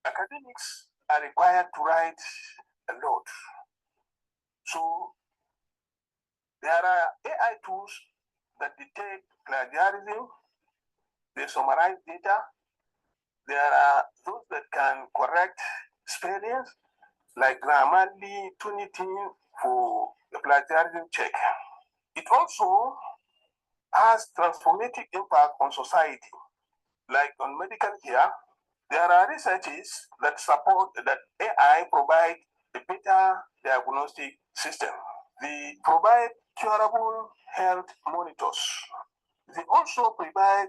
Academics are required to write a lot. So there are AI tools that detect plagiarism, they summarize data. There are those that can correct spellings, like Grammarly, Tunitin for the plagiarism check. It also has transformative impact on society, like on medical care. There are researches that support that AI provide a better diagnostic system. They provide curable health monitors. They also provide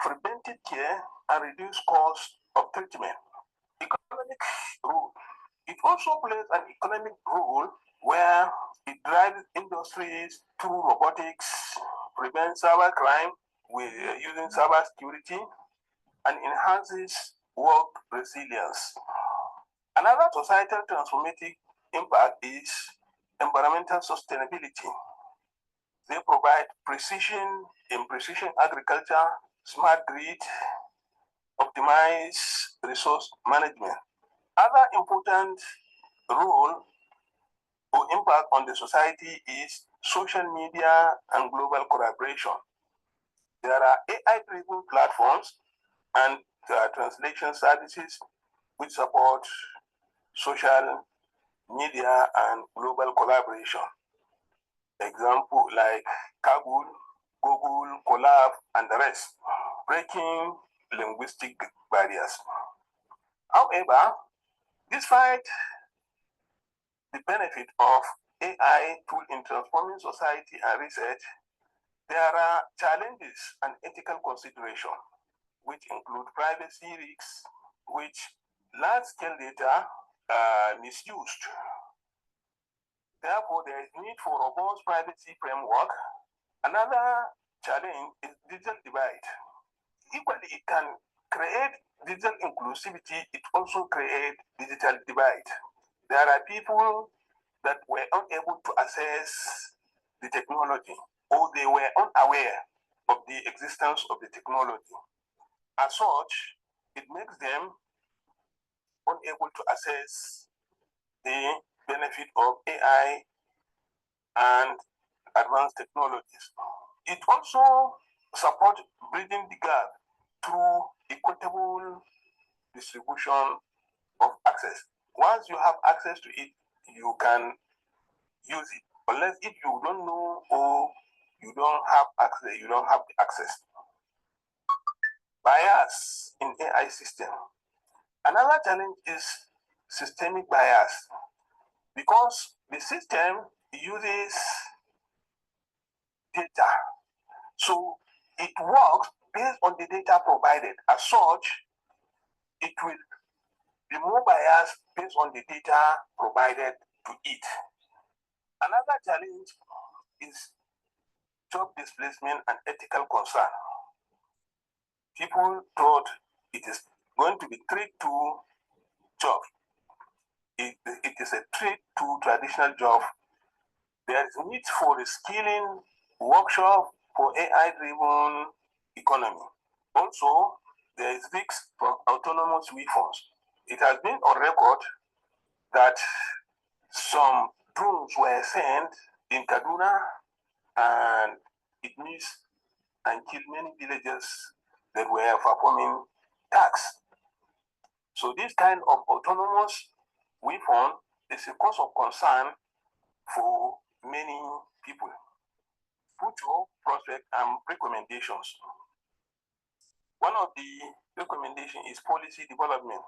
preventive care and reduce cost of treatment. Economic role. It also plays an economic role where it drives industries through robotics, prevents cybercrime with using cyber security, and enhances work resilience. Another societal transformative impact is environmental sustainability. They provide precision agriculture, smart grid, optimized resource management. Other important role or impact on the society is social media and global collaboration. There are AI-driven platforms and translation services which support social media and global collaboration. Example like Kaggle, Google, Colab, and the rest, breaking linguistic barriers. However, despite the benefit of AI tool in transforming society and research, there are challenges and ethical considerations, which include privacy risks, which large-scale data are misused. Therefore, there is need for robust privacy framework. Another challenge is digital divide. Equally, it can create digital inclusivity. It also creates digital divide. There are people that were unable to access the technology, or they were unaware of the existence of the technology. As such, it makes them unable to access the benefit of AI and advanced technologies. It also supports bridging the gap through equitable distribution of access. Once you have access to it, you can use it. Unless if you don't know or you don't have access, you don't have the access. Bias in AI system. Another challenge is systemic bias, because the system uses data. So it works based on the data provided. As such, it will be more biased based on the data provided to it. Another challenge is job displacement and ethical concern. People thought it is going to be threat to job. It is a threat to traditional job. There is need for a skilling workshop for AI-driven economy. Also, there is risk from autonomous weapons. It has been on record that some drones were sent in Kaduna and it missed and killed many villagers that were performing tasks. So this kind of autonomous weapon is a cause of concern for many people. Future prospect and recommendations. One of the recommendations is policy development.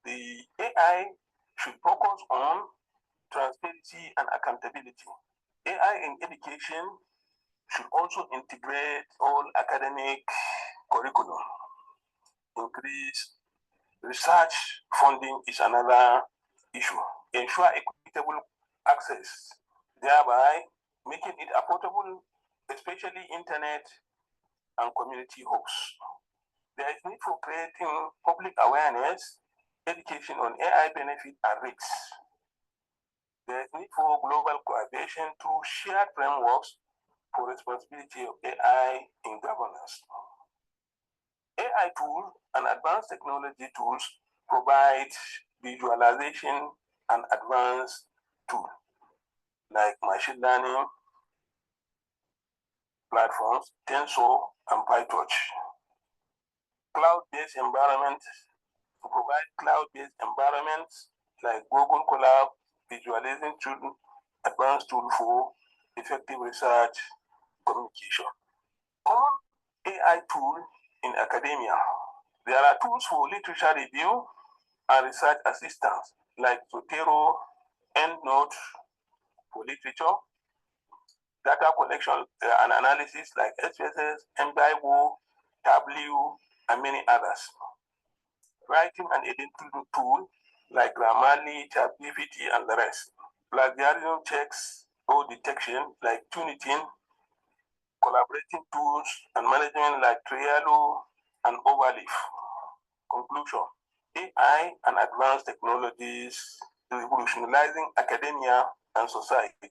The AI should focus on transparency and accountability. AI in education should also integrate all academic curriculum. Increase research funding is another issue. Ensure equitable access, thereby making it affordable, especially internet and community hubs. There is need for creating public awareness, education on AI benefits and risks. There is need for global collaboration through shared frameworks for responsibility of AI in governance. AI tools and advanced technology tools provide visualization and advanced tools like machine learning platforms, Tensor, and PyTorch. Cloud-based environments to provide cloud-based environments like Google Colab, visualization tool, advanced tool for effective research communication. Common AI tool in academia. There are tools for literature review and research assistance like Zotero, EndNote for literature, data collection and analysis like SPSS, MBIO, W, and many others. Writing and editing tool like Grammarly, ChatGPT, and the rest. Plagiarism checks or detection like Tunitin, collaborating tools and management like Trialo and Overleaf. Conclusion: AI and advanced technologies revolutionizing academia and society.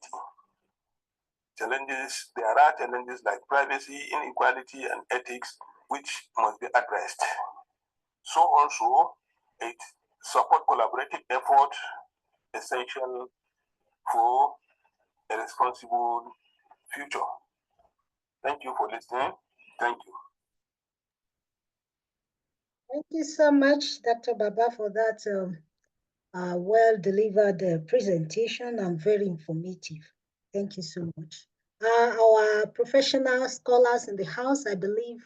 Challenges: there are challenges like privacy, inequality, and ethics which must be addressed. So also, it support collaborative effort essential for a responsible future. Thank you for listening. Thank you. Thank you so much, Dr. Baba, for that well-delivered presentation and very informative. Thank you so much. Our professional scholars in the house, I believe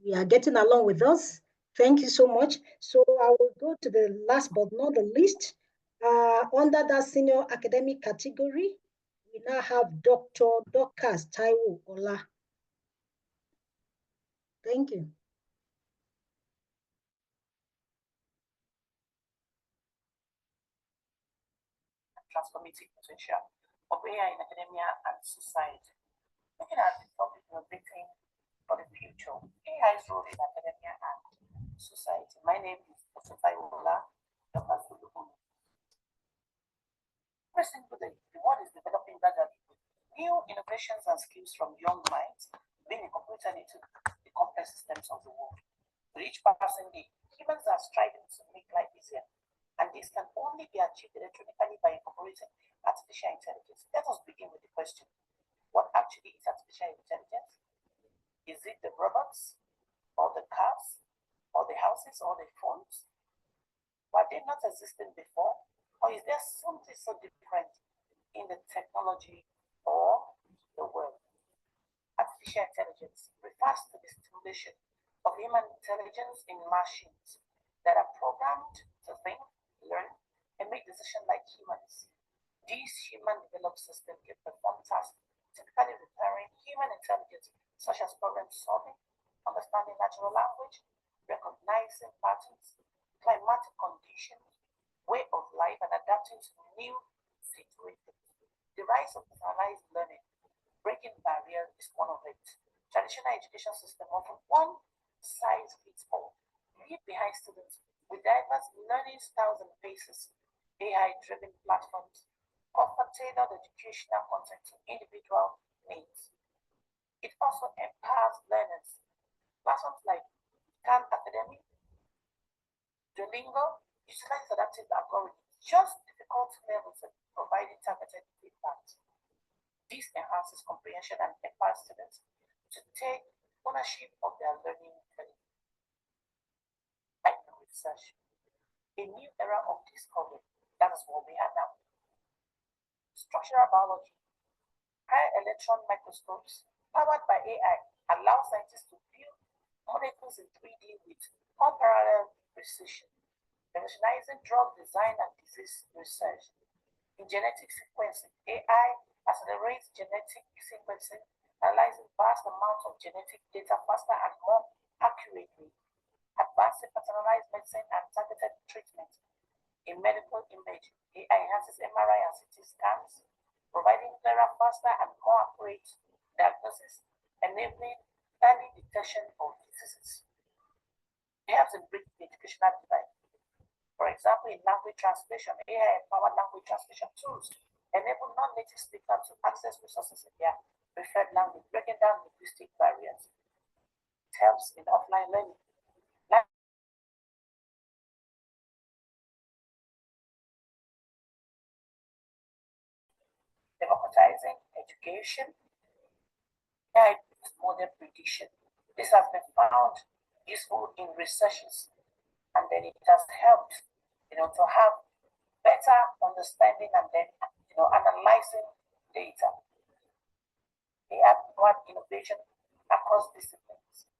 we are getting along with us. Thank you so much. So I will go to the last but not the least. Under that senior academic category, we now have Dr. Dorcas Taiwo Ola. Thank you. Transformative potential of AI in academia and society. Looking at the topic of innovating for the future, AI's role in academia and society. My name is Dr. Taiwola. Every single day, the world is developing gradually with new innovations and skills from young minds being incorporated into the complex systems of the world. With each passing day, humans are striving to make life easier, and this can only be achieved electronically by incorporating artificial intelligence. Let us begin with the question: what actually is artificial intelligence? Is it the robots, or the cars, or the houses, or the phones? Were they not existing before? Or is there something so different in the technology or the world? Artificial intelligence refers to the stimulation of human intelligence in machines that are programmed to think, learn, and make decisions like humans. These human-developed systems can perform tasks typically requiring human intelligence, such as problem solving, understanding natural language, recognizing patterns, climatic conditions, way of life, and adapting to new situations. The rise of personalized learning, breaking barriers, is one of it. Traditional education system often one size fits all, leave behind students with diverse learning styles and paces. AI-driven platforms offer tailored educational content to individual needs. It also empowers learners. Platforms like Khan Academy, Duolingo utilize adaptive algorithms, just difficult levels of providing targeted feedback. This enhances comprehension and empowers students to take ownership of their learning journey. Research, a new era of discovery. That is what we have now. Structural biology. high electron microscopes powered by AI allow scientists to view molecules in 3D with unparalleled precision, revolutionizing drug design and disease research. In genetic sequencing, AI accelerates genetic sequencing, analyzing vast amounts of genetic data faster and more accurately, advancing personalized medicine and targeted treatment. In medical imaging, AI enhances MRI and CT scans, providing clearer, faster, and more accurate diagnosis, enabling early detection of diseases. It helps in bridging the educational divide. For example, in language translation, AI-empowered language translation tools enable non-native speakers to access resources in their preferred language, breaking down linguistic barriers. It helps in offline learning. Democratizing education, AI-based model prediction. This has been found useful in researches, and then it has helped, to have better understanding and then, analyzing data. AI-powered innovation across disciplines.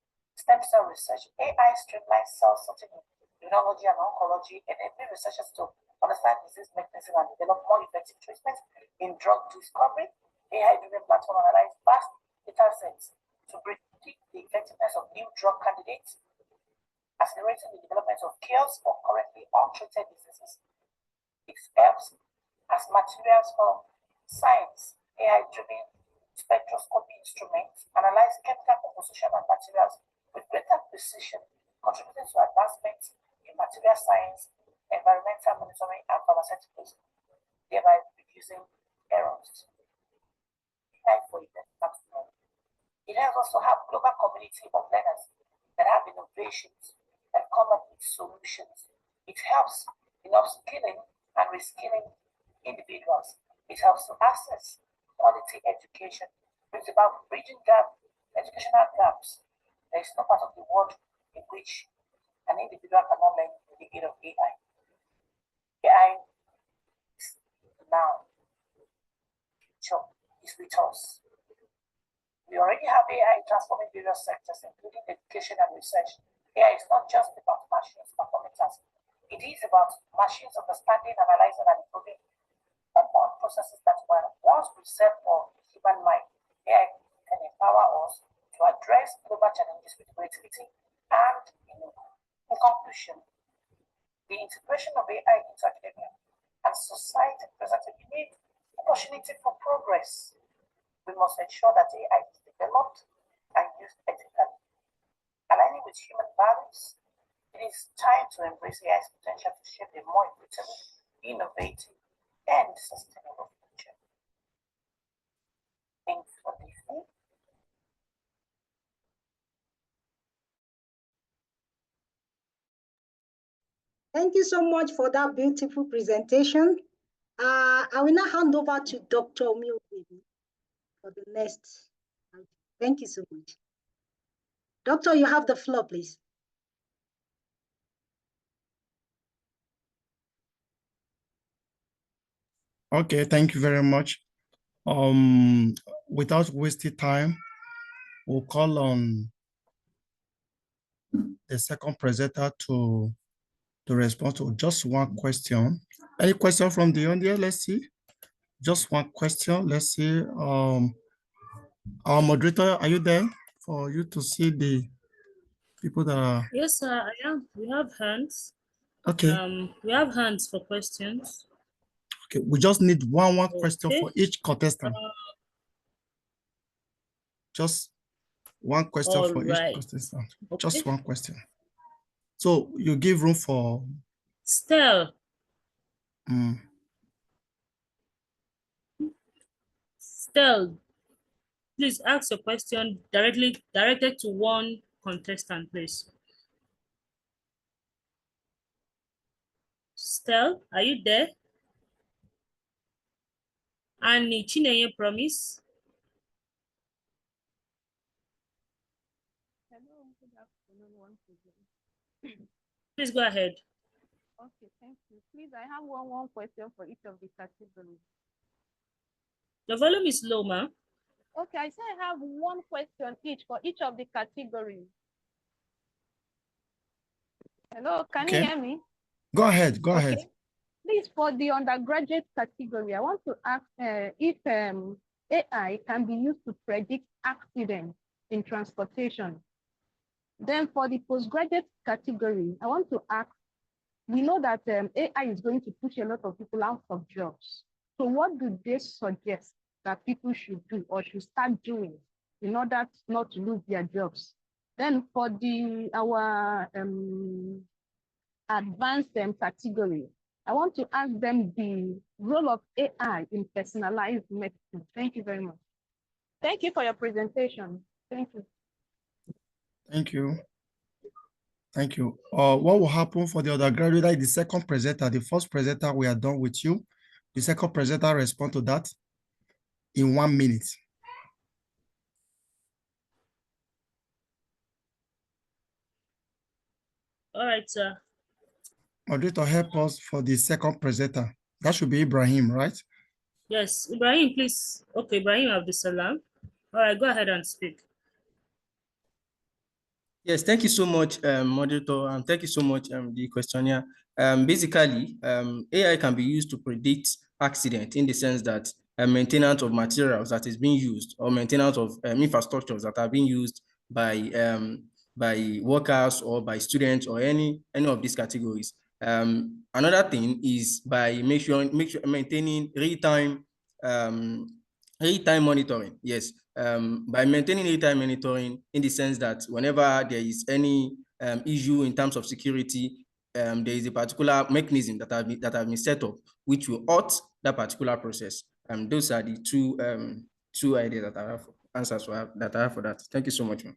Stem cell research. AI streamlines cell sorting in immunology and oncology, enabling researchers to understand disease mechanism and develop more effective treatments. In drug discovery, AI-driven platform analyze vast data sets to predict the effectiveness of new drug candidates, accelerating the development of cures for currently untreated diseases. It helps as materials for science. AI-driven spectroscopy instruments analyze chemical composition and materials with greater precision, contributing to advancements in material science, environmental monitoring, and pharmaceuticals, thereby reducing errors. AI for international. It helps us to have a global community of learners that have innovations and come up with solutions. It helps in upskilling and reskilling individuals. It helps to access quality education, brings about bridging educational gaps. There is no part of the world in which an individual cannot learn with the aid of AI. AI is now, future is with us. We already have AI transforming various sectors, including education and research. AI is not just about machines performing tasks. It is about machines understanding, analyzing, and improving upon processes that were once reserved for the human mind. AI can empower us to address global challenges with creativity and innovation. In conclusion, the integration of AI into academia and society presents a unique opportunity for progress. We must ensure that AI is developed and used ethically. Aligning with human values, it is time to embrace AI's potential to shape a more equitable, innovative, and sustainable future. Thanks for listening. Thank you so much for that beautiful presentation. I will now hand over to Dr. Milbaby for the next. Thank you so much. Doctor, you have the floor, please. Okay, thank you very much. Without wasting time, we'll call on the second presenter to respond to just one question. Any question from the audience? Let's see. Just one question. Let's see. Our moderator, are you there for you to see the people that are? Yes, sir, I am. We have hands. Okay. We have hands for questions. Okay, we just need one question for each contestant. Just one question for each contestant. Okay. Just one question. So you give room for Stell. Stell, please ask a question directed to one contestant, please. Stell, are you there? Annie Chineye Promise. Hello, good afternoon once again. Please go ahead. Okay, thank you. Please, I have one question for each of the categories. The volume is low, ma'am. Okay, I say I have one question each for each of the categories. Hello, can you hear me? Go ahead, go ahead. Please, for the undergraduate category, I want to ask if AI can be used to predict accidents in transportation. Then for the postgraduate category, I want to ask, we know that AI is going to push a lot of people out of jobs. So what do they suggest that people should do or should start doing in order not to lose their jobs? Then for our advanced category, I want to ask them the role of AI in personalized medicine. Thank you very much. Thank you for your presentation. Thank you. Thank you. Thank you. What will happen for the undergraduate? Like the second presenter, the first presenter, we are done with you. The second presenter respond to that in 1 minute. All right, sir. Moderator, help us for the second presenter. That should be Ibrahim, right? Yes, Ibrahim, please. Okay, Ibrahim Abdusalam. All right, go ahead and speak. Yes, thank you so much, moderator, and thank you so much, the questionnaire. Basically, AI can be used to predict accident in the sense that maintenance of materials that is being used or maintenance of infrastructures that are being used by workers or by students or any of these categories. Another thing is by maintaining real-time monitoring. Yes, by maintaining real-time monitoring in the sense that whenever there is any issue in terms of security, there is a particular mechanism that have been set up which will halt that particular process. Those are the two ideas that I have answers for that. Thank you so much, man.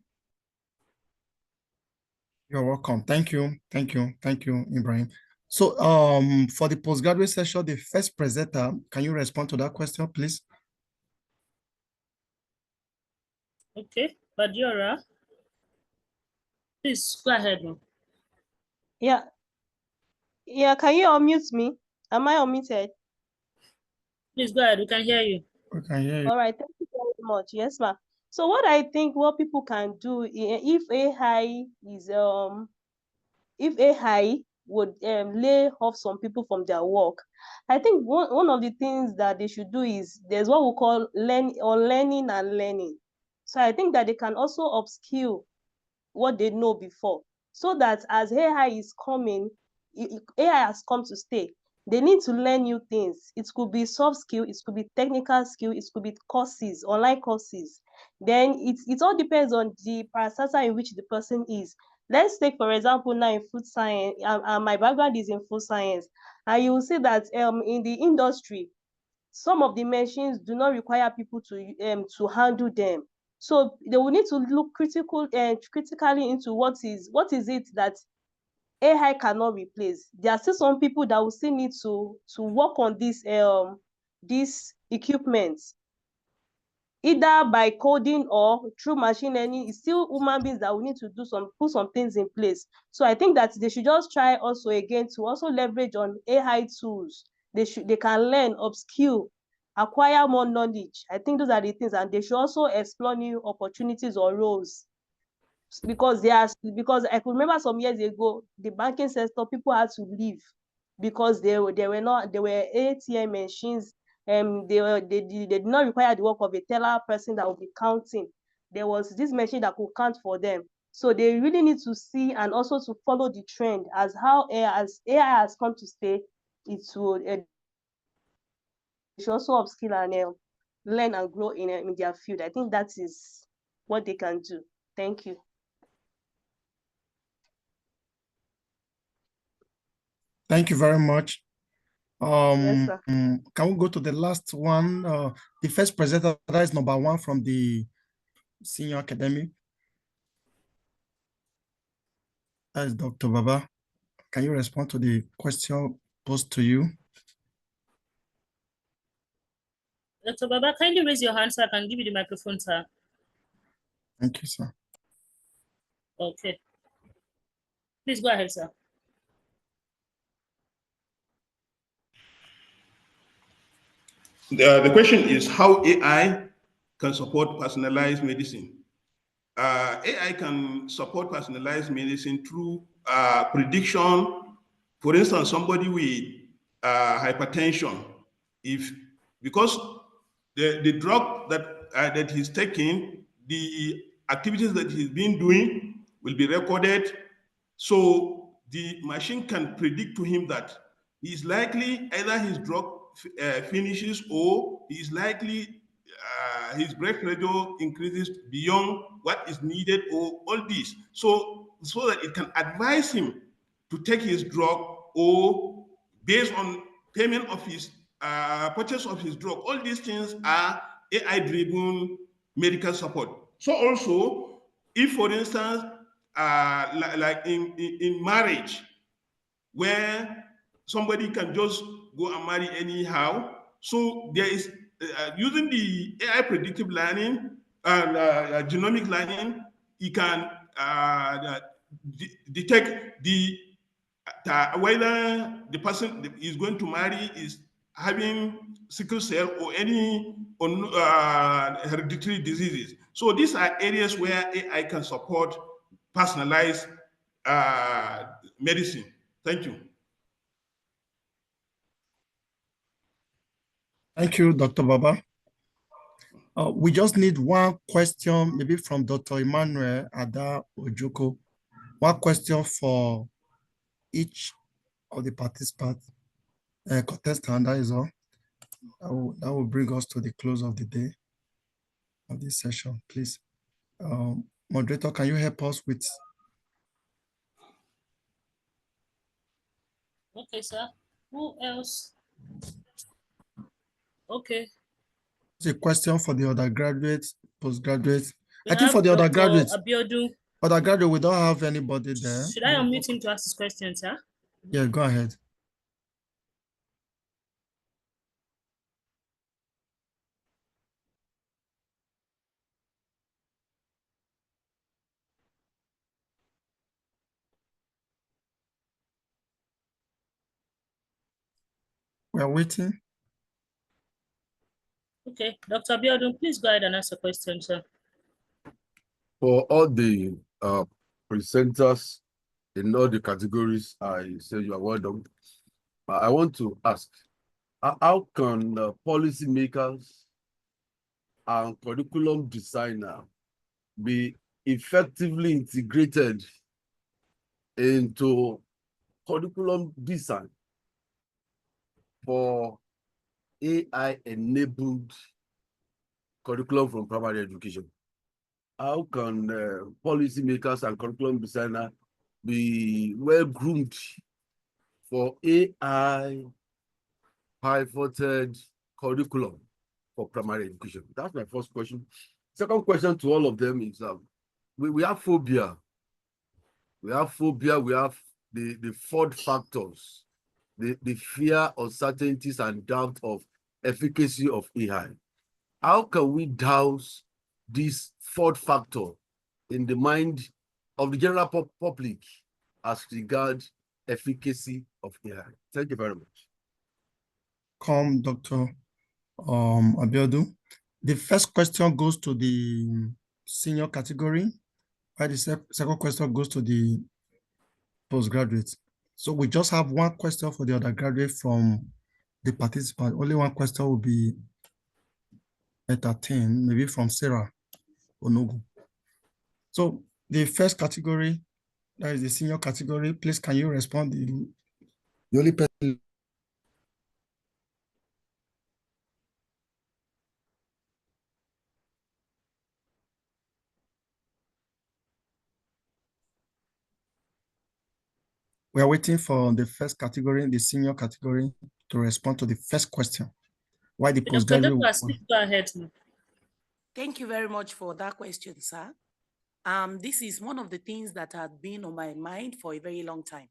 You're welcome. Thank you. Thank you. Thank you, Ibrahim. So for the postgraduate session, the first presenter, can you respond to that question, please? Okay, Badiora, please go ahead. Yeah. Yeah, can you unmute me? Am I unmuted? Please go ahead, we can hear you. We can hear you. All right, thank you very much. Yes, ma'am. So what I think what people can do if AI is if AI would lay off some people from their work, I think one of the things that they should do is there's what we call learning and learning. So I think that they can also upskill what they know before, so that as AI is coming, AI has come to stay. They need to learn new things. It could be soft skill, it could be technical skill, it could be courses, online courses. Then it all depends on the parastatus in which the person is. Let's take, for example, now in food science, my background is in food science, and you will see that in the industry, some of the machines do not require people to handle them. So they will need to look critically into what is it that AI cannot replace. There are still some people that will still need to work on this equipment, either by coding or through machine learning. It's still human beings that will need to put some things in place. So I think that they should just try also again to also leverage on AI tools. They can learn, upskill, acquire more knowledge. I think those are the things, and they should also explore new opportunities or roles. Because I could remember some years ago, the banking sector, people had to leave because there were ATM machines. They did not require the work of a teller person that would be counting. There was this machine that could count for them. So they really need to see and also to follow the trend as AI has come to stay. It will should also upskill and learn and grow in their field. I think that is what they can do. Thank you. Thank you very much. Yes, sir. Can we go to the last one? The first presenter, that is number 1 from the senior academic. That is Dr. Baba. Can you respond to the question posed to you? Dr. Baba, kindly raise your hand so I can give you the microphone, sir. Thank you, sir. Okay. Please go ahead, sir. The question is how AI can support personalized medicine. AI can support personalized medicine through prediction. For instance, somebody with hypertension, because the drug that he's taking, the activities that he's been doing will be recorded. So the machine can predict to him that he's likely either his drug finishes, or he's likely his blood pressure increases beyond what is needed, or all this. So that it can advise him to take his drug, or based on payment of his purchase of his drug. All these things are AI-driven medical support. So also, if for instance, like in marriage, where somebody can just go and marry anyhow, so there is using the AI predictive learning and genomic learning, it can detect whether the person that is going to marry is having sickle cell or any hereditary diseases. So these are areas where AI can support personalized medicine. Thank you. Thank you, Dr. Baba. We just need one question, maybe from Dr. Emmanuel Ada Ojoko. One question for each of the participants, contestant, that is all. That will bring us to the close of the day, of this session, please. Moderator, can you help us with? Okay, sir. Who else? Okay. It's a question for the undergraduates, postgraduates. We I think for the Dr. undergraduates. Abiodun. Undergraduate, we don't have anybody there. Should I unmute him to ask his question, sir? Yeah, go ahead. We are waiting. Okay, Dr. Abiodun, please go ahead and ask a question, sir. For all the presenters in all the categories, I say you are well done. I want to ask, how can policymakers and curriculum designer be effectively integrated into curriculum design for AI-enabled curriculum from primary education? How can policymakers and curriculum designers be well groomed for AI pivoted curriculum for primary education? That's my first question. Second question to all of them is we have phobia. We have phobia, we have the FOD factors, the fear, uncertainties, and doubt of efficacy of AI. How can we douse this FOD factor in the mind of the general public as regards efficacy of AI? Thank you very much. Come, Dr. Abiodun. The first question goes to the senior category, while the second question goes to the postgraduate. So we just have one question for the undergraduate from the participant. Only one question will be entertained, maybe from Sarah Onogu. So the first category, that is the senior category, please can you respond? The only person. We are waiting for the first category, the senior category, to respond to the first question. Why the postgraduate? Go ahead. Thank you very much for that question, sir. This is one of the things that had been on my mind for a very long time.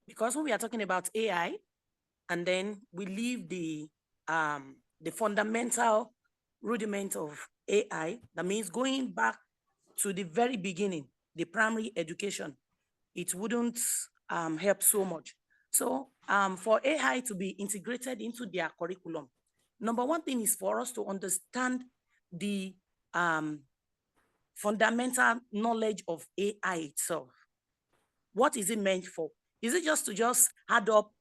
Because when we are talking about AI, and then we leave the fundamental rudiment of AI, that means going back to the very beginning, the primary education, it wouldn't help so much. So for AI to be integrated into their curriculum, number one thing is for us to understand the fundamental knowledge of AI itself. What is it meant for? Is it just to add up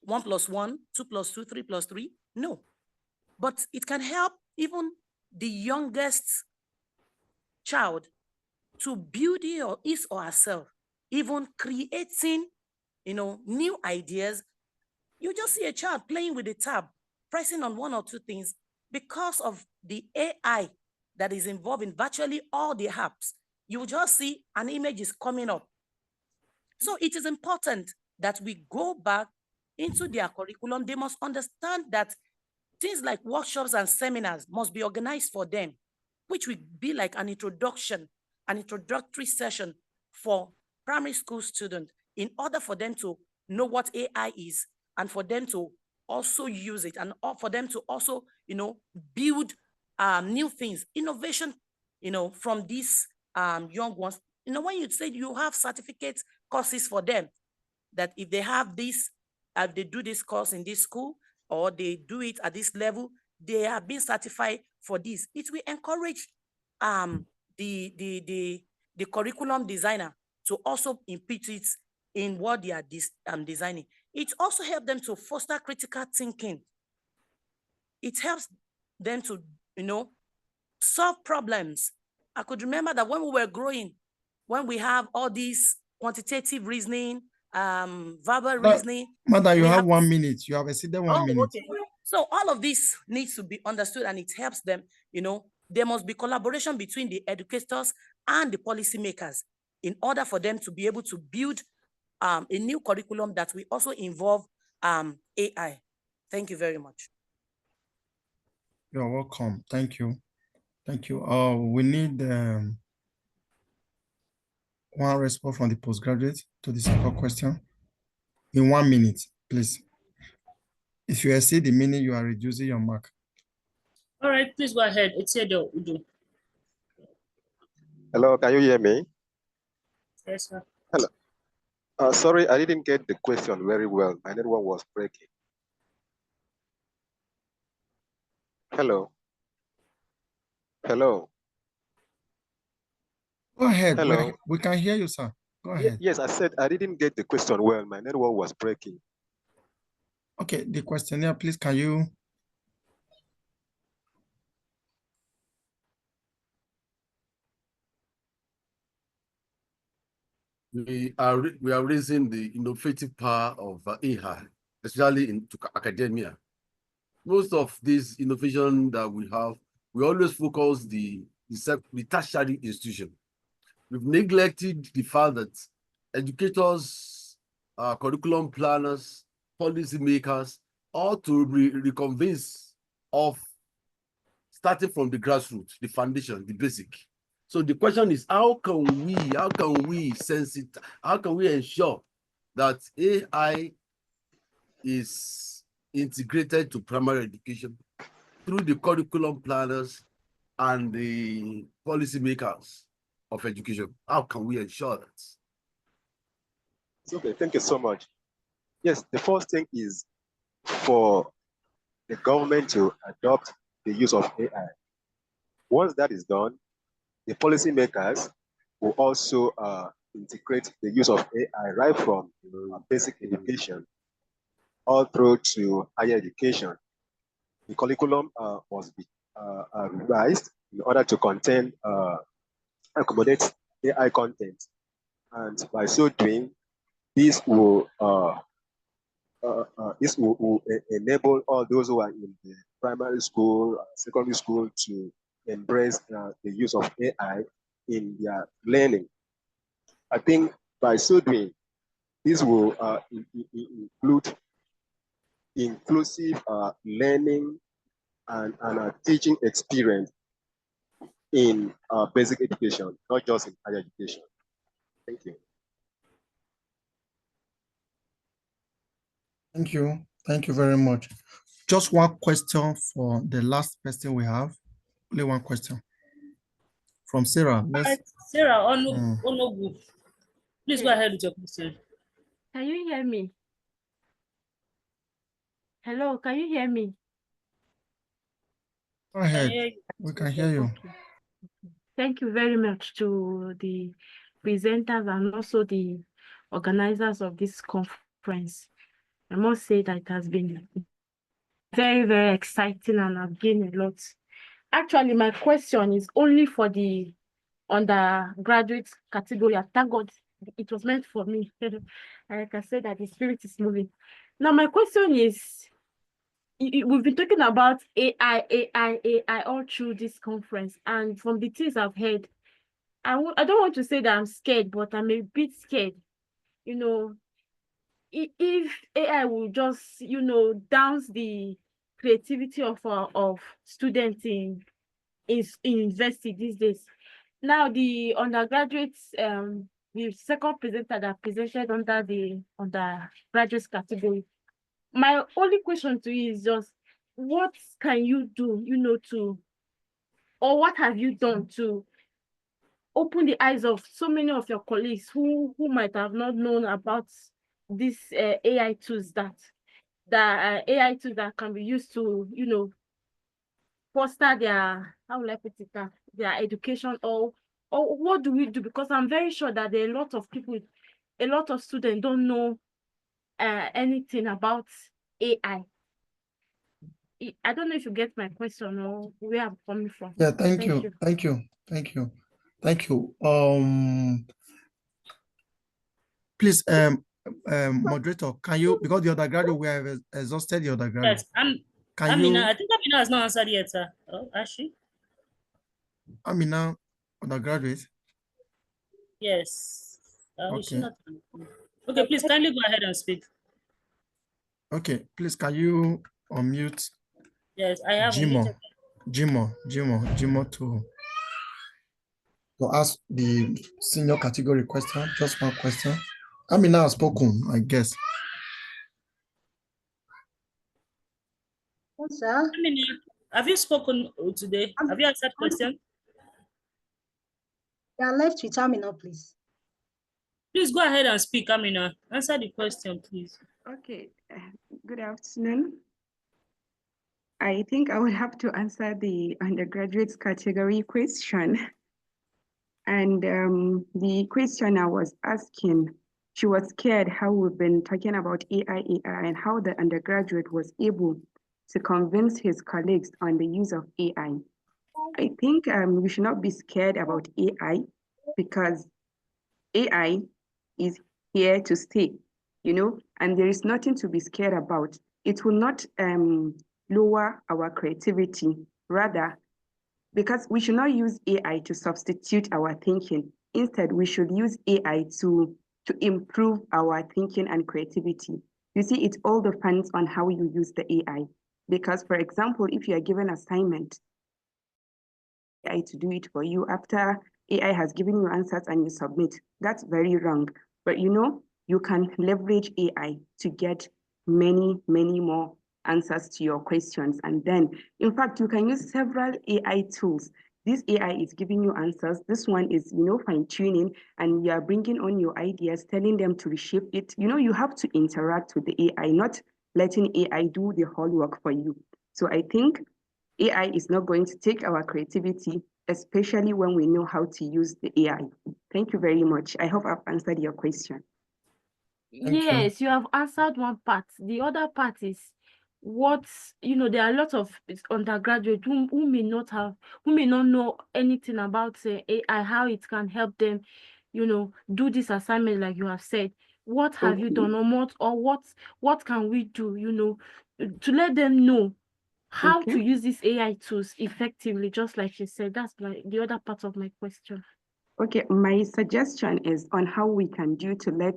1 + 1, 2 + 2, 3 + 3? No. But it can help even the youngest child to build his or herself, even creating, new ideas. You just see a child playing with a tab, pressing on 1 or 2 things because of the AI that is involved in virtually all the apps. You just see an image is coming up. So it is important that we go back into their curriculum. They must understand that things like workshops and seminars must be organized for them, which will be like an introductory session for primary school students in order for them to know what AI is and for them to also use it and for them to also, build new things, innovation, from these young ones. When you say you have certificate courses for them, that if they have this, if they do this course in this school or they do it at this level, they have been certified for this. It will encourage the curriculum designer to also input it in what they are designing. It also helps them to foster critical thinking. It helps them to, solve problems. I could remember that when we were growing, when we have all these quantitative reasoning, verbal reasoning. Madam, you have 1 minute. You have exceeded 1 minute. Okay. So all of this needs to be understood and it helps them, there must be collaboration between the educators and the policymakers in order for them to be able to build a new curriculum that will also involve AI. Thank you very much. You're welcome. Thank you. Thank you. We need one response from the postgraduate to the second question in 1 minute, please. If you exceed the minute, you are reducing your mark. All right, please go ahead. It's Edo Udo. Hello, can you hear me? Yes, sir. Hello. Sorry, I didn't get the question very well. My network was breaking. Hello. Hello. Go ahead. Hello. We can hear you, sir. Go ahead. Yes, I said I didn't get the question well. My network was breaking. Okay, the questionnaire, please, can you? We are raising the innovative power of AI, especially into academia. Most of this innovation that we have, we always focus the tertiary institution. We've neglected the fact that educators, curriculum planners, policymakers ought to be reconvinced of starting from the grassroots, the foundation, the basic. So the question is, how can we sense it? How can we ensure that AI is integrated to primary education through the curriculum planners and the policymakers of education? How can we ensure that? Okay, thank you so much. Yes, the first thing is for the government to adopt the use of AI. Once that is done, the policymakers will also integrate the use of AI right from basic education all through to higher education. The curriculum must be revised in order to accommodate AI content. And by so doing, this will enable all those who are in the primary school, secondary school to embrace the use of AI in their learning. I think by so doing, this will include inclusive learning and teaching experience in basic education, not just in higher education. Thank you. Thank you. Thank you very much. Just one question for the last person we have. Only one question. From Sarah. Sarah Onogu. Please go ahead with your question. Can you hear me? Hello, can you hear me? Go ahead. We can hear you. Thank you very much to the presenters and also the organizers of this conference. I must say that it has been very, very exciting and I've gained a lot. Actually, my question is only for the undergraduate category. I thank God it was meant for me. I can say that the spirit is moving. Now, my question is, we've been talking about AI all through this conference, and from the things I've heard, I don't want to say that I'm scared, but I'm a bit scared. You know, if AI will just, downs the creativity of students in university these days. Now, the undergraduates, the second presenter that presented under the undergraduate category, my only question to you is just, what can you do, or what have you done to open the eyes of so many of your colleagues who might have not known about these AI tools that can be used to, foster their, how will I put it, their education, or what do we do? Because I'm very sure that there are a lot of people, a lot of students don't know anything about AI. I don't know if you get my question or where I'm coming from. Yeah, thank you. Please, moderator, can you, because the undergraduate, we have exhausted the undergraduate. Yes, Amina, I think Amina has not answered yet, sir. Oh, has she? Amina, undergraduate. Yes. Is she Okay. not? Okay, please kindly go ahead and speak. Okay, please, can you unmute? Yes, I have Jimo to ask the senior category question, just one question. Amina has spoken, I guess. Yes, sir. Amina, have you spoken today? Have you answered question? Yeah, left with Amina, please. Please go ahead and speak, Amina. Answer the question, please. Okay, good afternoon. I think I will have to answer the undergraduates category question. And the question I was asking, she was scared how we've been talking about AI, and how the undergraduate was able to convince his colleagues on the use of AI. I think we should not be scared about AI, because AI is here to stay, and there is nothing to be scared about. It will not lower our creativity, rather, because we should not use AI to substitute our thinking. Instead, we should use AI to improve our thinking and creativity. You see, it all depends on how you use the AI. Because, for example, if you are given an assignment, AI to do it for you after AI has given you answers and you submit, that's very wrong. But you can leverage AI to get many, many more answers to your questions. And then, in fact, you can use several AI tools. This AI is giving you answers. This one is, fine-tuning, and you are bringing on your ideas, telling them to reshape it. You have to interact with the AI, not letting AI do the whole work for you. So I think AI is not going to take our creativity, especially when we know how to use the AI. Thank you very much. I hope I've answered your question. Yes, you have answered one part. The other part is there are a lot of undergraduates who may not know anything about AI, how it can help them, do this assignment like you have said. What have you done, or what can we do, to let them know how to use these AI tools effectively, just like you said. That's the other part of my question. Okay, my suggestion is on how we can do to let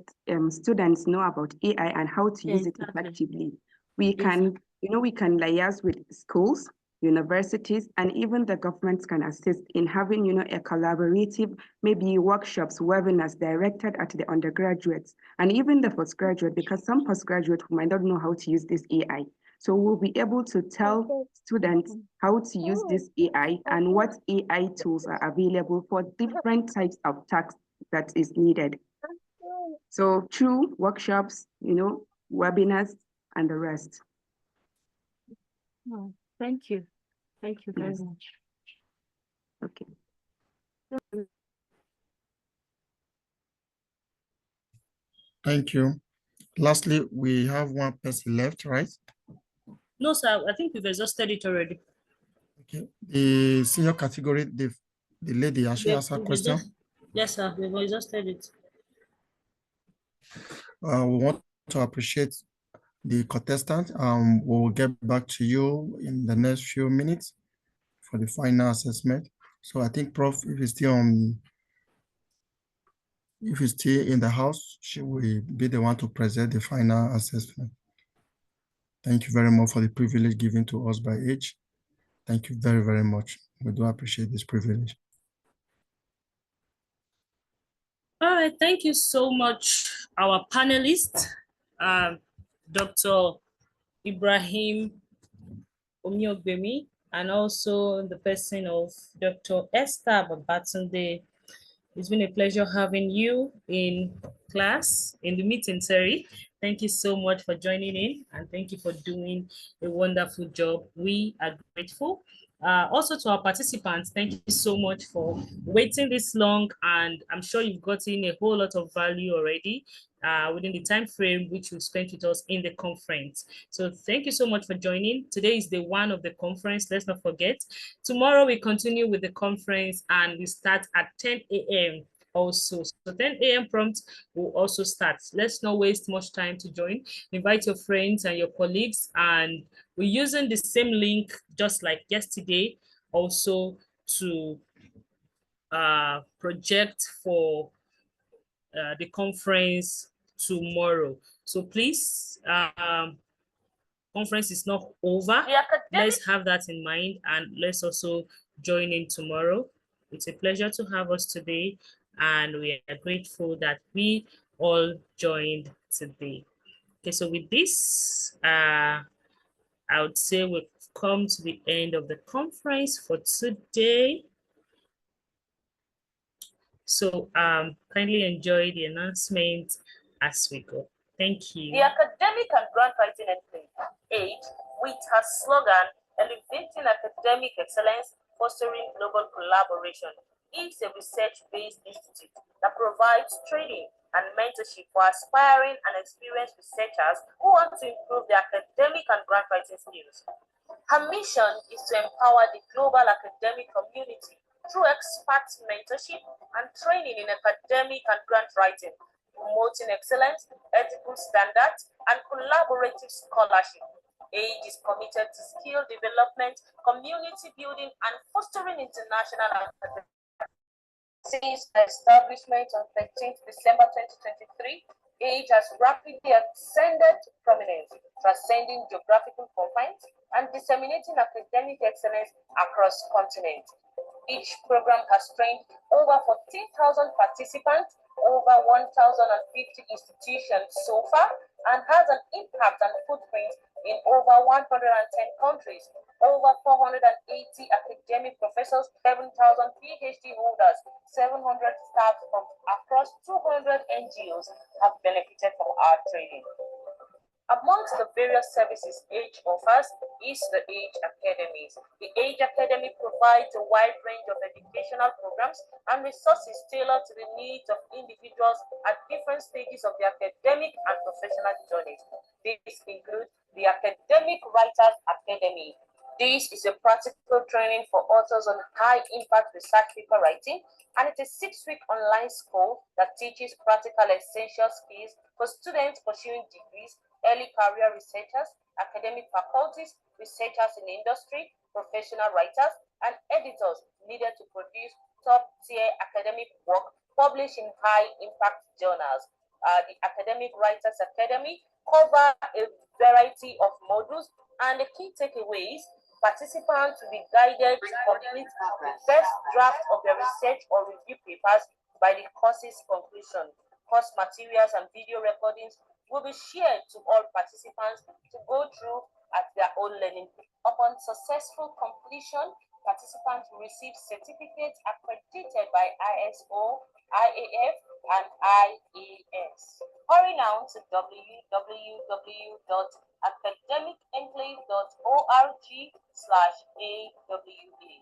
students know about AI and how to use it effectively. We can, we can liaise with schools, universities, and even the governments can assist in having, a collaborative, maybe workshops, webinars directed at the undergraduates and even the postgraduate, because some postgraduates might not know how to use this AI. So we'll be able to tell students how to use this AI and what AI tools are available for different types of tasks that is needed. So through workshops, webinars and the rest. Oh, thank you. Thank you very much. Okay. Thank you. Lastly, we have one person left, right? No, sir, I think we've exhausted it already. Okay. The senior category, the lady, has she asked a question? Yes, sir, we've exhausted it. We want to appreciate the contestant. We'll get back to you in the next few minutes for the final assessment. So I think, Prof, if you're still in the house, she will be the one to present the final assessment. Thank you very much for the privilege given to us by H. Thank you very, very much. We do appreciate this privilege. All right, thank you so much, our panelists, Dr. Ibrahim Omiogbemi, and also the person of Dr. Esther Babatunde. It's been a pleasure having you in class, in the meeting, sorry. Thank you so much for joining in, and thank you for doing a wonderful job. We are grateful. Also to our participants, thank you so much for waiting this long, and I'm sure you've gotten a whole lot of value already within the time frame which you spent with us in the conference. So thank you so much for joining. Today is day one of the conference. Let's not forget. Tomorrow we continue with the conference and we start at 10 a.m. also. So 10 a.m. prompt will also start. Let's not waste much time to join. Invite your friends and your colleagues, and we're using the same link just like yesterday also to project for the conference tomorrow. So please, conference is not over. Let's have that in mind, and let's also join in tomorrow. It's a pleasure to have us today, and we are grateful that we all joined today. Okay, so with this, I would say we've come to the end of the conference for today. So kindly enjoy the announcement as we go. Thank you. The Academic and Grant Writing Enclave, AID, with her slogan, Elevating Academic Excellence, Fostering Global Collaboration, is a research-based institute that provides training and mentorship for aspiring and experienced researchers who want to improve their academic and grant writing skills. Her mission is to empower the global academic community through expert mentorship and training in academic and grant writing, promoting excellence, ethical standards, and collaborative scholarship. AID is committed to skill development, community building, and fostering international academic. Since the establishment on 13th December 2023, AID has rapidly ascended to prominence, transcending geographical confines and disseminating academic excellence across continents. Each program has trained over 14,000 participants, over 1,050 institutions so far, and has an impact and footprint in over 110 countries, over 480 academic professors, 7,000 PhD holders, 700 staff from across 200 NGOs have benefited from our training. Amongst the various services AID offers is the AID Academies. The AID Academy provides a wide range of educational programs and resources tailored to the needs of individuals at different stages of their academic and professional journeys. These include the Academic Writers Academy. This is a practical training for authors on high-impact research paper writing, and it's a 6-week online school that teaches practical essential skills for students pursuing degrees, early career researchers, academic faculties, researchers in industry, professional writers, and editors needed to produce top-tier academic work published in high-impact journals. The Academic Writers Academy covers a variety of modules, and the key takeaways: participants will be guided to complete the first draft of their research or review papers by the course's conclusion. Course materials and video recordings will be shared to all participants to go through at their own learning. Upon successful completion, participants will receive certificates accredited by ISO, IAF, and IAS. Hurry now to www.academicenclave.org/AWA.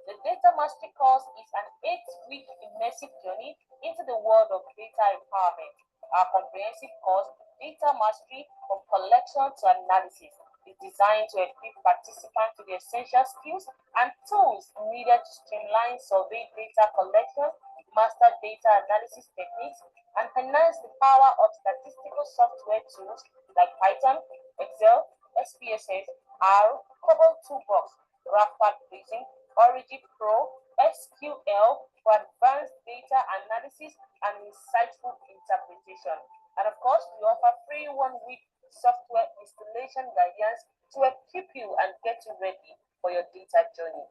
The Data Mastery course is an 8-week immersive journey into the world of data empowerment. Our comprehensive course, Data Mastery from Collection to Analysis, is designed to equip participants with the essential skills and tools needed to streamline survey data collection, master data analysis techniques, and harness the power of statistical software tools like Python, Excel, SPSS, R, Cobol Toolbox, Graph Prism, Origin Pro, SQL for advanced data analysis and insightful interpretation. And of course, we offer free 1-week software installation guidance to equip you and get you ready for your data journey.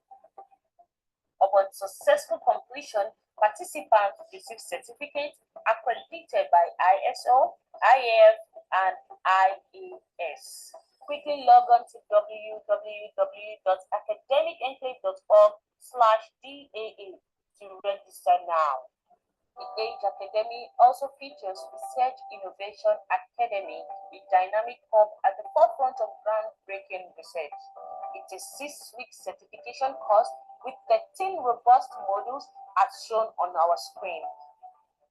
Upon successful completion, participants receive certificates accredited by ISO, IAF, and IAS. Quickly log on to www.academicenclave.org/DAA to register now. The Age Academy also features Research Innovation Academy, a dynamic hub at the forefront of groundbreaking research. It's a 6-week certification course with 13 robust modules as shown on our screen.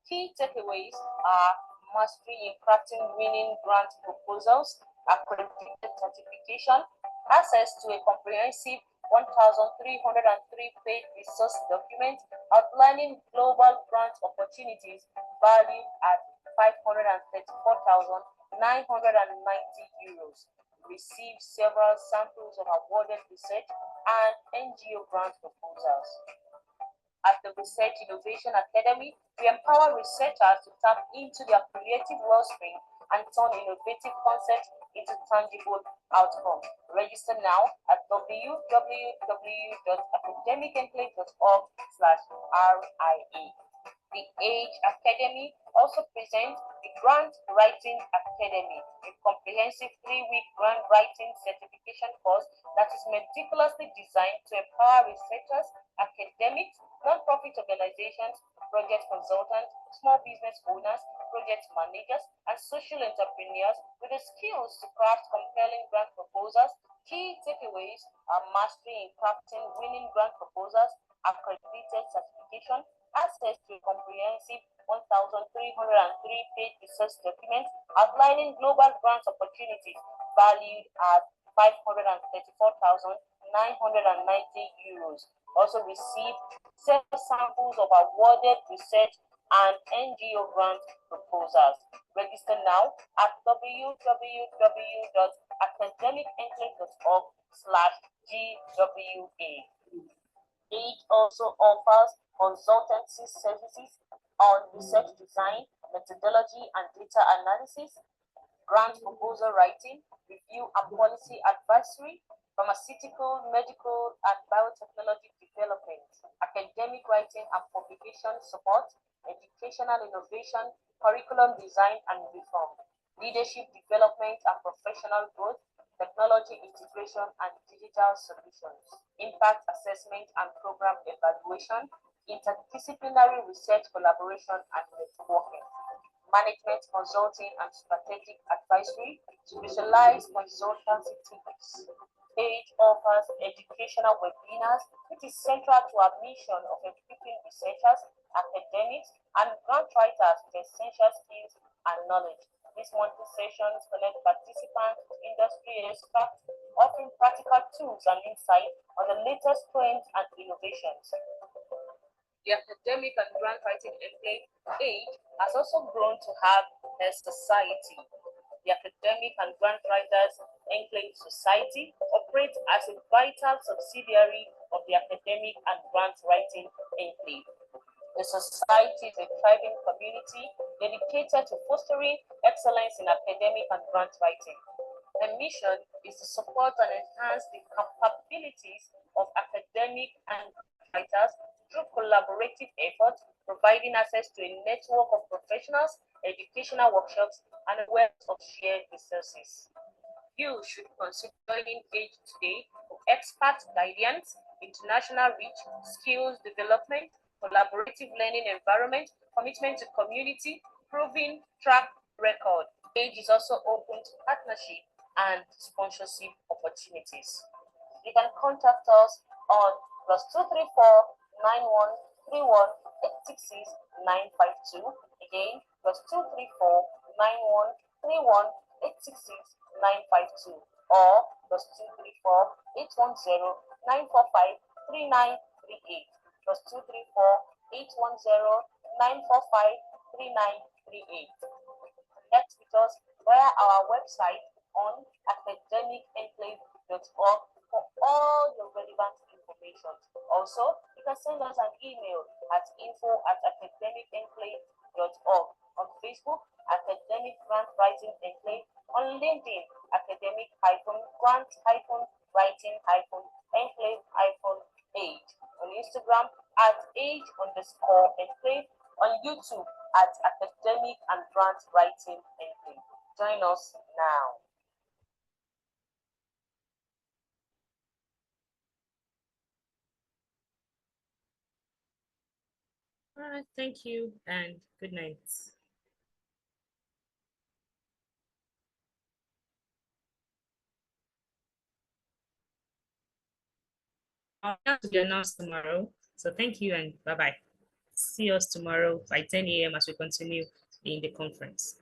Key takeaways are mastery in crafting winning grant proposals, accredited certification, access to a comprehensive 1,303-page resource document outlining global grant opportunities valued at €534,990. Receive several samples of awarded research and NGO grant proposals. At the Research Innovation Academy, we empower researchers to tap into their creative wellspring and turn innovative concepts into tangible outcomes. Register now at www.academicenclave.org/RIA. The Age Academy also presents the Grant Writing Academy, a comprehensive 3-week grant writing certification course that is meticulously designed to empower researchers, academics, non-profit organizations, project consultants, small business owners, project managers, and social entrepreneurs with the skills to craft compelling grant proposals. Key takeaways are mastery in crafting winning grant proposals, accredited certification, access to a comprehensive 1,303-page research document outlining global grant opportunities valued at €534,990. Also received several samples of awarded research and NGO grant proposals. Register now at www.academicenclave.org/GWA. Age also offers consultancy services on research design, methodology and data analysis, grant proposal writing, review and policy advisory, pharmaceutical, medical, and biotechnology development, academic writing and publication support, educational innovation, curriculum design and reform, leadership development and professional growth, technology integration and digital solutions, impact assessment and program evaluation, interdisciplinary research collaboration and networking, management consulting and strategic advisory, specialized consultancy teams. Age offers educational webinars, which is central to our mission of equipping researchers, academics, and grant writers with essential skills and knowledge. These monthly sessions connect participants with industry experts, offering practical tools and insight on the latest trends and innovations. The academic and grant writing enclave, Age, has also grown to have a society. The Academic and Grant Writers Enclave Society operates as a vital subsidiary of the Academic and Grant Writing Enclave. The society is a thriving community dedicated to fostering excellence in academic and grant writing. The mission is to support and enhance the capabilities of academic and writers through collaborative efforts, providing access to a network of professionals, educational workshops, and a wealth of shared resources. You should consider joining Age today for expert guidance, international reach, skills development, collaborative learning environment, commitment to community, proven track record. Age is also open to partnership and sponsorship opportunities. You can contact us on +234 9131 866 952. Again, +234 9131 866 952, or +234 810 945 3938, +234 810 945 3938. Connect with us via our website on academicenclave.org for all your relevant information. Also, you can send us an email at info@academicenclave.org, on Facebook, Academic Grant Writing Enclave, on LinkedIn, academic-grant-writing-enclave-age, on Instagram @age_enclave, on YouTube @Academic and Grant Writing Enclave. Join us now. All right, thank you and good night. I'll have to be announced tomorrow. So thank you and bye-bye. See us tomorrow by 10 a.m. as we continue in the conference.